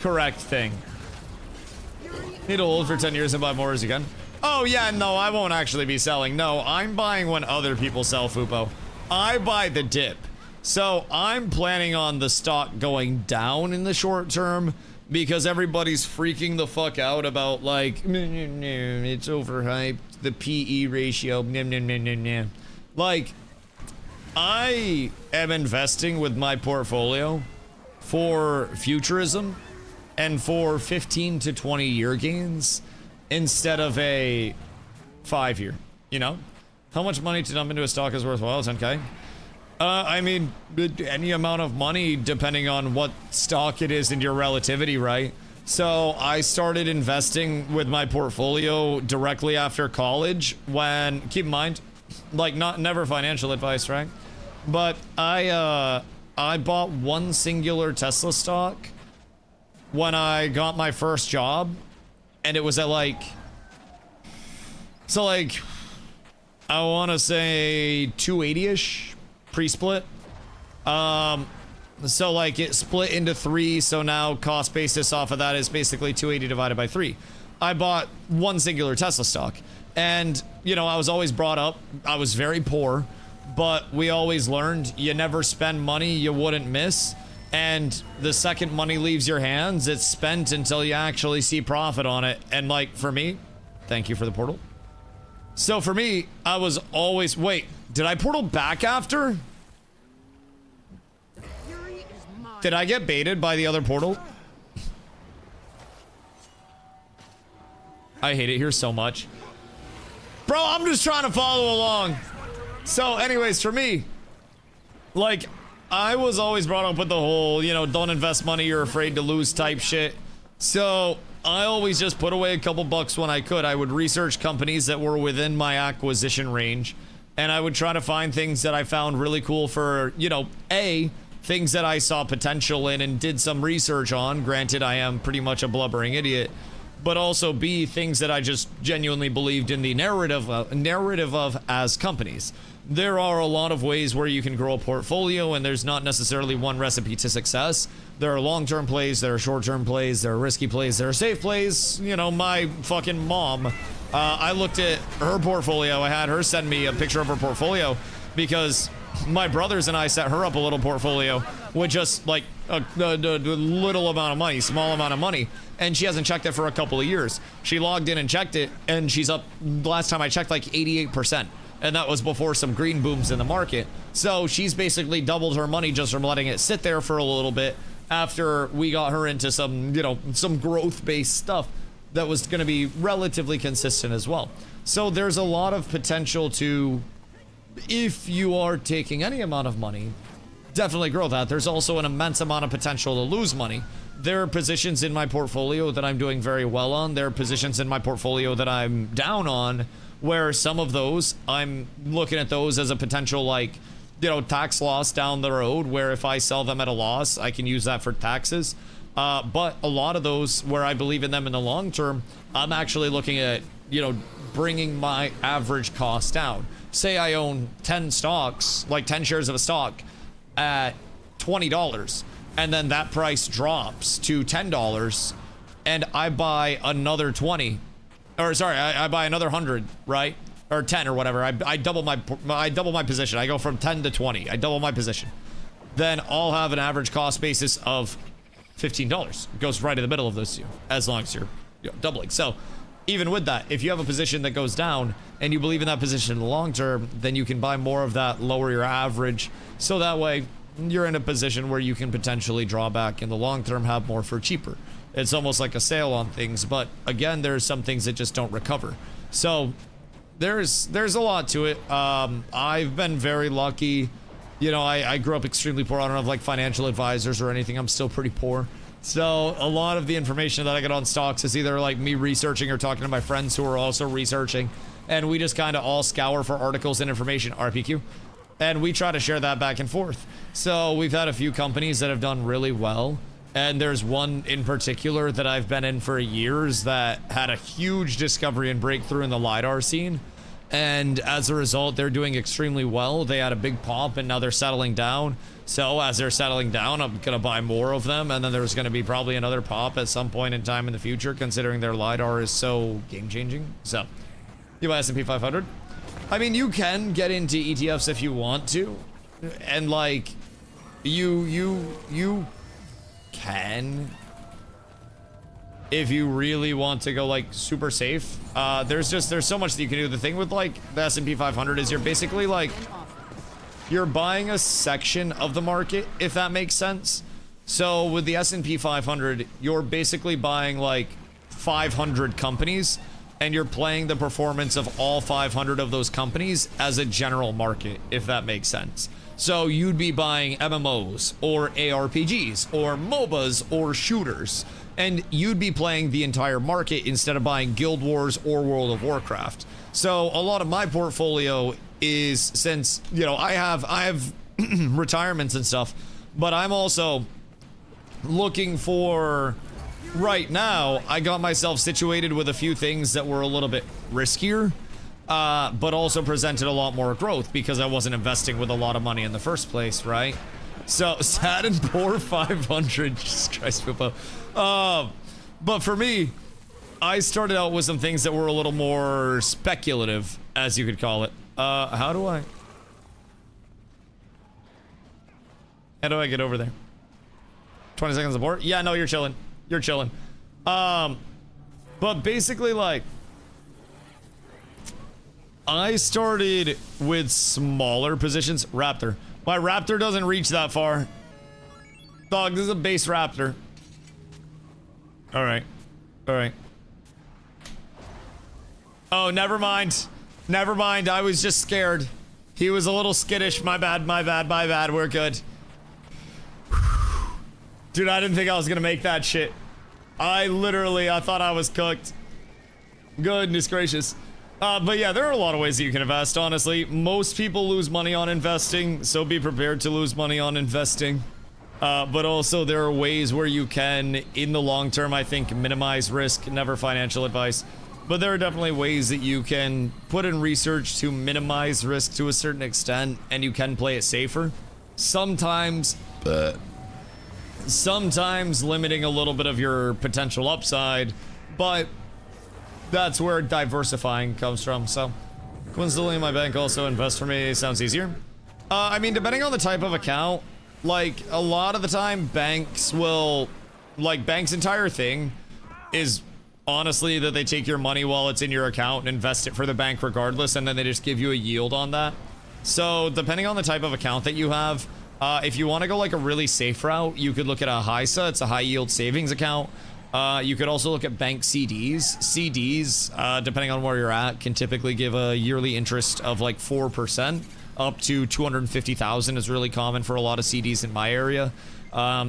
correct thing. Need to hold for 10 years and buy more as you can. Oh yeah, no, I won't actually be selling. No, I'm buying when other people sell, Fupo. I buy the dip. So I'm planning on the stock going down in the short term because everybody's freaking the fuck out about like, it's overhyped, the PE ratio, like, I am investing with my portfolio for futurism and for 15 to 20 year gains instead of a 5-year, you know? How much money to dump into a stock is worthwhile? 10K? I mean, any amount of money depending on what stock it is and your relativity, right? So I started investing with my portfolio directly after college when, keep in mind, like never financial advice, right? But I bought one singular Tesla stock when I got my first job, and it was at like, so like, I want to say 280-ish pre-split. So like it split into 3, so now cost basis off of that is basically 280 divided by 3. I bought one singular Tesla stock, and you know, I was always brought up, I was very poor, but we always learned you never spend money you wouldn't miss, and the second money leaves your hands, it's spent until you actually see profit on it. And like for me, thank you for the portal. So for me, I was always, wait, did I portal back after? Did I get baited by the other portal? I hate it here so much. Bro, I'm just trying to follow along. So anyways, for me, like, I was always brought up with the whole, you know, don't invest money you're afraid to lose type shit. So I always just put away a couple bucks when I could. I would research companies that were within my acquisition range, and I would try to find things that I found really cool for, you know, A, things that I saw potential in and did some research on. Granted, I am pretty much a blubbering idiot, but also B, things that I just genuinely believed in the narrative of as companies. There are a lot of ways where you can grow a portfolio, and there's not necessarily one recipe to success. There are long-term plays, there are short-term plays, there are risky plays, there are safe plays. You know, my fucking mom, I looked at her portfolio. I had her send me a picture of her portfolio because my brothers and I set her up a little portfolio with just like a little amount of money, small amount of money, and she hasn't checked it for a couple of years. She logged in and checked it, and she's up, last time I checked, like 88%. And that was before some green booms in the market. So she's basically doubled her money just from letting it sit there for a little bit after we got her into some, you know, some growth-based stuff that was going to be relatively consistent as well. So there's a lot of potential to, if you are taking any amount of money, definitely grow that. There's also an immense amount of potential to lose money. There are positions in my portfolio that I'm doing very well on. There are positions in my portfolio that I'm down on, where some of those, I'm looking at those as a potential, like, you know, tax loss down the road, where if I sell them at a loss, I can use that for taxes. But a lot of those where I believe in them in the long term, I'm actually looking at, you know, bringing my average cost down. Say I own 10 stocks, like 10 shares of a stock at $20, and then that price drops to $10, and I buy another 20, or sorry, I buy another 100, right? Or 10 or whatever. I double my position. I go from 10 to 20. I double my position. Then I'll have an average cost basis of $15. It goes right in the middle of those two, as long as you're, you know, doubling. So even with that, if you have a position that goes down and you believe in that position in the long term, then you can buy more of that, lower your average. So that way you're in a position where you can potentially draw back in the long term, have more for cheaper. It's almost like a sale on things, but again, there's some things that just don't recover. So there's a lot to it. I've been very lucky. You know, I grew up extremely poor. I don't have like financial advisors or anything. I'm still pretty poor. So a lot of the information that I get on stocks is either like me researching or talking to my friends who are also researching. And we just kind of all scour for articles and information, RPQ. And we try to share that back and forth. So we've had a few companies that have done really well. And there's one in particular that I've been in for years that had a huge discovery and breakthrough in the LiDAR scene. And as a result, they're doing extremely well. They had a big pop and now they're settling down. So as they're settling down, I'm going to buy more of them. And then there's going to be probably another pop at some point in time in the future, considering their LiDAR is so game changing. So you buy S&P 500. I mean, you can get into ETFs if you want to. And like, you can, if you really want to go like super safe. There's so much that you can do. The thing with like the S&P 500 is you're basically like, you're buying a section of the market, if that makes sense. So with the S&P 500, you're basically buying like 500 companies, and you're playing the performance of all 500 of those companies as a general market, if that makes sense. So you'd be buying MMOs or ARPGs or MOBAs or shooters, and you'd be playing the entire market instead of buying Guild Wars or World of Warcraft. So a lot of my portfolio is, since, you know, I have retirements and stuff, but I'm also looking for, right now, I got myself situated with a few things that were a little bit riskier, but also presented a lot more growth because I wasn't investing with a lot of money in the first place, right? So, sad and poor 500, Jesus Christ, Pupo. But for me, I started out with some things that were a little more speculative, as you could call it. How do I get over there? 20 seconds of board? Yeah, no, you're chilling. You're chilling. But basically, like, I started with smaller positions. Raptor. My Raptor doesn't reach that far. Dog, this is a base Raptor. All right. All right. Oh, never mind. Never mind. I was just scared. He was a little skittish. My bad, my bad, my bad. We're good. Dude, I didn't think I was gonna make that shit. I thought I was cooked. Goodness gracious. But yeah, there are a lot of ways that you can invest, honestly. Most people lose money on investing, so be prepared to lose money on investing. But also there are ways where you can, in the long term, I think, minimize risk. Never financial advice. But there are definitely ways that you can put in research to minimize risk to a certain extent, and you can play it safer. Sometimes limiting a little bit of your potential upside, but that's where diversifying comes from. So coincidentally, my bank also invests for me. Sounds easier. I mean, depending on the type of account, like a lot of the time banks will, like, bank's entire thing is honestly that they take your money while it's in your account and invest it for the bank regardless, and then they just give you a yield on that. So depending on the type of account that you have, if you want to go like a really safe route, you could look at a HISA. It's a high yield savings account. You could also look at bank CDs. CDs, depending on where you're at, can typically give a yearly interest of like 4%. Up to 250,000 is really common for a lot of CDs in my area.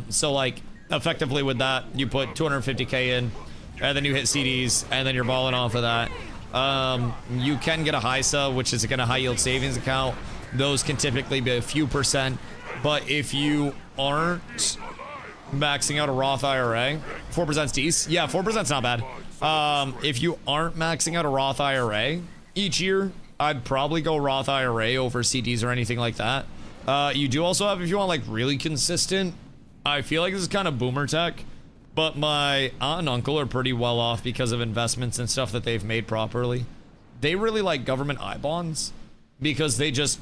So like effectively with that, you put 250K in, and then you hit CDs, and then you're balling off of that. You can get a HISA, which is again a high yield savings account. Those can typically be a few percent. But if you aren't maxing out a Roth IRA. 4%'s decent. Yeah, 4%'s not bad. If you aren't maxing out a Roth IRA each year, I'd probably go Roth IRA over CDs or anything like that. You do also have, if you want like really consistent, I feel like this is kind of boomer tech, but my aunt and uncle are pretty well off because of investments and stuff that they've made properly. They really like government I-bonds because they just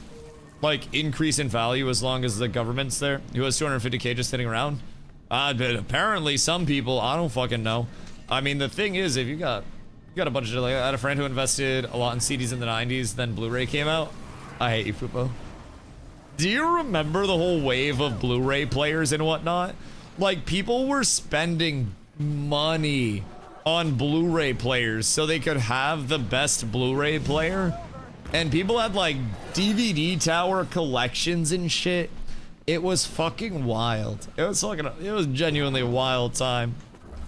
like increase in value as long as the government's there. Who has 250K just sitting around? But apparently some people, I don't fucking know. I mean, the thing is, if you got a bunch of, like, I had a friend who invested a lot in CDs in the 90s, then Blu-ray came out. I hate you, Fupo. Do you remember the whole wave of Blu-ray players and whatnot? Like, people were spending money on Blu-ray players so they could have the best Blu-ray player. And people had, like, DVD tower collections and shit. It was fucking wild. It was genuinely a wild time.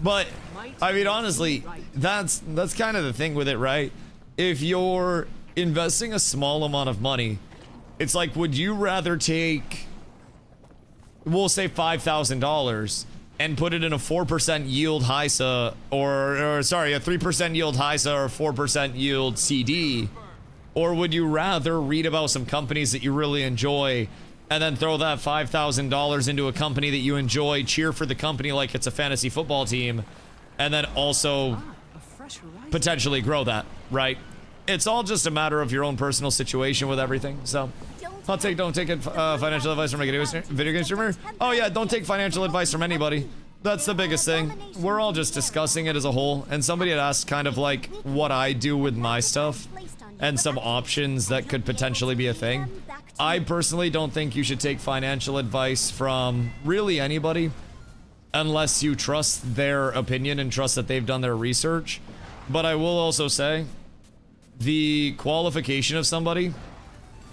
But, I mean, honestly, that's kind of the thing with it, right? If you're investing a small amount of money, it's like, would you rather take, we'll say $5,000 and put it in a 4% yield HISA, or sorry, a 3% yield HISA or 4% yield CD? Or would you rather read about some companies that you really enjoy and then throw that $5,000 into a company that you enjoy, cheer for the company like it's a fantasy football team, and then also potentially grow that, right? It's all just a matter of your own personal situation with everything, so. Don't take financial advice from a video game streamer. Oh yeah, don't take financial advice from anybody. That's the biggest thing. We're all just discussing it as a whole, and somebody had asked kind of like what I do with my stuff and some options that could potentially be a thing. I personally don't think you should take financial advice from really anybody unless you trust their opinion and trust that they've done their research. But I will also say the qualification of somebody,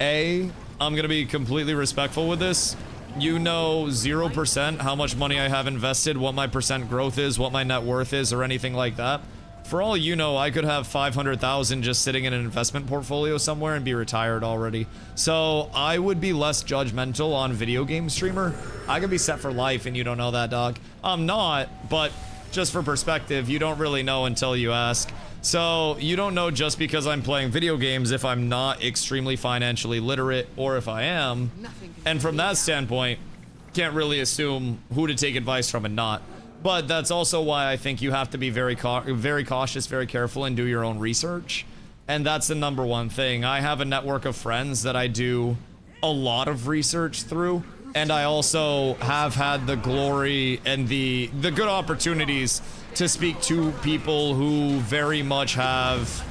I'm gonna be completely respectful with this. You know 0% how much money I have invested, what my percent growth is, what my net worth is, or anything like that. For all you know, I could have 500,000 just sitting in an investment portfolio somewhere and be retired already. So I would be less judgmental on video game streamer. I could be set for life and you don't know that, dog. I'm not, but just for perspective, you don't really know until you ask. So you don't know just because I'm playing video games if I'm not extremely financially literate or if I am. And from that standpoint, can't really assume who to take advice from and not. But that's also why I think you have to be very cautious, very careful, and do your own research. And that's the number one thing. I have a network of friends that I do a lot of research through. And I also have had the glory and the good opportunities to speak to people who very much have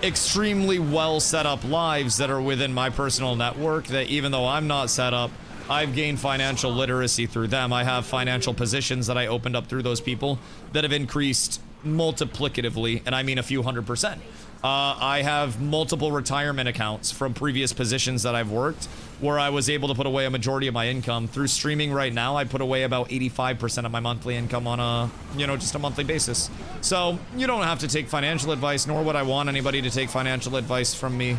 extremely well set up lives that are within my personal network, that even though I'm not set up, I've gained financial literacy through them. I have financial positions that I opened up through those people that have increased multiplicatively, and I mean a few 100%. I have multiple retirement accounts from previous positions that I've worked where I was able to put away a majority of my income. Through streaming right now, I put away about 85% of my monthly income on a, just a monthly basis. So you don't have to take financial advice, nor would I want anybody to take financial advice from me.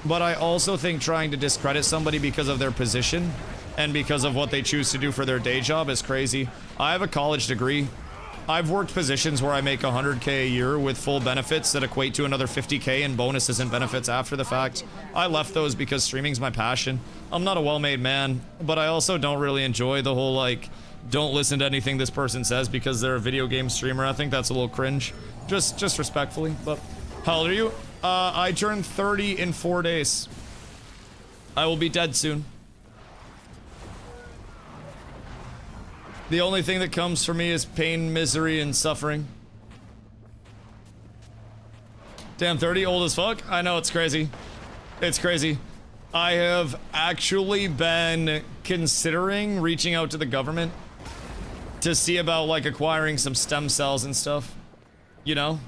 But I also think trying to discredit somebody because of their position and because of what they choose to do for their day job is crazy. I have a college degree. I've worked positions where I make 100K a year with full benefits that equate to another 50K in bonuses and benefits after the fact. I left those because streaming's my passion. I'm not a well-made man, but I also don't really enjoy the whole, like, don't listen to anything this person says because they're a video game streamer. I think that's a little cringe. Just respectfully, but how old are you? I turned 30 in 4 days. I will be dead soon. The only thing that comes for me is pain, misery, and suffering. Damn, 30, old as fuck? I know, it's crazy. It's crazy. I have actually been considering reaching out to the government to see about, like, acquiring some stem cells and stuff. You know?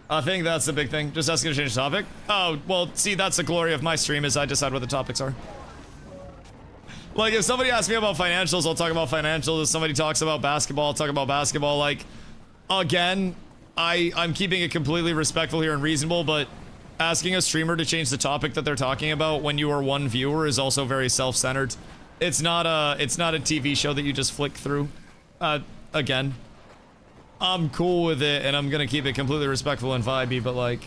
I think that's the big thing. Just asking to change the topic. Oh, well, see, that's the glory of my stream, is I decide what the topics are. Like, if somebody asks me about financials, I'll talk about financials. If somebody talks about basketball, I'll talk about basketball. Like, again, I'm keeping it completely respectful here and reasonable, but asking a streamer to change the topic that they're talking about when you are one viewer is also very self-centered. It's not a TV show that you just flick through. Again, I'm cool with it, and I'm gonna keep it completely respectful and vibey, but like,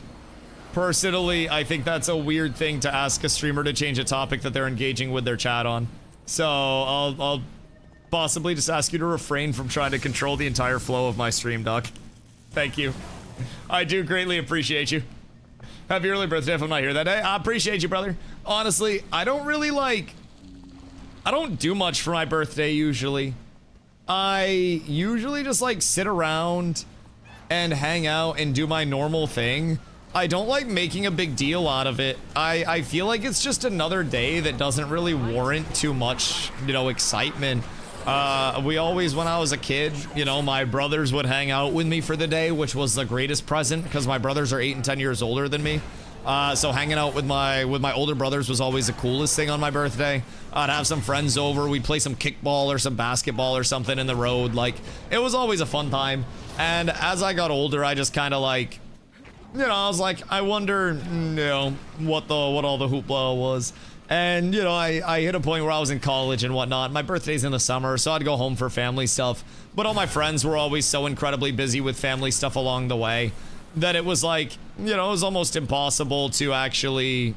personally, I think that's a weird thing to ask a streamer to change a topic that they're engaging with their chat on. So I'll possibly just ask you to refrain from trying to control the entire flow of my stream, Doc. Thank you. I do greatly appreciate you. Happy early birthday if I'm not here that day. I appreciate you, brother. Honestly, I don't do much for my birthday usually. I usually just like sit around and hang out and do my normal thing. I don't like making a big deal out of it. I feel like it's just another day that doesn't really warrant too much, you know, excitement. We always, when I was a kid, you know, my brothers would hang out with me for the day, which was the greatest present because my brothers are 8 and 10 years older than me. So hanging out with my older brothers was always the coolest thing on my birthday. I'd have some friends over, we'd play some kickball or some basketball or something in the road. Like, it was always a fun time. And as I got older, I just kind of like, you know, I was like, I wonder, you know, what all the hoopla was. And, you know, I hit a point where I was in college and whatnot. My birthday's in the summer, so I'd go home for family stuff. But all my friends were always so incredibly busy with family stuff along the way that it was like, you know, it was almost impossible to actually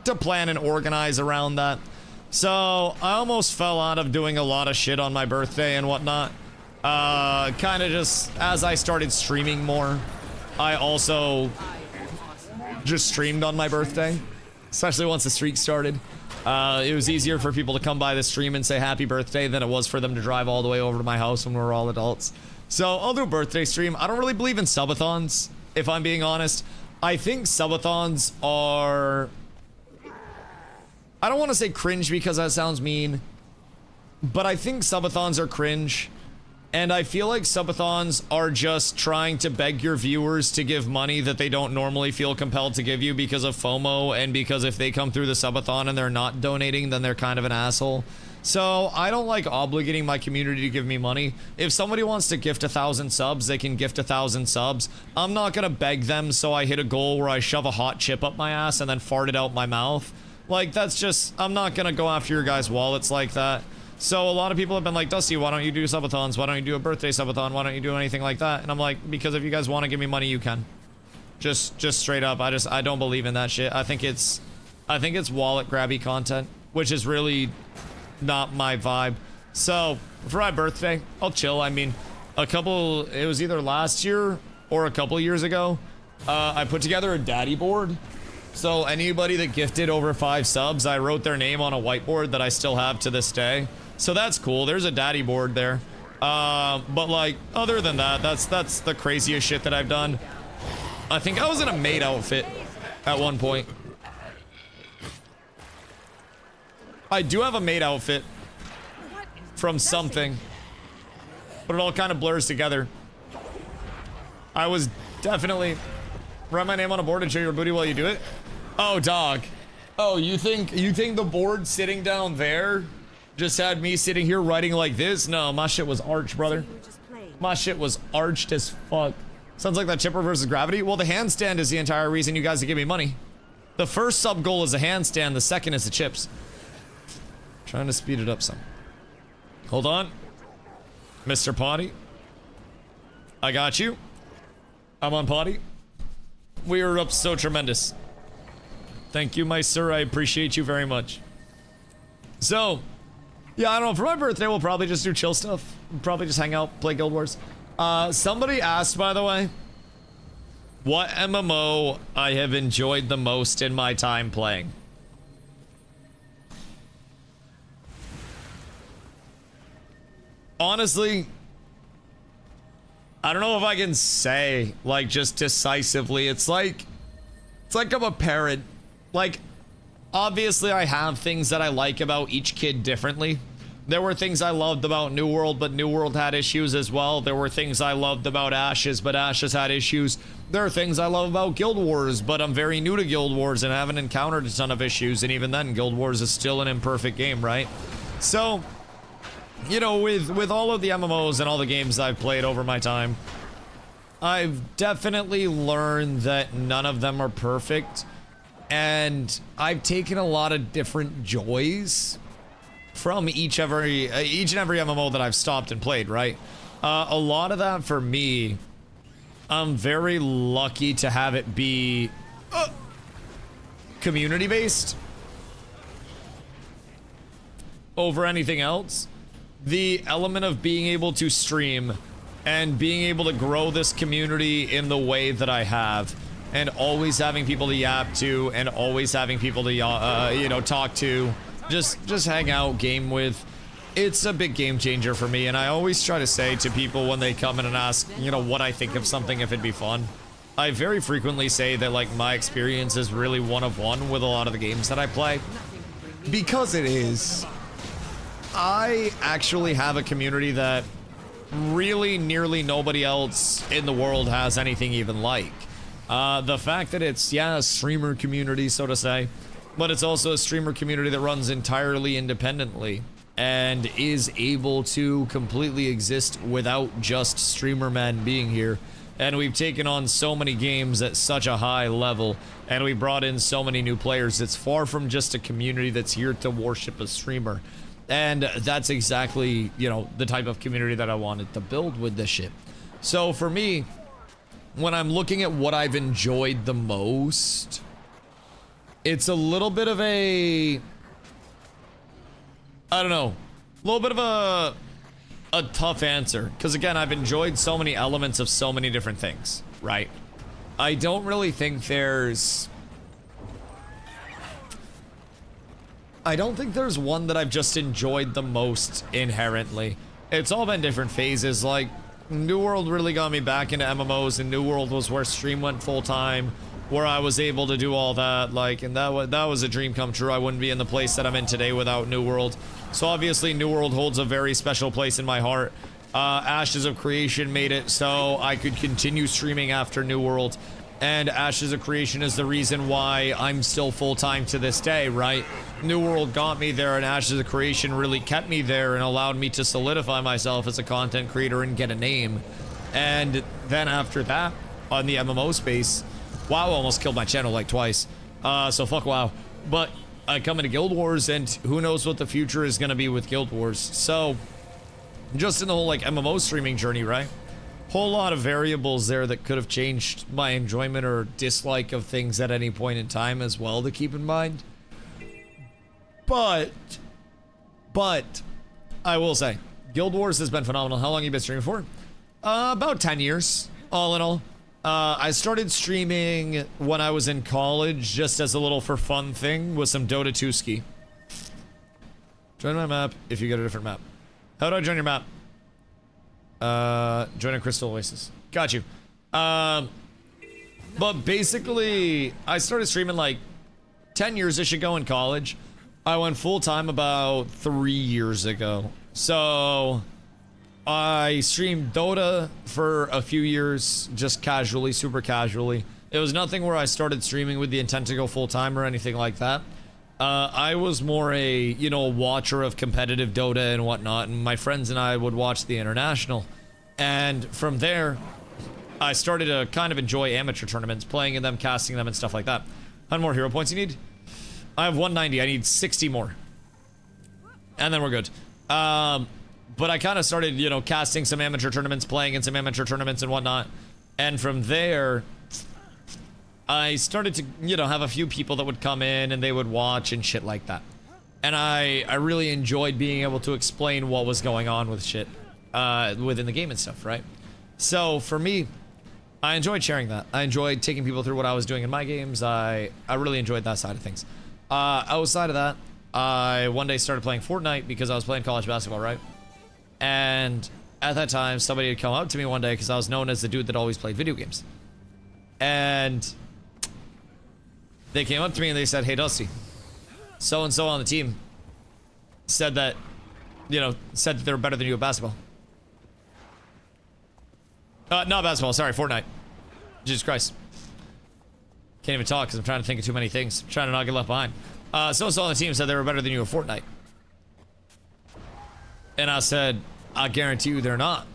plan and organize around that. So I almost fell out of doing a lot of shit on my birthday and whatnot. Kind of just as I started streaming more, I also just streamed on my birthday, especially once the streak started. It was easier for people to come by the stream and say happy birthday than it was for them to drive all the way over to my house when we were all adults. So I'll do a birthday stream. I don't really believe in subathons, if I'm being honest. I think subathons are... I don't want to say cringe because that sounds mean, but I think subathons are cringe. And I feel like subathons are just trying to beg your viewers to give money that they don't normally feel compelled to give you because of FOMO, and because if they come through the subathon and they're not donating, then they're kind of an asshole. So I don't like obligating my community to give me money. If somebody wants to gift 1,000 subs, they can gift 1,000 subs. I'm not gonna beg them so I hit a goal where I shove a hot chip up my ass and then fart it out my mouth. Like, that's just, I'm not gonna go after your guys' wallets like that. So a lot of people have been like, Dusty, why don't you do subathons? Why don't you do a birthday subathon? Why don't you do anything like that? And I'm like, because if you guys want to give me money, you can. Just straight up. I don't believe in that shit. I think it's wallet grabby content, which is really not my vibe. So for my birthday, I'll chill. I mean, it was either last year or a couple years ago, I put together a daddy board. So anybody that gifted over 5 subs, I wrote their name on a whiteboard that I still have to this day. So that's cool. There's a daddy board there. But like, other than that, that's the craziest shit that I've done. I think I was in a maid outfit at one point. I do have a maid outfit from something, but it all kind of blurs together. I was definitely... Write my name on a board and show your booty while you do it? Oh, dog. Oh, you think the board sitting down there just had me sitting here writing like this? No, my shit was arched, brother. My shit was arched as fuck. Sounds like that Chipper versus Gravity. Well, the handstand is the entire reason you guys give me money. The first sub goal is a handstand. The second is the chips. Trying to speed it up some. Hold on. Mr. Potty. I got you. I'm on Potty. We are up so tremendous. Thank you, my sir. I appreciate you very much. So, yeah, I don't know. For my birthday, we'll probably just do chill stuff. Probably just hang out, play Guild Wars. Somebody asked, by the way, what MMO I have enjoyed the most in my time playing. Honestly, I don't know if I can say, like, just decisively. It's like I'm a parent. Like, obviously I have things that I like about each kid differently. There were things I loved about New World, but New World had issues as well. There were things I loved about Ashes, but Ashes had issues. There are things I love about Guild Wars, but I'm very new to Guild Wars and haven't encountered a ton of issues. And even then, Guild Wars is still an imperfect game, right? So, you know, with all of the MMOs and all the games I've played over my time, I've definitely learned that none of them are perfect. And I've taken a lot of different joys from each and every MMO that I've stopped and played, right? A lot of that for me, I'm very lucky to have it be community based over anything else. The element of being able to stream and being able to grow this community in the way that I have, and always having people to yap to, and always having people to you know, talk to, just hang out, game with. It's a big game changer for me, and I always try to say to people when they come in and ask, you know, what I think of something, if it'd be fun. I very frequently say that, like, my experience is really one of one with a lot of the games that I play, because it is. I actually have a community that really nearly nobody else in the world has anything even like. The fact that it's, yeah, a streamer community, so to say, but it's also a streamer community that runs entirely independently and is able to completely exist without just streamer men being here. And we've taken on so many games at such a high level, and we brought in so many new players. It's far from just a community that's here to worship a streamer. And that's exactly, you know, the type of community that I wanted to build with this shit. So for me, when I'm looking at what I've enjoyed the most, it's a little bit of a, I don't know, a little bit of a tough answer. Because again, I've enjoyed so many elements of so many different things, right? I don't really think there's one that I've just enjoyed the most inherently. It's all been different phases. Like, New World really got me back into MMOs, and New World was where stream went full time, where I was able to do all that. Like, and that was a dream come true. I wouldn't be in the place that I'm in today without New World. So obviously New World holds a very special place in my heart. Ashes of Creation made it so I could continue streaming after New World. And Ashes of Creation is the reason why I'm still full-time to this day, right? New World got me there, and Ashes of Creation really kept me there and allowed me to solidify myself as a content creator and get a name. And then after that, on the MMO space, WoW almost killed my channel like twice. So fuck WoW. But I come into Guild Wars, and who knows what the future is going to be with Guild Wars. So, just in the whole, like, MMO streaming journey, right? Whole lot of variables there that could have changed my enjoyment or dislike of things at any point in time as well to keep in mind. But I will say, Guild Wars has been phenomenal. How long have you been streaming for? About 10 years, all in all. I started streaming when I was in college, just as a little for fun thing with some Dota 2 ski. Join my map if you get a different map. How do I join your map? Join a Crystal Oasis. Got you. But basically, I started streaming like 10 years-ish ago in college. I went full-time about 3 years ago. So, I streamed Dota for a few years, just casually, super casually. It was nothing where I started streaming with the intent to go full-time or anything like that. I was more a, you know, watcher of competitive Dota and whatnot, and my friends and I would watch the International. And from there, I started to kind of enjoy amateur tournaments, playing in them, casting them, and stuff like that. How many more hero points you need? I have 190. I need 60 more. And then we're good. But I kind of started, you know, casting some amateur tournaments, playing in some amateur tournaments and whatnot. And from there, I started to, you know, have a few people that would come in and they would watch and shit like that. And I really enjoyed being able to explain what was going on with shit within the game and stuff, right? So for me, I enjoyed sharing that. I enjoyed taking people through what I was doing in my games. I really enjoyed that side of things. Outside of that, I one day started playing Fortnite because I was playing college basketball, right? And at that time, somebody had come up to me one day because I was known as the dude that always played video games. And they came up to me and they said, "Hey, Dusty, so-and-so on the team said that, you know, said that they were better than you at basketball." Not basketball, sorry, Fortnite. Jesus Christ. Can't even talk because I'm trying to think of too many things. I'm trying to not get left behind. So-and-so on the team said they were better than you at Fortnite. And I said, "I guarantee you they're not.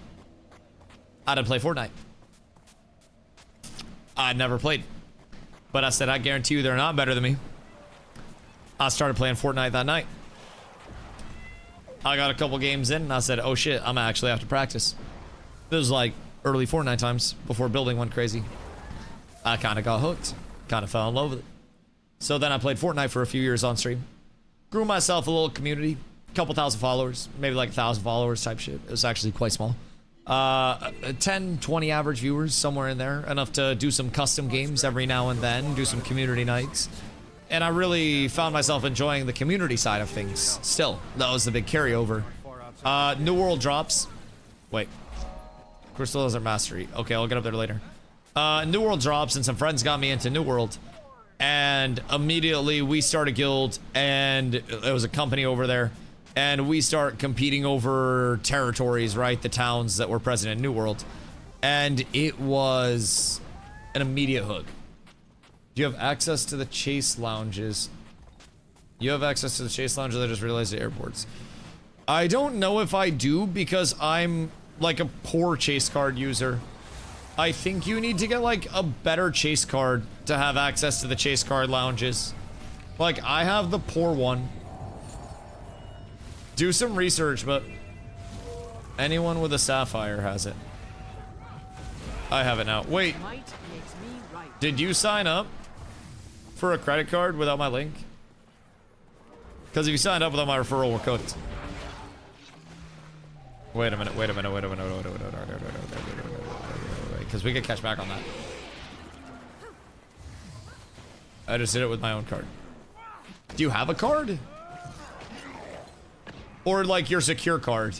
I didn't play Fortnite. I never played. But I said, I guarantee you they're not better than me." I started playing Fortnite that night. I got a couple games in and I said, oh shit, I'm gonna actually have to practice. This was like early Fortnite times before building went crazy. I kind of got hooked, kind of fell in love with it. So then I played Fortnite for a few years on stream. Grew myself a little community, couple thousand followers, maybe like 1,000 followers type shit. It was actually quite small. 10, 20 average viewers, somewhere in there. Enough to do some custom games every now and then, do some community nights. And I really found myself enjoying the community side of things still. That was the big carryover. New World drops. Wait. Crystal Desert Mastery. Okay, I'll get up there later. New World drops and some friends got me into New World. And immediately we start a guild and there was a company over there. And we start competing over territories, right? The towns that were present in New World. And it was an immediate hook. Do you have access to the chase lounges? You have access to the chase lounges, I just realized the airports. I don't know if I do because I'm like a poor chase card user. I think you need to get like a better chase card to have access to the chase card lounges. Like I have the poor one. Do some research, but anyone with a sapphire has it. I have it now. Wait, did you sign up for a credit card without my link? Because if you signed up without my referral, we're cooked. Wait a minute, because we get cash back on that. I just did it with my own card. Do you have a card? Or like your secure card?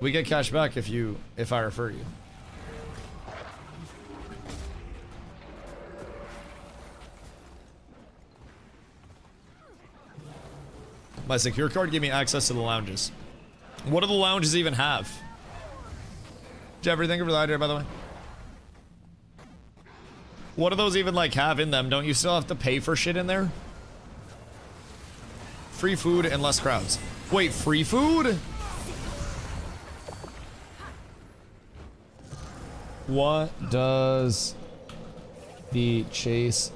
We get cash back if I refer you. My secure card gave me access to the lounges. What do the lounges even have? Did you ever think of that idea, by the way? What do those even like have in them? Don't you still have to pay for shit in there? Free food and less crowds. Wait, free food? What does the Chase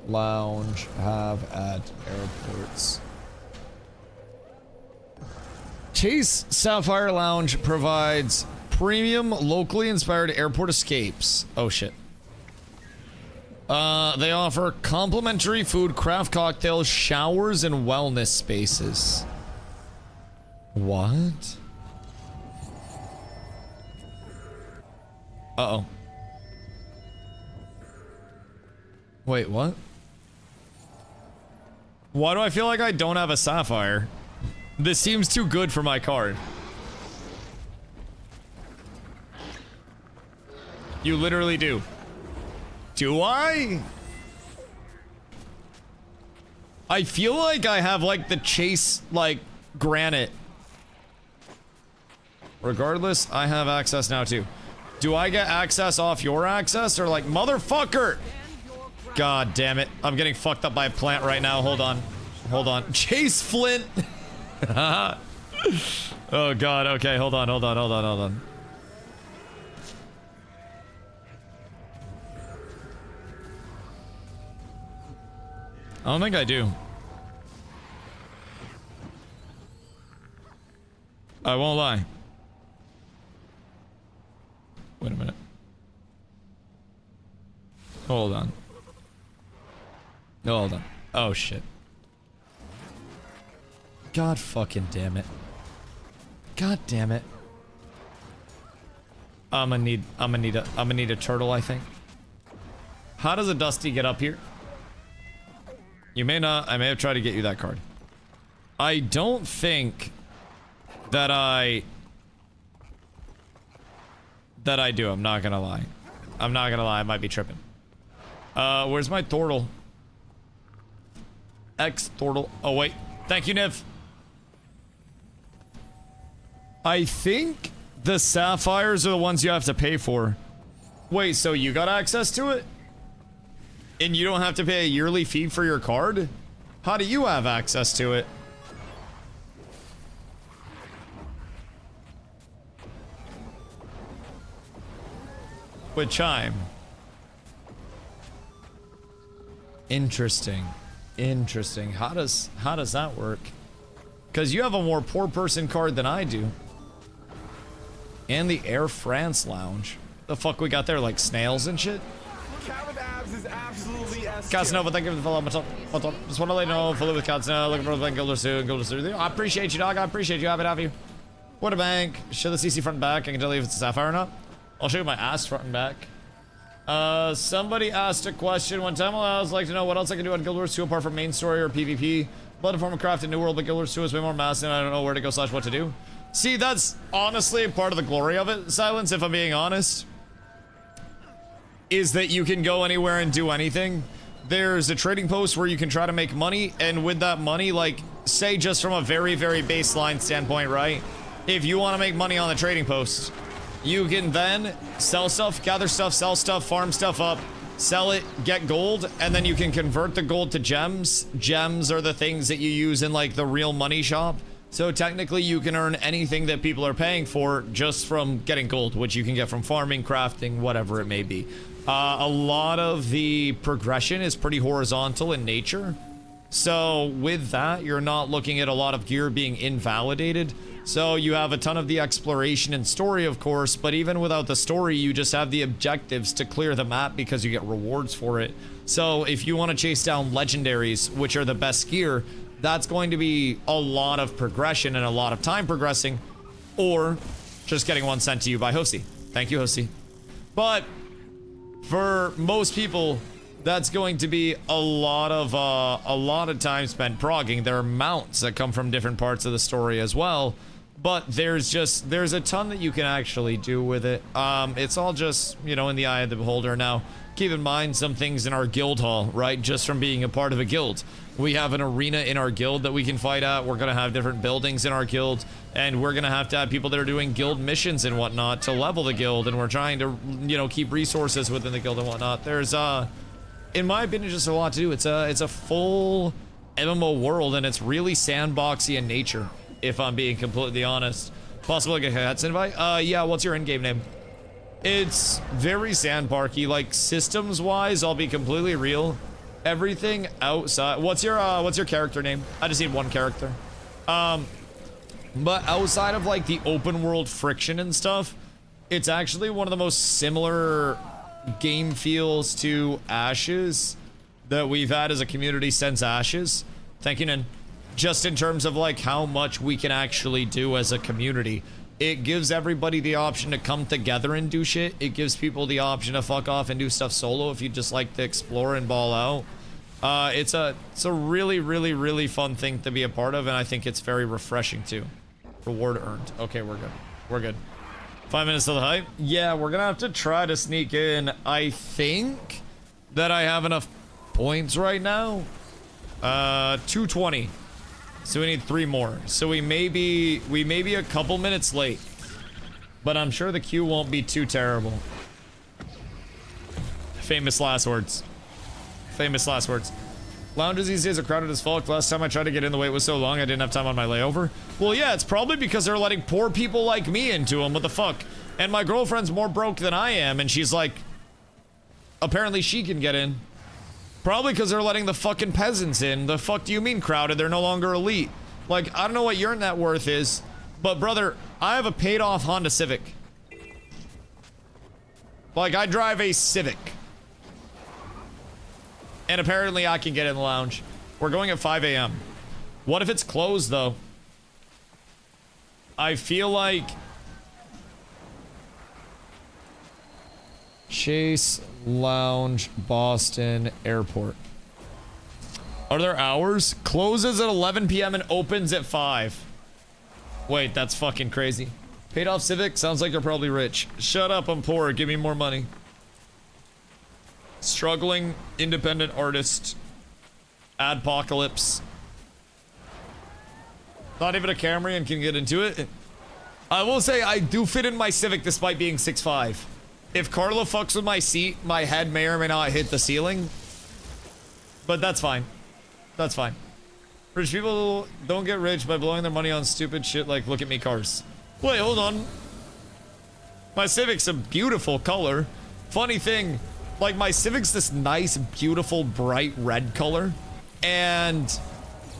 Lounge have at airports? Chase Sapphire Lounge provides premium, locally inspired airport escapes. Oh shit. They offer complimentary food, craft cocktails, showers, and wellness spaces. What? Uh-oh. Wait, what? Why do I feel like I don't have a sapphire? This seems too good for my card. You literally do. Do I? I feel like I have like the Chase like granite. Regardless, I have access now too. Do I get access off your access or like motherfucker? God damn it. I'm getting fucked up by a plant right now. Hold on. Hold on. Chase Flint. Oh god. Okay, hold on. I don't think I do. I won't lie. Wait a minute. Hold on. No, hold on. Oh shit. God fucking damn it. God damn it. I'm gonna need a turtle, I think. How does a Dusty get up here? You may not. I may have tried to get you that card. I don't think that I do. I'm not gonna lie. I might be tripping. Where's my Thortle? X Thortle. Oh wait. Thank you, Niv. I think the sapphires are the ones you have to pay for. Wait, so you got access to it? And you don't have to pay a yearly fee for your card? How do you have access to it? With Chime. Interesting. Interesting. How does that work? Because you have a more poor person card than I do. And the Air France lounge. The fuck we got there, like snails and shit? Cabin abs is absolutely S tier. Casanova, thank you for the follow. What's up? Just want to let you know, fully with Casanova, looking for the bank, Gilder Sue, Gilder Sue. I appreciate you, dog. I appreciate you. Happy to have you. What a bank. Show the CC front and back. I can tell you if it's a sapphire or not. I'll show you my ass front and back. Somebody asked a question one time. I was like to know what else I can do on Guild Wars 2 apart from main story or PvP. Blood form of craft in New World, but Guild Wars 2 is way more massive and I don't know where to go / what to do. See, that's honestly part of the glory of it, Silence, if I'm being honest. Is that you can go anywhere and do anything. There's a trading post where you can try to make money, and with that money, like, say just from a very, very baseline standpoint, right? If you want to make money on the trading post, you can then sell stuff, gather stuff, sell stuff, farm stuff up, sell it, get gold, and then you can convert the gold to gems. Gems are the things that you use in, like, the real money shop. So technically you can earn anything that people are paying for just from getting gold, which you can get from farming, crafting, whatever it may be. A lot of the progression is pretty horizontal in nature. So with that, you're not looking at a lot of gear being invalidated. So you have a ton of the exploration and story, of course, but even without the story, you just have the objectives to clear the map because you get rewards for it. So if you want to chase down legendaries, which are the best gear, that's going to be a lot of progression and a lot of time progressing, or just getting one sent to you by Hosty. Thank you, Hosty. But for most people, that's going to be a lot of time spent progging. There are mounts that come from different parts of the story as well, but there's a ton that you can actually do with it. It's all just, you know, in the eye of the beholder. Now, keep in mind some things in our guild hall, right? Just from being a part of a guild. We have an arena in our guild that we can fight at. We're gonna have different buildings in our guild, and we're gonna have to have people that are doing guild missions and whatnot to level the guild, and we're trying to, you know, keep resources within the guild and whatnot. There's, in my opinion, just a lot to do. It's a full MMO world, and it's really sandboxy in nature, if I'm being completely honest. Possible like a Hats invite? Yeah, what's your in-game name? It's very sandparky, like systems-wise, I'll be completely real. Everything outside, what's your character name? I just need one character. But outside of like the open world friction and stuff, it's actually one of the most similar game feels to Ashes that we've had as a community since Ashes. Thank you, Nin. Just in terms of like how much we can actually do as a community. It gives everybody the option to come together and do shit. It gives people the option to fuck off and do stuff solo if you just like to explore and ball out. It's a really, really, really fun thing to be a part of, and I think it's very refreshing too. Reward earned. Okay, we're good. We're good. 5 minutes to the hype? Yeah, we're gonna have to try to sneak in. I think that I have enough points right now. 220. So we need 3 more. So we may be a couple minutes late, but I'm sure the queue won't be too terrible. Famous last words. Famous last words. Lounges these days are crowded as fuck. Last time I tried to get in, the wait was so long I didn't have time on my layover. Well, yeah, it's probably because they're letting poor people like me into them. What the fuck? And my girlfriend's more broke than I am, and she's like, apparently she can get in. Probably because they're letting the fucking peasants in. The fuck do you mean crowded? They're no longer elite. Like, I don't know what your net worth is, but brother, I have a paid off Honda Civic. Like, I drive a Civic. And apparently I can get in the lounge. We're going at 5 a.m. What if it's closed, though? I feel like... Chase Lounge, Boston Airport. Are there hours? Closes at 11 p.m. and opens at 5. Wait, that's fucking crazy. Paid off Civic? Sounds like you're probably rich. Shut up, I'm poor. Give me more money. Struggling independent artist. Adpocalypse. Not even a Camry and can get into it. I will say I do fit in my Civic despite being 6'5". If Carla fucks with my seat, my head may or may not hit the ceiling. But that's fine. That's fine. Rich people don't get rich by blowing their money on stupid shit like look at me cars. Wait, hold on. My Civic's a beautiful color. Funny thing, like my Civic's this nice, beautiful, bright red color. And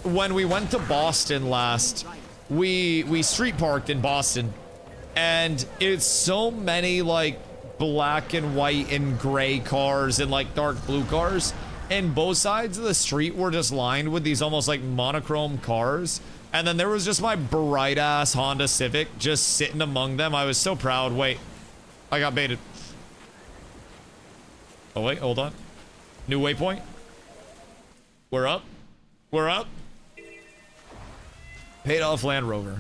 when we went to Boston last, we street parked in Boston, and it's so many like black and white and gray cars and like dark blue cars, and both sides of the street were just lined with these almost like monochrome cars. And then there was just my bright ass Honda Civic just sitting among them. I was so proud. Wait, I got baited. Oh wait, hold on. New waypoint. We're up. We're up. Paid off Land Rover.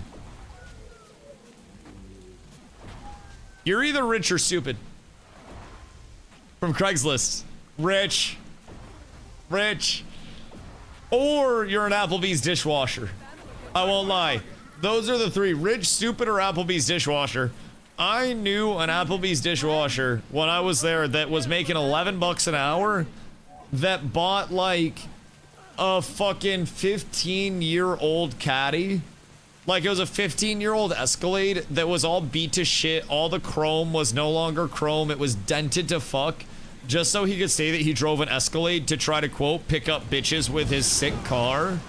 You're either rich or stupid. From Craigslist. Rich. Rich. Or you're an Applebee's dishwasher. I won't lie. Those are the three. Rich, stupid, or Applebee's dishwasher. I knew an Applebee's dishwasher when I was there that was making 11 bucks an hour that bought like a fucking 15-year-old caddy. Like, it was a 15-year-old Escalade that was all beat to shit. All the chrome was no longer chrome. It was dented to fuck. Just so he could say that he drove an Escalade to try to, quote, pick up bitches with his sick car.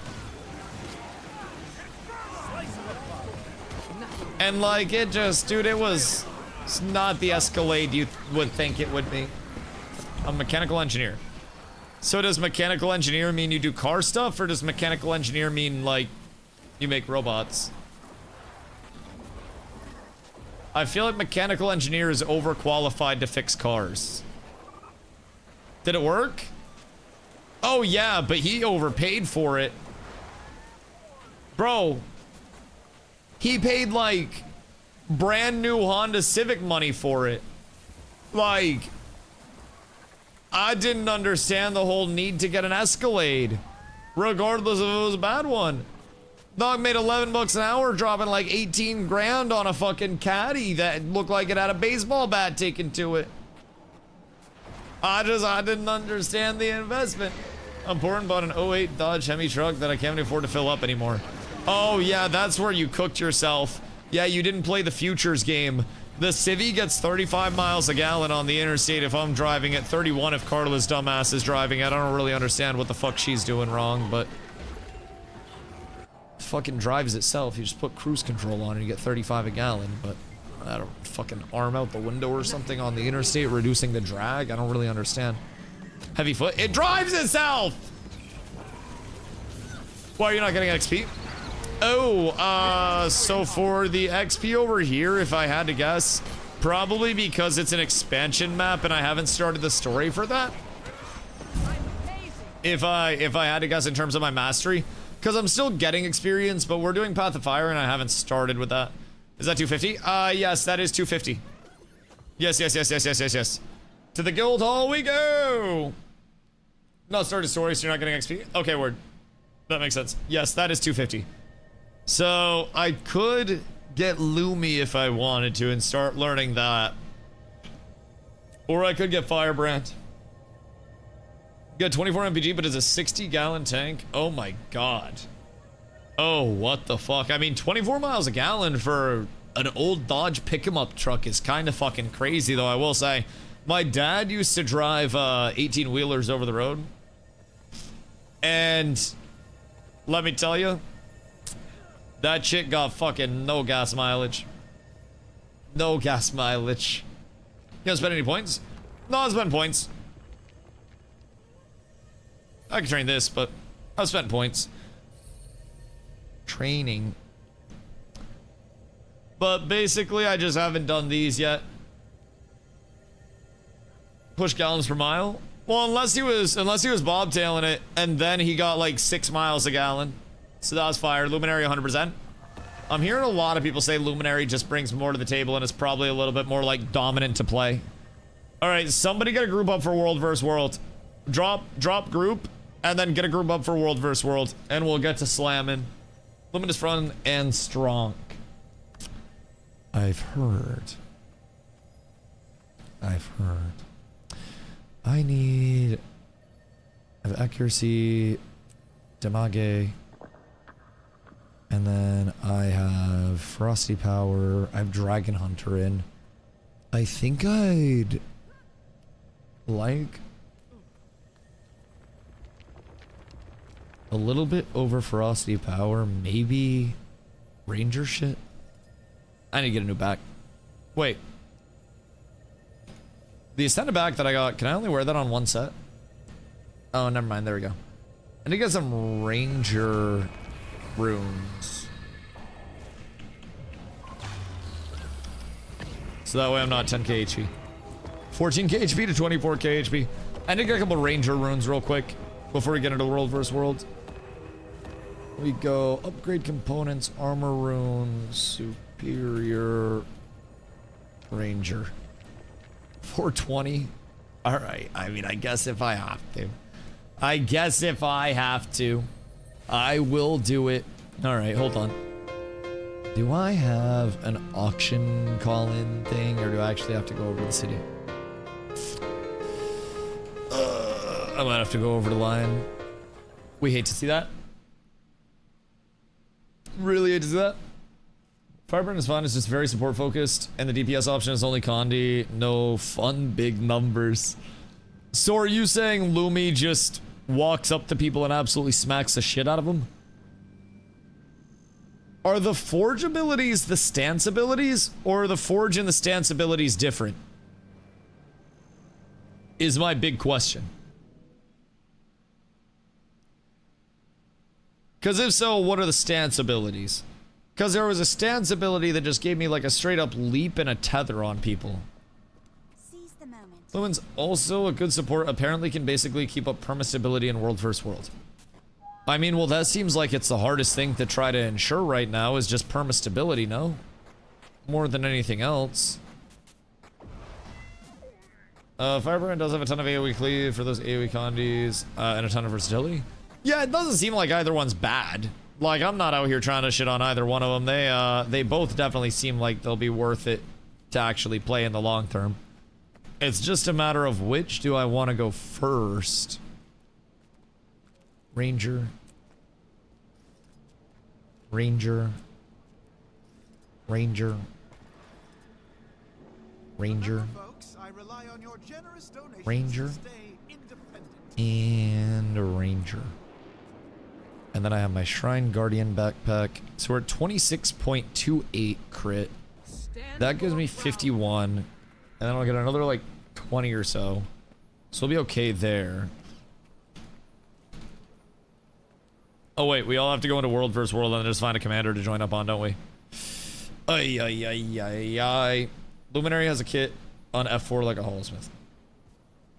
And, like, it just... Dude, it's not the Escalade you would think it would be. I'm a mechanical engineer. So does mechanical engineer mean you do car stuff, or does mechanical engineer mean, like, you make robots? I feel like mechanical engineer is overqualified to fix cars. Did it work? Oh yeah, but he overpaid for it. Bro, he paid like brand new Honda Civic money for it. Like, I didn't understand the whole need to get an Escalade, regardless if it was a bad one. Dog made 11 bucks an hour dropping like 18 grand on a fucking caddy that looked like it had a baseball bat taken to it. I didn't understand the investment. I'm poor and bought an 08 Dodge Hemi truck that I can't even afford to fill up anymore. Oh yeah, that's where you cooked yourself. Yeah, you didn't play the futures game. The Civi gets 35 miles a gallon on the interstate if I'm driving it, 31 if Carla's dumbass is driving it. I don't really understand what the fuck she's doing wrong, but it fucking drives itself. You just put cruise control on and you get 35 a gallon, but I don't fucking arm out the window or something on the interstate, reducing the drag. I don't really understand. Heavy foot. It drives itself! Why are you not getting XP? Oh, so for the XP over here, if I had to guess, probably because it's an expansion map and I haven't started the story for that. If I had to guess in terms of my mastery, because I'm still getting experience, but we're doing Path of Fire and I haven't started with that. Is that 250? Yes, that is 250. Yes. To the guild hall we go! Not started story, so you're not getting XP? Okay, word. That makes sense. Yes, that is 250. So, I could get Lumi if I wanted to and start learning that. Or I could get Firebrand. Got 24 MPG, but it's a 60-gallon tank. Oh my god. Oh, what the fuck? I mean, 24 miles a gallon for an old Dodge pick-em-up truck is kind of fucking crazy, though, I will say. My dad used to drive 18-wheelers over the road. And let me tell you, that shit got fucking no gas mileage. No gas mileage. You don't spend any points? No, I spend points. I can train this, but I've spent points. Training. But basically, I just haven't done these yet. Push gallons per mile? Well, unless he was bobtailing it, and then he got like 6 miles a gallon. So that was fire. Luminary 100%. I'm hearing a lot of people say Luminary just brings more to the table and it's probably a little bit more like dominant to play. Alright, somebody get a group up for World vs. World. Drop group, and then get a group up for World vs. World, and we'll get to slamming. Limit is fun and strong. I've heard. I need... I have accuracy, damage, and then I have frosty power. I have dragon hunter in. I think I'd like... A little bit over ferocity power, maybe ranger shit. I need to get a new back. Wait. The extended back that I got, can I only wear that on one set? Oh, never mind. There we go. I need to get some ranger runes. So that way I'm not 10k HP. 14k HP to 24k HP. I need to get a couple ranger runes real quick before we get into world versus world. We go upgrade components, armor runes, superior ranger. 420. All right. I mean, I guess if I have to. I guess if I have to, I will do it. All right, hold on. Do I have an auction call-in thing, or do I actually have to go over to the city? I might have to go over the line. We hate to see that. Really hate to see that. Fireburn is fun, it's just very support focused, and the DPS option is only Condi. No fun big numbers. So are you saying Lumi just walks up to people and absolutely smacks the shit out of them? Are the forge abilities the stance abilities, or are the forge and the stance abilities different? Is my big question. Because if so, what are the stance abilities? Because there was a stance ability that just gave me like a straight up leap and a tether on people. Seize the moment. Lumen's also a good support, apparently can basically keep up perma-stability in World vs. World. I mean, well, that seems like it's the hardest thing to try to ensure right now is just perma-stability, no? More than anything else. Firebrand does have a ton of AoE cleave for those AoE condis, and a ton of versatility. Yeah, it doesn't seem like either one's bad. Like, I'm not out here trying to shit on either one of them. They both definitely seem like they'll be worth it to actually play in the long term. It's just a matter of which do I want to go first. Ranger. Ranger. Ranger. Ranger. Ranger. And a Ranger. And then I have my Shrine Guardian backpack. So we're at 26.28 crit. That gives me 51. And then I'll get another like 20 or so. So we'll be okay there. Oh wait, we all have to go into World vs. World and then just find a commander to join up on, don't we? Ay, ay, ay, ay, ay. Luminary has a kit on F4 like a Holosmith.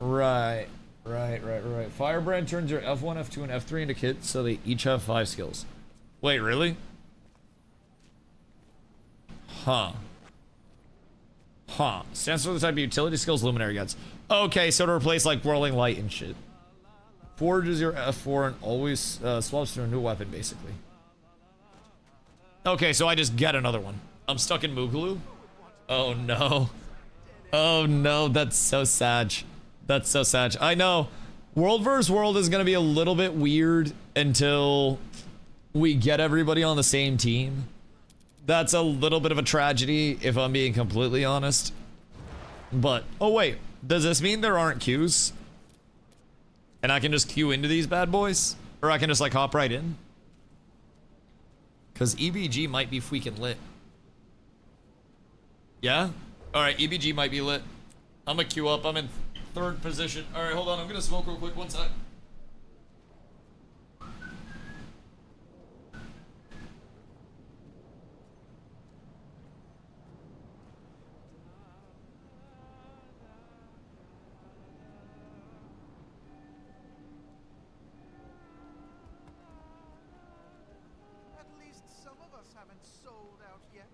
Right. Right. Firebrand turns your F1, F2, and F3 into kits, so they each have 5 skills. Wait, really? Huh. Stands for the type of utility skills Luminary gets. Okay, so to replace like Whirling Light and shit. Forges your F4 and always swaps to a new weapon, basically. Okay, so I just get another one. I'm stuck in Moogaloo? Oh no. Oh no, that's so sad. That's so sad. I know. World vs. World is going to be a little bit weird until we get everybody on the same team. That's a little bit of a tragedy, if I'm being completely honest. But, oh wait, does this mean there aren't queues? And I can just queue into these bad boys? Or I can just like hop right in? Because EBG might be freaking lit. Yeah? Alright, EBG might be lit. I'm gonna queue up, I'm in 3rd position. Alright, hold on, I'm gonna smoke real quick, one sec. At least some of us haven't sold out yet.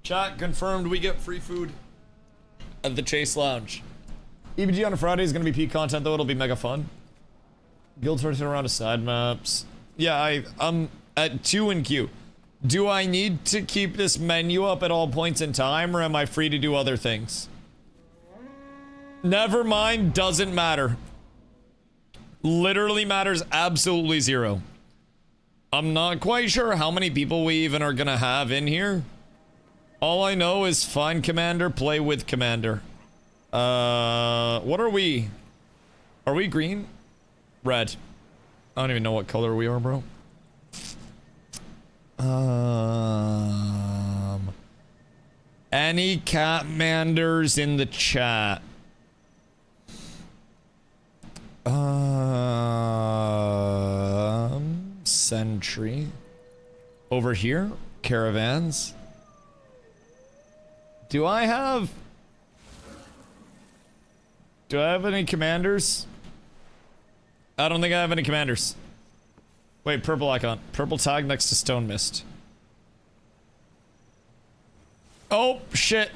Chat confirmed we get free food at the Chase Lounge. EBG on a Friday is gonna be peak content though. It'll be mega fun. Guild sorting around to side maps. Yeah, I'm at 2 in queue. Do I need to keep this menu up at all points in time, or am I free to do other things? Never mind, doesn't matter. Literally matters absolutely zero. I'm not quite sure how many people we even are gonna have in here. All I know is find commander, play with commander. What are we? Are we green? Red. I don't even know what color we are, bro. Any Catmanders in the chat? Sentry. Over here? Caravans. Do I have any commanders? I don't think I have any commanders. Wait, purple icon. Purple tag next to Stone Mist. Oh, shit.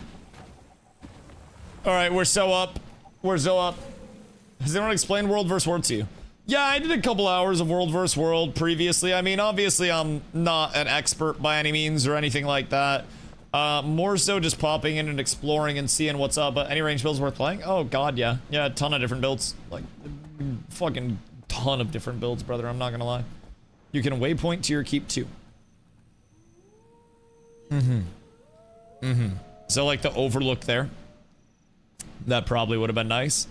Alright, we're so up. We're so up. Has anyone explained World vs. World to you? Yeah, I did a couple hours of World vs. World previously. I mean, obviously, I'm not an expert by any means or anything like that. More so just popping in and exploring and seeing what's up. But any range builds worth playing? Oh, God, yeah. Yeah, a ton of different builds. Like, fucking ton of different builds, brother. I'm not gonna lie. You can waypoint to your keep, too. So, like, the overlook there. That probably would have been nice.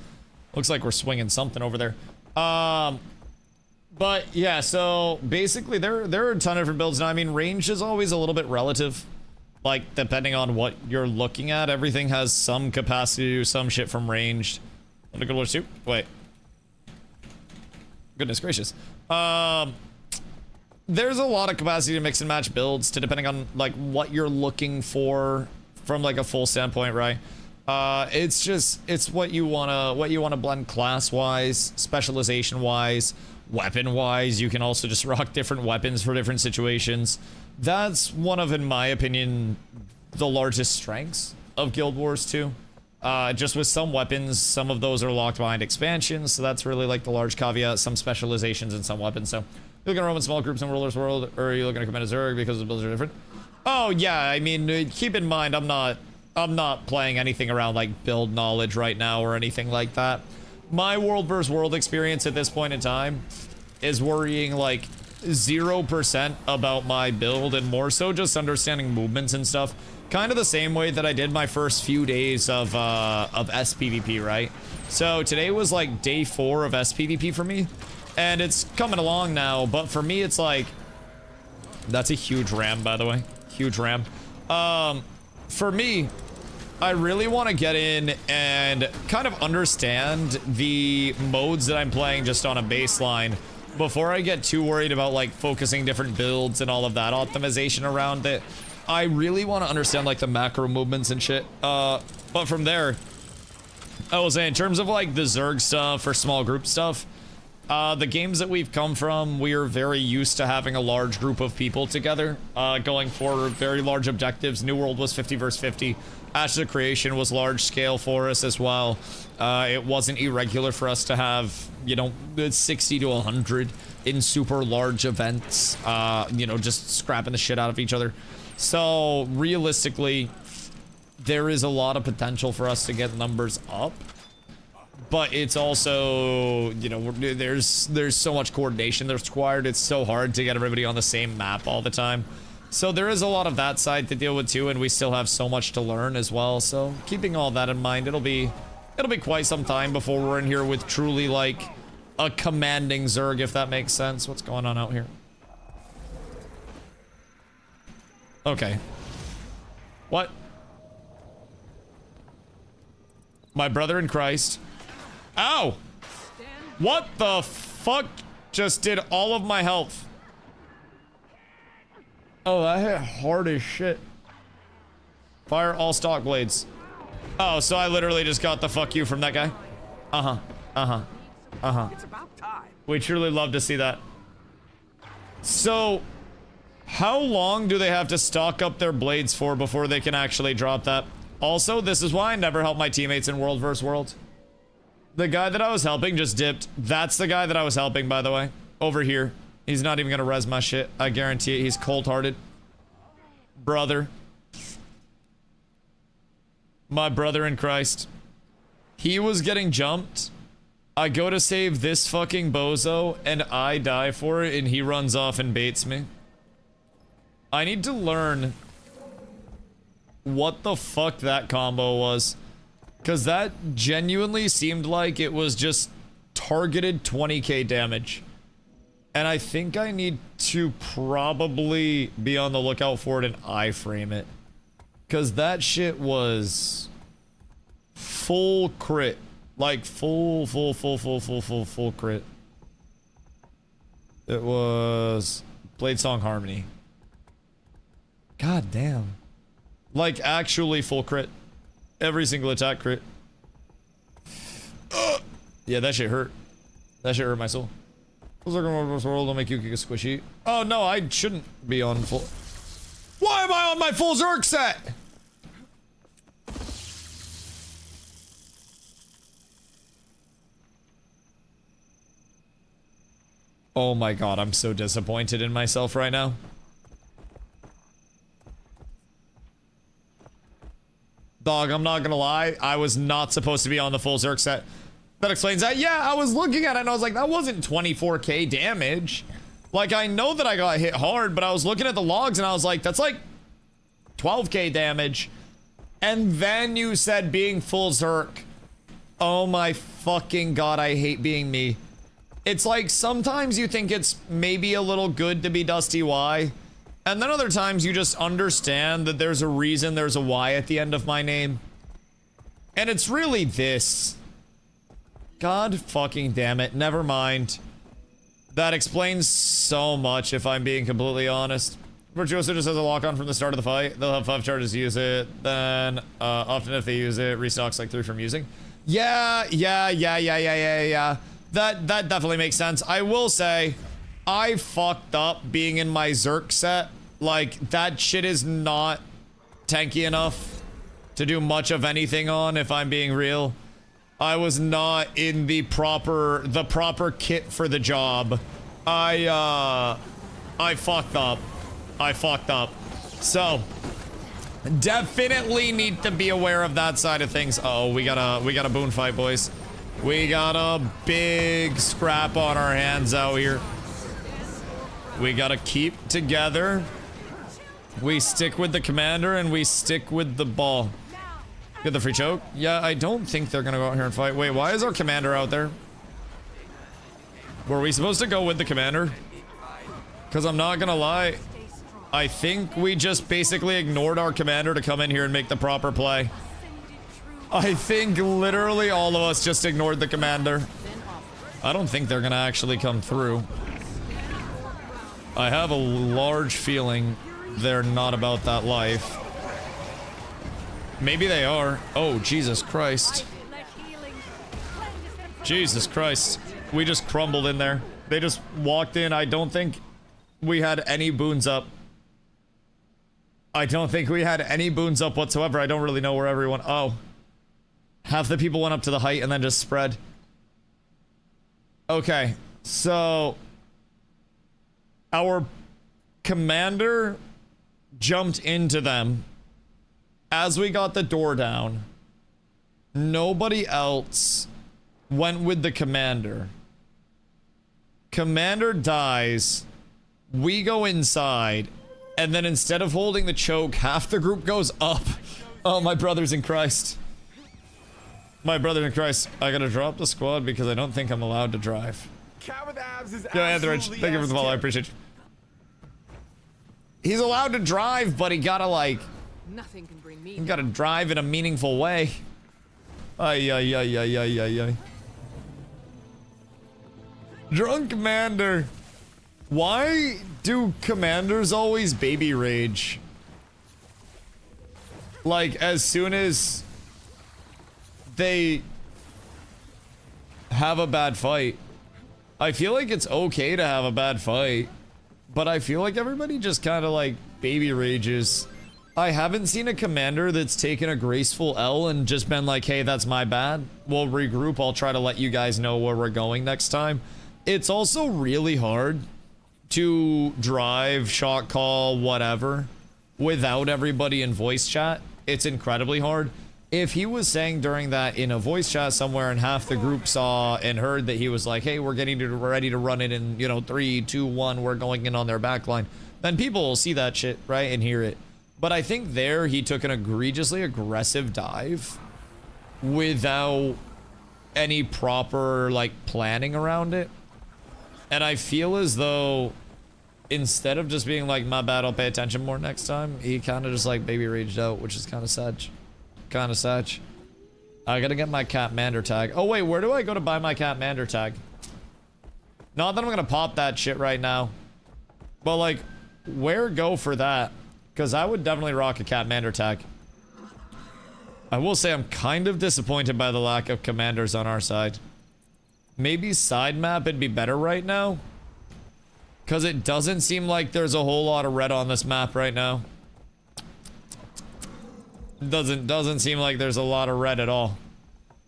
Looks like we're swinging something over there. But, yeah, so, basically, there are a ton of different builds. Now, I mean, range is always a little bit relative. Like, depending on what you're looking at, everything has some capacity to do some shit from ranged. Want to go to soup? Wait. Goodness gracious. There's a lot of capacity to mix and match builds to depending on like what you're looking for from like a full standpoint, right? It's just what you wanna blend class wise, specialization wise, weapon wise. You can also just rock different weapons for different situations. That's one of, in my opinion, the largest strengths of Guild Wars 2. Just with some weapons, some of those are locked behind expansions, so that's really like the large caveat. Some specializations in some weapons. So, you're looking to roam in small groups in World vs. World, or are you looking to command a Zerg because the builds are different? Oh yeah, I mean, keep in mind, I'm not playing anything around like build knowledge right now or anything like that. My World vs. World experience at this point in time is worrying like 0% about my build and more so just understanding movements and stuff. Kind of the same way that I did my first few days of SPVP, right? So today was like day 4 of SPVP for me, and it's coming along now, but for me it's like, that's a huge ram, by the way. Huge ram. For me, I really want to get in and kind of understand the modes that I'm playing just on a baseline before I get too worried about like focusing different builds and all of that optimization around it. I really want to understand like the macro movements and shit. But from there, I will say in terms of like the Zerg stuff or small group stuff, the games that we've come from, we are very used to having a large group of people together, going for very large objectives. New World was 50 versus 50. Ashes of Creation was large scale for us as well. It wasn't irregular for us to have, you know, 60 to 100 in super large events, you know, just scrapping the shit out of each other. So realistically, there is a lot of potential for us to get numbers up, but it's also, you know, there's so much coordination that's required. It's so hard to get everybody on the same map all the time. So there is a lot of that side to deal with too, and we still have so much to learn as well. So keeping all that in mind, it'll be quite some time before we're in here with truly like a commanding Zerg, if that makes sense. What's going on out here? Okay. What? My brother in Christ. Ow! What the fuck just did all of my health? Oh, that hit hard as shit. Fire all stock blades. Oh, so I literally just got the fuck you from that guy? Uh-huh. Uh-huh. Uh-huh. It's about time. We truly love to see that. So, How long do they have to stock up their blades for before they can actually drop that? Also, this is why I never help my teammates in World vs. World. The guy that I was helping just dipped. That's the guy that I was helping, by the way. Over here. He's not even gonna res my shit. I guarantee it. He's cold-hearted. Brother. My brother in Christ. He was getting jumped. I go to save this fucking bozo, and I die for it, and he runs off and baits me. I need to learn what the fuck that combo was. Because that genuinely seemed like it was just targeted 20k damage. And I think I need to probably be on the lookout for it and iframe it. Because that shit was full crit. Like full crit. It was Blade Song Harmony. God damn. Like actually full crit. Every single attack crit. Yeah, that shit hurt. That shit hurt my soul. World will make you kick a squishy. Oh no, I shouldn't be on full. Why am I on my full Zerg set? Oh my god, I'm so disappointed in myself right now. Dog, I'm not gonna lie. I was not supposed to be on the full Zerg set. That explains that. Yeah, I was looking at it and I was like, that wasn't 24k damage. Like, I know that I got hit hard, but I was looking at the logs and I was like, that's like 12k damage. And then you said being full Zerg. Oh my fucking god, I hate being me. It's like sometimes you think it's maybe a little good to be DustyWhy. And then other times you just understand that there's a reason there's a Y at the end of my name. And it's really this. God fucking damn it. Never mind. That explains so much if I'm being completely honest. Virtuoso just has a lock on from the start of the fight. They'll have 5 charges to use it. Then, often if they use it, restocks like 3 from using. Yeah. That definitely makes sense. I will say, I fucked up being in my Zerk set. Like, that shit is not tanky enough to do much of anything on, if I'm being real. I was not in the proper kit for the job. I fucked up. I fucked up. So, definitely need to be aware of that side of things. Oh, we got a boon fight, boys. We got a big scrap on our hands out here. We gotta keep together. We stick with the commander and we stick with the ball. Get the free choke. Yeah, I don't think they're gonna go out here and fight. Wait, why is our commander out there? Were we supposed to go with the commander? Because I'm not gonna lie, I think we just basically ignored our commander to come in here and make the proper play. I think literally all of us just ignored the commander. I don't think they're gonna actually come through. I have a large feeling they're not about that life. Maybe they are. Oh, Jesus Christ. Jesus Christ. We just crumbled in there. They just walked in. I don't think we had any boons up. I don't think we had any boons up whatsoever. I don't really know where everyone... Oh. Half the people went up to the height and then just spread. Okay. So... our commander jumped into them as we got the door down. Nobody else went with the commander. Commander dies. We go inside. And then instead of holding the choke, half the group goes up. Oh, my brothers in Christ. My brother in Christ. I gotta drop the squad because I don't think I'm allowed to drive. Cat with abs is Yo, Anthorage, thank you for the follow. I appreciate you. He's allowed to drive, but he gotta like... Nothing can bring me he gotta drive in a meaningful way. Ay. Drunk commander. Why do commanders always baby rage? Like, as soon as they have a bad fight. I feel like it's okay to have a bad fight. but I feel like everybody just kind of like baby rages. I haven't seen a commander that's taken a graceful L and just been like, hey, that's my bad. We'll regroup. I'll try to let you guys know where we're going next time. It's also really hard to drive, shot call, whatever, without everybody in voice chat. It's incredibly hard. If he was saying during that in a voice chat somewhere and half the group saw and heard that he was like, hey, we're getting ready to run it in, you know, 3, 2, 1, we're going in on their backline, then people will see that shit, right, and hear it. But I think there he took an egregiously aggressive dive without any proper, like, planning around it. And I feel as though instead of just being like, my bad, I'll pay attention more next time, he kind of just like baby raged out, which is kind of sad. Kind of sad. I gotta get my Catmander tag. Oh wait, where do I go to buy my Catmander tag? Not that I'm gonna pop that shit right now, but like, where go for that? Because I would definitely rock a Catmander tag. I will say I'm kind of disappointed by the lack of commanders on our side. Maybe side map would be better right now, because it doesn't seem like there's a whole lot of red on this map right now. Doesn't seem like there's a lot of red at all.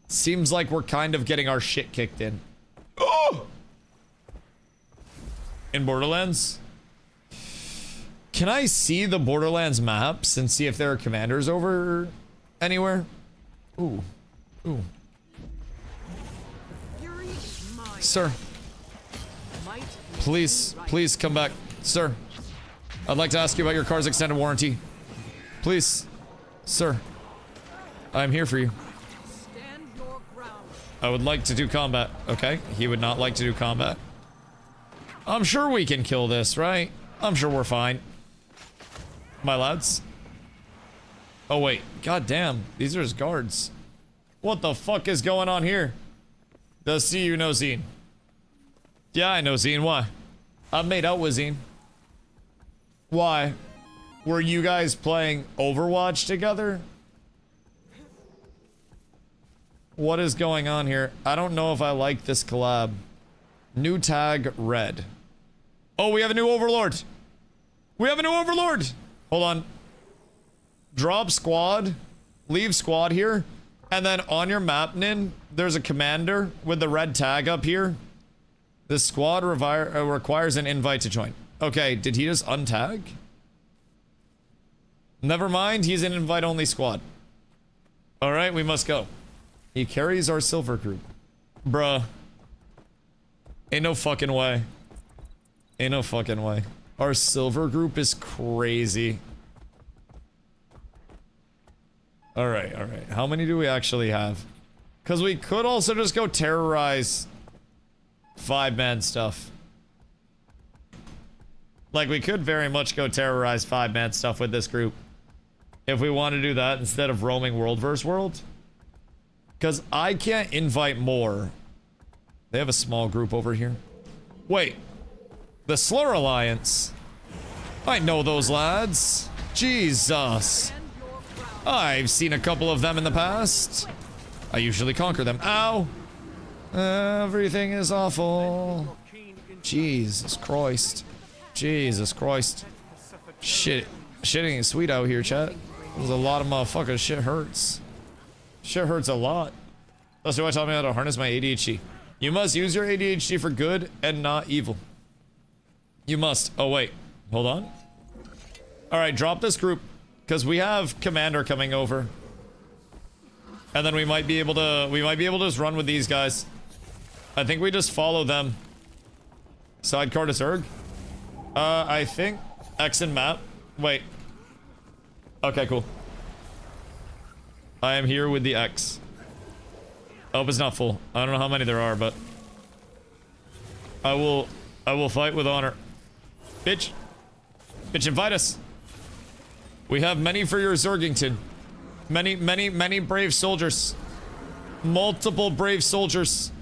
Seems like we're kind of getting our shit kicked in. Oh! In Borderlands? Can I see the Borderlands maps and see if there are commanders over anywhere? Ooh. Ooh. Sir. Please come back. Sir. I'd like to ask you about your car's extended warranty. Please. Sir, I'm here for you. I would like to do combat. Okay, he would not like to do combat. I'm sure we can kill this, right? I'm sure we're fine. My lads. Oh wait, god damn, these are his guards. What the fuck is going on here? Does see you know Zine? Yeah, I know Zine. Why? I've made out with Zine. Why? Were you guys playing Overwatch together? What is going on here? I don't know if I like this collab. New tag red. Oh, we have a new overlord. We have a new overlord. Hold on. Drop squad. Leave squad here. And then on your map, Nin, there's a commander with the red tag up here. This squad requires an invite to join. Okay, did he just untag? Never mind, he's an invite-only squad. Alright, we must go. He carries our silver group. Bruh. Ain't no fucking way. Ain't no fucking way. Our silver group is crazy. Alright, alright. How many do we actually have? Because we could also just go terrorize 5-man stuff. Like, we could very much go terrorize 5-man stuff with this group. If we want to do that instead of roaming world versus world. Because I can't invite more. They have a small group over here. Wait. The Slur Alliance. I know those lads. Jesus. I've seen a couple of them in the past. I usually conquer them. Ow. Everything is awful. Jesus Christ. Jesus Christ. Shit. Shit ain't sweet out here, chat. There's a lot of motherfuckers. Shit hurts. Shit hurts a lot. DustyWhy taught me how to harness my ADHD. You must use your ADHD for good and not evil. You must. Oh, wait. Hold on. Alright, drop this group. Because we have Commander coming over. And then we might be able to just run with these guys. I think we just follow them. Sidecar to Zerg. I think X and map. Wait. Okay, cool. I am here with the X. I hope it's not full. I don't know how many there are, but I will fight with honor. Bitch. Bitch, invite us. We have many for your Zergington. Many brave soldiers. Multiple brave soldiers.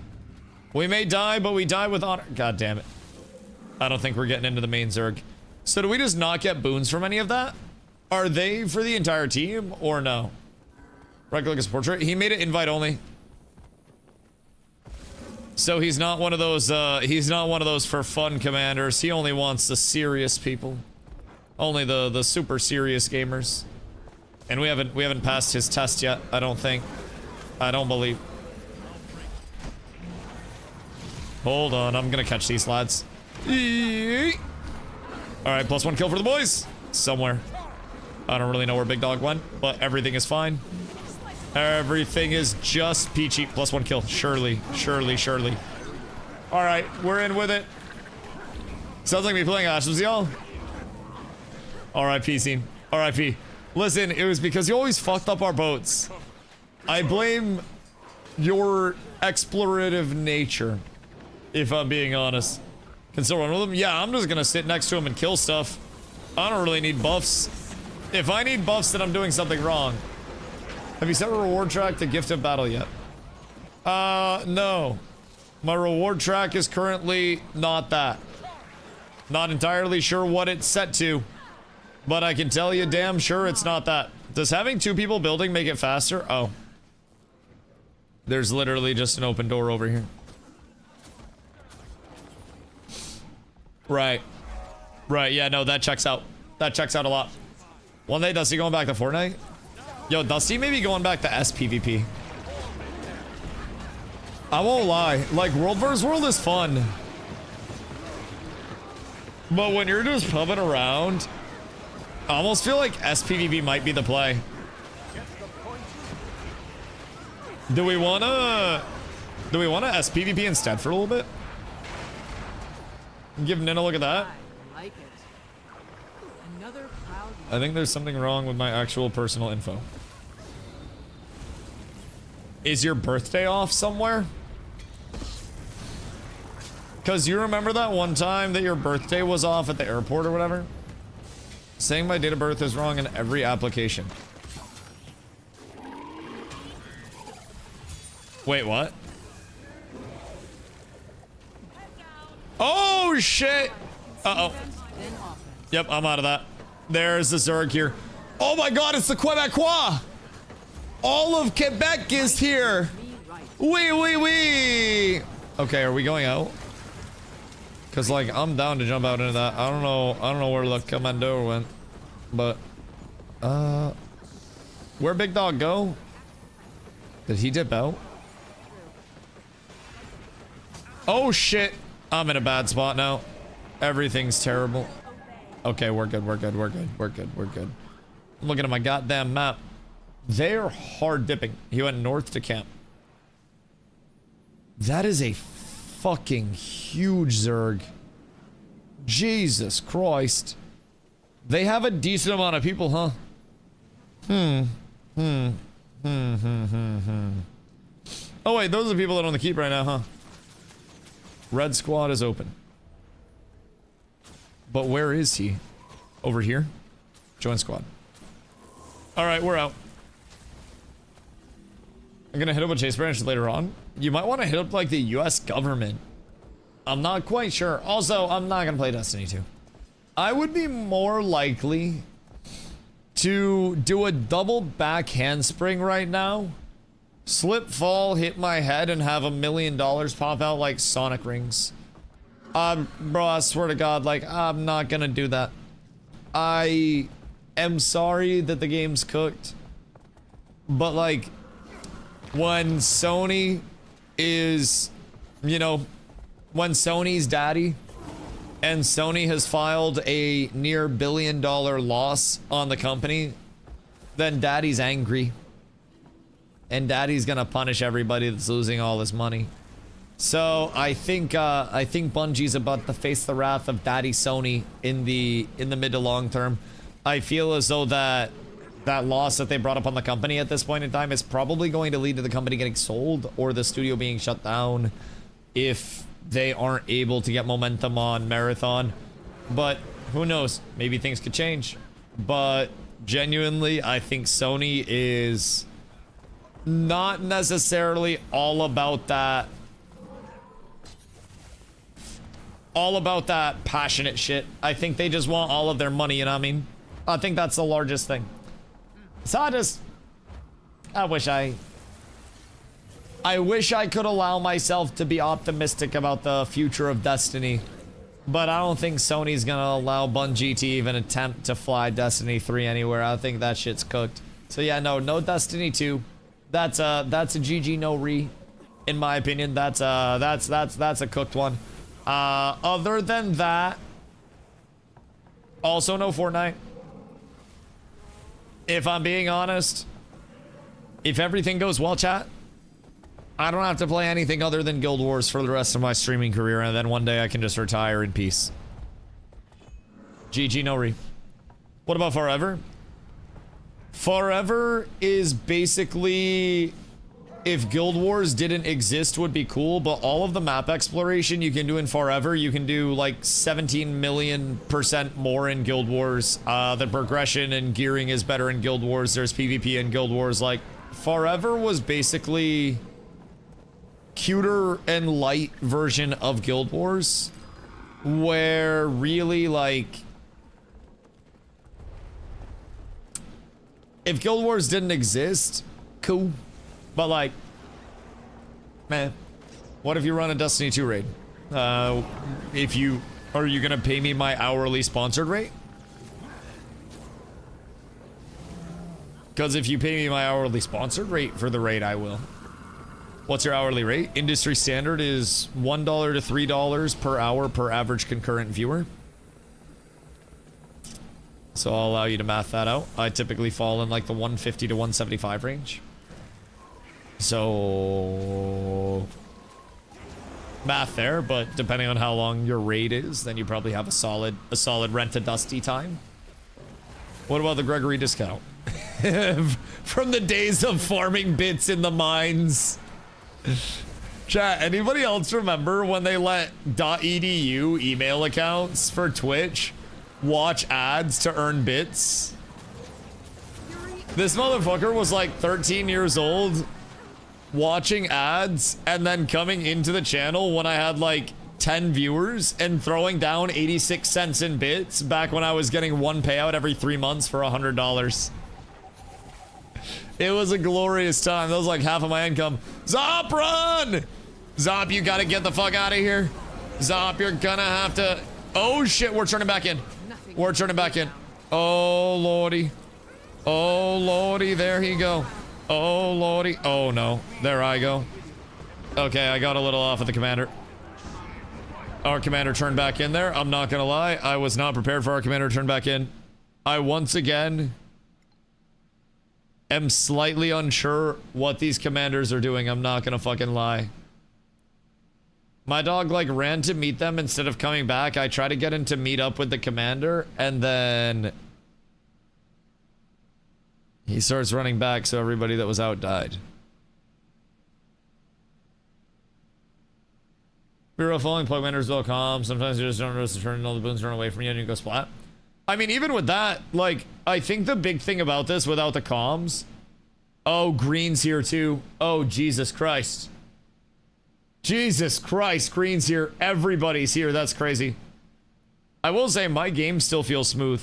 We may die, but we die with honor. God damn it. I don't think we're getting into the main Zerg. So do we just not get boons from any of that? Are they for the entire team or no? Right click as portrait. He made it invite only. So he's not one of those for fun commanders. He only wants the serious people. Only the super serious gamers. And we haven't passed his test yet, I don't think. I don't believe. Hold on, I'm gonna catch these lads. Alright, +1 kill for the boys. Somewhere. I don't really know where Big Dog went, but everything is fine. Everything is just peachy. +1 kill. Surely. Alright, we're in with it. Sounds like me playing Ashes, y'all. R.I.P. scene. R.I.P. Listen, it was because you always fucked up our boats. I blame your explorative nature, if I'm being honest. Can still run with him? Yeah, I'm just gonna sit next to him and kill stuff. I don't really need buffs. If I need buffs, then I'm doing something wrong. Have you set a reward track to Gift of Battle yet? No. My reward track is currently not that. Not entirely sure what it's set to, but I can tell you damn sure it's not that. Does having 2 people building make it faster? Oh. There's literally just an open door over here. Right. Right, yeah, no, that checks out. That checks out a lot. One day, Dusty going back to Fortnite? Yo, Dusty may be going back to SPVP. I won't lie. Like, World vs. World is fun. But when you're just pumping around, I almost feel like SPVP might be the play. Do we wanna SPVP instead for a little bit? Give Nin a look at that. I like it. Another proud. I think there's something wrong with my actual personal info. Is your birthday off somewhere? Because you remember that one time that your birthday was off at the airport or whatever? Saying my date of birth is wrong in every application. Wait, what? Oh, shit! Uh-oh. Yep, I'm out of that. There's the Zerg here. Oh my god, it's the Quebecois! All of Quebec is here! Wee! Okay, are we going out? Cause like, I'm down to jump out into that. I don't know where the commando went. But, where'd Big Dog go? Did he dip out? Oh shit! I'm in a bad spot now. Everything's terrible. Okay, we're good. I'm looking at my goddamn map. They're hard dipping. He went north to camp. That is a fucking huge Zerg. Jesus Christ. They have a decent amount of people, huh? Oh wait, those are the people that are on the keep right now, huh? Red squad is open. But where is he? Over here? Join squad. Alright, we're out. I'm gonna hit up a chase branch later on. You might want to hit up like the US government. I'm not quite sure. Also, I'm not gonna play Destiny 2. I would be more likely to do a double back handspring right now. Slip, fall, hit my head, and have $1 million pop out like Sonic rings. Bro, I swear to God, like, I'm not gonna do that. I am sorry that the game's cooked. But, like, when Sony is, you know, when Sony's daddy, and Sony has filed a near $1 billion loss on the company, then daddy's angry. And daddy's gonna punish everybody that's losing all this money. So I think Bungie's about to face the wrath of Daddy Sony in the mid to long term. I feel as though that loss that they brought up on the company at this point in time is probably going to lead to the company getting sold or the studio being shut down if they aren't able to get momentum on Marathon. But who knows? Maybe things could change. But genuinely, I think Sony is not necessarily all about that passionate shit. I think they just want all of their money, you know what I mean? I think that's the largest thing. So I wish I I wish I could allow myself to be optimistic about the future of Destiny, but I don't think Sony's gonna allow Bungie to even attempt to fly Destiny 3 anywhere. I think that shit's cooked. So yeah, no Destiny 2. That's a GG no re, in my opinion. That's a cooked one. Other than that, also no Fortnite. If I'm being honest, if everything goes well, chat, I don't have to play anything other than Guild Wars for the rest of my streaming career, and then one day I can just retire in peace. GG no re. What about Forever? Forever is basically, if Guild Wars didn't exist, would be cool, but all of the map exploration you can do in Forever, you can do like 17 million% more in Guild Wars. The progression and gearing is better in Guild Wars. There's PvP in Guild Wars. Like, Forever was basically cuter and light version of Guild Wars, where really, like, if Guild Wars didn't exist, cool. But like, man, what if you run a Destiny 2 raid? Are you gonna pay me my hourly sponsored rate? Because if you pay me my hourly sponsored rate for the raid, I will. What's your hourly rate? Industry standard is $1 to $3 per hour per average concurrent viewer. So I'll allow you to math that out. I typically fall in like the 150 to 175 range. So math there, but depending on how long your raid is, then you probably have a solid rent to Dusty time. What about the Gregory discount? From the days of farming bits in the mines. Chat, anybody else remember when they let .edu email accounts for Twitch watch ads to earn bits? This motherfucker was like 13 years old, watching ads and then coming into the channel when I had like 10 viewers and throwing down 86 cents in bits back when I was getting one payout every 3 months for $100. It was a glorious time. That was like half of my income. Zop, run! Zop, you gotta get the fuck out of here. Zop, you're gonna have to... Oh shit, we're turning back in. We're turning back in. Oh lordy. Oh lordy, there he go. Oh lordy. Oh no, there I go. Okay, I got a little off of the commander. Our commander turned back in there. I'm not gonna lie, I was not prepared for our commander to turn back in. I once again am slightly unsure what these commanders are doing. I'm not gonna fucking lie. My dog like ran to meet them instead of coming back. I tried to get him to meet up with the commander, and then he starts running back, so everybody that was out died. Bureau following plugmanders.com. Sometimes you just don't notice the turn and all the boons run away from you and you go splat. I mean, even with that, like, I think the big thing about this without the comms... Oh, Green's here too. Oh, Jesus Christ. Jesus Christ, Green's here. Everybody's here. That's crazy. I will say my game still feels smooth.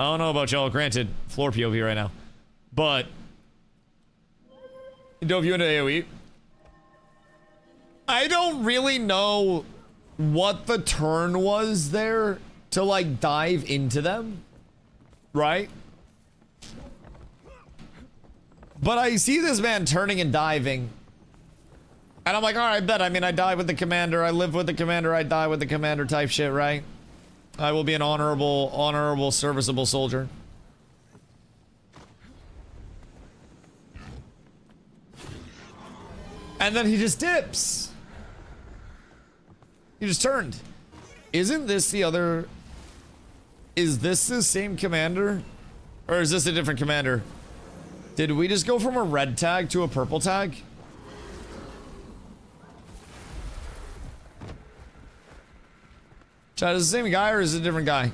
I don't know about y'all. Granted, floor POV right now. But... dove you into AoE? I don't really know what the turn was there to, like, dive into them. Right? But I see this man turning and diving. And I'm like, alright, I bet. I mean, I die with the commander. I live with the commander. I die with the commander type shit, right? I will be an honorable, serviceable soldier. And then he just dips. He just turned. Isn't this the other... Is this the same commander? Or is this a different commander? Did we just go from a red tag to a purple tag? Chat, is it the same guy or is it a different guy?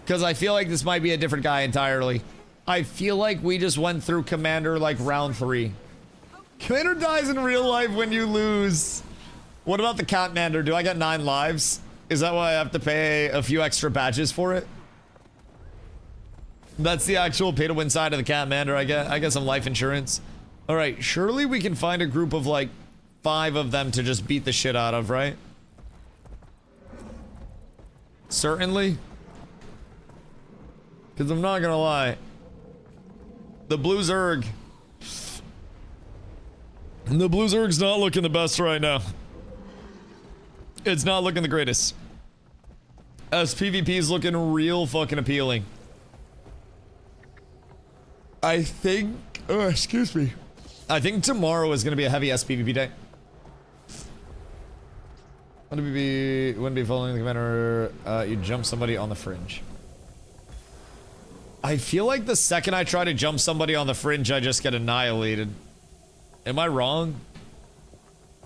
Because I feel like this might be a different guy entirely. I feel like we just went through Commander like round 3. Commander dies in real life when you lose. What about the Catmander? Do I get 9 lives? Is that why I have to pay a few extra badges for it? That's the actual pay to win side of the Catmander. I get some life insurance. All right, surely we can find a group of like 5 of them to just beat the shit out of, right? Certainly. Because I'm not gonna lie. The Blue Zerg. The Blue Zerg's not looking the best right now. It's not looking the greatest. As PvP is looking real fucking appealing. I think... Oh, excuse me. I think tomorrow is going to be a heavy SPVP day. Wouldn't be following the commander, you jump somebody on the fringe. I feel like the second I try to jump somebody on the fringe, I just get annihilated. Am I wrong?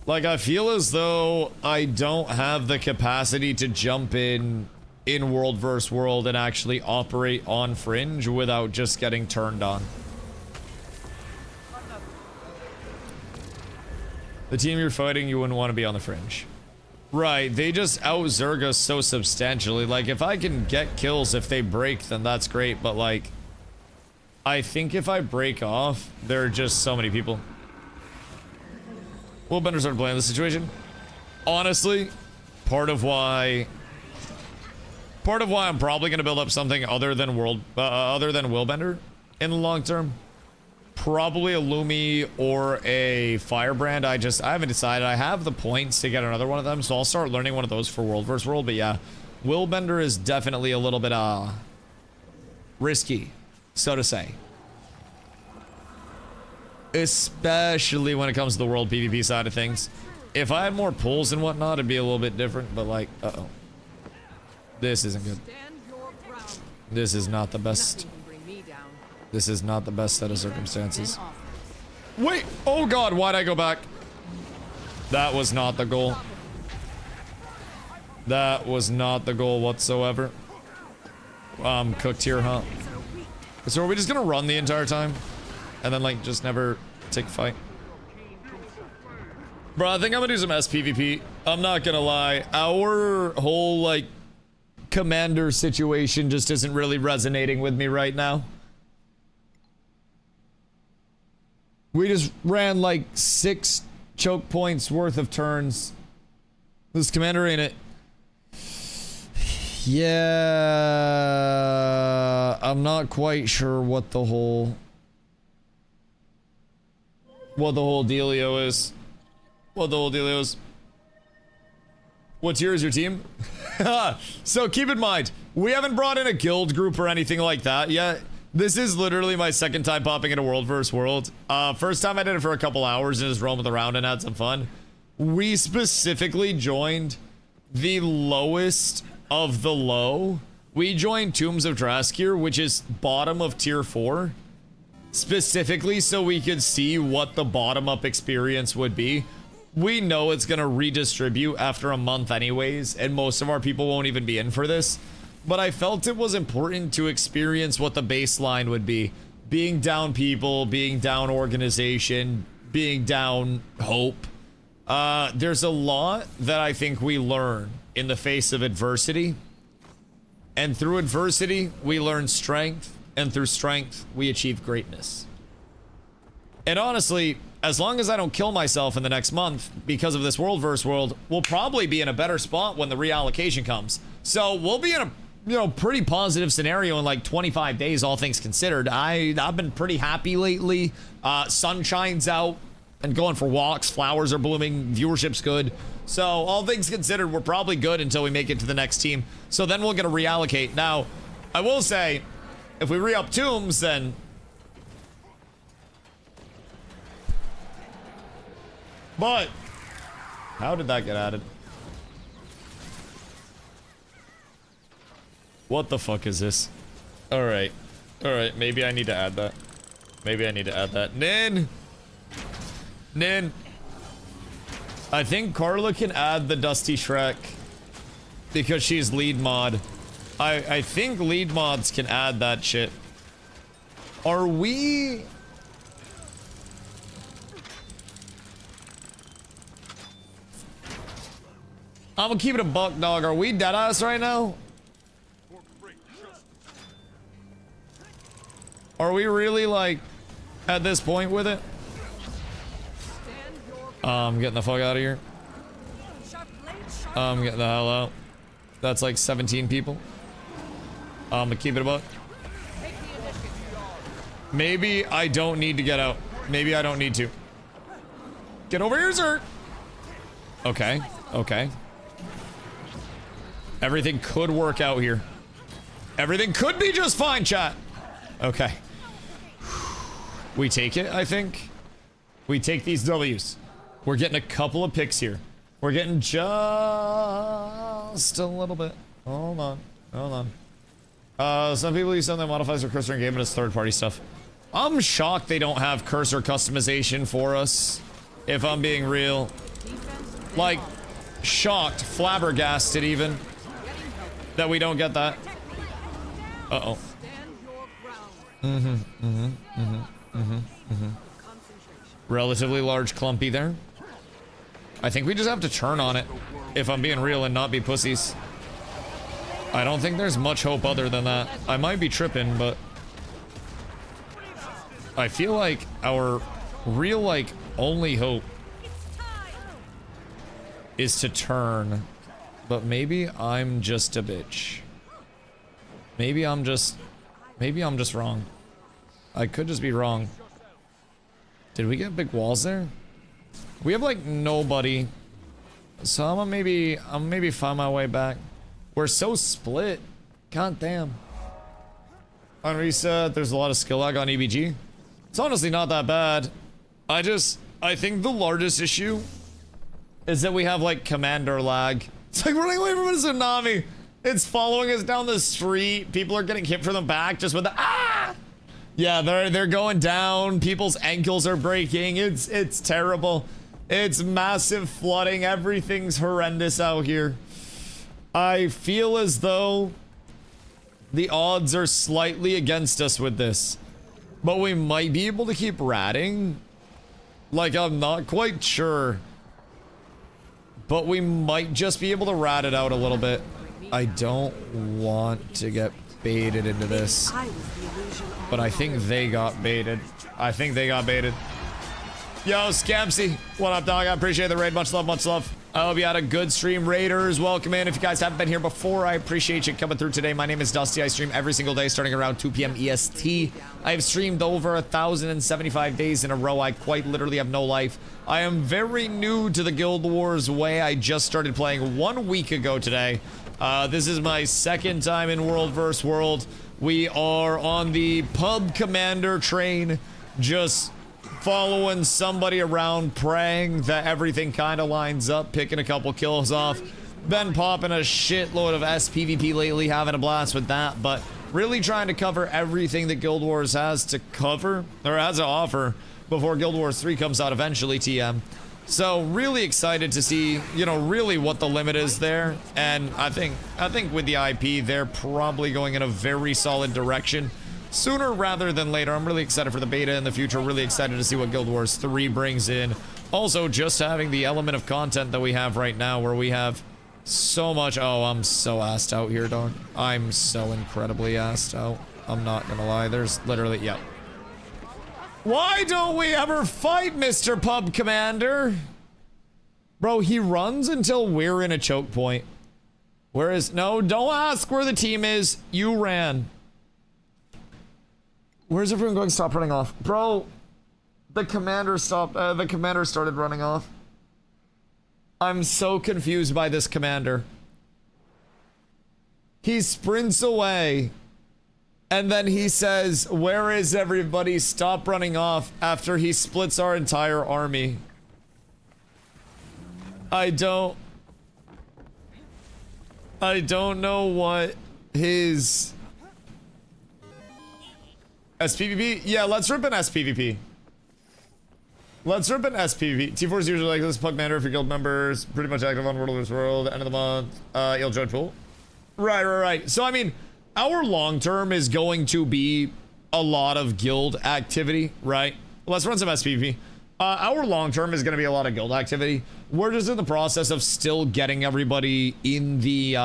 Like, I feel as though I don't have the capacity to jump in world versus world and actually operate on fringe without just getting turned on. The team you're fighting, you wouldn't want to be on the fringe. Right, they just out-Zerg us so substantially. Like, if I can get kills if they break, then that's great, but like... I think if I break off, there are just so many people. Will Bender started playing this situation? Honestly, part of why I'm probably going to build up something other than Willbender in the long term. Probably a Lumi or a Firebrand. I haven't decided. I have the points to get another one of them, so I'll start learning one of those for World vs. World. But yeah, Willbender is definitely a little bit risky, so to say. Especially when it comes to the world PvP side of things. If I had more pulls and whatnot, it'd be a little bit different, but like, uh-oh. This isn't good. This is not the best. This is not the best set of circumstances. Wait! Oh god, why'd I go back? That was not the goal. That was not the goal whatsoever. Cooked here, huh? So are we just gonna run the entire time? And then, like, just never take a fight? Bro, I think I'm gonna do some SPVP. I'm not gonna lie. Our whole, like, commander situation just isn't really resonating with me right now. We just ran like 6 choke points worth of turns. This commander ain't it. Yeah, I'm not quite sure what the whole dealio is. What the whole dealio is. What tier is your team? So keep in mind, we haven't brought in a guild group or anything like that yet. This is literally my second time popping into World vs. World. First time I did it for a couple hours and just roamed around and had some fun. We specifically joined the lowest of the low. We joined Tombs of Draskir, which is bottom of tier 4. Specifically so we could see what the bottom-up experience would be. We know it's gonna redistribute after a month anyways, and most of our people won't even be in for this. But I felt it was important to experience what the baseline would be. Being down people, being down organization, being down hope. There's a lot that I think we learn in the face of adversity. And through adversity, we learn strength. And through strength, we achieve greatness. And honestly, as long as I don't kill myself in the next month because of this World vs. World, we'll probably be in a better spot when the reallocation comes. So we'll be in a pretty positive scenario in like 25 days, all things considered. I've been pretty happy lately. Sunshine's out and going for walks. Flowers are blooming. Viewership's good. So all things considered, we're probably good until we make it to the next team. So then we'll get to reallocate. Now, I will say, if we re-up Tombs, then... But, how did that get added? What the fuck is this? Alright. Alright, maybe I need to add that. Maybe I need to add that. Nin! Nin! I think Carla can add the Dusty Shrek. Because she's lead mod. I think lead mods can add that shit. Are we... I'm gonna keep it a buck, dog. Are we deadass right now? Are we really, like, at this point with it? I'm getting the fuck out of here. I'm getting the hell out. That's like 17 people. I'm gonna keep it about. Maybe I don't need to get out. Maybe I don't need to. Get over here, sir. Okay. Okay. Everything could work out here. Everything could be just fine, chat. Okay. We take it, I think. We take these W's. We're getting a couple of picks here. We're getting just a little bit. Hold on. Hold on. Some people use something that modifies their cursor in game, but it's third-party stuff. I'm shocked they don't have cursor customization for us, if I'm being real. Like, shocked, flabbergasted even, that we don't get that. Uh-oh. Relatively large clumpy there. I think we just have to turn on it, if I'm being real, and not be pussies. I don't think there's much hope other than that. I might be tripping, but I feel like our real, like, only hope is to turn. But maybe I'm just a bitch. Maybe I'm just wrong. I could just be wrong. Did we get big walls there? We have like nobody. So I'm gonna maybe find my way back. We're so split. God damn. On reset, there's a lot of skill lag on EBG. It's honestly not that bad. I think the largest issue is that we have like commander lag. It's like running away from a tsunami. It's following us down the street. People are getting hit from the back just with the ah! Yeah, they're going down. People's ankles are breaking. It's terrible. It's massive flooding. Everything's horrendous out here. I feel as though the odds are slightly against us with this. But we might be able to keep ratting. Like, I'm not quite sure. But we might just be able to rat it out a little bit. I don't want to get baited into this. But I think they got baited. I think they got baited. Yo, Scamsy. What up, dog? I appreciate the raid. Much love, much love. I hope you had a good stream. Raiders, welcome in. If you guys haven't been here before, I appreciate you coming through today. My name is Dusty. I stream every single day starting around 2 p.m. EST. I have streamed over 1,075 days in a row. I quite literally have no life. I am very new to the Guild Wars way. I just started playing 1 week ago today. This is my second time in World vs. World. We are on the pub commander train, just following somebody around, praying that everything kind of lines up, picking a couple kills off. Been popping a shitload of SPVP lately, having a blast with that, but really trying to cover everything that Guild Wars has to cover, or has to offer, before Guild Wars 3 comes out eventually, TM. So really excited to see, you know, really what the limit is there. And I think with the IP, they're probably going in a very solid direction sooner rather than later. I'm really excited for the beta in the future. Really excited to see what Guild Wars 3 brings in. Also, just having the element of content that we have right now where we have so much. Oh, I'm so assed out here, dog. I'm so incredibly assed out. I'm not gonna lie. There's literally, yeah. Why don't we ever fight, Mr. Pub Commander? Bro, he runs until we're in a choke point. Where is... No, don't ask where the team is. You ran. Where's everyone going? Stop running off. Bro, the commander stopped... the commander started running off. I'm so confused by this commander. He sprints away. And then he says, where is everybody? Stop running off, after he splits our entire army. I don't know what his... SPVP? Yeah, let's rip an SPVP. Let's rip an SPVP. T4 is usually like this. Pug Commander, if your guild members pretty much active on World vs. World. End of the month. You'll join pool. Right. So, I mean... Our long term is going to be a lot of guild activity, right? Let's run some SPV. Our long term is going to be a lot of guild activity. We're just in the process of still getting everybody in the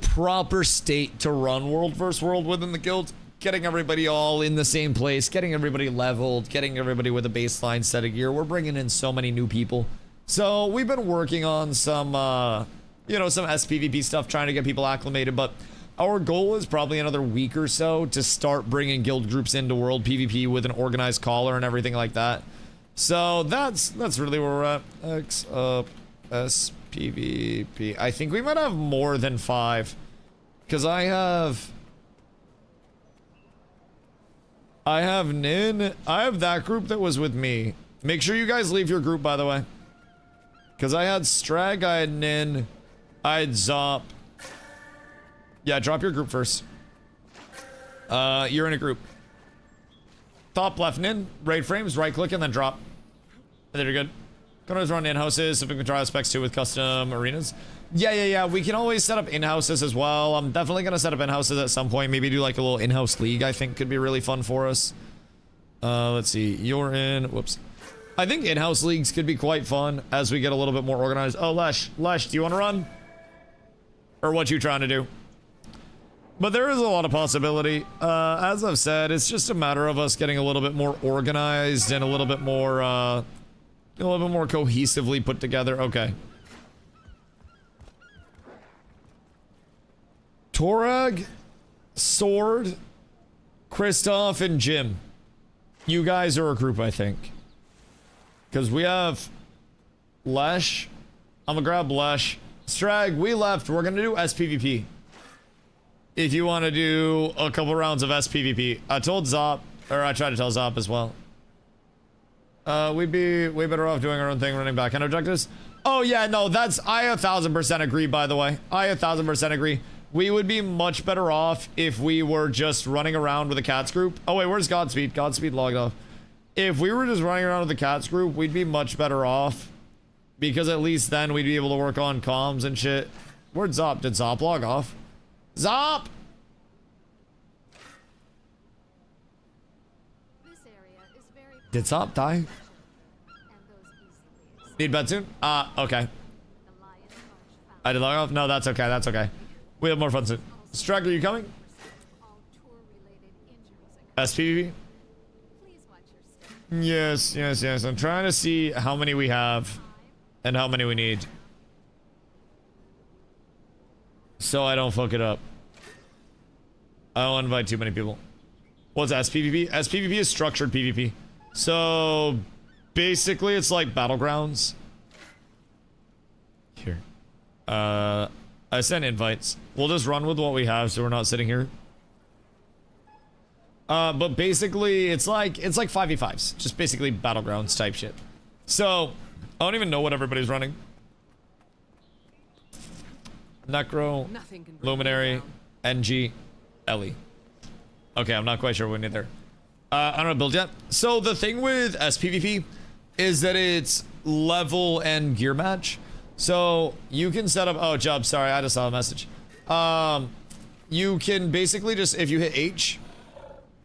proper state to run World vs. World within the guild. getting everybody all in the same place, getting everybody leveled, getting everybody with a baseline set of gear. We're bringing in so many new people. So we've been working on some, you know, some SPVP stuff, trying to get people acclimated, but our goal is probably another week or so to start bringing guild groups into World PvP with an organized caller and everything like that. So that's really where we're at. X up SPVP. I think we might have more than 5. Because I have Nin. I have that group that was with me. Make sure you guys leave your group, by the way. Because I had Strag, I had Nin, I had Zop. Yeah, drop your group first. You're in a group. Top left Nin, raid frames, right click, and then drop. And then you're good. Can always run in-houses if we can try specs too with custom arenas. Yeah. We can always set up in-houses as well. I'm definitely going to set up in-houses at some point. Maybe do like a little in-house league, I think could be really fun for us. Let's see. You're in. Whoops. I think in-house leagues could be quite fun as we get a little bit more organized. Oh, Lesh, do you want to run? Or what you trying to do? But there is a lot of possibility. As I've said, it's just a matter of us getting a little bit more organized and a little bit more cohesively put together. Okay. Torag, Sword, Kristoff, and Jim. You guys are a group, I think. Because we have Lesh. I'm gonna grab Lesh. Strag, we left. We're gonna do SPVP. If you want to do a couple rounds of SPVP. I told Zop, or I tried to tell Zop as well. We'd be way better off doing our own thing, running back end objectives. Oh yeah, no, I 1000% agree, by the way. I 1000% agree. We would be much better off if we were just running around with a cats group. Oh wait, where's Godspeed? Godspeed logged off. If we were just running around with the cats group, we'd be much better off. Because at least then we'd be able to work on comms and shit. Where'd Zop? Did Zop log off? Zop! Did Zop die? Need bed soon? Okay. I did log off? No, that's okay, that's okay. We have more fun soon. Strag, are you coming? SPVP? Yes. I'm trying to see how many we have and how many we need. So I don't fuck it up. I don't invite too many people. What's SPVP? SPVP is structured PvP. So basically it's like battlegrounds. Here. I sent invites. We'll just run with what we have so we're not sitting here. But basically it's like 5v5s. Just basically battlegrounds type shit. So I don't even know what everybody's running. Necro, Luminary, NG, Ellie. Okay, I'm not quite sure what we need there. I don't know build yet. So the thing with SPVP is that it's level and gear match. So you can set up, oh Job, sorry, I just saw a message. You can basically just, if you hit H,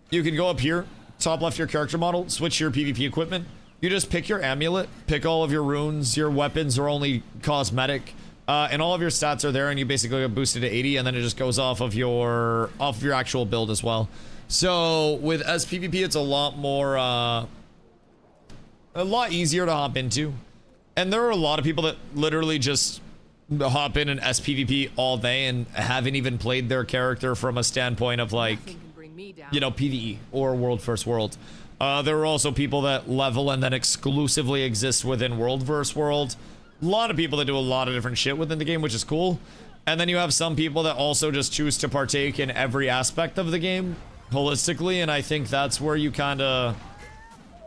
you can go up here, top left your character model, switch your PvP equipment. You just pick your amulet, pick all of your runes, your weapons are only cosmetic, and all of your stats are there, and you basically get boosted to 80, and then it just goes off of your actual build as well. So with SPVP, it's a lot more, a lot easier to hop into. And there are a lot of people that literally just hop in and SPVP all day and haven't even played their character from a standpoint of like, you know, PvE or World vs. World. There are also people that level and then exclusively exist within World vs. World. A lot of people that do a lot of different shit within the game, which is cool. And then you have some people that also just choose to partake in every aspect of the game holistically, and I think that's where you kind of,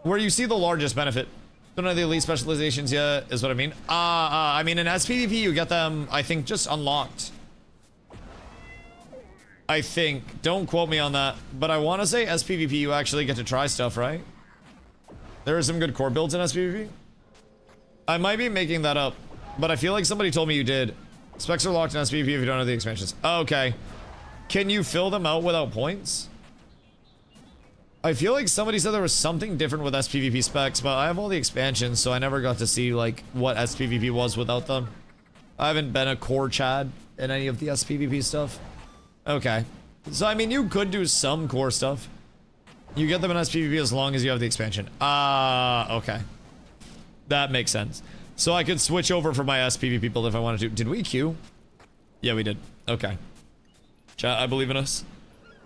where you see the largest benefit. Don't know the elite specializations yet, is what I mean. I mean, in SPVP, you get them, I think, just unlocked. I think. Don't quote me on that, but I want to say SPVP, you actually get to try stuff, right? There are some good core builds in SPVP. I might be making that up, but I feel like somebody told me you did. Specs are locked in SPVP if you don't know the expansions. Okay. Can you fill them out without points? I feel like somebody said there was something different with SPVP specs, but I have all the expansions, so I never got to see, like, what SPVP was without them. I haven't been a core Chad in any of the SPVP stuff. Okay. So, I mean, you could do some core stuff. You get them in SPVP as long as you have the expansion. Okay. That makes sense. So I could switch over for my SPVP build if I wanted to. Did we queue? Yeah, we did. Okay. Chat, I believe in us.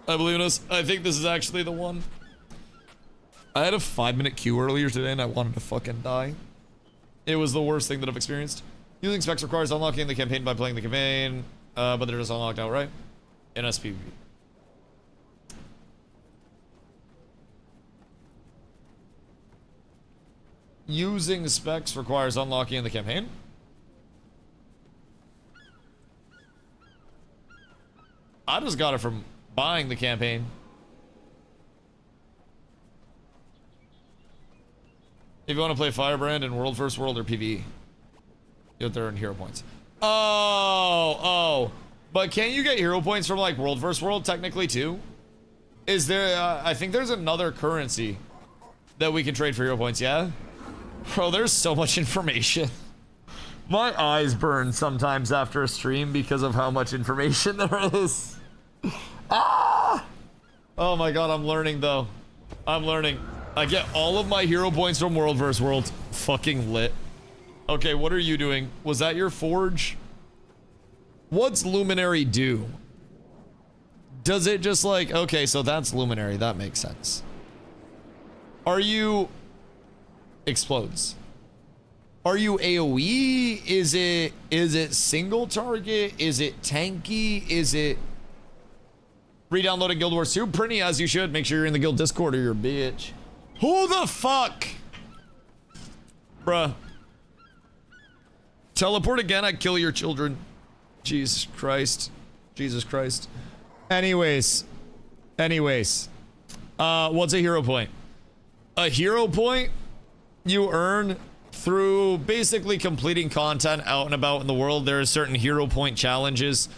I believe in us. I think this is actually the one. I had a 5-minute queue earlier today and I wanted to fucking die. It was the worst thing that I've experienced. Using specs requires unlocking the campaign by playing the campaign, but they're just unlocked outright in SPVP. Using specs requires unlocking in the campaign. I just got it from buying the campaign. If you want to play Firebrand in World vs. World or PvE, you're there in hero points. Oh. But can't you get hero points from like World vs. World technically too? Is there, I think there's another currency that we can trade for hero points, yeah? Bro, there's so much information. My eyes burn sometimes after a stream because of how much information there is. Ah! Oh my god, I'm learning though. I'm learning. I get all of my hero points from World vs. World. Fucking lit. Okay, what are you doing? Was that your forge? What's Luminary do? Does it just like... Okay, so that's Luminary. That makes sense. Are you... Explodes. Are you AoE? Is it single target? Is it tanky? Is it... Re-downloading Guild Wars 2? Pretty as you should. Make sure you're in the guild Discord or you're a bitch. Who the fuck? Bruh. Teleport again, I kill your children. Jesus Christ. Jesus Christ. Anyways. What's a hero point? A hero point you earn through basically completing content out and about in the world. There are certain hero point challenges,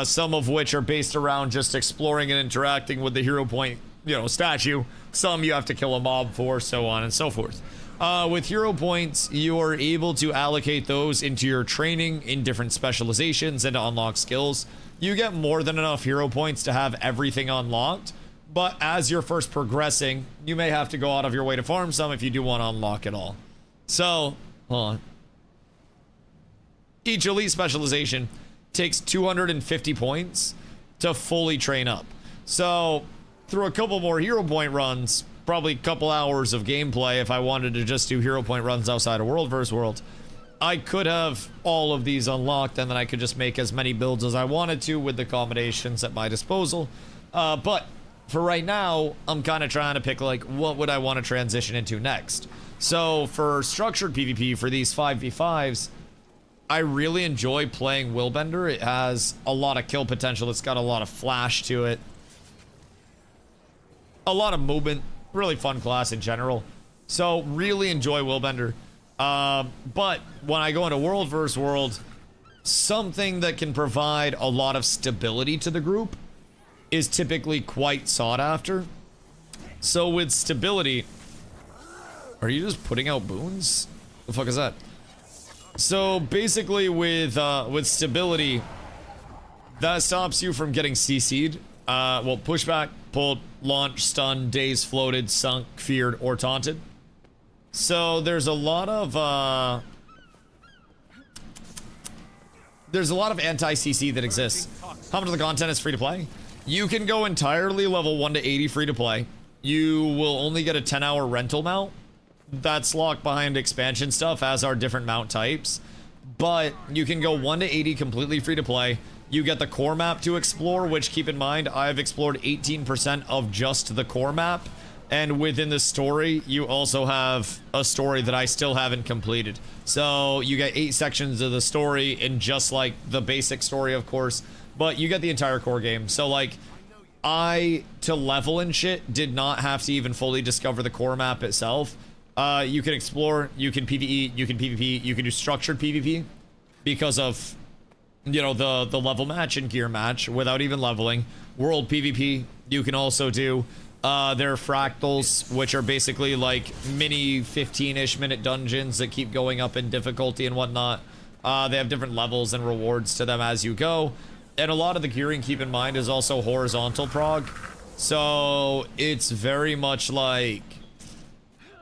some of which are based around just exploring and interacting with the hero point, statue. Some you have to kill a mob for, so on and so forth. With hero points, you are able to allocate those into your training in different specializations and to unlock skills. You get more than enough hero points to have everything unlocked, but as you're first progressing, you may have to go out of your way to farm some if you do want to unlock it all. So, hold on. Each elite specialization takes 250 points to fully train up. So, through a couple more hero point runs, probably a couple hours of gameplay if I wanted to just do hero point runs outside of World vs. World, I could have all of these unlocked and then I could just make as many builds as I wanted to with the combinations at my disposal. But for right now, I'm kind of trying to pick like what would I want to transition into next. So for structured PvP for these 5v5s, I really enjoy playing Willbender. It has a lot of kill potential. It's got a lot of flash to it. A lot of movement. Really fun class in general. So really enjoy Willbender. But when I go into World vs. World, something that can provide a lot of stability to the group is typically quite sought after. So with stability... Are you just putting out boons? The fuck is that? So basically with stability, that stops you from getting CC'd. Well, pushback, pulled, launched, stunned, dazed, floated, sunk, feared, or taunted. So there's a lot of anti-CC that exists. How much of the content is free to play? You can go entirely level 1 to 80 free to play. You will only get a 10-hour rental mount. That's locked behind expansion stuff, as are different mount types. But you can go 1 to 80 completely free to play. You get the core map to explore, which, keep in mind, I've explored 18% of just the core map. And within the story, you also have a story that I still haven't completed. So you get 8 sections of the story in just like the basic story, of course. But you get the entire core game. So like, to level and shit, did not have to even fully discover the core map itself. You can explore, you can PvE, you can PvP, you can do structured PvP because of, the level match and gear match without even leveling. World PvP, you can also do. There are fractals, which are basically like mini 15-ish minute dungeons that keep going up in difficulty and whatnot. They have different levels and rewards to them as you go. And a lot of the gearing, keep in mind, is also horizontal prog. So it's very much like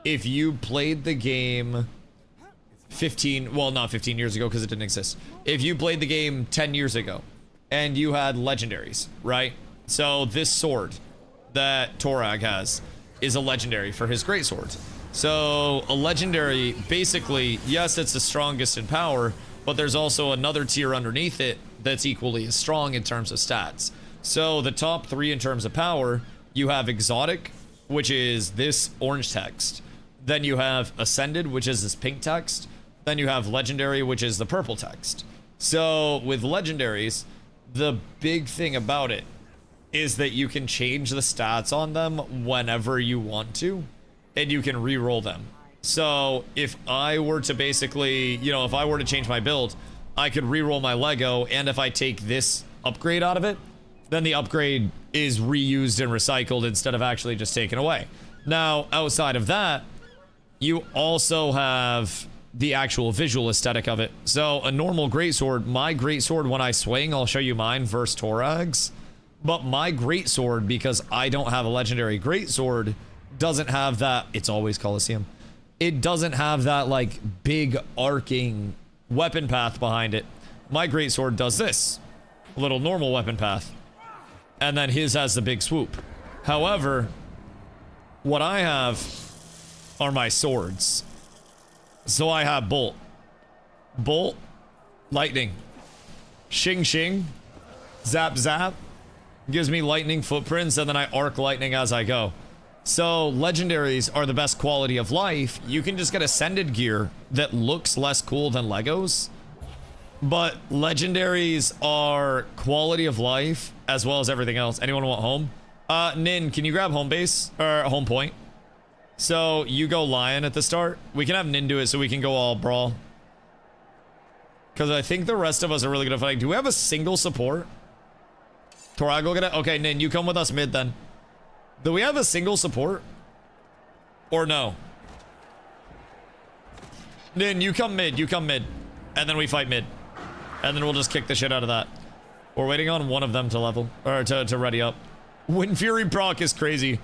if you played the game 15, well, not 15 years ago because it didn't exist. If you played the game 10 years ago and you had legendaries, right? So this sword that Torag has is a legendary for his greatsword. So a legendary, basically, yes, it's the strongest in power, but there's also another tier underneath it that's equally as strong in terms of stats. So the top 3 in terms of power, you have exotic, which is this orange text. Then you have ascended, which is this pink text. Then you have legendary, which is the purple text. So with legendaries, the big thing about it is that you can change the stats on them whenever you want to, and you can re-roll them. So if I were to basically, you know, if I were to change my build, I could re-roll my Lego, and if I take this upgrade out of it, then the upgrade is reused and recycled instead of actually just taken away. Now, outside of that, you also have the actual visual aesthetic of it. So a normal greatsword, my greatsword when I swing, I'll show you mine versus Torag's. But my greatsword, because I don't have a legendary greatsword, doesn't have that. It's always Coliseum. It doesn't have that like big arcing weapon path behind it. My greatsword does this little normal weapon path, and then his has the big swoop. However, what I have are my swords. So I have bolt, lightning, shing shing, zap zap, gives me lightning footprints, and then I arc lightning as I go. So legendaries are the best quality of life. You can just get ascended gear that looks less cool than Legos, but legendaries are quality of life as well as everything else. Anyone want home? Nin, can you grab home base or home point? So you go lion at the start. We can have Nin do it so we can go all brawl, because I think the rest of us are really good at fighting. Do we have a single support? Torag, go get it. Okay, Nin, you come with us mid then. Do we have a single support? Or no? Nin, you come mid. And then we fight mid. And then we'll just kick the shit out of that. We're waiting on one of them to level. Or to ready up. Wind Fury proc is crazy.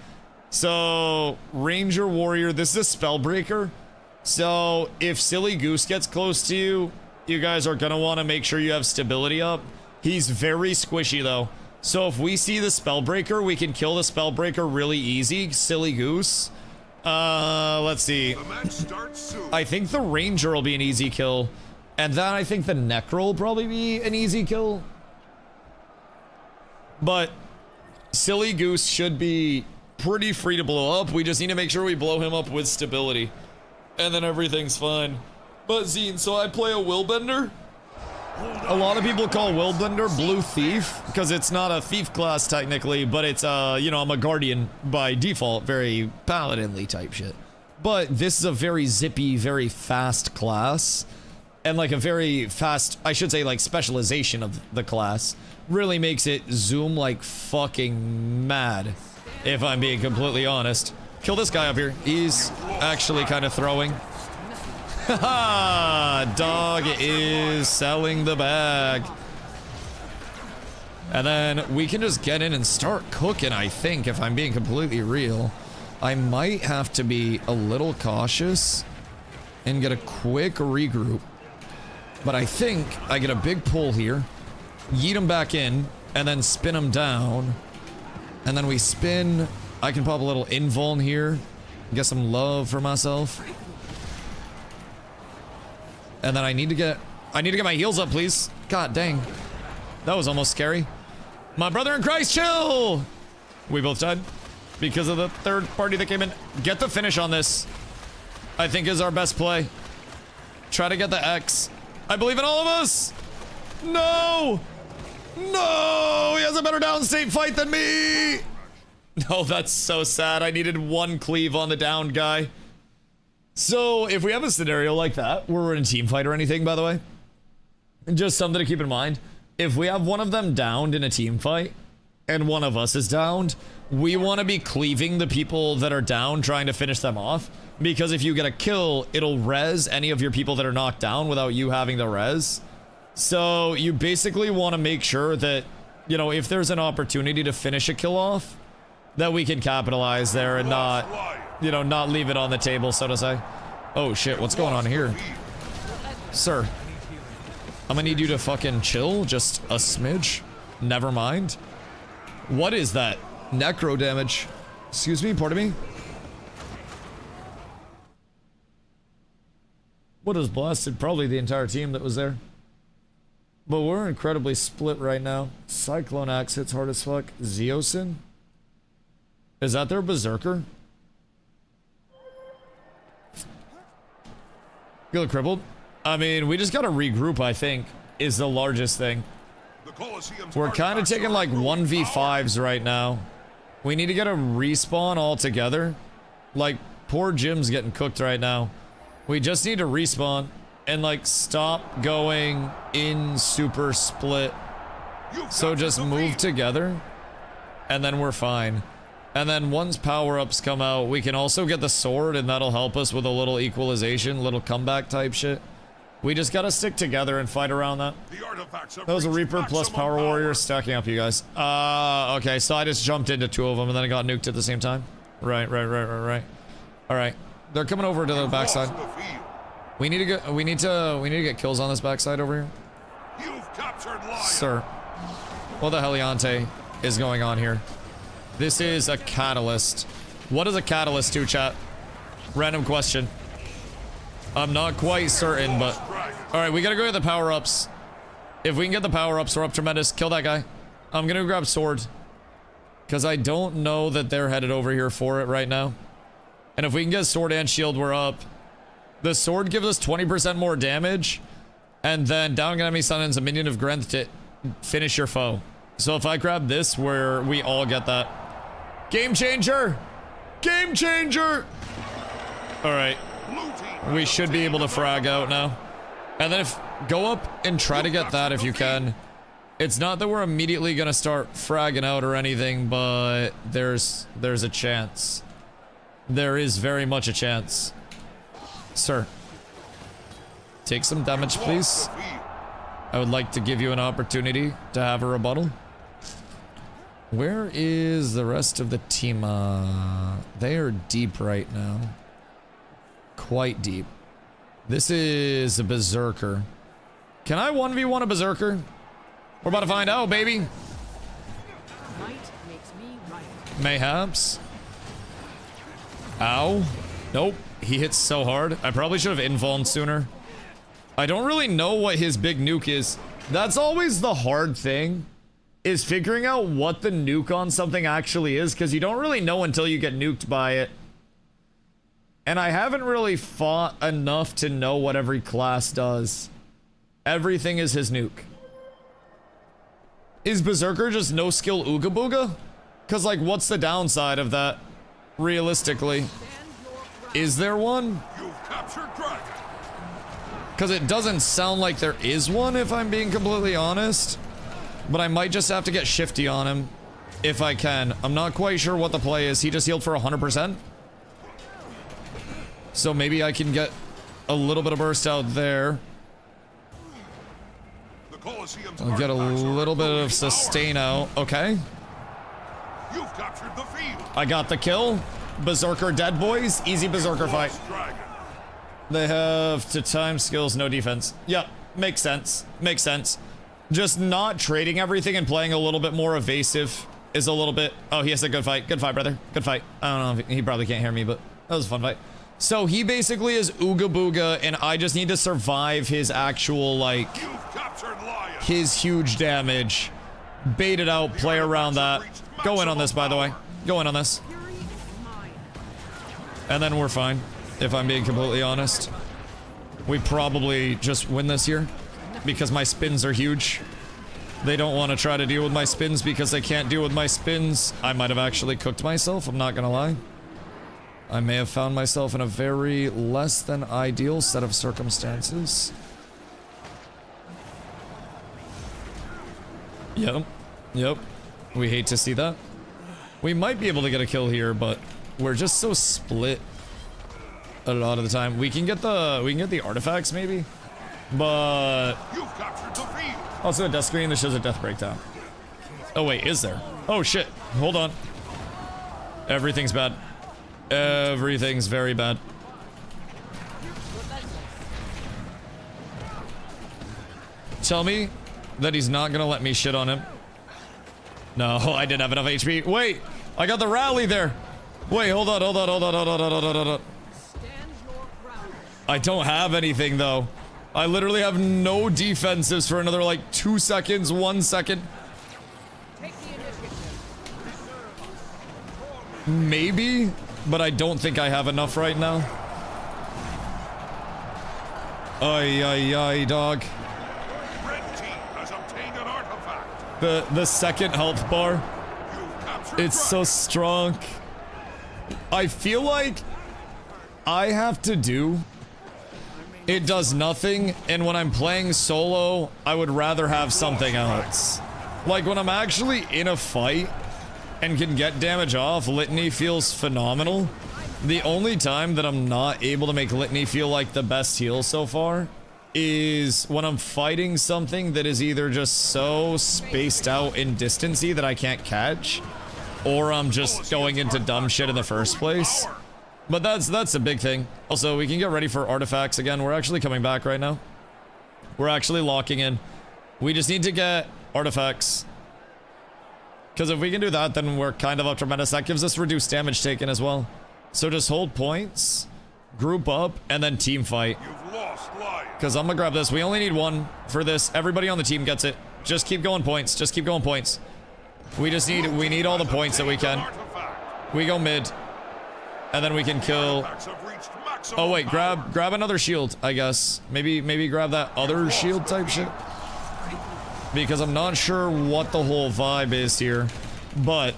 So, Ranger Warrior, this is a Spellbreaker. So, if Silly Goose gets close to you, you guys are gonna want to make sure you have stability up. He's very squishy though. So if we see the Spellbreaker, we can kill the Spellbreaker really easy. Silly Goose. Let's see. The match starts soon. I think the Ranger will be an easy kill. And then I think the Necro will probably be an easy kill. But Silly Goose should be pretty free to blow up. We just need to make sure we blow him up with stability. And then everything's fine. But Zine, so I play a Willbender. A lot of people call Willbender Blue Thief because it's not a thief class technically, but it's you know, I'm a guardian by default, very paladinly type shit. But this is a very zippy, very fast class, and like a very fast, I should say, like specialization of the class really makes it zoom like fucking mad, if I'm being completely honest. Kill this guy up here. He's actually kind of throwing. Haha, dog is selling the bag. And then we can just get in and start cooking, I think, if I'm being completely real. I might have to be a little cautious and get a quick regroup. But I think I get a big pull here, yeet him back in, and then spin him down. And then we spin. I can pop a little invuln here, get some love for myself. And then I need to get my heals up, please. God dang. That was almost scary. My brother in Christ, chill! We both died because of the third party that came in. Get the finish on this, I think, is our best play. Try to get the X. I believe in all of us! No! No! He has a better downstate fight than me! No, that's so sad. I needed one cleave on the downed guy. So, if we have a scenario like that, where we're in a team fight or anything, by the way, just something to keep in mind. If we have one of them downed in a team fight, and one of us is downed, we want to be cleaving the people that are down, trying to finish them off. Because if you get a kill, it'll res any of your people that are knocked down without you having the res. So you basically want to make sure that, you know, if there's an opportunity to finish a kill off, that we can capitalize there and not, you know, not leave it on the table, so to say. Oh shit, what's going on here? Sir, I'm gonna need you to fucking chill just a smidge. Never mind. What is that? Necro damage. Excuse me, pardon me? What is blasted? Probably the entire team that was there. But we're incredibly split right now. Cyclone Axe hits hard as fuck. Zeosin? Is that their Berserker? You look crippled? I mean, we just gotta regroup, I think, is the largest thing. We're kind of taking like 1v5s right now. We need to get a respawn all together. Like, poor Jim's getting cooked right now. We just need to respawn and like stop going in super split. So just move together and then we're fine. And then once power-ups come out, we can also get the sword and that'll help us with a little equalization, little comeback type shit. We just gotta stick together and fight around that. That was a Reaper plus Power Warrior stacking up, you guys. Okay, so I just jumped into two of them and then I got nuked at the same time. Right. Alright. They're coming over to the backside. We need to get kills on this backside over here. You've captured Lion. Sir. What the heliante is going on here? This is a catalyst. What does a catalyst do, chat? Random question. I'm not quite certain, but... Alright, we gotta go get the power-ups. If we can get the power-ups, we're up tremendous. Kill that guy. I'm gonna grab sword. Because I don't know that they're headed over here for it right now. And if we can get sword and shield, we're up. The sword gives us 20% more damage. And then down enemy summons a minion of Grenth to finish your foe. So if I grab this, where we all get that. Game changer! Game changer! Alright. We should be able to frag out now. And then go up and try to get that if you can. It's not that we're immediately gonna start fragging out or anything, but there's a chance. There is very much a chance. Sir. Take some damage, please. I would like to give you an opportunity to have a rebuttal. Where is the rest of the team? They are deep right now. Quite deep. This is a Berserker. Can I 1v1 a Berserker? We're about to find out, baby. Might makes me right. Mayhaps. Ow. Nope. He hits so hard. I probably should have invulned sooner. I don't really know what his big nuke is. That's always the hard thing, is figuring out what the nuke on something actually is, because you don't really know until you get nuked by it. And I haven't really fought enough to know what every class does. Everything is his nuke. Is Berserker just no skill Ooga Booga? Because, like, what's the downside of that, realistically? Is there one? You've captured Dragon. Because it doesn't sound like there is one, if I'm being completely honest. But I might just have to get shifty on him, if I can. I'm not quite sure what the play is. He just healed for 100%. So maybe I can get a little bit of burst out there. I'll get a little bit of sustain out. Okay. You've captured the field. I got the kill. Berserker dead, boys. Easy Berserker fight. They have to time skills, no defense. Yep, makes sense. Makes sense. Just not trading everything and playing a little bit more evasive is a little bit... Oh, he has a good fight. Good fight, brother. Good fight. I don't know if he probably can't hear me, but that was a fun fight. So he basically is Ooga Booga, and I just need to survive his actual, like... his huge damage. Bait it out, play around that. Go in on this, by the way. Go in on this. And then we're fine, if I'm being completely honest. We probably just win this here, because my spins are huge. They don't want to try to deal with my spins because they can't deal with my spins. I might have actually cooked myself, I'm not gonna lie. I may have found myself in a very less than ideal set of circumstances. Yep. We hate to see that. We might be able to get a kill here, but we're just so split a lot of the time. We can get the artifacts maybe. But You've captured the field. also a death screen that shows a death breakdown. Oh wait, is there? Oh shit, hold on. Everything's bad. Everything's very bad. Tell me that he's not gonna let me shit on him. No, I didn't have enough HP. Wait, I got the rally there. Wait, hold on. I don't have anything though. I literally have no defensives for another like 2 seconds, 1 second. Maybe, but I don't think I have enough right now. Ay, dog. Red team has obtained an artifact. The second health bar, You've captured it's so Dragon. strong. I feel like I have to do. It does nothing, and when I'm playing solo, I would rather have something else. Like when I'm actually in a fight and can get damage off, Litany feels phenomenal. The only time that I'm not able to make Litany feel like the best heal so far is when I'm fighting something that is either just so spaced out in distancy that I can't catch, or I'm just going into dumb shit in the first place. But that's a big thing. Also, we can get ready for artifacts again. We're actually coming back right now. We're actually locking in. We just need to get artifacts. Because if we can do that, then we're kind of up tremendous. That gives us reduced damage taken as well. So just hold points, group up, and then team fight. You've lost Lion. Because I'm gonna grab this. We only need one for this. Everybody on the team gets it. Just keep going points. Just keep going points. We need all the points that we can. Artifact. We go mid. And then we can kill. Artifacts have reached maximum Oh wait, power. grab another shield, I guess. Maybe grab that other shield type shit. Because I'm not sure what the whole vibe is here. But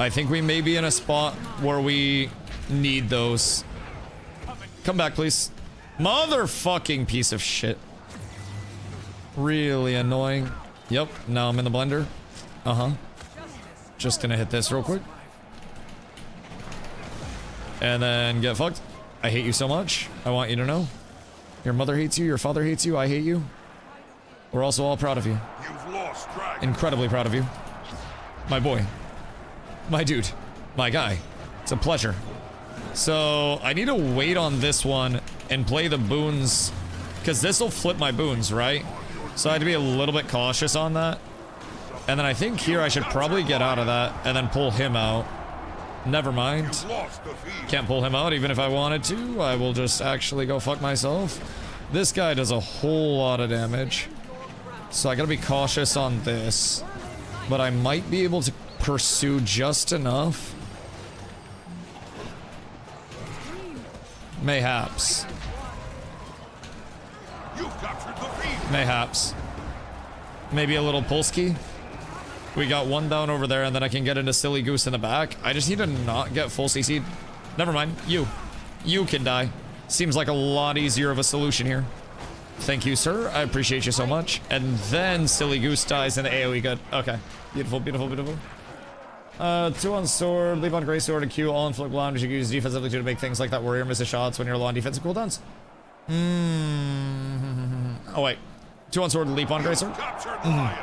I think we may be in a spot where we need those. Come back, please. Motherfucking piece of shit. Really annoying. Yep, now I'm in the blender. Uh-huh. Just gonna hit this real quick. And then get fucked. I hate you so much. I want you to know. Your mother hates you, your father hates you, I hate you. We're also all proud of you. You've lost Dragon. Incredibly proud of you. My boy. My dude. My guy. It's a pleasure. So, I need to wait on this one and play the boons. Because this will flip my boons, right? So I have to be a little bit cautious on that. And then I think here I should probably get out of that and then pull him out. Never mind. You've lost the field. Can't pull him out even if I wanted to. I will just actually go fuck myself. This guy does a whole lot of damage. So I gotta be cautious on this. But I might be able to pursue just enough. Mayhaps. You've captured the field. Mayhaps. Maybe a little Polsky. We got one down over there, and then I can get into Silly Goose in the back. I just need to not get full CC'd. Never mind. You can die. Seems like a lot easier of a solution here. Thank you, sir. I appreciate you so much. And then Silly Goose dies in the AoE. Good. Okay. Beautiful, beautiful, beautiful. 2 on sword, leap on gray sword, and Q all in flip blind. You can use defensively to make things like that warrior misses shots when you're low on defensive cooldowns. Oh, wait. 2 on sword, leap on gray sword. Captured Lion.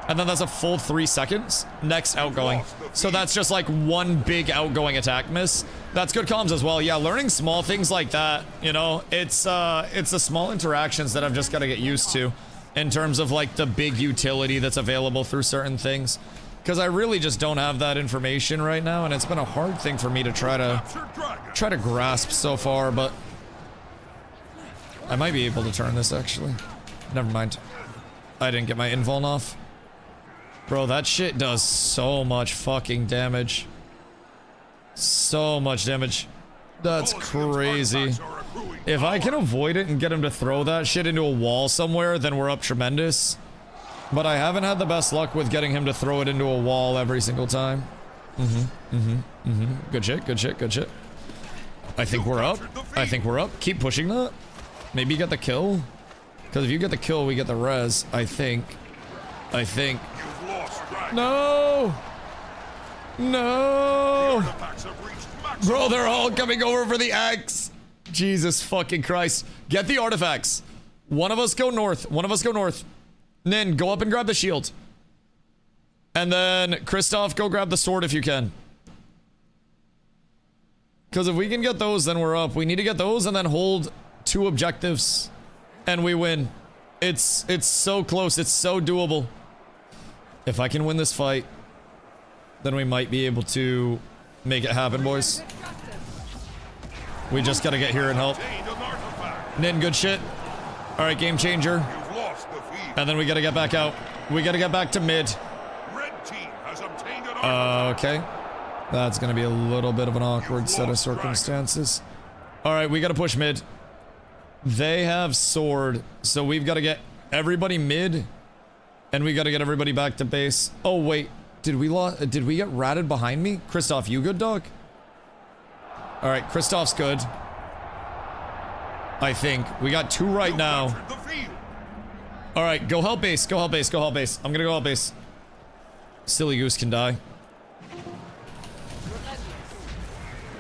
And then that's a full 3 seconds. Next outgoing. So that's just like one big outgoing attack miss. That's good comms as well. Yeah, learning small things like that, you know, it's the small interactions that I've just got to get used to in terms of like the big utility that's available through certain things. Because I really just don't have that information right now, and it's been a hard thing for me to try to grasp so far, but I might be able to turn this actually. Never mind. I didn't get my invuln off. Bro, that shit does so much fucking damage. So much damage. That's crazy. If I can avoid it and get him to throw that shit into a wall somewhere, then we're up tremendous. But I haven't had the best luck with getting him to throw it into a wall every single time. Good shit, good shit, good shit. I think we're up. I think we're up. Keep pushing that. Maybe you get the kill. Because if you get the kill, we get the res, I think. No! No! Bro, they're all coming over for the X. Jesus fucking Christ. Get the artifacts. One of us go north. One of us go north. Nin, go up and grab the shield. And then, Kristoff, go grab the sword if you can. Because if we can get those, then we're up. We need to get those and then hold 2 objectives. And we win. It's so close. It's so doable. If I can win this fight, then we might be able to make it happen, boys. We just gotta get here and help. Nin, good shit. Alright, game changer. You've lost the field. And then we gotta get back out. We gotta get back to mid. Red team has obtained an artifact. Okay. That's gonna be a little bit of an awkward set of circumstances. Alright, we gotta push mid. They have sword, so we've gotta get everybody mid. And we gotta get everybody back to base. Oh, wait. Did we get ratted behind me? Kristoff, you good, dog? Alright, Kristoff's good. I think. We got 2 right now. Alright, go help base. Go help base. Go help base. I'm gonna go help base. Silly Goose can die.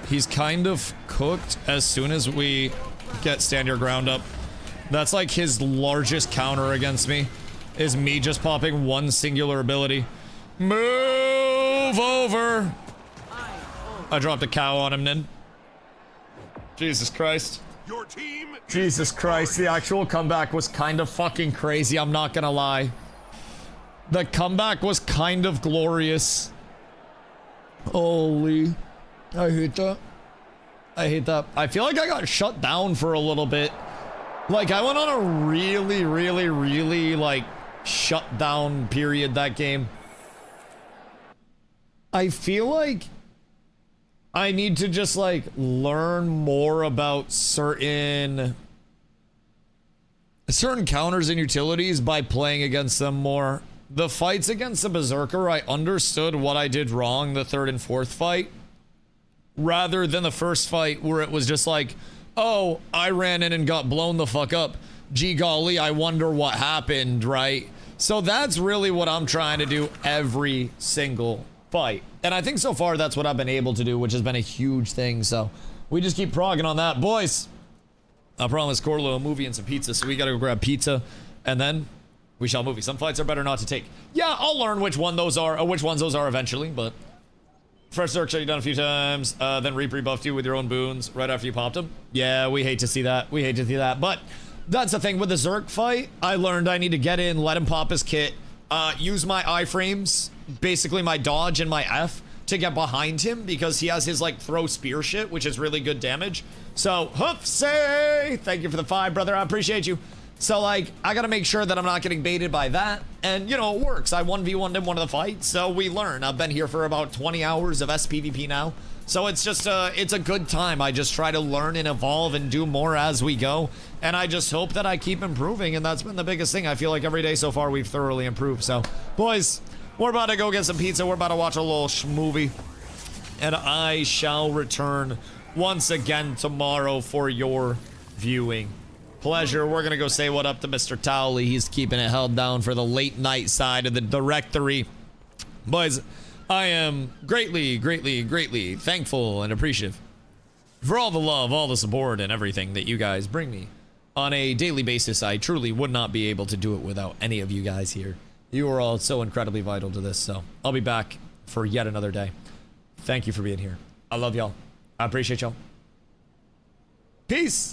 He's kind of cooked as soon as we get stand your ground up. That's like his largest counter against me. Is me just popping one singular ability. Move over! I dropped a cow on him, Nin. Jesus Christ. Your team. Jesus Christ, the actual comeback was kind of fucking crazy, I'm not gonna lie. The comeback was kind of glorious. Holy. I hate that. I hate that. I feel like I got shut down for a little bit. Like, I went on a really, like, shut down period that game. I feel like I need to just, like, learn more about certain counters and utilities by playing against them more. The fights against the Berserker, I understood what I did wrong the 3rd and 4th fight, rather than the first fight where it was just like, oh, I ran in and got blown the fuck up. Gee golly, I wonder what happened, right? So that's really what I'm trying to do every single fight. And I think so far that's what I've been able to do, which has been a huge thing. So we just keep progging on that. Boys, I promised Corlo a movie and some pizza, so we gotta go grab pizza. And then we shall movie. Some fights are better not to take. Yeah, I'll learn which ones those are eventually, but... Fresh Zerk shut you down a few times, then Reap rebuffed you with your own boons right after you popped him. Yeah, we hate to see that. We hate to see that. But that's the thing with the Zerk fight. I learned I need to get in, let him pop his kit, use my iframes, basically my dodge and my F, to get behind him because he has his, like, throw spear shit, which is really good damage. So, hoofsay! Thank you for the 5, brother. I appreciate you. So, like, I gotta make sure that I'm not getting baited by that. And, you know, it works. I 1v1'd in one of the fights, so we learn. I've been here for about 20 hours of SPVP now. So it's just, it's a good time. I just try to learn and evolve and do more as we go. And I just hope that I keep improving, and that's been the biggest thing. I feel like every day so far we've thoroughly improved. So, boys, we're about to go get some pizza. We're about to watch a little movie. And I shall return once again tomorrow for your viewing pleasure. We're gonna go say what up to Mr. Towley. He's keeping it held down for the late night side of the directory. Boys, I am greatly thankful and appreciative for all the love, all the support, and everything that you guys bring me on a daily basis. I truly would not be able to do it without any of you guys here. You are all so incredibly vital to this, so I'll be back for yet another day. Thank you for being here. I love y'all. I appreciate y'all. Peace.